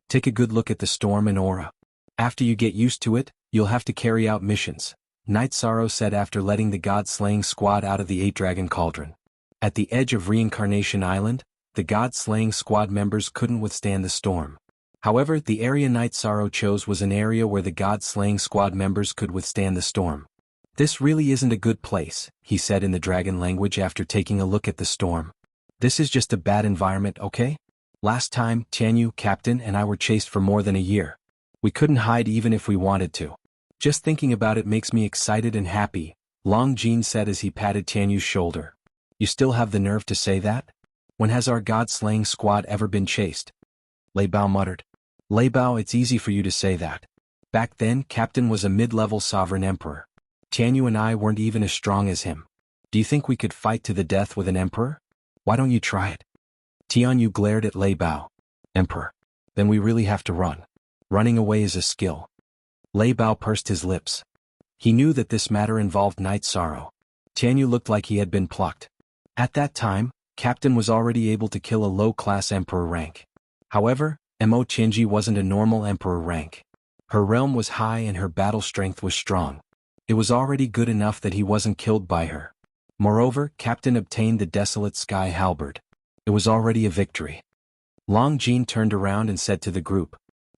Speaker 1: Take a good look at the storm and aura. After you get used to it, you'll have to carry out missions, Night Sorrow said after letting the God-slaying squad out of the 8-dragon cauldron. At the edge of Reincarnation Island, the God-slaying squad members couldn't withstand the storm. However, the area Night Sorrow chose was an area where the God-slaying squad members could withstand the storm. This really isn't a good place, he said in the dragon language after taking a look at the storm. This is just a bad environment, okay? Last time, Tianyu, Captain, and I were chased for more than a year. We couldn't hide even if we wanted to. Just thinking about it makes me excited and happy, Long Jin said as he patted Tianyu's shoulder. You still have the nerve to say that? When has our God-slaying squad ever been chased? Lei Bao muttered. Lei Bao, it's easy for you to say that. Back then, Captain was a mid-level sovereign emperor. Tianyu and I weren't even as strong as him. Do you think we could fight to the death with an emperor? Why don't you try it? Tianyu glared at Lei Bao. Emperor. Then we really have to run. Running away is a skill. Lei Bao pursed his lips. He knew that this matter involved Night Sorrow. Tianyu looked like he had been plucked. At that time, Captain was already able to kill a low-class emperor rank. However, Mo Qinji wasn't a normal emperor rank. Her realm was high and her battle strength was strong. It was already good enough that he wasn't killed by her. Moreover, Captain obtained the Desolate Sky Halberd. It was already a victory. Long Jin turned around and said to the group,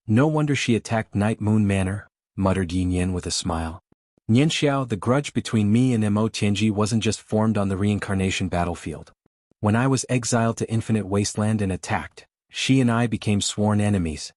Speaker 1: "No wonder she attacked Night Moon Manor," muttered Yin Yin with a smile. "Nianxiao, the grudge between me and Mo Tianji wasn't just formed on the reincarnation battlefield. When I was exiled to Infinite Wasteland and attacked, she and I became sworn enemies."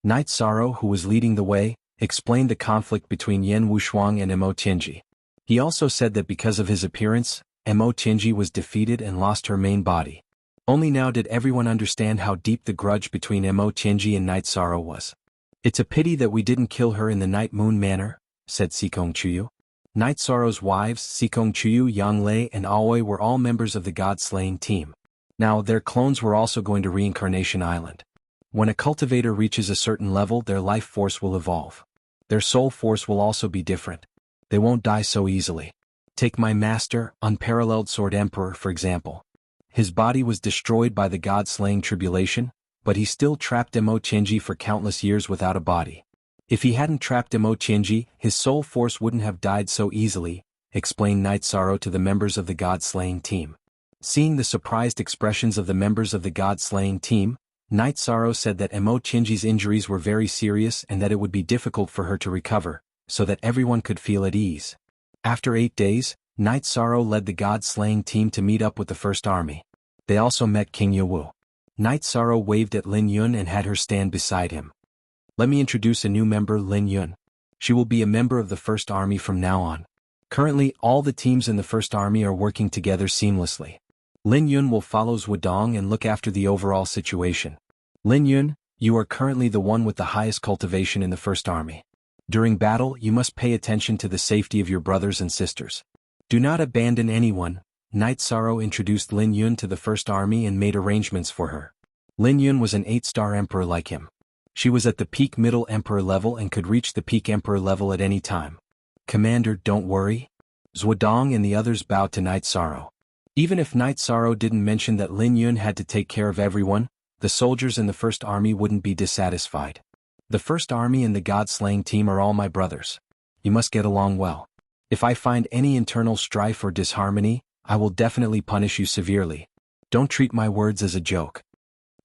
Speaker 1: Night Sorrow, who was leading the way, explained the conflict between Yan Wushuang and Mo Tianji. He also said that because of his appearance, Mo Tianji was defeated and lost her main body. Only now did everyone understand how deep the grudge between Mo Tianji and Night Sorrow was. "It's a pity that we didn't kill her in the Night Moon Manor," said Sikong Chuyu. Night Sorrow's wives, Sikong Chuyu, Yang Lei, and Aoi, were all members of the God-slaying team. Now, their clones were also going to Reincarnation Island. When a cultivator reaches a certain level, their life force will evolve. Their soul force will also be different. They won't die so easily. Take my master, Unparalleled Sword Emperor, for example. His body was destroyed by the God-slaying tribulation, but he still trapped Mo Tianji for countless years without a body. If he hadn't trapped Mo Tianji, his soul force wouldn't have died so easily, explained Night Sorrow to the members of the God-slaying team. Seeing the surprised expressions of the members of the God-slaying team, Night Sorrow said that Mo Tianji's injuries were very serious and that it would be difficult for her to recover, so that everyone could feel at ease. After 8 days, Night Sorrow led the God-slaying team to meet up with the First Army. They also met King Yewu. Night Sorrow waved at Lin Yun and had her stand beside him. "Let me introduce a new member, Lin Yun. She will be a member of the First Army from now on. Currently, all the teams in the First Army are working together seamlessly. Lin Yun will follow Zhuodong and look after the overall situation. Lin Yun, you are currently the one with the highest cultivation in the First Army. During battle, you must pay attention to the safety of your brothers and sisters. Do not abandon anyone." Night Sorrow introduced Lin Yun to the First Army and made arrangements for her. Lin Yun was an 8-star emperor like him. She was at the peak middle emperor level and could reach the peak emperor level at any time. "Commander, don't worry." Zhuodong and the others bowed to Night Sorrow. Even if Night Sorrow didn't mention that Lin Yun had to take care of everyone, the soldiers in the First Army wouldn't be dissatisfied. "The First Army and the God-slaying team are all my brothers. You must get along well. If I find any internal strife or disharmony, I will definitely punish you severely. Don't treat my words as a joke."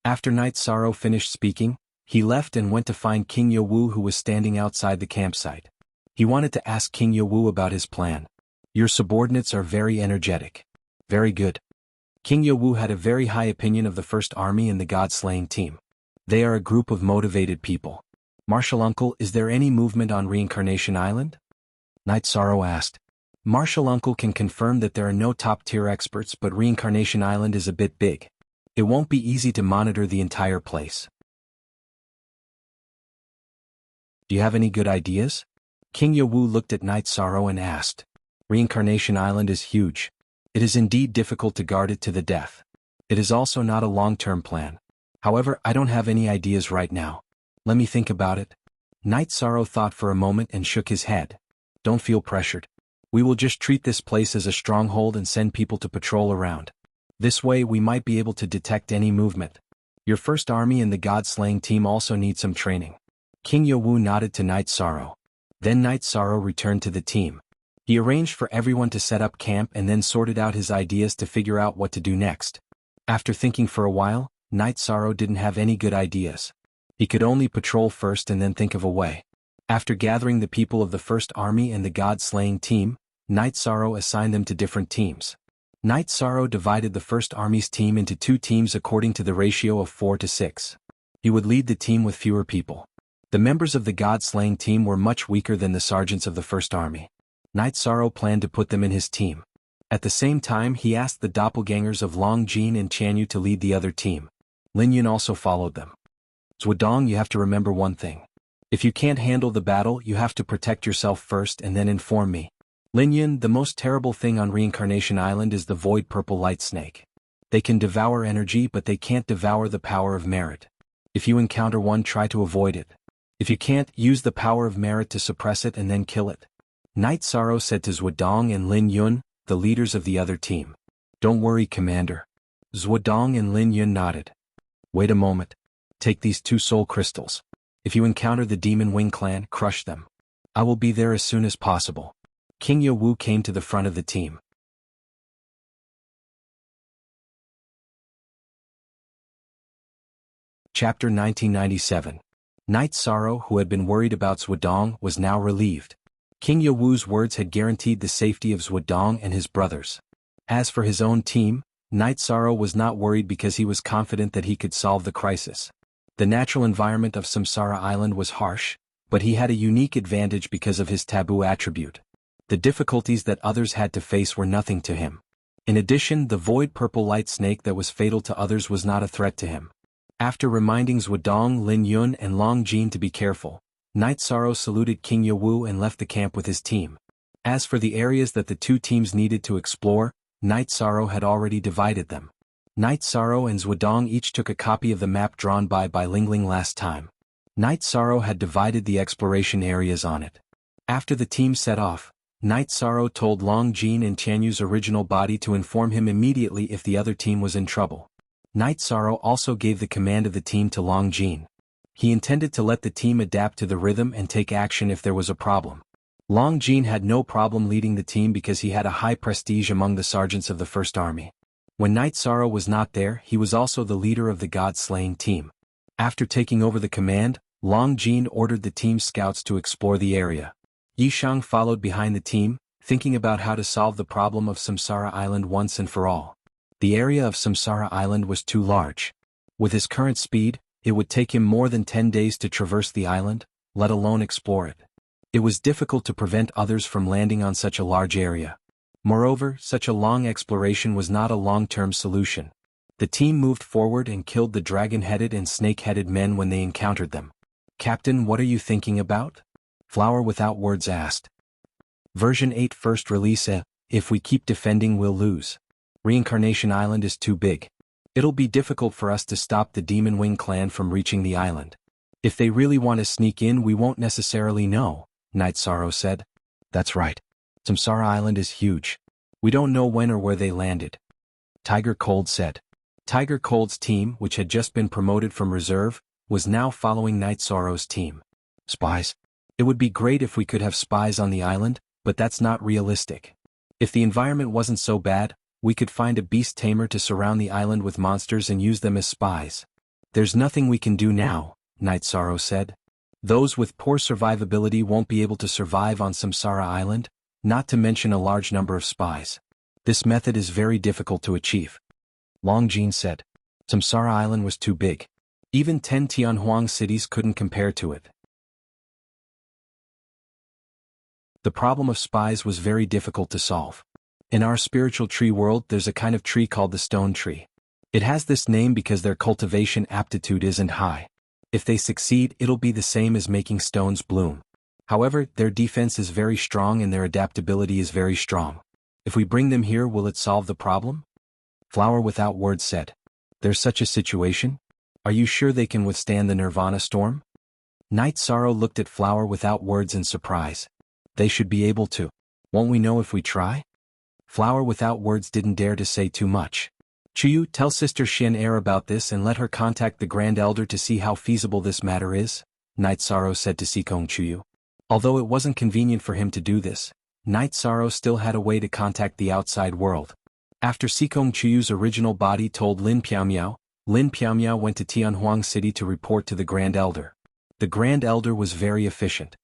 Speaker 1: After Night Sorrow finished speaking, he left and went to find King Yewu, who was standing outside the campsite. He wanted to ask King Yewu about his plan. "Your subordinates are very energetic." "Very good." King Yewu had a very high opinion of the First Army and the God-slaying team. They are a group of motivated people. "Martial Uncle, is there any movement on Reincarnation Island?" Night Sorrow asked. Martial Uncle can confirm that there are no top-tier experts, but Reincarnation Island is a bit big. It won't be easy to monitor the entire place. "Do you have any good ideas?" King Yewu looked at Night Sorrow and asked. "Reincarnation Island is huge. It is indeed difficult to guard it to the death. It is also not a long-term plan. However, I don't have any ideas right now. Let me think about it." Night Sorrow thought for a moment and shook his head. "Don't feel pressured. We will just treat this place as a stronghold and send people to patrol around. This way we might be able to detect any movement. Your First Army and the God-slaying team also need some training." King Yewu nodded to Night Sorrow. Then Night Sorrow returned to the team. He arranged for everyone to set up camp and then sorted out his ideas to figure out what to do next. After thinking for a while, Night Sorrow didn't have any good ideas. He could only patrol first and then think of a way. After gathering the people of the First Army and the God-slaying team, Night Sorrow assigned them to different teams. Night Sorrow divided the First Army's team into 2 teams according to the ratio of 4 to 6. He would lead the team with fewer people. The members of the God-slaying team were much weaker than the sergeants of the First Army. Night Sorrow planned to put them in his team. At the same time, he asked the doppelgangers of Long Jin and Chanyu to lead the other team. Lin Yun also followed them. "Zhuodong, you have to remember one thing. If you can't handle the battle, you have to protect yourself first and then inform me. Lin Yun, the most terrible thing on Reincarnation Island is the Void Purple Light Snake. They can devour energy, but they can't devour the power of merit. If you encounter one, try to avoid it. If you can't, use the power of merit to suppress it and then kill it." Night Sorrow said to Zhuodong and Lin Yun, the leaders of the other team. "Don't worry, Commander." Zhuodong and Lin Yun nodded. "Wait a moment. Take these 2 soul crystals. If you encounter the Demon Wing clan, crush them. I will be there as soon as possible." King Yawu came to the front of the team. Chapter 1997. Knight Sorrow, who had been worried about Zhuodong, was now relieved. King Yawu's words had guaranteed the safety of Zhuodong and his brothers. As for his own team, Knight Sorrow was not worried because he was confident that he could solve the crisis. The natural environment of Samsara Island was harsh, but he had a unique advantage because of his taboo attribute. The difficulties that others had to face were nothing to him. In addition, the void purple light snake that was fatal to others was not a threat to him. After reminding Zhuodong, Lin Yun and Long Jin to be careful, Knight Sorrow saluted King Yawu and left the camp with his team. As for the areas that the two teams needed to explore, Knight Sorrow had already divided them. Knight Sorrow and Zhuodong each took a copy of the map drawn by Lingling last time. Knight Sorrow had divided the exploration areas on it. After the team set off, Knight Sorrow told Long Jin and Tianyu's original body to inform him immediately if the other team was in trouble. Knight Sorrow also gave the command of the team to Long Jin. He intended to let the team adapt to the rhythm and take action if there was a problem. Long Jin had no problem leading the team because he had a high prestige among the sergeants of the First Army. When Knight Sorrow was not there, he was also the leader of the God-slaying team. After taking over the command, Long Jin ordered the team's scouts to explore the area. Yishang followed behind the team, thinking about how to solve the problem of Samsara Island once and for all. The area of Samsara Island was too large. With his current speed, it would take him more than 10 days to traverse the island, let alone explore it. It was difficult to prevent others from landing on such a large area. Moreover, such a long exploration was not a long-term solution. The team moved forward and killed the dragon-headed and snake-headed men when they encountered them. "Captain, what are you thinking about?" Flower Without Words asked. Version 8 first release. If we keep defending, we'll lose. Reincarnation Island is too big. It'll be difficult for us to stop the Demon Wing clan from reaching the island. If they really want to sneak in, we won't necessarily know, Knight Sorrow said. That's right. Samsara Island is huge. We don't know when or where they landed. Tiger Cold said. Tiger Cold's team, which had just been promoted from reserve, was now following Knight Sorrow's team. Spies. It would be great if we could have spies on the island, but that's not realistic. If the environment wasn't so bad, we could find a beast tamer to surround the island with monsters and use them as spies. There's nothing we can do now, Knight Sorrow said. Those with poor survivability won't be able to survive on Samsara Island, not to mention a large number of spies. This method is very difficult to achieve. Long Jin said. Samsara Island was too big. Even 10 Tianhuang cities couldn't compare to it. The problem of spies was very difficult to solve. In our spiritual tree world, there's a kind of tree called the stone tree. It has this name because their cultivation aptitude isn't high. If they succeed, it'll be the same as making stones bloom. However, their defense is very strong and their adaptability is very strong. If we bring them here, will it solve the problem? Flower Without Words said. There's such a situation? Are you sure they can withstand the Nirvana storm? Knight Sorrow looked at Flower Without Words in surprise. They should be able to. Won't we know if we try? Flower Without Words didn't dare to say too much. Chuyu, tell Sister Xian Er about this and let her contact the Grand Elder to see how feasible this matter is, Knight Sorrow said to Sikong Chuyu. Although it wasn't convenient for him to do this, Knight Sorrow still had a way to contact the outside world. After Sikong Chuyu's original body told Lin Piaomiao went to Tianhuang City to report to the Grand Elder. The Grand Elder was very efficient.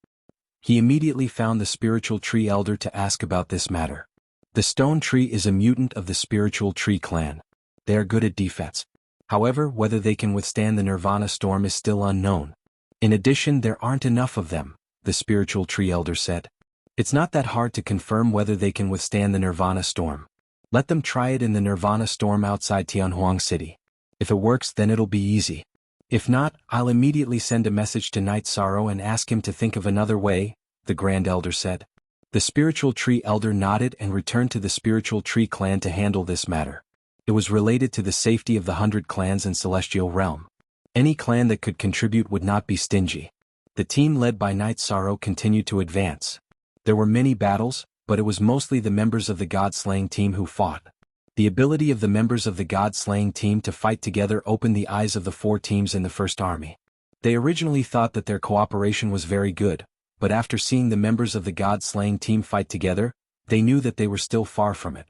Speaker 1: He immediately found the Spiritual Tree Elder to ask about this matter. The Stone Tree is a mutant of the Spiritual Tree clan. They are good at defense. However, whether they can withstand the Nirvana storm is still unknown. In addition, there aren't enough of them, the Spiritual Tree Elder said. It's not that hard to confirm whether they can withstand the Nirvana storm. Let them try it in the Nirvana storm outside Tianhuang City. If it works, then it'll be easy. If not, I'll immediately send a message to Knight Sorrow and ask him to think of another way, the Grand Elder said. The Spiritual Tree Elder nodded and returned to the Spiritual Tree clan to handle this matter. It was related to the safety of the 100 clans in Celestial Realm. Any clan that could contribute would not be stingy. The team led by Knight Sorrow continued to advance. There were many battles, but it was mostly the members of the God-slaying team who fought. The ability of the members of the God-slaying team to fight together opened the eyes of the 4 teams in the First Army. They originally thought that their cooperation was very good, but after seeing the members of the god-slaying team fight together, they knew that they were still far from it.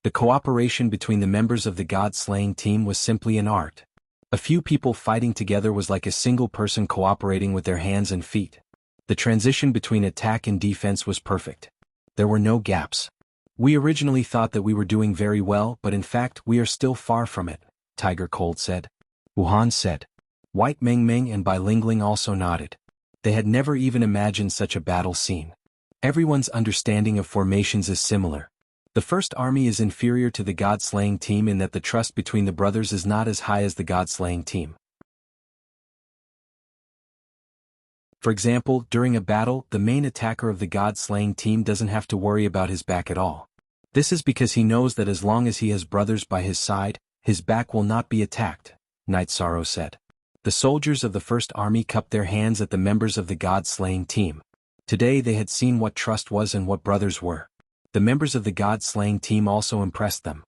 Speaker 1: The cooperation between the members of the god-slaying team was simply an art. A few people fighting together was like a single person cooperating with their hands and feet. The transition between attack and defense was perfect. There were no gaps. We originally thought that we were doing very well, but in fact we are still far from it, Tiger Cold said. Wuhan said. White Meng Meng and Bai Lingling also nodded. They had never even imagined such a battle scene. Everyone's understanding of formations is similar. The first army is inferior to the god-slaying team in that the trust between the brothers is not as high as the god-slaying team. For example, during a battle, the main attacker of the god-slaying team doesn't have to worry about his back at all. This is because he knows that as long as he has brothers by his side, his back will not be attacked, Night Sorrow said. The soldiers of the first army cupped their hands at the members of the god-slaying team. Today they had seen what trust was and what brothers were. The members of the god-slaying team also impressed them.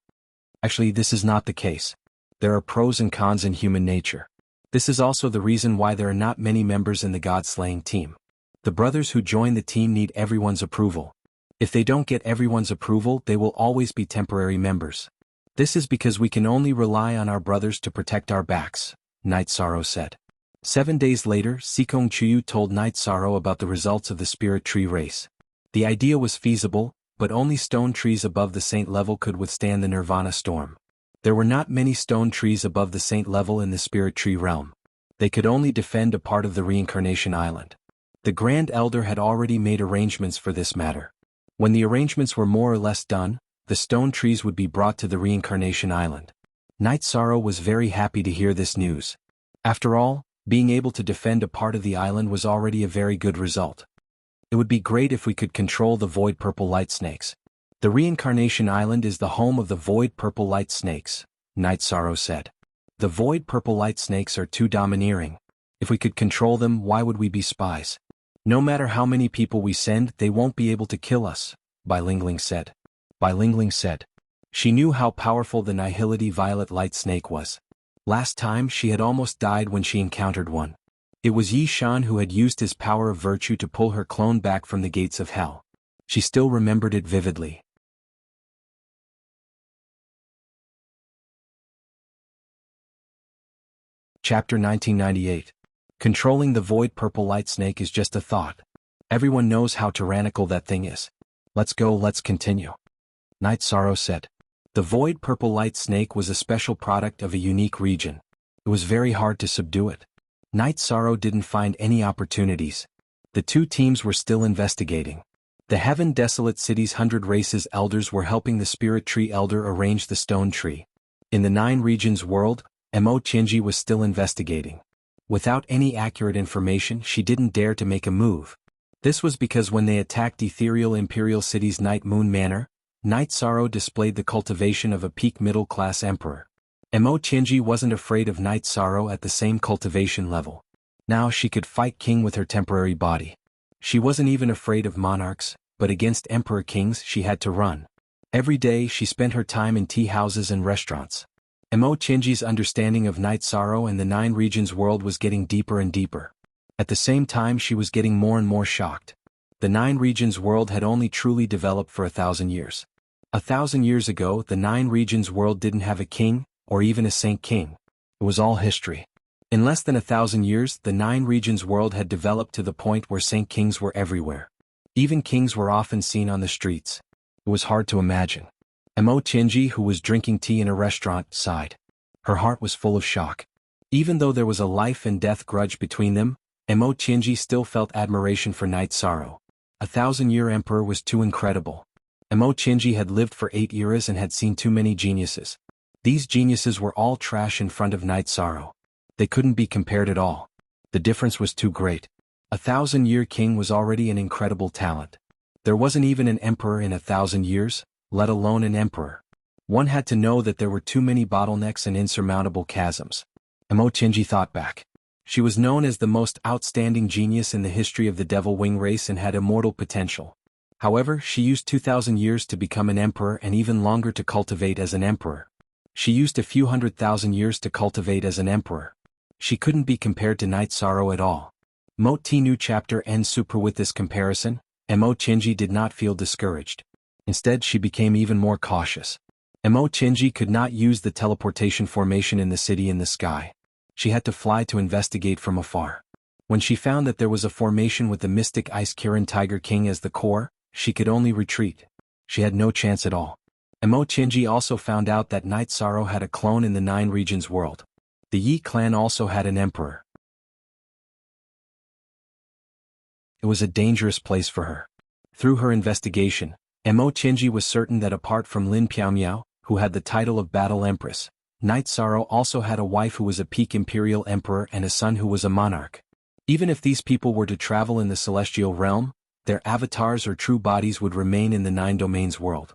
Speaker 1: Actually, this is not the case. There are pros and cons in human nature. This is also the reason why there are not many members in the god-slaying team. The brothers who join the team need everyone's approval. If they don't get everyone's approval, they will always be temporary members. This is because we can only rely on our brothers to protect our backs, Night Sorrow said. 7 days later, Sikong Chuyu told Night Sorrow about the results of the spirit tree race. The idea was feasible, but only stone trees above the saint level could withstand the nirvana storm. There were not many stone trees above the saint level in the spirit tree realm. They could only defend a part of the reincarnation island. The Grand Elder had already made arrangements for this matter. When the arrangements were more or less done, the stone trees would be brought to the reincarnation island. Night Sorrow was very happy to hear this news. After all, being able to defend a part of the island was already a very good result. It would be great if we could control the void purple light snakes. The reincarnation island is the home of the void purple light snakes, Night Sorrow said. The void purple light snakes are too domineering. If we could control them, why would we be spies? No matter how many people we send, they won't be able to kill us, Bai Lingling said. Bai Lingling said. She knew how powerful the Nihility Violet Light Snake was. Last time she had almost died when she encountered one. It was Yi Shan who had used his power of virtue to pull her clone back from the gates of hell. She still remembered it vividly. Chapter 1998. Controlling the void purple light snake is just a thought. Everyone knows how tyrannical that thing is. Let's continue. Night Sorrow said. The void purple light snake was a special product of a unique region. It was very hard to subdue it. Night Sorrow didn't find any opportunities. The two teams were still investigating. The Heaven Desolate City's 100 Races elders were helping the Spirit Tree Elder arrange the stone tree. In the 9 Regions world, Mo Qinji was still investigating. Without any accurate information, she didn't dare to make a move. This was because when they attacked Ethereal Imperial City's Night Moon Manor, Night Sorrow displayed the cultivation of a peak middle-class emperor. Mo Qinji wasn't afraid of Night Sorrow at the same cultivation level. Now she could fight king with her temporary body. She wasn't even afraid of monarchs, but against emperor kings she had to run. Every day she spent her time in tea houses and restaurants. Mo Qinji's understanding of Night Sorrow and the 9 Regions world was getting deeper and deeper. At the same time she was getting more and more shocked. The 9 Regions world had only truly developed for 1,000 years. 1,000 years ago the 9 Regions world didn't have a king, or even a Saint King. It was all history. In less than 1,000 years, the 9 Regions world had developed to the point where Saint Kings were everywhere. Even kings were often seen on the streets. It was hard to imagine. Mo Qinji, who was drinking tea in a restaurant, sighed. Her heart was full of shock. Even though there was a life and death grudge between them, Mo Qinji still felt admiration for Night Sorrow. 1,000-year emperor was too incredible. Mo Qinji had lived for 8 eras and had seen too many geniuses. These geniuses were all trash in front of Night Sorrow. They couldn't be compared at all. The difference was too great. 1,000-year king was already an incredible talent. There wasn't even an emperor in 1,000 years, let alone an emperor. One had to know that there were too many bottlenecks and insurmountable chasms. Mo Qinji thought back. She was known as the most outstanding genius in the history of the Devil Wing race and had immortal potential. However, she used 2,000 years to become an emperor and even longer to cultivate as an emperor. She used a few 100,000 years to cultivate as an emperor. She couldn't be compared to Night Sorrow at all. Mo Tinu chapter ends super with this comparison. Mo Chinji did not feel discouraged. Instead, she became even more cautious. Mo Chinji could not use the teleportation formation in the city in the sky. She had to fly to investigate from afar. When she found that there was a formation with the mystic Ice Kirin Tiger King as the core, she could only retreat. She had no chance at all. Mo Chinji also found out that Night Sorrow had a clone in the Nine Regions world. The Yi clan also had an emperor. It was a dangerous place for her. Through her investigation, Mo Chinji was certain that apart from Lin Piaomiao, who had the title of Battle Empress, Night Sorrow also had a wife who was a peak imperial emperor and a son who was a monarch. Even if these people were to travel in the celestial realm, their avatars or true bodies would remain in the Nine Domains world.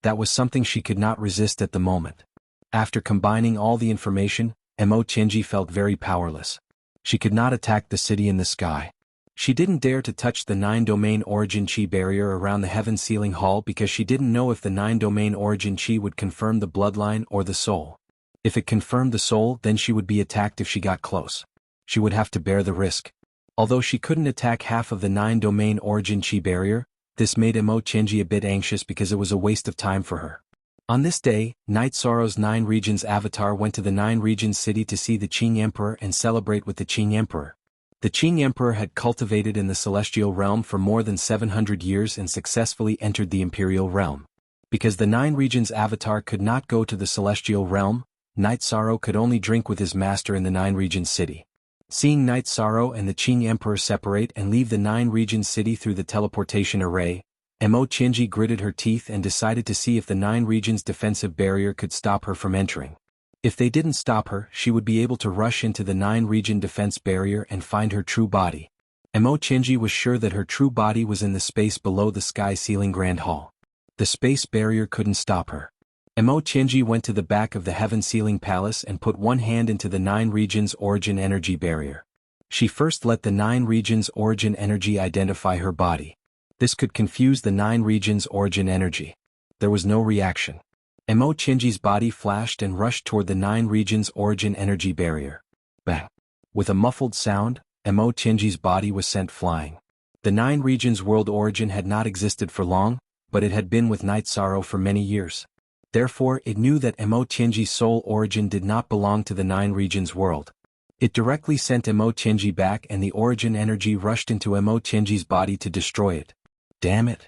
Speaker 1: That was something she could not resist at the moment. After combining all the information, Mo Chinji felt very powerless. She could not attack the city in the sky. She didn't dare to touch the Nine-Domain Origin Chi barrier around the Heaven Sealing Hall because she didn't know if the Nine-Domain Origin Chi would confirm the bloodline or the soul. If it confirmed the soul, then she would be attacked if she got close. She would have to bear the risk. Although she couldn't attack half of the Nine-Domain Origin Chi barrier, this made Mo Chinji a bit anxious because it was a waste of time for her. On this day, Night Sorrow's Nine Regions avatar went to the Nine Regions city to see the Qing Emperor and celebrate with the Qing Emperor. The Qing Emperor had cultivated in the celestial realm for more than 700 years and successfully entered the imperial realm. Because the Nine Regions avatar could not go to the celestial realm, Night Sorrow could only drink with his master in the Nine Regions city. Seeing Night Sorrow and the Qing Emperor separate and leave the Nine Regions city through the teleportation array, Mo Chinji gritted her teeth and decided to see if the Nine Regions defensive barrier could stop her from entering. If they didn't stop her, she would be able to rush into the Nine Region defense barrier and find her true body. Mo Chinji was sure that her true body was in the space below the Sky Ceiling Grand Hall. The space barrier couldn't stop her. Mo Chinji went to the back of the Heaven Sealing Palace and put one hand into the Nine Regions Origin Energy barrier. She first let the Nine Regions Origin Energy identify her body. This could confuse the Nine Regions Origin Energy. There was no reaction. Mo Chinji's body flashed and rushed toward the Nine Regions Origin Energy barrier. Bang! With a muffled sound, Mo Chinji's body was sent flying. The Nine Regions World Origin had not existed for long, but it had been with Night Sorrow for many years. Therefore, it knew that Mo Chinji's soul origin did not belong to the Nine Regions world. It directly sent Mo Chinji back and the origin energy rushed into Mo Chinji's body to destroy it. Damn it!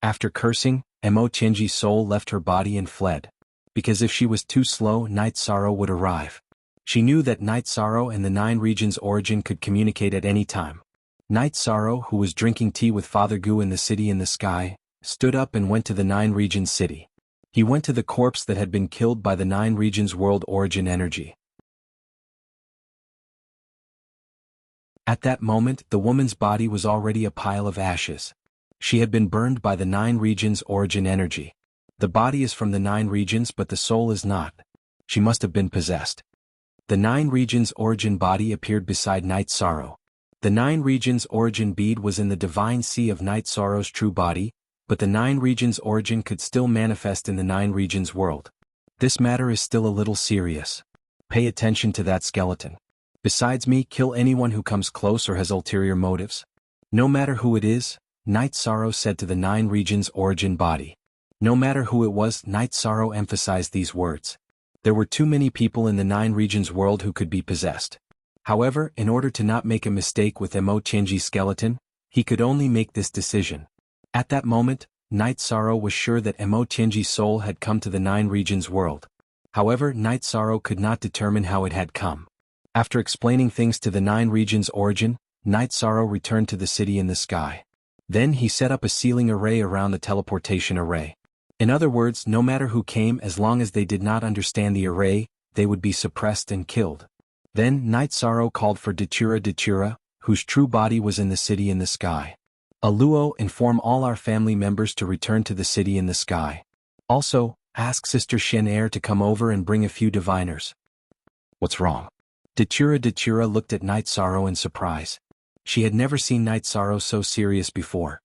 Speaker 1: After cursing, Mo Chinji's soul left her body and fled. Because if she was too slow, Night Sorrow would arrive. She knew that Night Sorrow and the Nine Regions Origin could communicate at any time. Night Sorrow, who was drinking tea with Father Gu in the city in the sky, stood up and went to the Nine Regions city. He went to the corpse that had been killed by the Nine Regions World Origin Energy. At that moment, the woman's body was already a pile of ashes. She had been burned by the Nine Regions Origin Energy. The body is from the Nine Regions but the soul is not. She must have been possessed. The Nine Regions Origin body appeared beside Night Sorrow. The Nine Regions Origin bead was in the divine sea of Night Sorrow's true body, but the Nine Regions Origin could still manifest in the Nine Regions world. This matter is still a little serious. Pay attention to that skeleton. Besides me, kill anyone who comes close or has ulterior motives. No matter who it is, Night Sorrow said to the Nine Regions Origin body. No matter who it was, Night Sorrow emphasized these words. There were too many people in the Nine Regions world who could be possessed. However, in order to not make a mistake with Mo Chinji's skeleton, he could only make this decision. At that moment, Night Sorrow was sure that Mo Chinji's soul had come to the Nine Regions world. However, Night Sorrow could not determine how it had come. After explaining things to the Nine Regions Origin, Night Sorrow returned to the city in the sky. Then he set up a sealing array around the teleportation array. In other words, no matter who came, as long as they did not understand the array, they would be suppressed and killed. Then Night Sorrow called for Datura, whose true body was in the city in the sky. Aluo, inform all our family members to return to the city in the sky. Also, ask Sister Shen to come over and bring a few diviners. What's wrong? Datura looked at Night Sorrow in surprise. She had never seen Night Sorrow so serious before.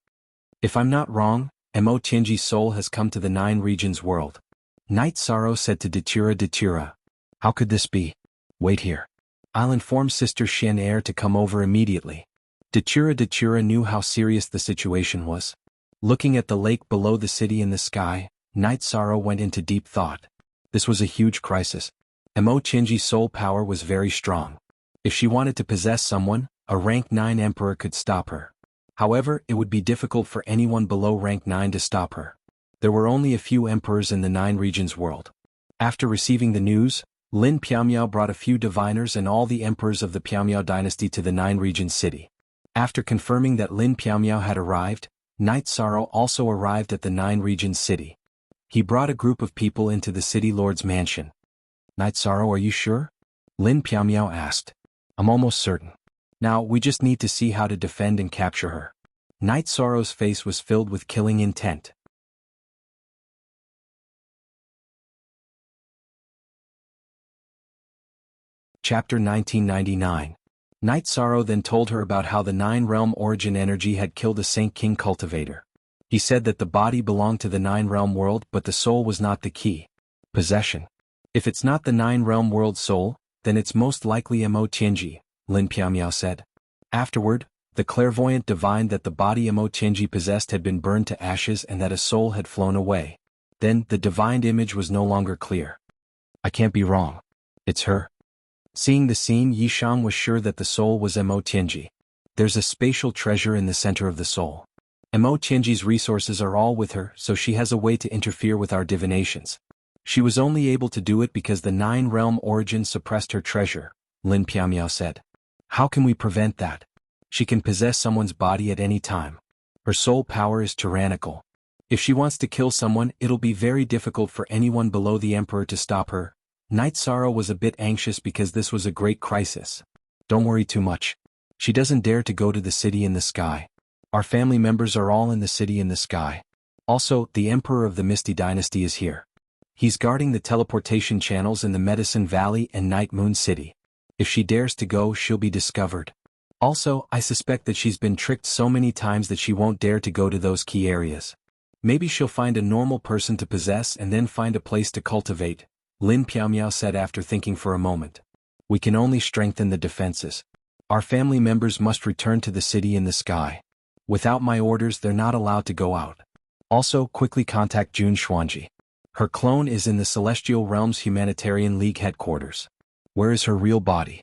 Speaker 1: If I'm not wrong, Mo Chinji's soul has come to the Nine Regions world. Night Sorrow said to Datura. How could this be? Wait here. I'll inform Sister Shen to come over immediately. Dachura knew how serious the situation was. Looking at the lake below the city in the sky, Night Sorrow went into deep thought. This was a huge crisis. Imo-Chinji's soul power was very strong. If she wanted to possess someone, a rank 9 emperor could stop her. However, it would be difficult for anyone below rank 9 to stop her. There were only a few emperors in the 9 regions world. After receiving the news, Lin Piaomiao brought a few diviners and all the emperors of the Piaomiao dynasty to the 9 regions city. After confirming that Lin Piaomiao had arrived, Night Sorrow also arrived at the 9 regions city. He brought a group of people into the city lord's mansion. Night Sorrow, are you sure? Lin Piaomiao asked. I'm almost certain. Now, we just need to see how to defend and capture her. Night Sorrow's face was filled with killing intent. Chapter 1999. Night Sorrow then told her about how the 9-realm origin energy had killed a Saint King cultivator. He said that the body belonged to the 9-realm world but the soul was not the key. Possession. If it's not the 9-realm world soul, then it's most likely Imo-Chinji, Lin Piaomiao said. Afterward, the clairvoyant divined that the body Imo-Chinji possessed had been burned to ashes and that a soul had flown away. Then, the divined image was no longer clear. I can't be wrong. It's her. Seeing the scene, Yishang was sure that the soul was Imo-Chinji. There's a spatial treasure in the center of the soul. Imo-Chinji's resources are all with her, so she has a way to interfere with our divinations. She was only able to do it because the 9-realm origin suppressed her treasure, Lin Piaomiao said. How can we prevent that? She can possess someone's body at any time. Her soul power is tyrannical. If she wants to kill someone, it'll be very difficult for anyone below the emperor to stop her. Night Sorrow was a bit anxious because this was a great crisis. Don't worry too much. She doesn't dare to go to the city in the sky. Our family members are all in the city in the sky. Also, the emperor of the Misty Dynasty is here. He's guarding the teleportation channels in the Medicine Valley and Night Moon City. If she dares to go, she'll be discovered. Also, I suspect that she's been tricked so many times that she won't dare to go to those key areas. Maybe she'll find a normal person to possess and then find a place to cultivate, Lin Piaomiao said after thinking for a moment. We can only strengthen the defenses. Our family members must return to the city in the sky. Without my orders, they're not allowed to go out. Also, quickly contact Jun Xuanji. Her clone is in the Celestial Realms Humanitarian League headquarters. Where is her real body?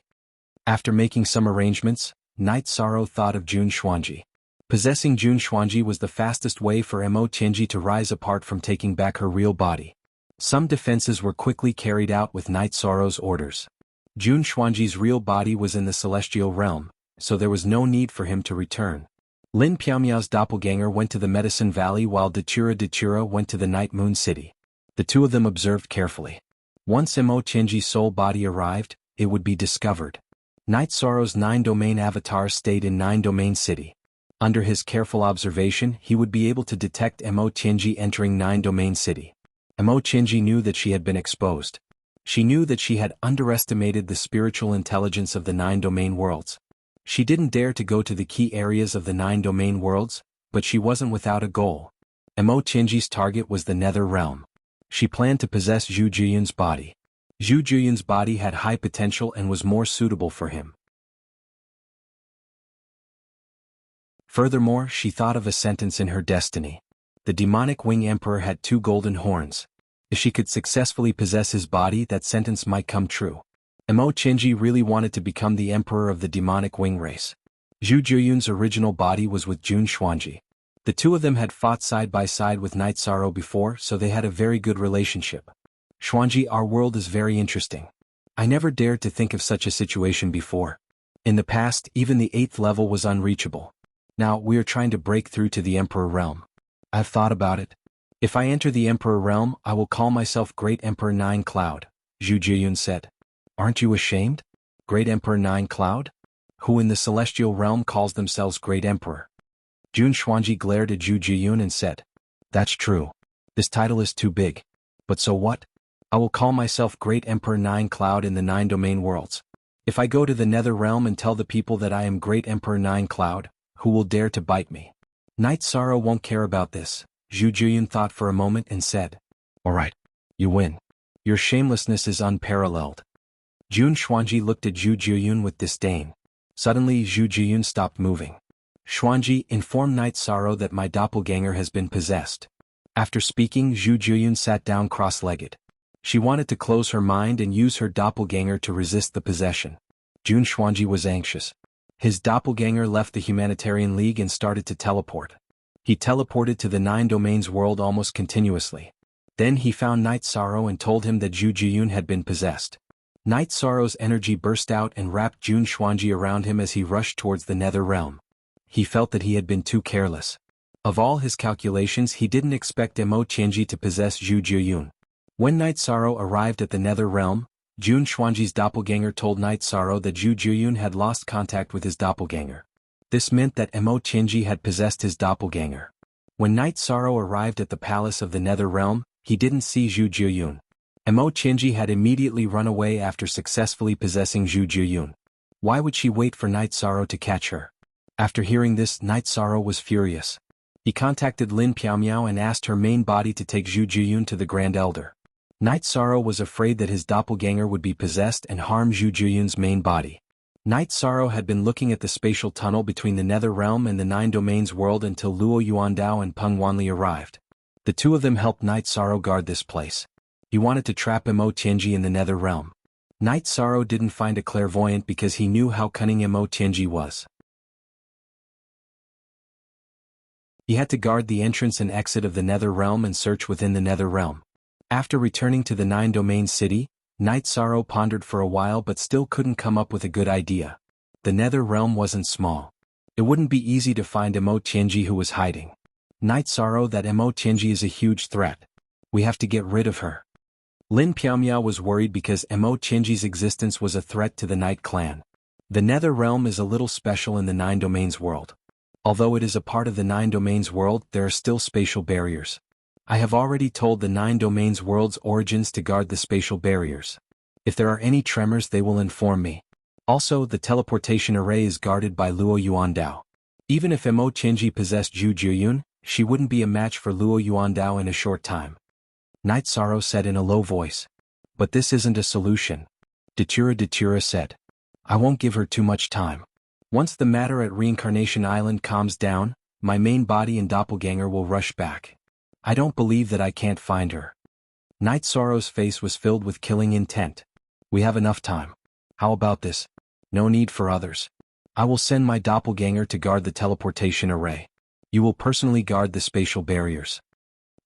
Speaker 1: After making some arrangements, Night Sorrow thought of Jun Xuanji. Possessing Jun Xuanji was the fastest way for Imo-Chinji to rise apart from taking back her real body. Some defenses were quickly carried out with Night Sorrow's orders. Jun Xuanji's real body was in the Celestial Realm, so there was no need for him to return. Lin Piaomiao's doppelganger went to the Medicine Valley while Dachura went to the Night Moon City. The two of them observed carefully. Once Imo-Chinji's soul body arrived, it would be discovered. Night Sorrow's 9-domain avatar stayed in 9-domain city. Under his careful observation, he would be able to detect Imo-Chinji entering 9-domain city. Imo-Chinji knew that she had been exposed. She knew that she had underestimated the spiritual intelligence of the 9-domain worlds. She didn't dare to go to the key areas of the 9-domain worlds, but she wasn't without a goal. Imo-Chinji's target was the Nether Realm. She planned to possess Zhu Juyun's body. Zhu Juyun's body had high potential and was more suitable for him. Furthermore, she thought of a sentence in her destiny. The demonic wing emperor had 2 golden horns. If she could successfully possess his body, that sentence might come true. Imo-Chinji really wanted to become the emperor of the demonic wing race. Zhu Juyun's original body was with Jun Xuanji. The two of them had fought side by side with Night Sorrow before, so they had a very good relationship. Xuanji, our world is very interesting. I never dared to think of such a situation before. In the past, even the 8th level was unreachable. Now, we are trying to break through to the Emperor Realm. I've thought about it. If I enter the Emperor Realm, I will call myself Great Emperor 9 Cloud, Zhu Jiyun said. Aren't you ashamed? Great Emperor 9 Cloud? Who in the Celestial Realm calls themselves Great Emperor? Jun Xuanji glared at Zhu Jiyun and said, That's true. This title is too big. But so what? I will call myself Great Emperor 9 Cloud in the 9 domain worlds. If I go to the Nether Realm and tell the people that I am Great Emperor 9 Cloud, who will dare to bite me? Night Sorrow won't care about this, Zhu Jiyun thought for a moment and said, Alright, you win. Your shamelessness is unparalleled. Jun Xuanji looked at Zhu Jiyun with disdain. Suddenly Zhu Jiyun stopped moving. Xuanji, inform Knight Sorrow that my doppelganger has been possessed. After speaking, Zhu Jiyun sat down cross-legged. She wanted to close her mind and use her doppelganger to resist the possession. Jun Xuanji was anxious. His doppelganger left the Humanitarian League and started to teleport. He teleported to the 9 Domains world almost continuously. Then he found Knight Sorrow and told him that Zhu Jiyun had been possessed. Knight Sorrow's energy burst out and wrapped Jun Xuanji around him as he rushed towards the Nether Realm. He felt that he had been too careless. Of all his calculations, he didn't expect Mo Qianji to possess Zhu Jiyun. When Knight Sorrow arrived at the Nether Realm, Jun Xuanji's doppelganger told Knight Sorrow that Zhu Jiyun had lost contact with his doppelganger. This meant that Mo Qianji had possessed his doppelganger. When Knight Sorrow arrived at the palace of the Nether Realm, he didn't see Zhu Jiyun. Mo Qianji had immediately run away after successfully possessing Zhu Jiyun. Why would she wait for Knight Sorrow to catch her? After hearing this, Knight Sorrow was furious. He contacted Lin Piaomiao and asked her main body to take Zhu Jiyun to the Grand Elder. Knight Sorrow was afraid that his doppelganger would be possessed and harm Zhu Jiyun's main body. Knight Sorrow had been looking at the spatial tunnel between the Nether Realm and the 9 Domains world until Luo Yuandao and Peng Wanli arrived. The two of them helped Knight Sorrow guard this place. He wanted to trap Mo Qianji in the Nether Realm. Knight Sorrow didn't find a clairvoyant because he knew how cunning Mo Qianji was. He had to guard the entrance and exit of the Nether Realm and search within the Nether Realm. After returning to the 9 Domains city, Knight Sorrow pondered for a while but still couldn't come up with a good idea. The Nether Realm wasn't small. It wouldn't be easy to find Mo Qianji who was hiding. Knight Sorrow, that Mo Qianji is a huge threat. We have to get rid of her. Lin Piaomiao was worried because Mo Qianji's existence was a threat to the Knight clan. The Nether Realm is a little special in the 9 Domains world. Although it is a part of the 9 Domains world, there are still spatial barriers. I have already told the 9 Domains world's origins to guard the spatial barriers. If there are any tremors, they will inform me. Also, the teleportation array is guarded by Luo Yuandao. Even if Mo Qianji possessed Zhu Jiyun, she wouldn't be a match for Luo Yuandao in a short time. Knight Sorrow said in a low voice. But this isn't a solution. Datura said. I won't give her too much time. Once the matter at Reincarnation Island calms down, my main body and doppelganger will rush back. I don't believe that I can't find her. Knight Sorrow's face was filled with killing intent. We have enough time. How about this? No need for others. I will send my doppelganger to guard the teleportation array. You will personally guard the spatial barriers.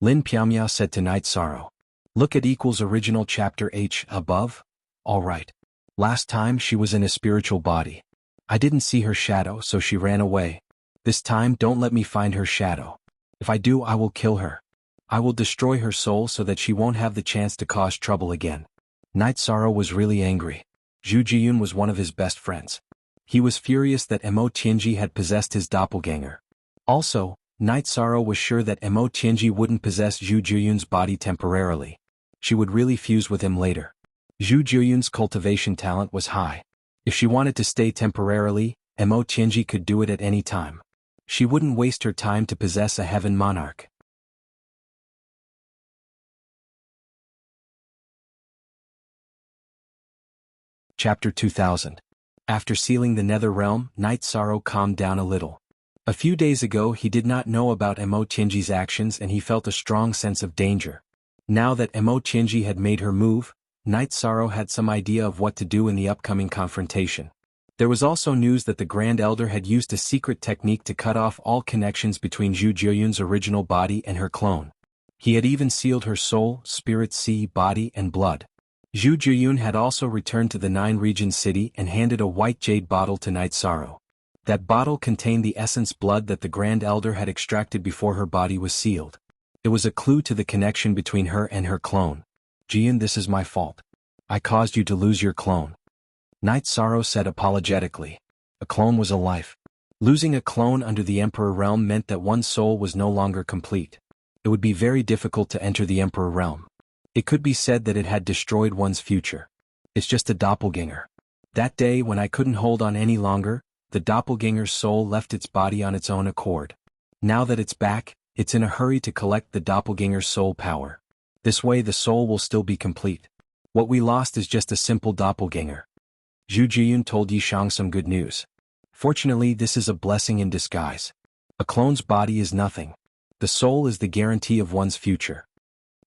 Speaker 1: Lin Piaomiao said to Knight Sorrow. Look at original chapter H above. Alright. Last time she was in a spiritual body. I didn't see her shadow, so she ran away. This time don't let me find her shadow. If I do, I will kill her. I will destroy her soul so that she won't have the chance to cause trouble again. Knight Sorrow was really angry. Zhu Jiyun was one of his best friends. He was furious that Mo Qianji had possessed his doppelganger. Also, Knight Sorrow was sure that Mo Qianji wouldn't possess Zhu Jiyun's body temporarily. She would really fuse with him later. Zhu Jiyun's cultivation talent was high. If she wanted to stay temporarily, Mo Qianji could do it at any time. She wouldn't waste her time to possess a heaven monarch. Chapter 2000. After sealing the Nether Realm, Knight Sorrow calmed down a little. A few days ago he did not know about Mo Qianji's actions and he felt a strong sense of danger. Now that Mo Qianji had made her move, Knight Sorrow had some idea of what to do in the upcoming confrontation. There was also news that the Grand Elder had used a secret technique to cut off all connections between Zhu Jiyun's original body and her clone. He had even sealed her soul, spirit, sea, body, and blood. Zhu Jiyun had also returned to the 9 Region city and handed a white jade bottle to Knight Sorrow. That bottle contained the essence blood that the Grand Elder had extracted before her body was sealed. It was a clue to the connection between her and her clone. Jiyun, this is my fault. I caused you to lose your clone. Knight Sorrow said apologetically. A clone was a life. Losing a clone under the Emperor Realm meant that one's soul was no longer complete. It would be very difficult to enter the Emperor Realm. It could be said that it had destroyed one's future. It's just a doppelganger. That day when I couldn't hold on any longer, the doppelganger's soul left its body on its own accord. Now that it's back, it's in a hurry to collect the doppelganger's soul power. This way the soul will still be complete. What we lost is just a simple doppelganger. Zhu Jiyun told Yishang some good news. Fortunately, this is a blessing in disguise. A clone's body is nothing. The soul is the guarantee of one's future.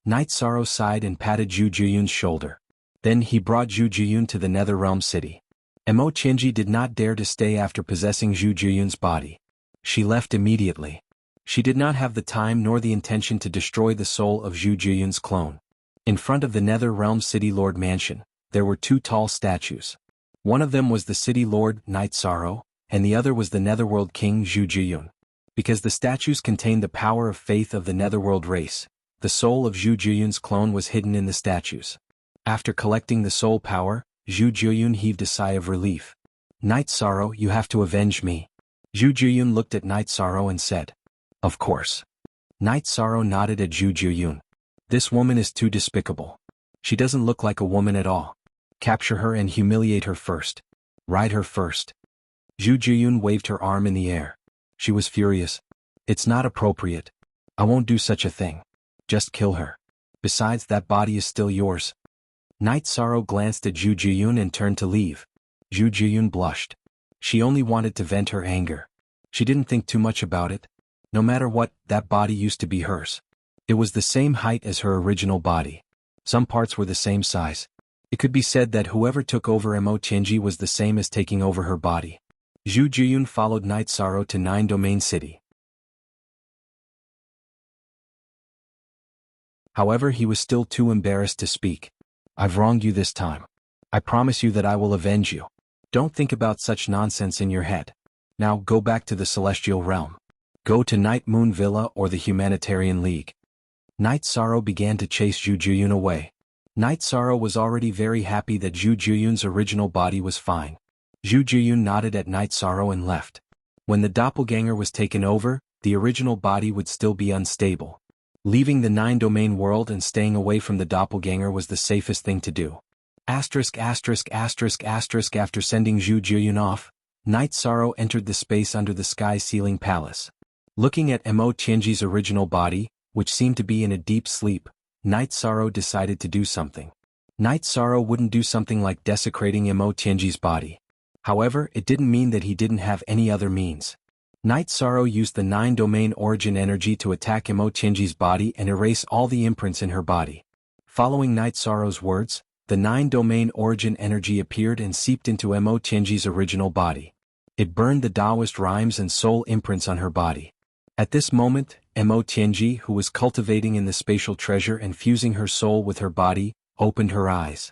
Speaker 1: Night Sorrow sighed and patted Zhu Jiyun's shoulder. Then he brought Zhu Jiyun to the Netherrealm city. Emo Chenji did not dare to stay after possessing Zhu Jiyun's body. She left immediately. She did not have the time nor the intention to destroy the soul of Zhu Jiyun's clone. In front of the Netherrealm City Lord Mansion, there were two tall statues. One of them was the City Lord, Night Sorrow, and the other was the Netherworld King Zhu Jiyun. Because the statues contained the power of faith of the Netherworld race, the soul of Zhu Jiyun's clone was hidden in the statues. After collecting the soul power, Zhu Jiyun heaved a sigh of relief. Night Sorrow, you have to avenge me. Zhu Jiyun looked at Night Sorrow and said, Of course. Night Sorrow nodded at Zhu Jiyun. This woman is too despicable. She doesn't look like a woman at all. Capture her and humiliate her first. Ride her first. Zhu Jiyun waved her arm in the air. She was furious. It's not appropriate. I won't do such a thing. Just kill her. Besides, that body is still yours. Night Sorrow glanced at Zhu Jiyun and turned to leave. Zhu Jiyun blushed. She only wanted to vent her anger. She didn't think too much about it. No matter what, that body used to be hers. It was the same height as her original body. Some parts were the same size. It could be said that whoever took over Emo Chenji was the same as taking over her body. Zhu Jiyun followed Night Sorrow to Nine Domain City. However, he was still too embarrassed to speak. I've wronged you this time. I promise you that I will avenge you. Don't think about such nonsense in your head. Now go back to the Celestial Realm. Go to Night Moon Villa or the Humanitarian League. Night Sorrow began to chase Zhu Jiyun away. Night Sorrow was already very happy that Zhu Jiyun's original body was fine. Zhu Jiyun nodded at Night Sorrow and left. When the doppelganger was taken over, the original body would still be unstable. Leaving the nine-domain world and staying away from the doppelganger was the safest thing to do. After sending Zhu Jiyun off, Night Sorrow entered the space under the sky ceiling palace. Looking at Emo Chenji's original body, which seemed to be in a deep sleep, Night Sorrow decided to do something. Night Sorrow wouldn't do something like desecrating Emo Chenji's body. However, it didn't mean that he didn't have any other means. Night Sorrow used the 9-domain origin energy to attack Emo Chenji's body and erase all the imprints in her body. Following Night Sorrow's words, the 9-domain origin energy appeared and seeped into Emo Chenji's original body. It burned the Taoist rhymes and soul imprints on her body. At this moment, Emo Chenji, who was cultivating in the spatial treasure and fusing her soul with her body, opened her eyes.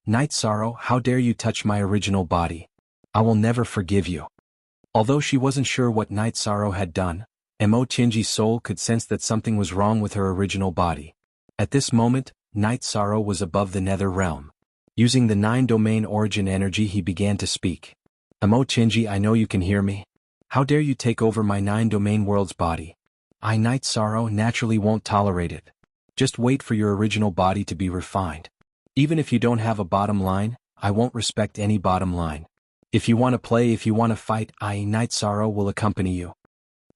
Speaker 1: Night Sorrow, how dare you touch my original body? I will never forgive you. Although she wasn't sure what Night Sorrow had done, Emo Chenji's soul could sense that something was wrong with her original body. At this moment, Night Sorrow was above the Nether Realm. Using the 9-domain origin energy, he began to speak. Emo Chenji, I know you can hear me. How dare you take over my 9-domain world's body? I, Night Sorrow, naturally won't tolerate it. Just wait for your original body to be refined. Even if you don't have a bottom line, I won't respect any bottom line. If you want to play, if you want to fight, I, Night Sorrow, will accompany you.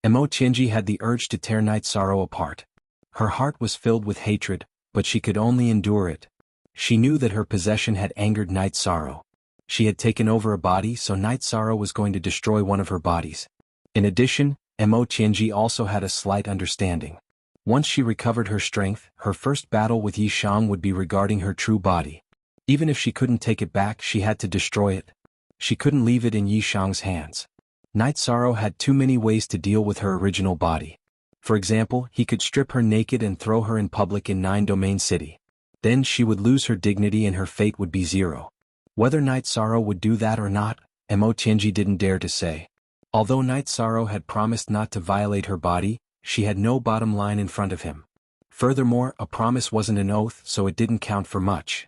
Speaker 1: Emo Chenji had the urge to tear Night Sorrow apart. Her heart was filled with hatred, but she could only endure it. She knew that her possession had angered Night Sorrow. She had taken over a body, so Night Sorrow was going to destroy one of her bodies. In addition, Emo Chenji also had a slight understanding. Once she recovered her strength, her first battle with Yi Shang would be regarding her true body. Even if she couldn't take it back, she had to destroy it. She couldn't leave it in Yi Shang's hands. Night Sorrow had too many ways to deal with her original body. For example, he could strip her naked and throw her in public in 9-domain city. Then she would lose her dignity and her fate would be zero. Whether Night Sorrow would do that or not, Emo Chenji didn't dare to say. Although Night Sorrow had promised not to violate her body, she had no bottom line in front of him. Furthermore, a promise wasn't an oath, so it didn't count for much.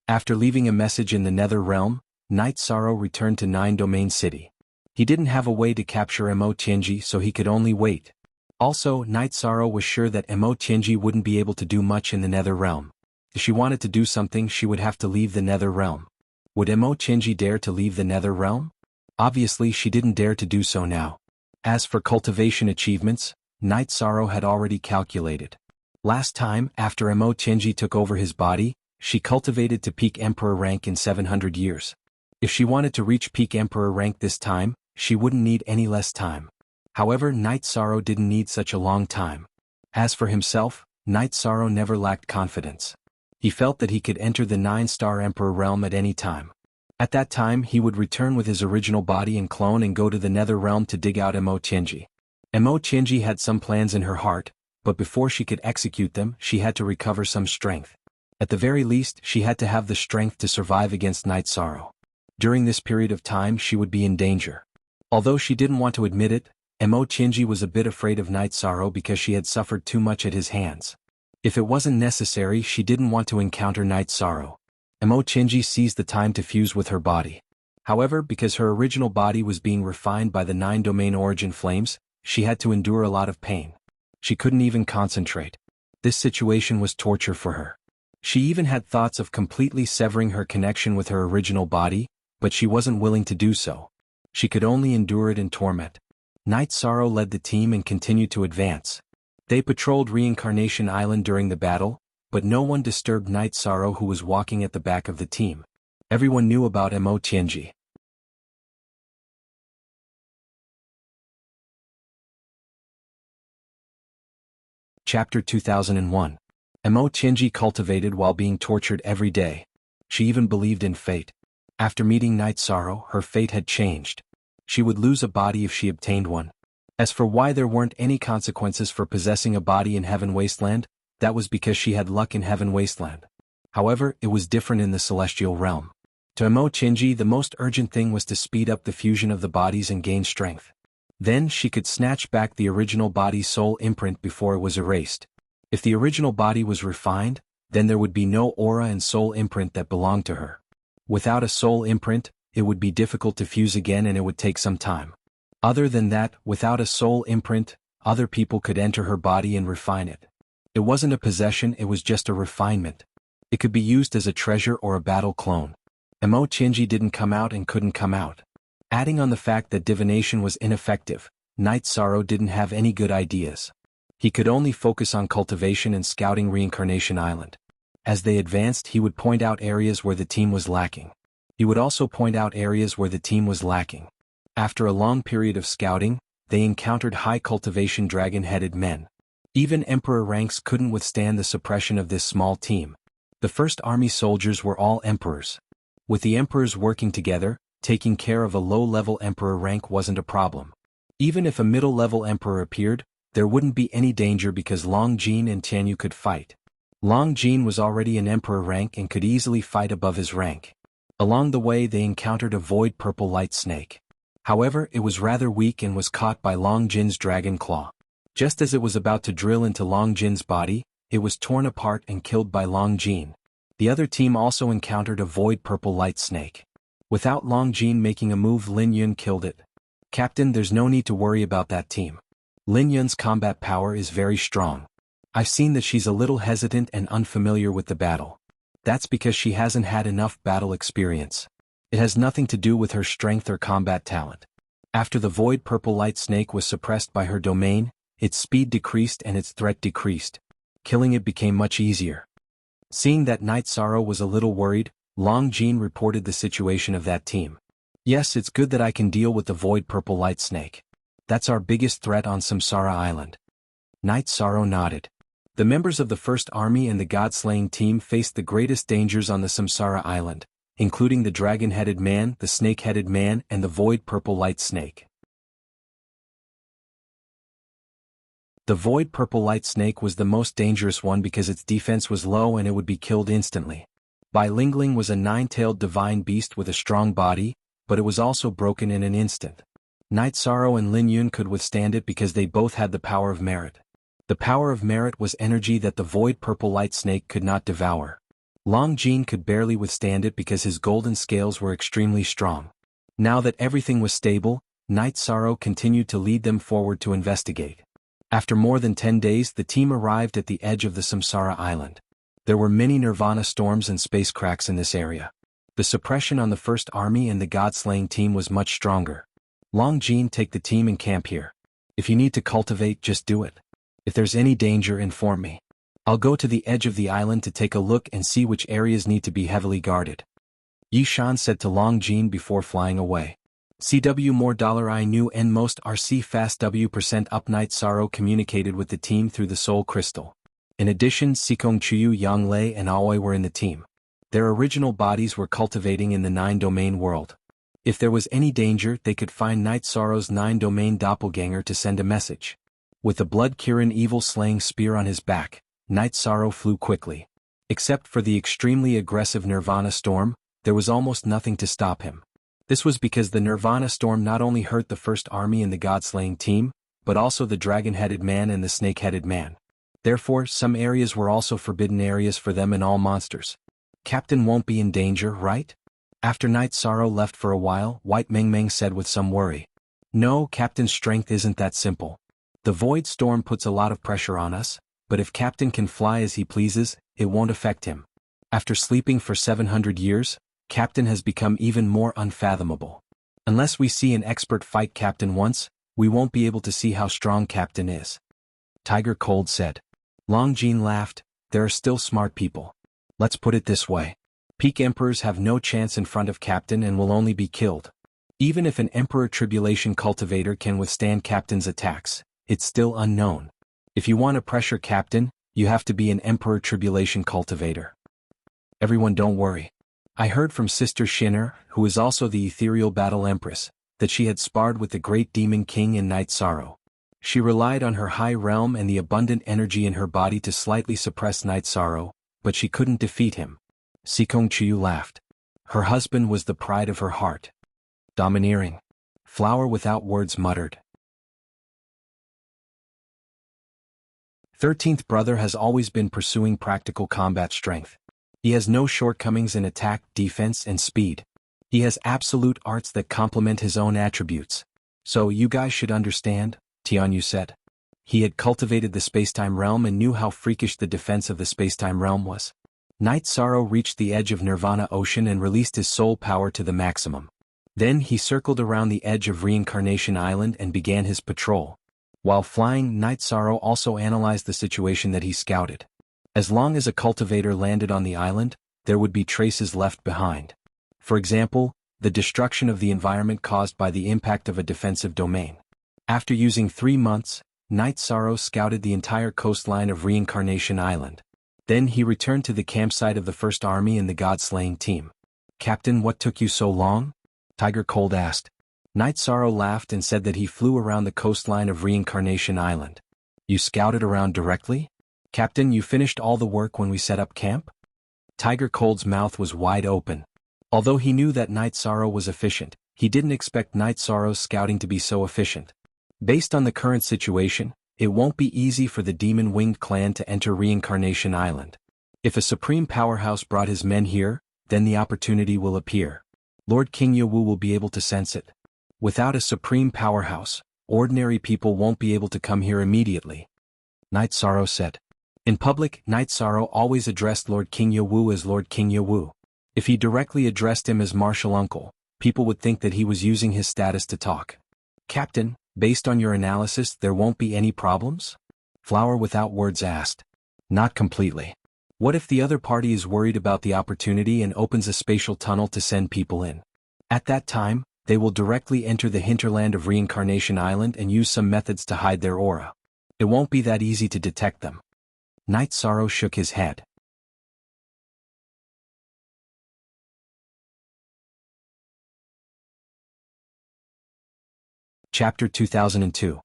Speaker 1: After leaving a message in the Nether Realm, Night Sorrow returned to 9-domain city. He didn't have a way to capture Emo Chenji, so he could only wait. Also, Night Sorrow was sure that Emo Chenji wouldn't be able to do much in the Nether Realm. If she wanted to do something, she would have to leave the Nether Realm. Would Emo Chenji dare to leave the Nether Realm? Obviously, she didn't dare to do so now. As for cultivation achievements, Night Sorrow had already calculated. Last time, after Emo Chenji took over his body, she cultivated to peak Emperor rank in 700 years. If she wanted to reach peak Emperor rank this time, she wouldn't need any less time. However, Night Sorrow didn't need such a long time. As for himself, Night Sorrow never lacked confidence. He felt that he could enter the 9-star Emperor realm at any time. At that time he would return with his original body and clone and go to the Nether realm to dig out Imo-Tianji. Imo-Tianji had some plans in her heart, but before she could execute them, she had to recover some strength. At the very least, she had to have the strength to survive against Night Sorrow. During this period of time she would be in danger. Although she didn't want to admit it, Imo-Tianji was a bit afraid of Night Sorrow because she had suffered too much at his hands. If it wasn't necessary, she didn't want to encounter Night Sorrow. Imo-Tianji seized the time to fuse with her body. However, because her original body was being refined by the 9-domain origin flames, she had to endure a lot of pain. She couldn't even concentrate. This situation was torture for her. She even had thoughts of completely severing her connection with her original body, but she wasn't willing to do so. She could only endure it in torment. Night Sorrow led the team and continued to advance. They patrolled Reincarnation Island during the battle, but no one disturbed Night Sorrow, who was walking at the back of the team. Everyone knew about Imo-Tianji. Chapter 2001. Imo-Tianji cultivated while being tortured every day. She even believed in fate. After meeting Night Sorrow, her fate had changed. She would lose a body if she obtained one. As for why there weren't any consequences for possessing a body in Heaven Wasteland, that was because she had luck in Heaven Wasteland. However, it was different in the Celestial Realm. To Imo-Tianji, the most urgent thing was to speed up the fusion of the bodies and gain strength. Then she could snatch back the original body's soul imprint before it was erased. If the original body was refined, then there would be no aura and soul imprint that belonged to her. Without a soul imprint, it would be difficult to fuse again and it would take some time. Other than that, without a soul imprint, other people could enter her body and refine it. It wasn't a possession, it was just a refinement. It could be used as a treasure or a battle clone. Imo-Tianji didn't come out and couldn't come out. Adding on the fact that divination was ineffective, Night Sorrow didn't have any good ideas. He could only focus on cultivation and scouting Reincarnation Island. As they advanced, he would point out areas where the team was lacking. He would also point out areas where the team was lacking. After a long period of scouting, they encountered high cultivation dragon-headed men. Even Emperor ranks couldn't withstand the suppression of this small team. The first army soldiers were all Emperors. With the Emperors working together, taking care of a low-level Emperor rank wasn't a problem. Even if a middle-level Emperor appeared, there wouldn't be any danger because Long Jin and Tianyu could fight. Long Jin was already an Emperor rank and could easily fight above his rank. Along the way they encountered a void purple light snake. However, it was rather weak and was caught by Long Jin's dragon claw. Just as it was about to drill into Long Jin's body, it was torn apart and killed by Long Jin. The other team also encountered a void purple light snake. Without Long Jin making a move, Lin Yun killed it. Captain, there's no need to worry about that team. Lin Yun's combat power is very strong. I've seen that she's a little hesitant and unfamiliar with the battle. That's because she hasn't had enough battle experience. It has nothing to do with her strength or combat talent. After the void purple light snake was suppressed by her domain, its speed decreased and its threat decreased. Killing it became much easier. Seeing that Night Sorrow was a little worried, Long Jin reported the situation of that team. Yes, it's good that I can deal with the void purple light snake. That's our biggest threat on Samsara Island. Night Sorrow nodded. The members of the First Army and the God-slaying team faced the greatest dangers on the Samsara Island, including the dragon-headed man, the snake-headed man, and the void purple light snake. The void purple light snake was the most dangerous one because its defense was low and it would be killed instantly. Bai Lingling was a 9-tailed divine beast with a strong body, but it was also broken in an instant. Night Sorrow and Lin Yun could withstand it because they both had the power of merit. The power of merit was energy that the void purple light snake could not devour. Long Jin could barely withstand it because his golden scales were extremely strong. Now that everything was stable, Night Sorrow continued to lead them forward to investigate. After more than 10 days, the team arrived at the edge of the Samsara Island. There were many Nirvana storms and space cracks in this area. The suppression on the First Army and the God-slaying team was much stronger. Long Jin, take the team and camp here. If you need to cultivate, just do it. If there's any danger, inform me. I'll go to the edge of the island to take a look and see which areas need to be heavily guarded. Yi Shan said to Long Jin before flying away. CW more $I knew and most RC fast W% up Night Sorrow communicated with the team through the Soul Crystal. In addition, Sikong Chuyu, Yang Lei and Aoi were in the team. Their original bodies were cultivating in the 9-domain world. If there was any danger, they could find Night Sorrow's 9-domain doppelganger to send a message. With the Blood Kirin evil-slaying spear on his back, Night Sorrow flew quickly. Except for the extremely aggressive Nirvana storm, there was almost nothing to stop him. This was because the Nirvana storm not only hurt the First Army and the God-slaying team, but also the Dragon-headed man and the Snake-headed man. Therefore, some areas were also forbidden areas for them and all monsters. Captain won't be in danger, right? After Night Sorrow left for a while, White Meng Meng said with some worry. No, Captain's strength isn't that simple. The Void Storm puts a lot of pressure on us, but if Captain can fly as he pleases, it won't affect him. After sleeping for 700 years, Captain has become even more unfathomable. Unless we see an expert fight Captain once, we won't be able to see how strong Captain is. Tiger Cold said. Long Jin laughed. There are still smart people. Let's put it this way. Peak Emperors have no chance in front of Captain and will only be killed. Even if an Emperor Tribulation cultivator can withstand Captain's attacks, it's still unknown. If you want to pressure Captain, you have to be an Emperor Tribulation cultivator. Everyone don't worry. I heard from Sister Shinner, who is also the Ethereal Battle Empress, that she had sparred with the Great Demon King in Night Sorrow. She relied on her high realm and the abundant energy in her body to slightly suppress Night Sorrow, but she couldn't defeat him. Sikong Chiyu laughed. Her husband was the pride of her heart. Domineering. Flower without words muttered. 13th brother has always been pursuing practical combat strength. He has no shortcomings in attack, defense, and speed. He has absolute arts that complement his own attributes. So you guys should understand, Tianyu said. He had cultivated the spacetime realm and knew how freakish the defense of the spacetime realm was. Night Sorrow reached the edge of Nirvana Ocean and released his soul power to the maximum. Then he circled around the edge of Reincarnation Island and began his patrol. While flying, Night Sorrow also analyzed the situation that he scouted. As long as a cultivator landed on the island, there would be traces left behind. For example, the destruction of the environment caused by the impact of a defensive domain. After using 3 months, Night Sorrow scouted the entire coastline of Reincarnation Island. Then he returned to the campsite of the First Army and the God-slaying team. Captain, what took you so long? Tiger Cold asked. Night Sorrow laughed and said that he flew around the coastline of Reincarnation Island. You scouted around directly? Captain, you finished all the work when we set up camp? Tiger Cold's mouth was wide open. Although he knew that Night Sorrow was efficient, he didn't expect Night Sorrow's scouting to be so efficient. Based on the current situation, it won't be easy for the Demon-Winged clan to enter Reincarnation Island. If a supreme powerhouse brought his men here, then the opportunity will appear. Lord King Yawu will be able to sense it. Without a supreme powerhouse, ordinary people won't be able to come here immediately. Night Sorrow said. In public, Night Sorrow always addressed Lord King Yawu as Lord King Yawu. If he directly addressed him as Martial Uncle, people would think that he was using his status to talk. Captain, based on your analysis, there won't be any problems? Flower without words asked. Not completely. What if the other party is worried about the opportunity and opens a spatial tunnel to send people in? At that time, they will directly enter the hinterland of Reincarnation Island and use some methods to hide their aura. It won't be that easy to detect them. Night Sorrow shook his head. Chapter 2002.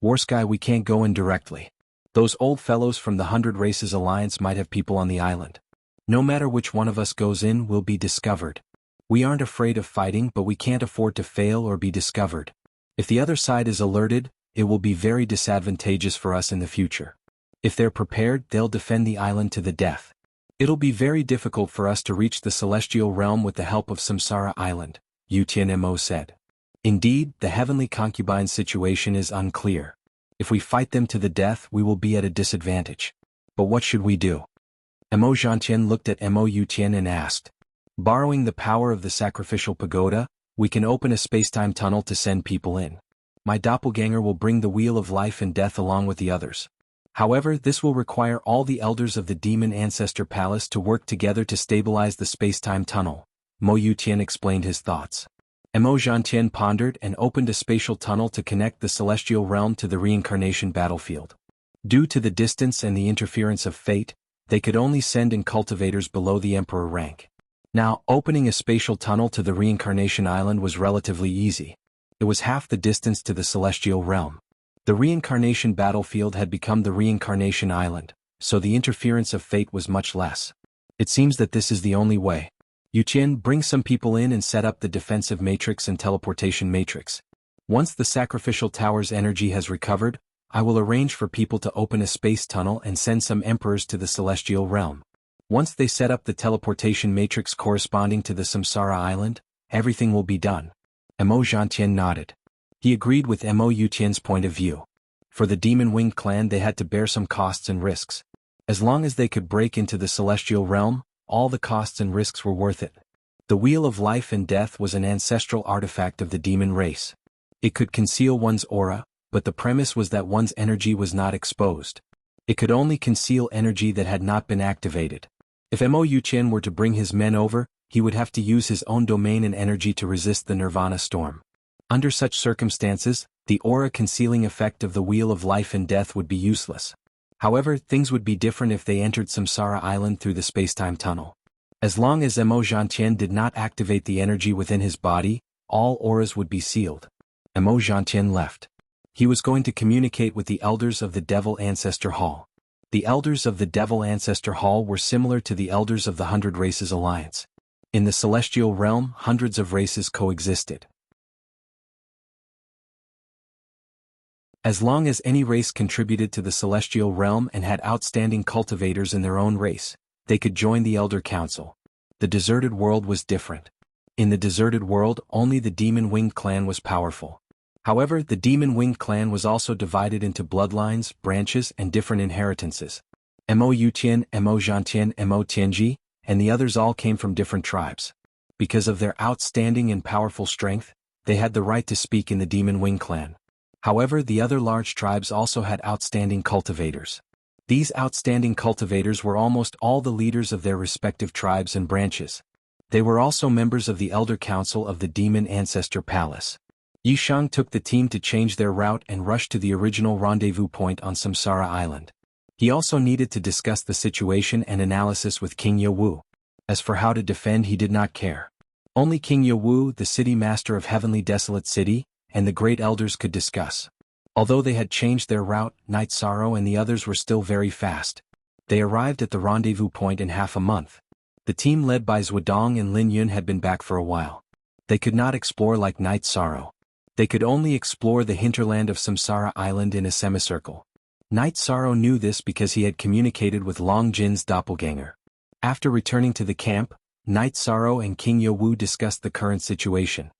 Speaker 1: Warsky, we can't go in directly. Those old fellows from the 100 Races Alliance might have people on the island. No matter which one of us goes in, we'll be discovered. We aren't afraid of fighting, but we can't afford to fail or be discovered. If the other side is alerted, it will be very disadvantageous for us in the future. If they're prepared, they'll defend the island to the death. It'll be very difficult for us to reach the celestial realm with the help of Samsara Island, Utianmo said. Indeed, the heavenly concubine situation is unclear. If we fight them to the death, we will be at a disadvantage. But what should we do? Mo Zhantian looked at Mo Yutian and asked. Borrowing the power of the sacrificial pagoda, we can open a spacetime tunnel to send people in. My doppelganger will bring the wheel of life and death along with the others. However, this will require all the elders of the Demon Ancestor Palace to work together to stabilize the spacetime tunnel. Mo Yutian explained his thoughts. Mo Zhantian pondered and opened a spatial tunnel to connect the celestial realm to the reincarnation battlefield. Due to the distance and the interference of fate, they could only send in cultivators below the emperor rank. Now, opening a spatial tunnel to the reincarnation island was relatively easy. It was half the distance to the celestial realm. The reincarnation battlefield had become the reincarnation island, so the interference of fate was much less. It seems that this is the only way. Yuqian, bring some people in and set up the defensive matrix and teleportation matrix. Once the sacrificial tower's energy has recovered, I will arrange for people to open a space tunnel and send some emperors to the celestial realm. Once they set up the teleportation matrix corresponding to the Samsara island, everything will be done. Mo Zhantian nodded. He agreed with Mo Yutian's point of view. For the demon-winged clan they had to bear some costs and risks. As long as they could break into the celestial realm, all the costs and risks were worth it. The Wheel of Life and Death was an ancestral artifact of the demon race. It could conceal one's aura, but the premise was that one's energy was not exposed. It could only conceal energy that had not been activated. If Mo Yuqian were to bring his men over, he would have to use his own domain and energy to resist the Nirvana storm. Under such circumstances, the aura-concealing effect of the Wheel of Life and Death would be useless. However, things would be different if they entered Samsara Island through the spacetime tunnel. As long as Mo Zhantian did not activate the energy within his body, all auras would be sealed. Mo Zhantian left. He was going to communicate with the elders of the Devil Ancestor Hall. The elders of the Devil Ancestor Hall were similar to the elders of the 100 Races Alliance. In the celestial realm, hundreds of races coexisted. As long as any race contributed to the celestial realm and had outstanding cultivators in their own race, they could join the Elder Council. The deserted world was different. In the deserted world, only the demon-winged clan was powerful. However, the demon-winged clan was also divided into bloodlines, branches, and different inheritances. Mo Yutian, Mo Zhantian, Mo Tianji, and the others all came from different tribes. Because of their outstanding and powerful strength, they had the right to speak in the demon-winged clan. However, the other large tribes also had outstanding cultivators. These outstanding cultivators were almost all the leaders of their respective tribes and branches. They were also members of the Elder Council of the Demon Ancestor Palace. Yishang took the team to change their route and rush to the original rendezvous point on Samsara Island. He also needed to discuss the situation and analysis with King Yewu. As for how to defend, he did not care. Only King Yewu, the city master of Heavenly Desolate City, and the great elders could discuss. Although they had changed their route, Night Sorrow and the others were still very fast. They arrived at the rendezvous point in half a month. The team led by Zhuodong and Lin Yun had been back for a while. They could not explore like Night Sorrow. They could only explore the hinterland of Samsara Island in a semicircle. Night Sorrow knew this because he had communicated with Long Jin's doppelganger. After returning to the camp, Night Sorrow and King Yewu discussed the current situation.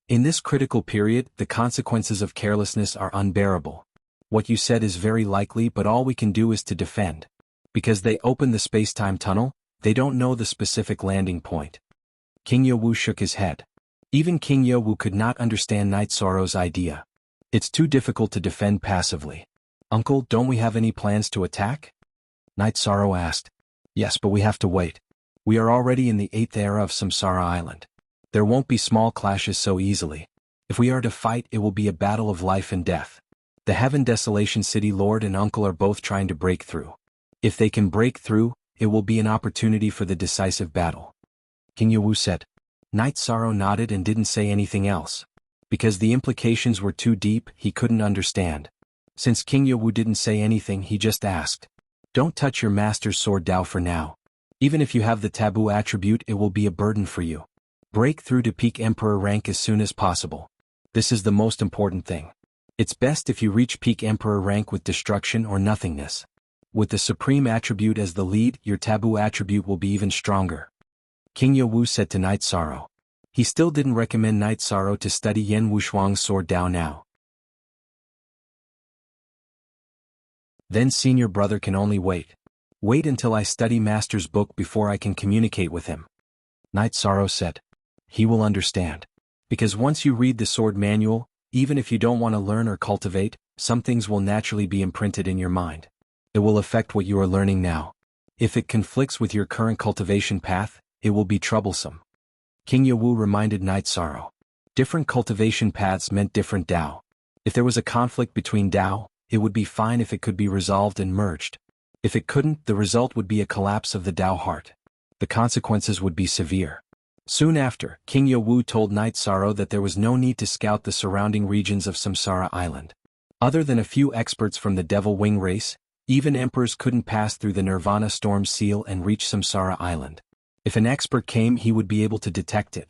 Speaker 1: In this critical period, the consequences of carelessness are unbearable. What you said is very likely, but all we can do is to defend. Because they opened the space-time tunnel, they don't know the specific landing point. King Yewu shook his head. Even King Yewu could not understand Night Sorrow's idea. It's too difficult to defend passively. Uncle, don't we have any plans to attack? Night Sorrow asked. Yes, but we have to wait. We are already in the 8th era of Samsara Island. There won't be small clashes so easily. If we are to fight, it will be a battle of life and death. The Heaven Desolation City Lord and Uncle are both trying to break through. If they can break through, it will be an opportunity for the decisive battle. King Yewu said. Night Sorrow nodded and didn't say anything else. Because the implications were too deep, he couldn't understand. Since King Yewu didn't say anything, he just asked. Don't touch your master's sword Dao for now. Even if you have the taboo attribute, it will be a burden for you. Break through to peak Emperor rank as soon as possible. This is the most important thing. It's best if you reach peak Emperor rank with destruction or nothingness. With the Supreme Attribute as the lead, your taboo attribute will be even stronger. King Yewu said to Night Sorrow. He still didn't recommend Night Sorrow to study Yen Wushuang's sword Dao now. Then senior brother can only wait. Wait until I study Master's book before I can communicate with him. Night Sorrow said. He will understand. Because once you read the sword manual, even if you don't want to learn or cultivate, some things will naturally be imprinted in your mind. It will affect what you are learning now. If it conflicts with your current cultivation path, it will be troublesome. King Yewu reminded Night Sorrow. Different cultivation paths meant different Tao. If there was a conflict between Tao, it would be fine if it could be resolved and merged. If it couldn't, the result would be a collapse of the Tao heart. The consequences would be severe. Soon after, King Yewu told Night Sorrow that there was no need to scout the surrounding regions of Samsara Island. Other than a few experts from the Devil Wing race, even emperors couldn't pass through the Nirvana Storm Seal and reach Samsara Island. If an expert came, he would be able to detect it.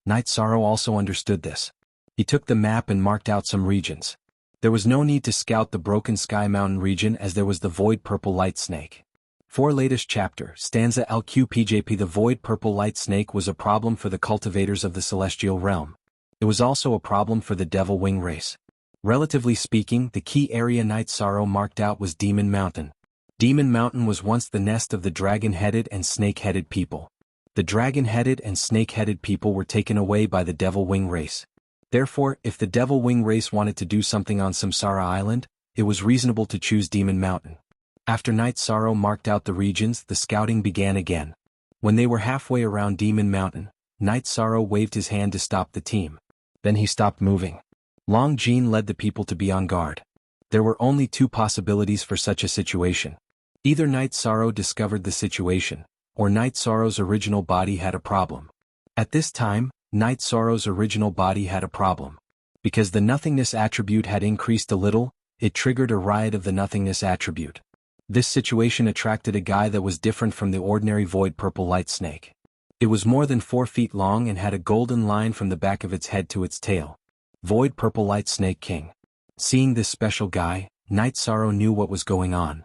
Speaker 1: Night Sorrow also understood this. He took the map and marked out some regions. There was no need to scout the Broken Sky Mountain region as there was the Void Purple Light Snake. For latest chapter, stanza LQPJP. The Void Purple Light Snake was a problem for the cultivators of the Celestial Realm. It was also a problem for the Devil Wing race. Relatively speaking, the key area Night Sorrow marked out was Demon Mountain. Demon Mountain was once the nest of the dragon-headed and snake-headed people. The dragon-headed and snake-headed people were taken away by the Devil Wing race. Therefore, if the Devil Wing race wanted to do something on Samsara Island, it was reasonable to choose Demon Mountain. After Night Sorrow marked out the regions, the scouting began again. When they were halfway around Demon Mountain, Night Sorrow waved his hand to stop the team. Then he stopped moving. Long Jean led the people to be on guard. There were only two possibilities for such a situation. Either Night Sorrow discovered the situation, or Night Sorrow's original body had a problem. At this time, Night Sorrow's original body had a problem. Because the nothingness attribute had increased a little, it triggered a riot of the nothingness attribute. This situation attracted a guy that was different from the ordinary Void Purple Light Snake. It was more than 4 feet long and had a golden line from the back of its head to its tail. Void Purple Light Snake King. Seeing this special guy, Night Sorrow knew what was going on.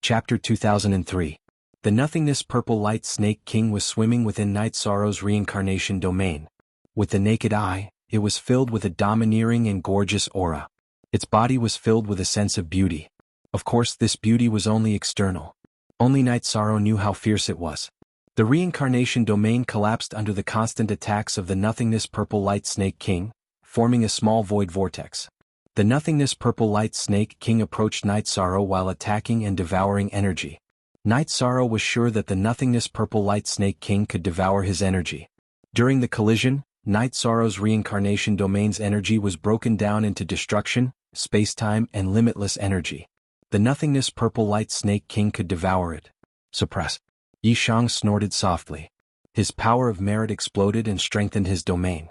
Speaker 1: Chapter 2003. The Nothingness Purple Light Snake King was swimming within Night Sorrow's reincarnation domain. With the naked eye, it was filled with a domineering and gorgeous aura. Its body was filled with a sense of beauty. Of course, this beauty was only external. Only Night Sorrow knew how fierce it was. The reincarnation domain collapsed under the constant attacks of the Nothingness Purple Light Snake King, forming a small void vortex. The Nothingness Purple Light Snake King approached Night Sorrow while attacking and devouring energy. Night Sorrow was sure that the Nothingness Purple Light Snake King could devour his energy. During the collision, Night Sorrow's reincarnation domain's energy was broken down into destruction, space-time, and limitless energy. The Nothingness Purple Light Snake King could devour it. Suppress. Yishang snorted softly. His power of merit exploded and strengthened his domain.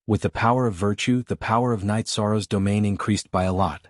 Speaker 1: With the power of virtue, the power of Night Sorrow's domain increased by a lot.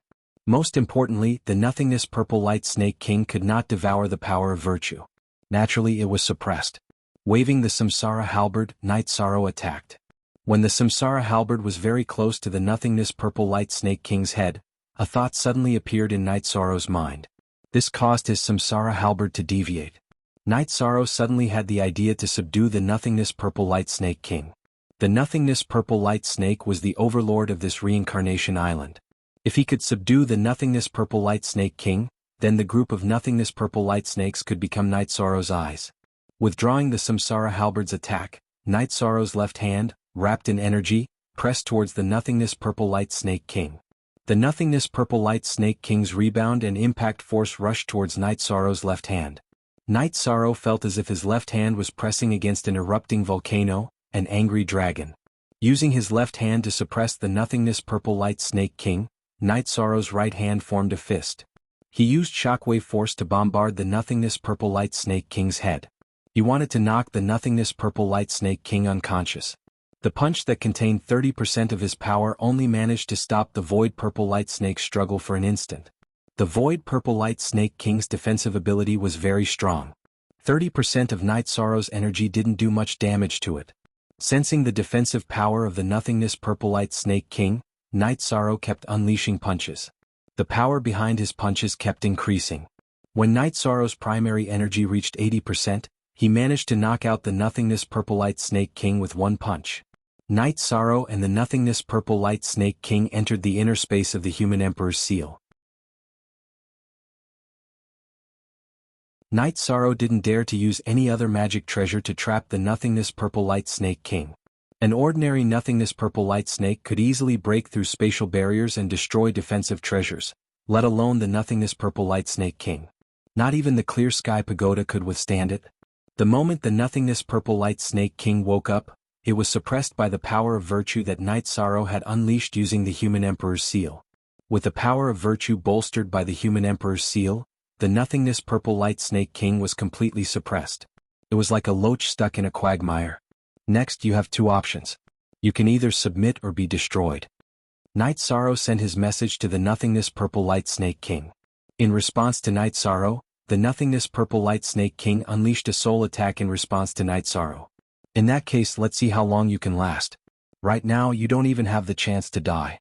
Speaker 1: Most importantly, the Nothingness Purple Light Snake King could not devour the power of virtue. Naturally, it was suppressed. Waving the Samsara halberd, Night Sorrow attacked. When the Samsara halberd was very close to the Nothingness Purple Light Snake King's head, a thought suddenly appeared in Night Sorrow's mind. This caused his Samsara halberd to deviate. Night Sorrow suddenly had the idea to subdue the Nothingness Purple Light Snake King. The Nothingness Purple Light Snake was the overlord of this reincarnation island. If he could subdue the Nothingness Purple Light Snake King, then the group of Nothingness Purple Light Snakes could become Night Sorrow's eyes. Withdrawing the Samsara halberd's attack, Night Sorrow's left hand, wrapped in energy, pressed towards the Nothingness Purple Light Snake King. The Nothingness Purple Light Snake King's rebound and impact force rushed towards Night Sorrow's left hand. Night Sorrow felt as if his left hand was pressing against an erupting volcano, an angry dragon. Using his left hand to suppress the Nothingness Purple Light Snake King, Night Sorrow's right hand formed a fist. He used shockwave force to bombard the Nothingness Purple Light Snake King's head. He wanted to knock the Nothingness Purple Light Snake King unconscious. The punch that contained 30% of his power only managed to stop the Void Purple Light Snake's struggle for an instant. The Void Purple Light Snake King's defensive ability was very strong. 30% of Night Sorrow's energy didn't do much damage to it. Sensing the defensive power of the Nothingness Purple Light Snake King, Night Sorrow kept unleashing punches. The power behind his punches kept increasing. When Night Sorrow's primary energy reached 80%, he managed to knock out the Nothingness Purple Light Snake King with one punch. Night Sorrow and the Nothingness Purple Light Snake King entered the inner space of the Human Emperor's seal. Night Sorrow didn't dare to use any other magic treasure to trap the Nothingness Purple Light Snake King. An ordinary Nothingness Purple Light Snake could easily break through spatial barriers and destroy defensive treasures, let alone the nothingness purple light snake king. Not even the clear sky pagoda could withstand it. The moment the nothingness purple light snake king woke up, it was suppressed by the power of virtue that Night Sorrow had unleashed using the human emperor's seal. With the power of virtue bolstered by the human emperor's seal, the nothingness purple light snake king was completely suppressed. It was like a loach stuck in a quagmire. Next you have two options. You can either submit or be destroyed. Night Sorrow sent his message to the nothingness purple light snake king. In response to Night Sorrow, the nothingness purple light snake king unleashed a soul attack in response to Night Sorrow. In that case, let's see how long you can last. Right now you don't even have the chance to die.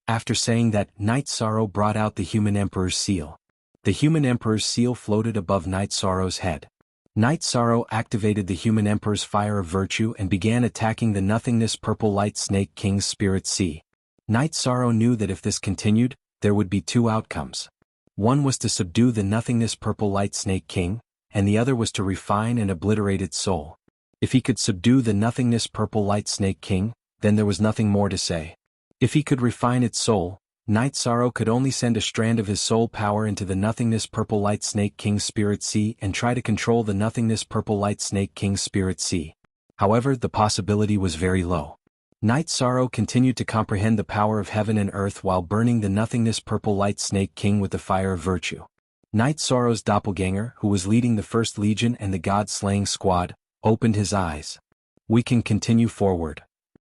Speaker 1: After saying that, Night Sorrow brought out the human emperor's seal. The human emperor's seal floated above Night Sorrow's head. Night Sorrow activated the human emperor's fire of virtue and began attacking the nothingness purple light snake king's spirit sea. Night Sorrow knew that if this continued, there would be two outcomes. One was to subdue the nothingness purple light snake king, and the other was to refine and obliterate its soul. If he could subdue the nothingness purple light snake king, then there was nothing more to say. If he could refine its soul, Night Sorrow could only send a strand of his soul power into the nothingness purple light snake king's spirit sea and try to control the nothingness purple light snake king's spirit sea. However, the possibility was very low. Night Sorrow continued to comprehend the power of heaven and earth while burning the nothingness purple light snake king with the fire of virtue. Night Sorrow's doppelganger, who was leading the First Legion and the God-slaying squad, opened his eyes. We can continue forward.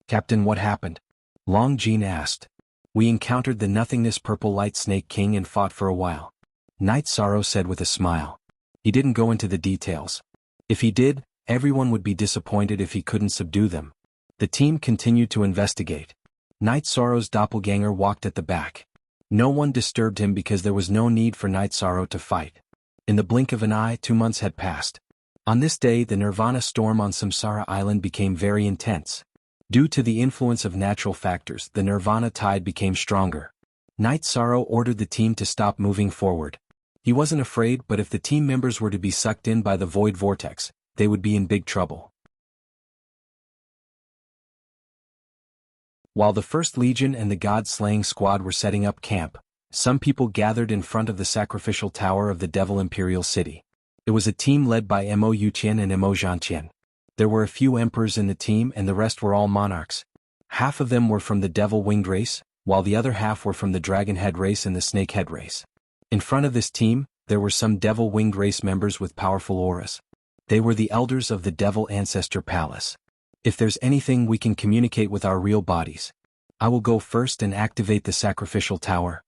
Speaker 1: Captain, what happened? Long Jean asked. We encountered the nothingness purple light snake king and fought for a while. Night Sorrow said with a smile. He didn't go into the details. If he did, everyone would be disappointed if he couldn't subdue them. The team continued to investigate. Night Sorrow's doppelganger walked at the back. No one disturbed him because there was no need for Night Sorrow to fight. In the blink of an eye, 2 months had passed. On this day, the Nirvana storm on Samsara Island became very intense. Due to the influence of natural factors, the Nirvana tide became stronger. Night Sorrow ordered the team to stop moving forward. He wasn't afraid, but if the team members were to be sucked in by the void vortex, they would be in big trouble. While the First Legion and the God-slaying squad were setting up camp, some people gathered in front of the sacrificial tower of the Devil Imperial City. It was a team led by Mo Yuqian and Mo Zhanqian. There were a few emperors in the team and the rest were all monarchs. Half of them were from the Devil-Winged race, while the other half were from the Dragon-Head race and the Snake-Head race. In front of this team, there were some Devil-Winged race members with powerful auras. They were the elders of the Devil Ancestor Palace. If there's anything we can communicate with our real bodies, I will go first and activate the sacrificial tower.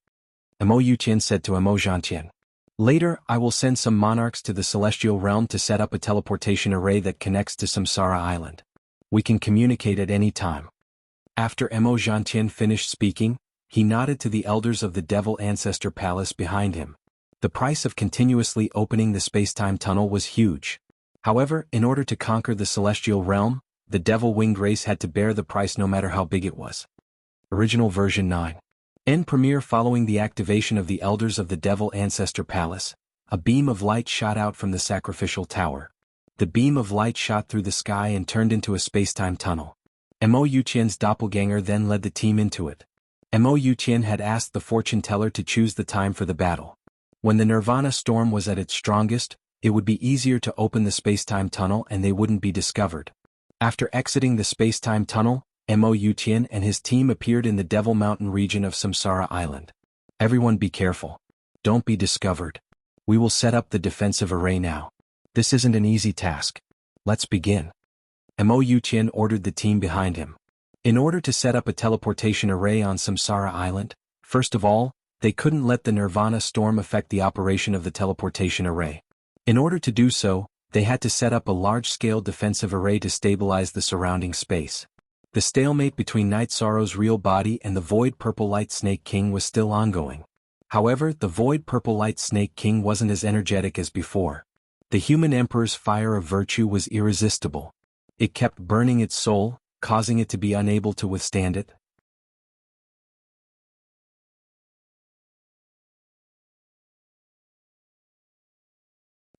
Speaker 1: Mo Yuqian said to Mo Zhanqian. Later, I will send some monarchs to the celestial realm to set up a teleportation array that connects to Samsara Island. We can communicate at any time. After Mo Zhanqian finished speaking, he nodded to the elders of the Devil Ancestor Palace behind him. The price of continuously opening the space-time tunnel was huge. However, in order to conquer the celestial realm, the Devil-Winged race had to bear the price no matter how big it was. Original version 9. End premiere. Following the activation of the elders of the Devil Ancestor Palace, a beam of light shot out from the sacrificial tower. The beam of light shot through the sky and turned into a space-time tunnel. Mo Yuqian's doppelganger then led the team into it. Mo Yuqian had asked the fortune teller to choose the time for the battle. When the Nirvana storm was at its strongest, it would be easier to open the space-time tunnel and they wouldn't be discovered. After exiting the space-time tunnel, Mo Yuqian and his team appeared in the Devil Mountain region of Samsara Island. Everyone be careful. Don't be discovered. We will set up the defensive array now. This isn't an easy task. Let's begin. Mo Yuqian ordered the team behind him. In order to set up a teleportation array on Samsara Island, first of all, they couldn't let the Nirvana storm affect the operation of the teleportation array. In order to do so, they had to set up a large-scale defensive array to stabilize the surrounding space. The stalemate between Night Sorrow's real body and the Void Purple Light Snake King was still ongoing. However, the Void Purple Light Snake King wasn't as energetic as before. The human emperor's fire of virtue was irresistible. It kept burning its soul, causing it to be unable to withstand it.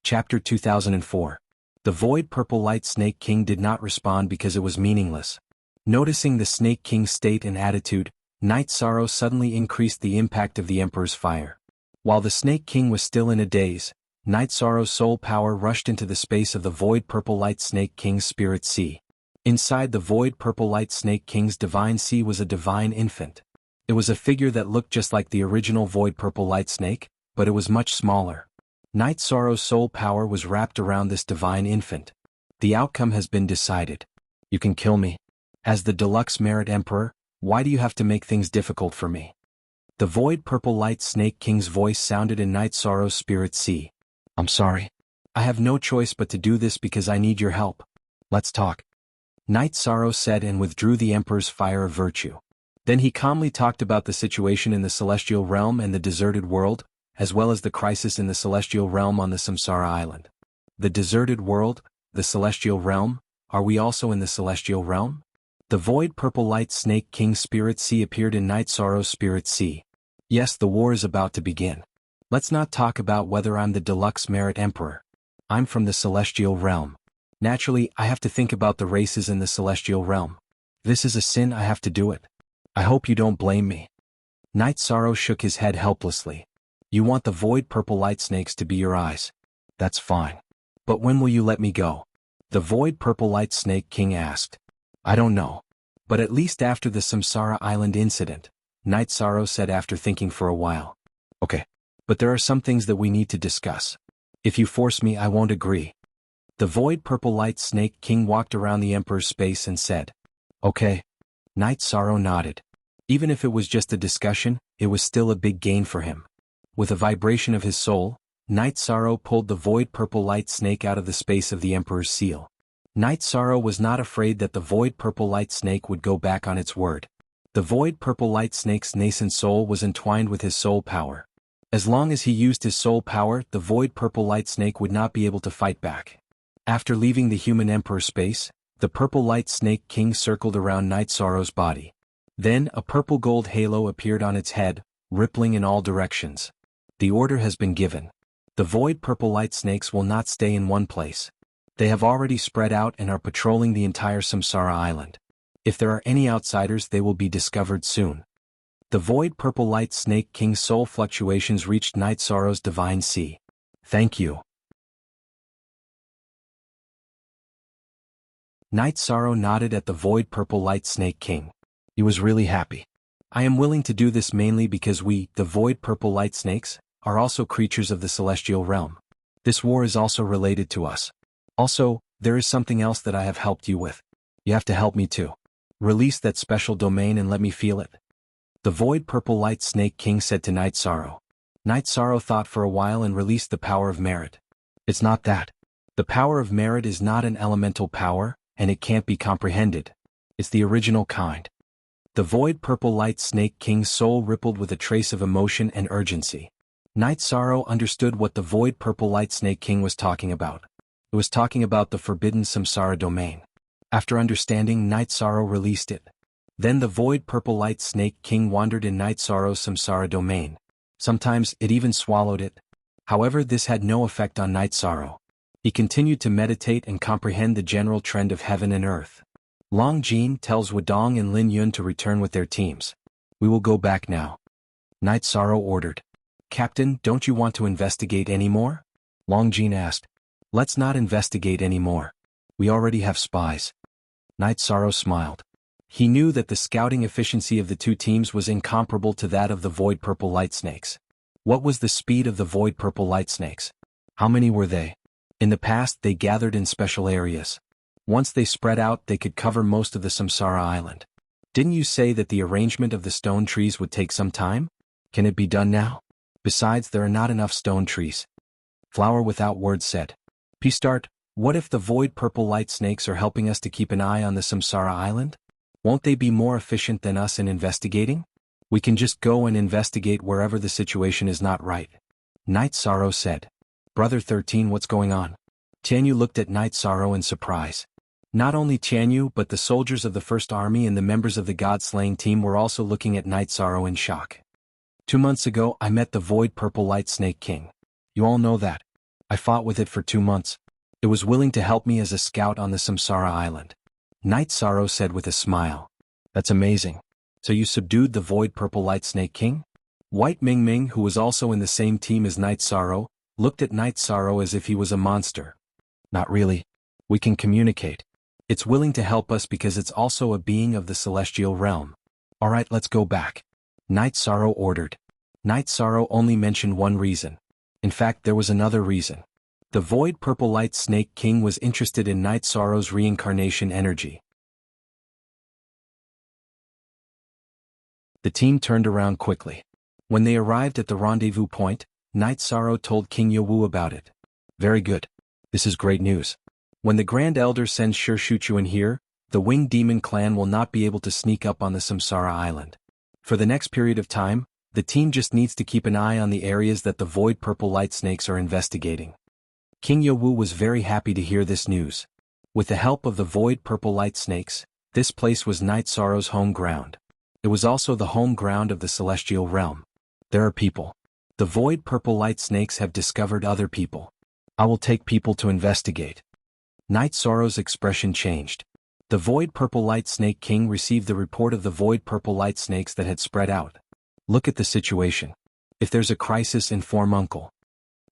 Speaker 1: Chapter 2004. The Void Purple Light Snake King did not respond because it was meaningless. Noticing the Snake King's state and attitude, Night Sorrow suddenly increased the impact of the Emperor's fire. While the Snake King was still in a daze, Night Sorrow's soul power rushed into the space of the Void Purple Light Snake King's Spirit Sea. Inside the Void Purple Light Snake King's Divine Sea was a divine infant. It was a figure that looked just like the original Void Purple Light Snake, but it was much smaller. Night Sorrow's soul power was wrapped around this divine infant. The outcome has been decided. You can kill me. As the Deluxe Merit Emperor, why do you have to make things difficult for me? The Void Purple Light Snake King's voice sounded in Night Sorrow's Spirit Sea. I'm sorry. I have no choice but to do this because I need your help. Let's talk. Night Sorrow said and withdrew the Emperor's fire of virtue. Then he calmly talked about the situation in the Celestial Realm and the deserted world, as well as the crisis in the Celestial Realm on the Samsara Island. The deserted world, the Celestial Realm, are we also in the Celestial Realm? The Void Purple Light Snake King's Spirit Sea appeared in Night Sorrow's Spirit Sea. Yes, the war is about to begin. Let's not talk about whether I'm the Deluxe Merit Emperor. I'm from the Celestial Realm. Naturally, I have to think about the races in the Celestial Realm. This is a sin, I have to do it. I hope you don't blame me. Night Sorrow shook his head helplessly. You want the Void Purple Light Snakes to be your eyes. That's fine. But when will you let me go? The Void Purple Light Snake King asked. I don't know. But at least after the Samsara Island incident, Night Sorrow said after thinking for a while. Okay. But there are some things that we need to discuss. If you force me, I won't agree. The Void Purple Light Snake King walked around the Emperor's space and said. Okay. Night Sorrow nodded. Even if it was just a discussion, it was still a big gain for him. With a vibration of his soul, Night Sorrow pulled the Void Purple Light Snake out of the space of the Emperor's seal. Night Sorrow was not afraid that the Void Purple Light Snake would go back on its word. The Void Purple Light Snake's nascent soul was entwined with his soul power. As long as he used his soul power, the Void Purple Light Snake would not be able to fight back. After leaving the human Emperor space, the Purple Light Snake King circled around Night Sorrow's body. Then a purple gold halo appeared on its head, rippling in all directions. The order has been given. The Void Purple Light Snakes will not stay in one place. They have already spread out and are patrolling the entire Samsara Island. If there are any outsiders, they will be discovered soon. The Void Purple Light Snake King's soul fluctuations reached Night Sorrow's Divine Sea. Thank you. Night Sorrow nodded at the Void Purple Light Snake King. He was really happy. I am willing to do this mainly because we, the Void Purple Light Snakes, are also creatures of the Celestial Realm. This war is also related to us. Also, there is something else that I have helped you with. You have to help me too. Release that special domain and let me feel it. The Void Purple Light Snake King said to Night Sorrow. Night Sorrow thought for a while and released the power of merit. It's not that. The power of merit is not an elemental power, and it can't be comprehended. It's the original kind. The Void Purple Light Snake King's soul rippled with a trace of emotion and urgency. Night Sorrow understood what the Void Purple Light Snake King was talking about. It was talking about the forbidden Samsara domain. After understanding, Night Sorrow released it. Then the Void Purple Light Snake King wandered in Night Sorrow's Samsara domain. Sometimes it even swallowed it. However, this had no effect on Night Sorrow. He continued to meditate and comprehend the general trend of heaven and earth. Long Jin tells Wudong and Lin Yun to return with their teams. We will go back now. Night Sorrow ordered. Captain, don't you want to investigate any more? Long Jin asked. Let's not investigate any more. We already have spies. Night Sorrow smiled. He knew that the scouting efficiency of the two teams was incomparable to that of the Void Purple Light Snakes. What was the speed of the Void Purple Light Snakes? How many were they? In the past, they gathered in special areas. Once they spread out, they could cover most of the Samsara Island. Didn't you say that the arrangement of the stone trees would take some time? Can it be done now? Besides, there are not enough stone trees. Flower Without Words said. P-Start, what if the Void Purple Light Snakes are helping us to keep an eye on the Samsara Island? Won't they be more efficient than us in investigating? We can just go and investigate wherever the situation is not right. Night Sorrow said. Brother 13, what's going on? Tianyu looked at Night Sorrow in surprise. Not only Tianyu but the soldiers of the First Army and the members of the God-slaying team were also looking at Night Sorrow in shock. 2 months ago, I met the Void Purple Light Snake King. You all know that. I fought with it for 2 months. It was willing to help me as a scout on the Samsara Island. Night Sorrow said with a smile. That's amazing. So you subdued the Void Purple Light Snake King? White Ming Ming, who was also in the same team as Night Sorrow, looked at Night Sorrow as if he was a monster. Not really. We can communicate. It's willing to help us because it's also a being of the celestial realm. Alright, let's go back. Night Sorrow ordered. Night Sorrow only mentioned one reason. In fact, there was another reason. The Void Purple Light Snake King was interested in Night Sorrow's reincarnation energy. The team turned around quickly. When they arrived at the rendezvous point, Night Sorrow told King Yawu about it. Very good. This is great news. When the Grand Elder sends Shirshuchu in here, the Winged Demon clan will not be able to sneak up on the Samsara Island. For the next period of time, the team just needs to keep an eye on the areas that the Void Purple Light Snakes are investigating. King Yawu was very happy to hear this news. With the help of the Void Purple Light Snakes, this place was Night Sorrow's home ground. It was also the home ground of the Celestial Realm. There are people. The Void Purple Light Snakes have discovered other people. I will take people to investigate. Night Sorrow's expression changed. The Void Purple Light Snake King received the report of the Void Purple Light Snakes that had spread out. Look at the situation. If there's a crisis, inform Uncle.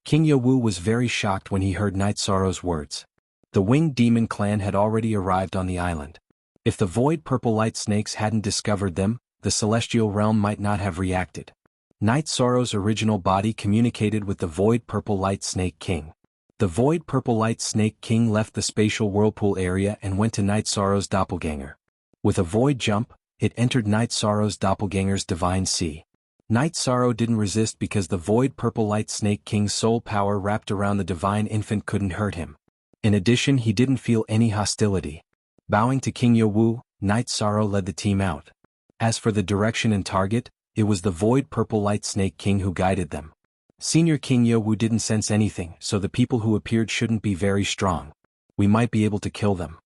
Speaker 1: King Yawu was very shocked when he heard Night Sorrow's words. The Winged Demon clan had already arrived on the island. If the Void Purple Light Snakes hadn't discovered them, the Celestial Realm might not have reacted. Night Sorrow's original body communicated with the Void Purple Light Snake King. The Void Purple Light Snake King left the spatial whirlpool area and went to Night Sorrow's doppelganger. With a void jump, it entered Night Sorrow's doppelganger's divine sea. Night Sorrow didn't resist because the Void Purple Light Snake King's soul power wrapped around the divine infant couldn't hurt him. In addition, he didn't feel any hostility. Bowing to King Yawu, Night Sorrow led the team out. As for the direction and target, it was the Void Purple Light Snake King who guided them. Senior King Yawu didn't sense anything, so the people who appeared shouldn't be very strong. We might be able to kill them.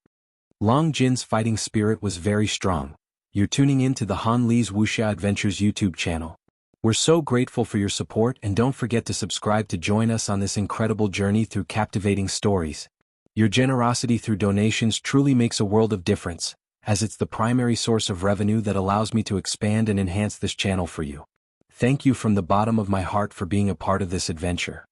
Speaker 1: Long Jin's fighting spirit was very strong. You're tuning in to the Han Li's Wuxia Adventures YouTube channel. We're so grateful for your support, and don't forget to subscribe to join us on this incredible journey through captivating stories. Your generosity through donations truly makes a world of difference, as it's the primary source of revenue that allows me to expand and enhance this channel for you. Thank you from the bottom of my heart for being a part of this adventure.